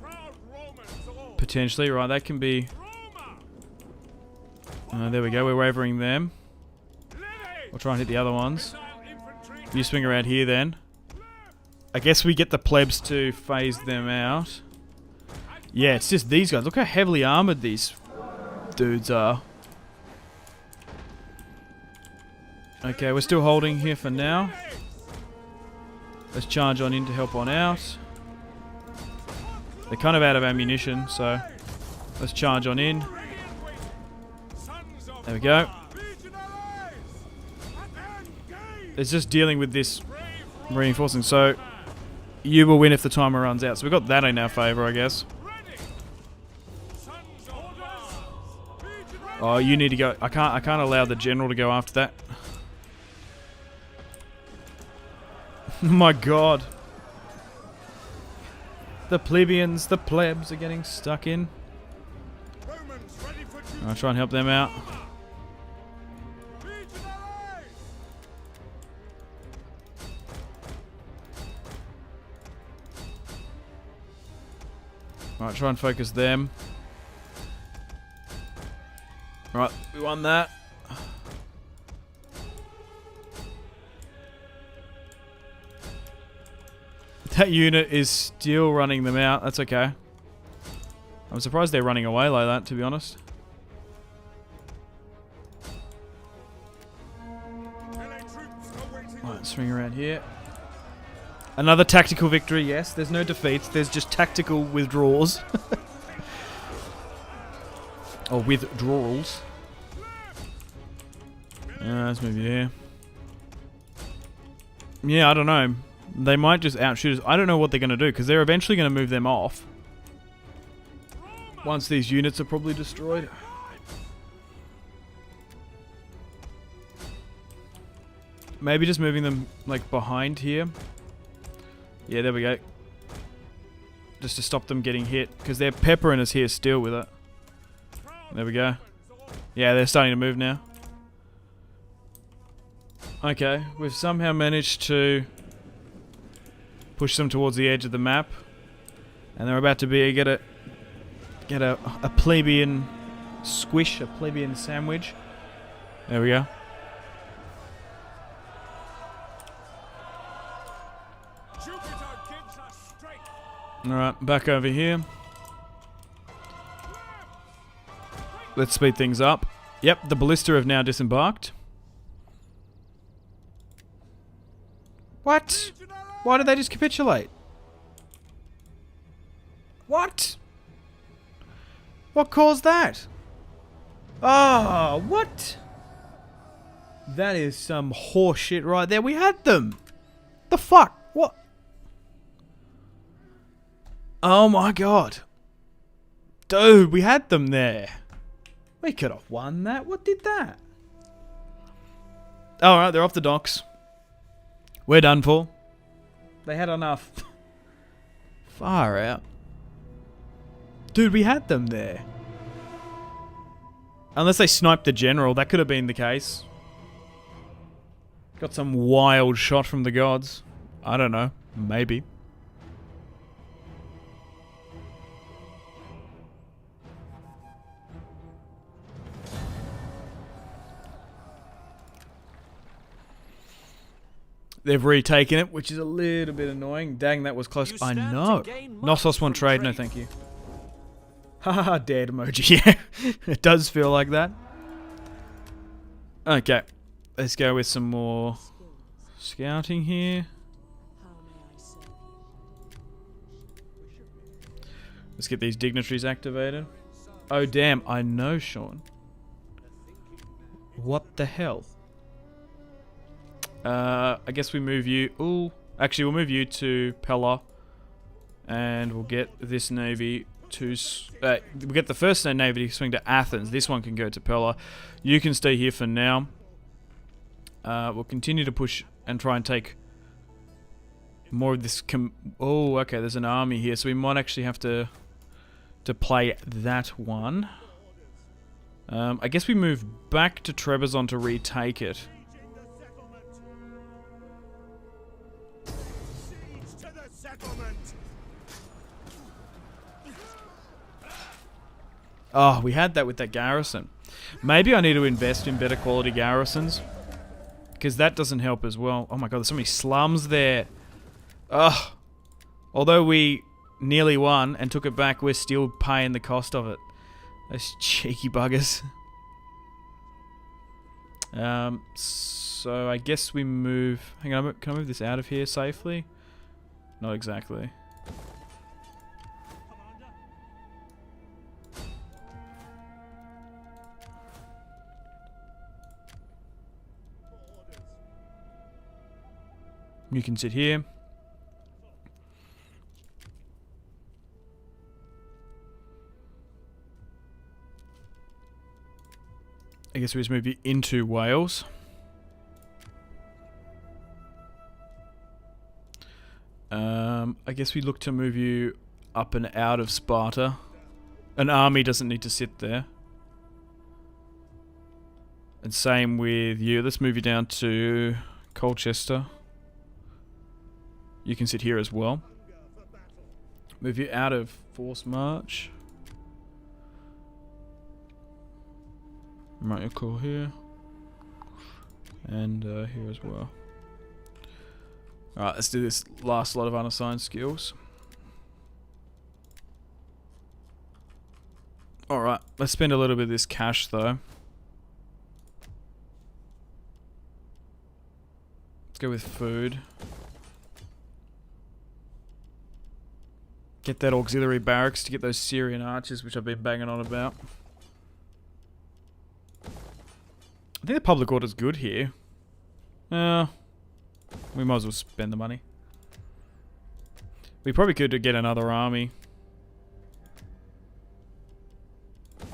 Potentially, right, that can be... there we go, we're wavering them. We'll try and hit the other ones. You swing around here then. I guess we get the plebs to phase them out. Yeah, it's just these guys. Look how heavily armored these dudes are. Okay, we're still holding here for now. Let's charge on in to help on out. They're kind of out of ammunition, so let's charge on in. There we go. It's just dealing with this reinforcing. So you will win if the timer runs out. So we've got that in our favour, I guess. Oh, you need to go. I can't allow the general to go after that. Oh my god. The plebeians, the plebs are getting stuck in. I'll try and help them out. Alright, try and focus them. Alright, we won that. That unit is still running them out. That's okay. I'm surprised they're running away like that, to be honest. Right, swing around here. Another tactical victory, yes. There's no defeats, there's just tactical withdrawals. Or withdrawals. Let's move you here. Yeah, I don't know. They might just outshoot us. I don't know what they're going to do, because they're eventually going to move them off. Once these units are probably destroyed. Maybe just moving them, like, behind here. Yeah, there we go. Just to stop them getting hit, because they're peppering us here still with it. There we go. Yeah, they're starting to move now. Okay, we've somehow managed to push them towards the edge of the map, and they're about to get a plebeian squish, a plebeian sandwich. There we go. Alright, back over here. Let's speed things up. Yep, the ballista have now disembarked. What? Why did they just capitulate? What? What caused that? Oh, what? That is some horse shit right there. We had them. The fuck? What? Oh my god. Dude, we had them there. We could have won that. What did that? Alright, they're off the docks. We're done for. They had enough. Far out. Dude, we had them there. Unless they sniped the general, that could have been the case. Got some wild shot from the gods. I don't know. Maybe. They've retaken it, which is a little bit annoying. Dang, that was close. I know. Knossos want trade. No, thank you. Haha, dead emoji. Yeah, it does feel like that. Okay, let's go with some more scouting here. Let's get these dignitaries activated. Oh, damn. I know, Sean. What the hell? I guess we move you... Ooh. Actually, we'll move you to Pella. And we'll get this navy to... we'll get the first navy to swing to Athens. This one can go to Pella. You can stay here for now. We'll continue to push and try and take more of this... Oh, okay, there's an army here. So we might actually have to play that one. I guess we move back to Trebizond to retake it. Oh, we had that with that garrison. Maybe I need to invest in better quality garrisons, because that doesn't help as well. Oh my god, there's so many slums there. Ugh. Although we nearly won and took it back, we're still paying the cost of it. Those cheeky buggers. So I guess we move... Hang on, can I move this out of here safely? Not exactly. You can sit here. I guess we just move you into Wales. I guess we look to move you up and out of Sparta. An army doesn't need to sit there. And same with you. Let's move you down to Colchester. You can sit here as well. Move you out of Force March. Right, you're cool here. And here as well. Alright, let's do this last lot of unassigned skills. Alright, let's spend a little bit of this cash though. Let's go with food. Get that auxiliary barracks to get those Syrian archers, which I've been banging on about. I think the public order's good here. We might as well spend the money. We probably could get another army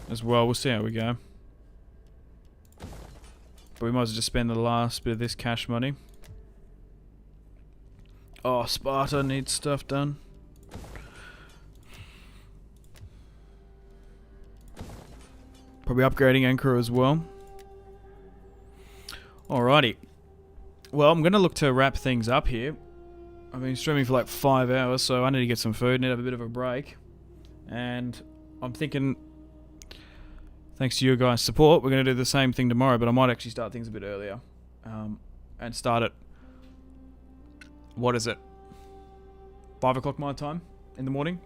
as well. We'll see how we go. But we might as well just spend the last bit of this cash money. Oh, Sparta needs stuff done. Probably upgrading Anchor as well. Alrighty. Well, I'm going to look to wrap things up here. I've been streaming for like 5 hours, so I need to get some food, need to have a bit of a break. And I'm thinking, thanks to your guys' support, we're going to do the same thing tomorrow, but I might actually start things a bit earlier. And start at, what is it? 5 o'clock my time in the morning.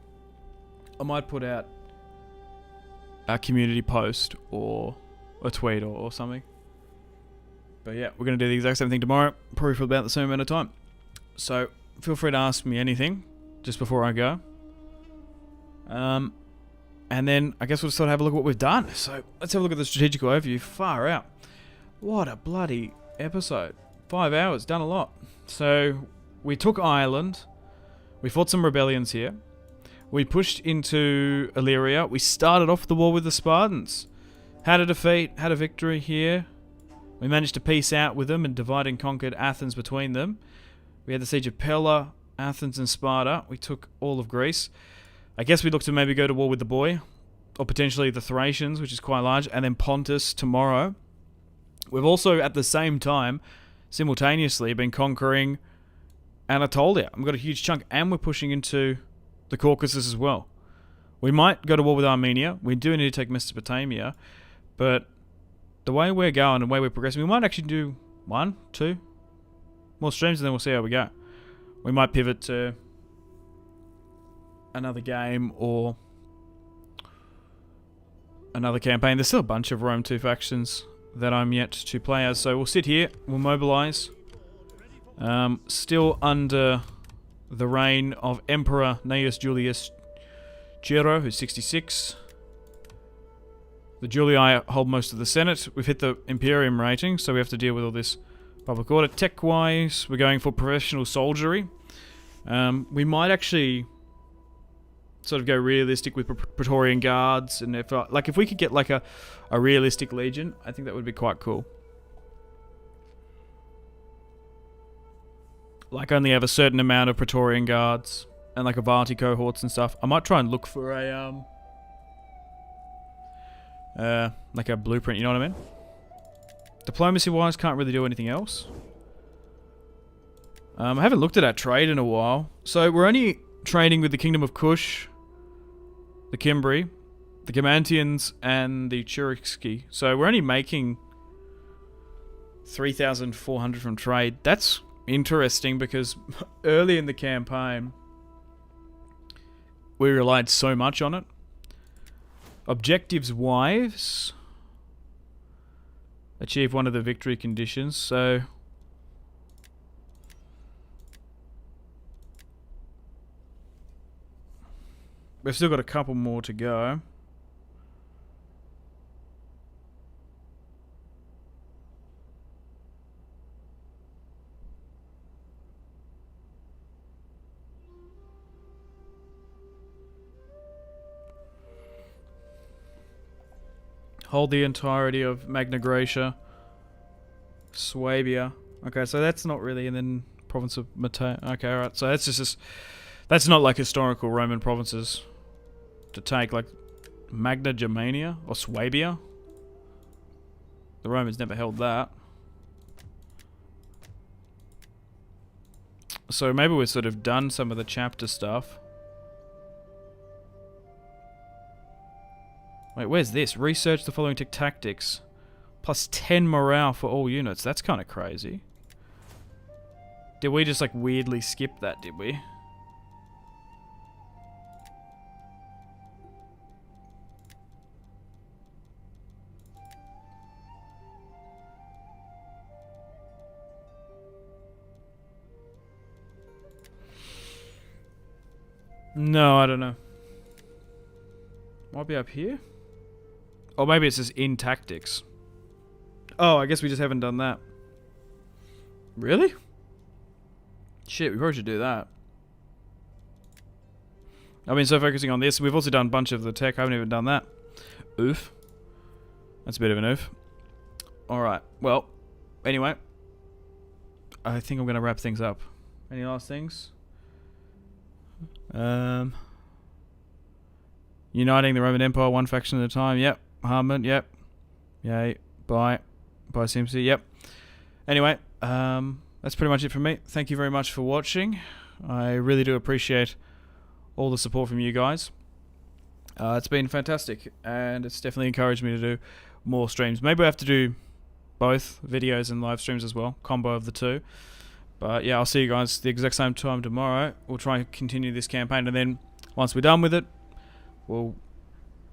I might put out a community post or a tweet or something. But yeah, we're going to do the exact same thing tomorrow, probably for about the same amount of time. So, feel free to ask me anything just before I go. And then I guess we'll sort of have a look at what we've done. So, let's have a look at the strategic overview. Far out. What a bloody episode. 5 hours, done a lot. So, we took Ireland. We fought some rebellions here. We pushed into Illyria. We started off the war with the Spartans. Had a defeat, had a victory here. We managed to peace out with them and divide and conquered Athens between them. We had the siege of Pella, Athens and Sparta. We took all of Greece. I guess we look to maybe go to war with the boy, or potentially the Thracians, which is quite large, and then Pontus tomorrow. We've also, at the same time, simultaneously been conquering Anatolia. We've got a huge chunk, and we're pushing into the Caucasus as well. We might go to war with Armenia. We do need to take Mesopotamia, but the way we're going and the way we're progressing, we might actually do 1, 2 more streams and then we'll see how we go. We might pivot to another game or another campaign. There's still a bunch of Rome 2 factions that I'm yet to play as, so we'll sit here, we'll mobilize. Still under the reign of Emperor Gnaeus Julius Gero, who's 66. The Julii hold most of the Senate. We've hit the Imperium rating, so we have to deal with all this public order. Tech-wise, we're going for professional soldiery. We might actually sort of go realistic with Praetorian Guards, and if we could get like a realistic legion, I think that would be quite cool. Like only have a certain amount of Praetorian Guards and like a Varti cohorts and stuff. I might try and look for a like a blueprint, you know what I mean? Diplomacy-wise, can't really do anything else. I haven't looked at our trade in a while. So we're only trading with the Kingdom of Kush, the Cimbri, the Gamantians, and the Cherokee. So we're only making 3,400 from trade. That's interesting because early in the campaign, we relied so much on it. Objectives-wise, achieve one of the victory conditions, so we've still got a couple more to go. Hold the entirety of Magna Graecia, Swabia. Okay, so that's not really, and then province of Mate. Okay, alright. So that's just that's not like historical Roman provinces to take, like Magna Germania or Swabia. The Romans never held that. So maybe we've sort of done some of the chapter stuff. Wait, where's this? Research the following tactics. Plus 10 morale for all units. That's kind of crazy. Did we just like weirdly skip that, did we? No, I don't know. Might be up here? Or maybe it's just in tactics. Oh, I guess we just haven't done that. Really? Shit, we probably should do that. I've been so focusing on this. We've also done a bunch of the tech. I haven't even done that. Oof. That's a bit of an oof. Alright, well, anyway. I think I'm going to wrap things up. Any last things? Uniting the Roman Empire, one faction at a time. Yep. Harmon, yep. Yay. Bye. Bye, Simpzy. Yep. Anyway, that's pretty much it from me. Thank you very much for watching. I really do appreciate all the support from you guys. It's been fantastic, and it's definitely encouraged me to do more streams. Maybe I have to do both videos and live streams as well, combo of the two. But yeah, I'll see you guys the exact same time tomorrow. We'll try and continue this campaign, and then once we're done with it, we'll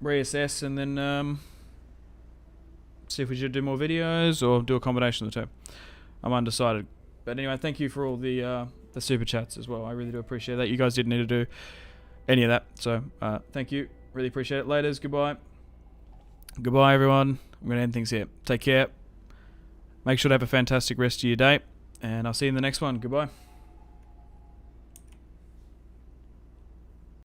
reassess and then see if we should do more videos or do a combination of the two. I'm undecided. But anyway, thank you for all the super chats as well. I really do appreciate that. You guys didn't need to do any of that. So thank you. Really appreciate it. Laters. Goodbye. Goodbye, everyone. I'm going to end things here. Take care. Make sure to have a fantastic rest of your day. And I'll see you in the next one. Goodbye.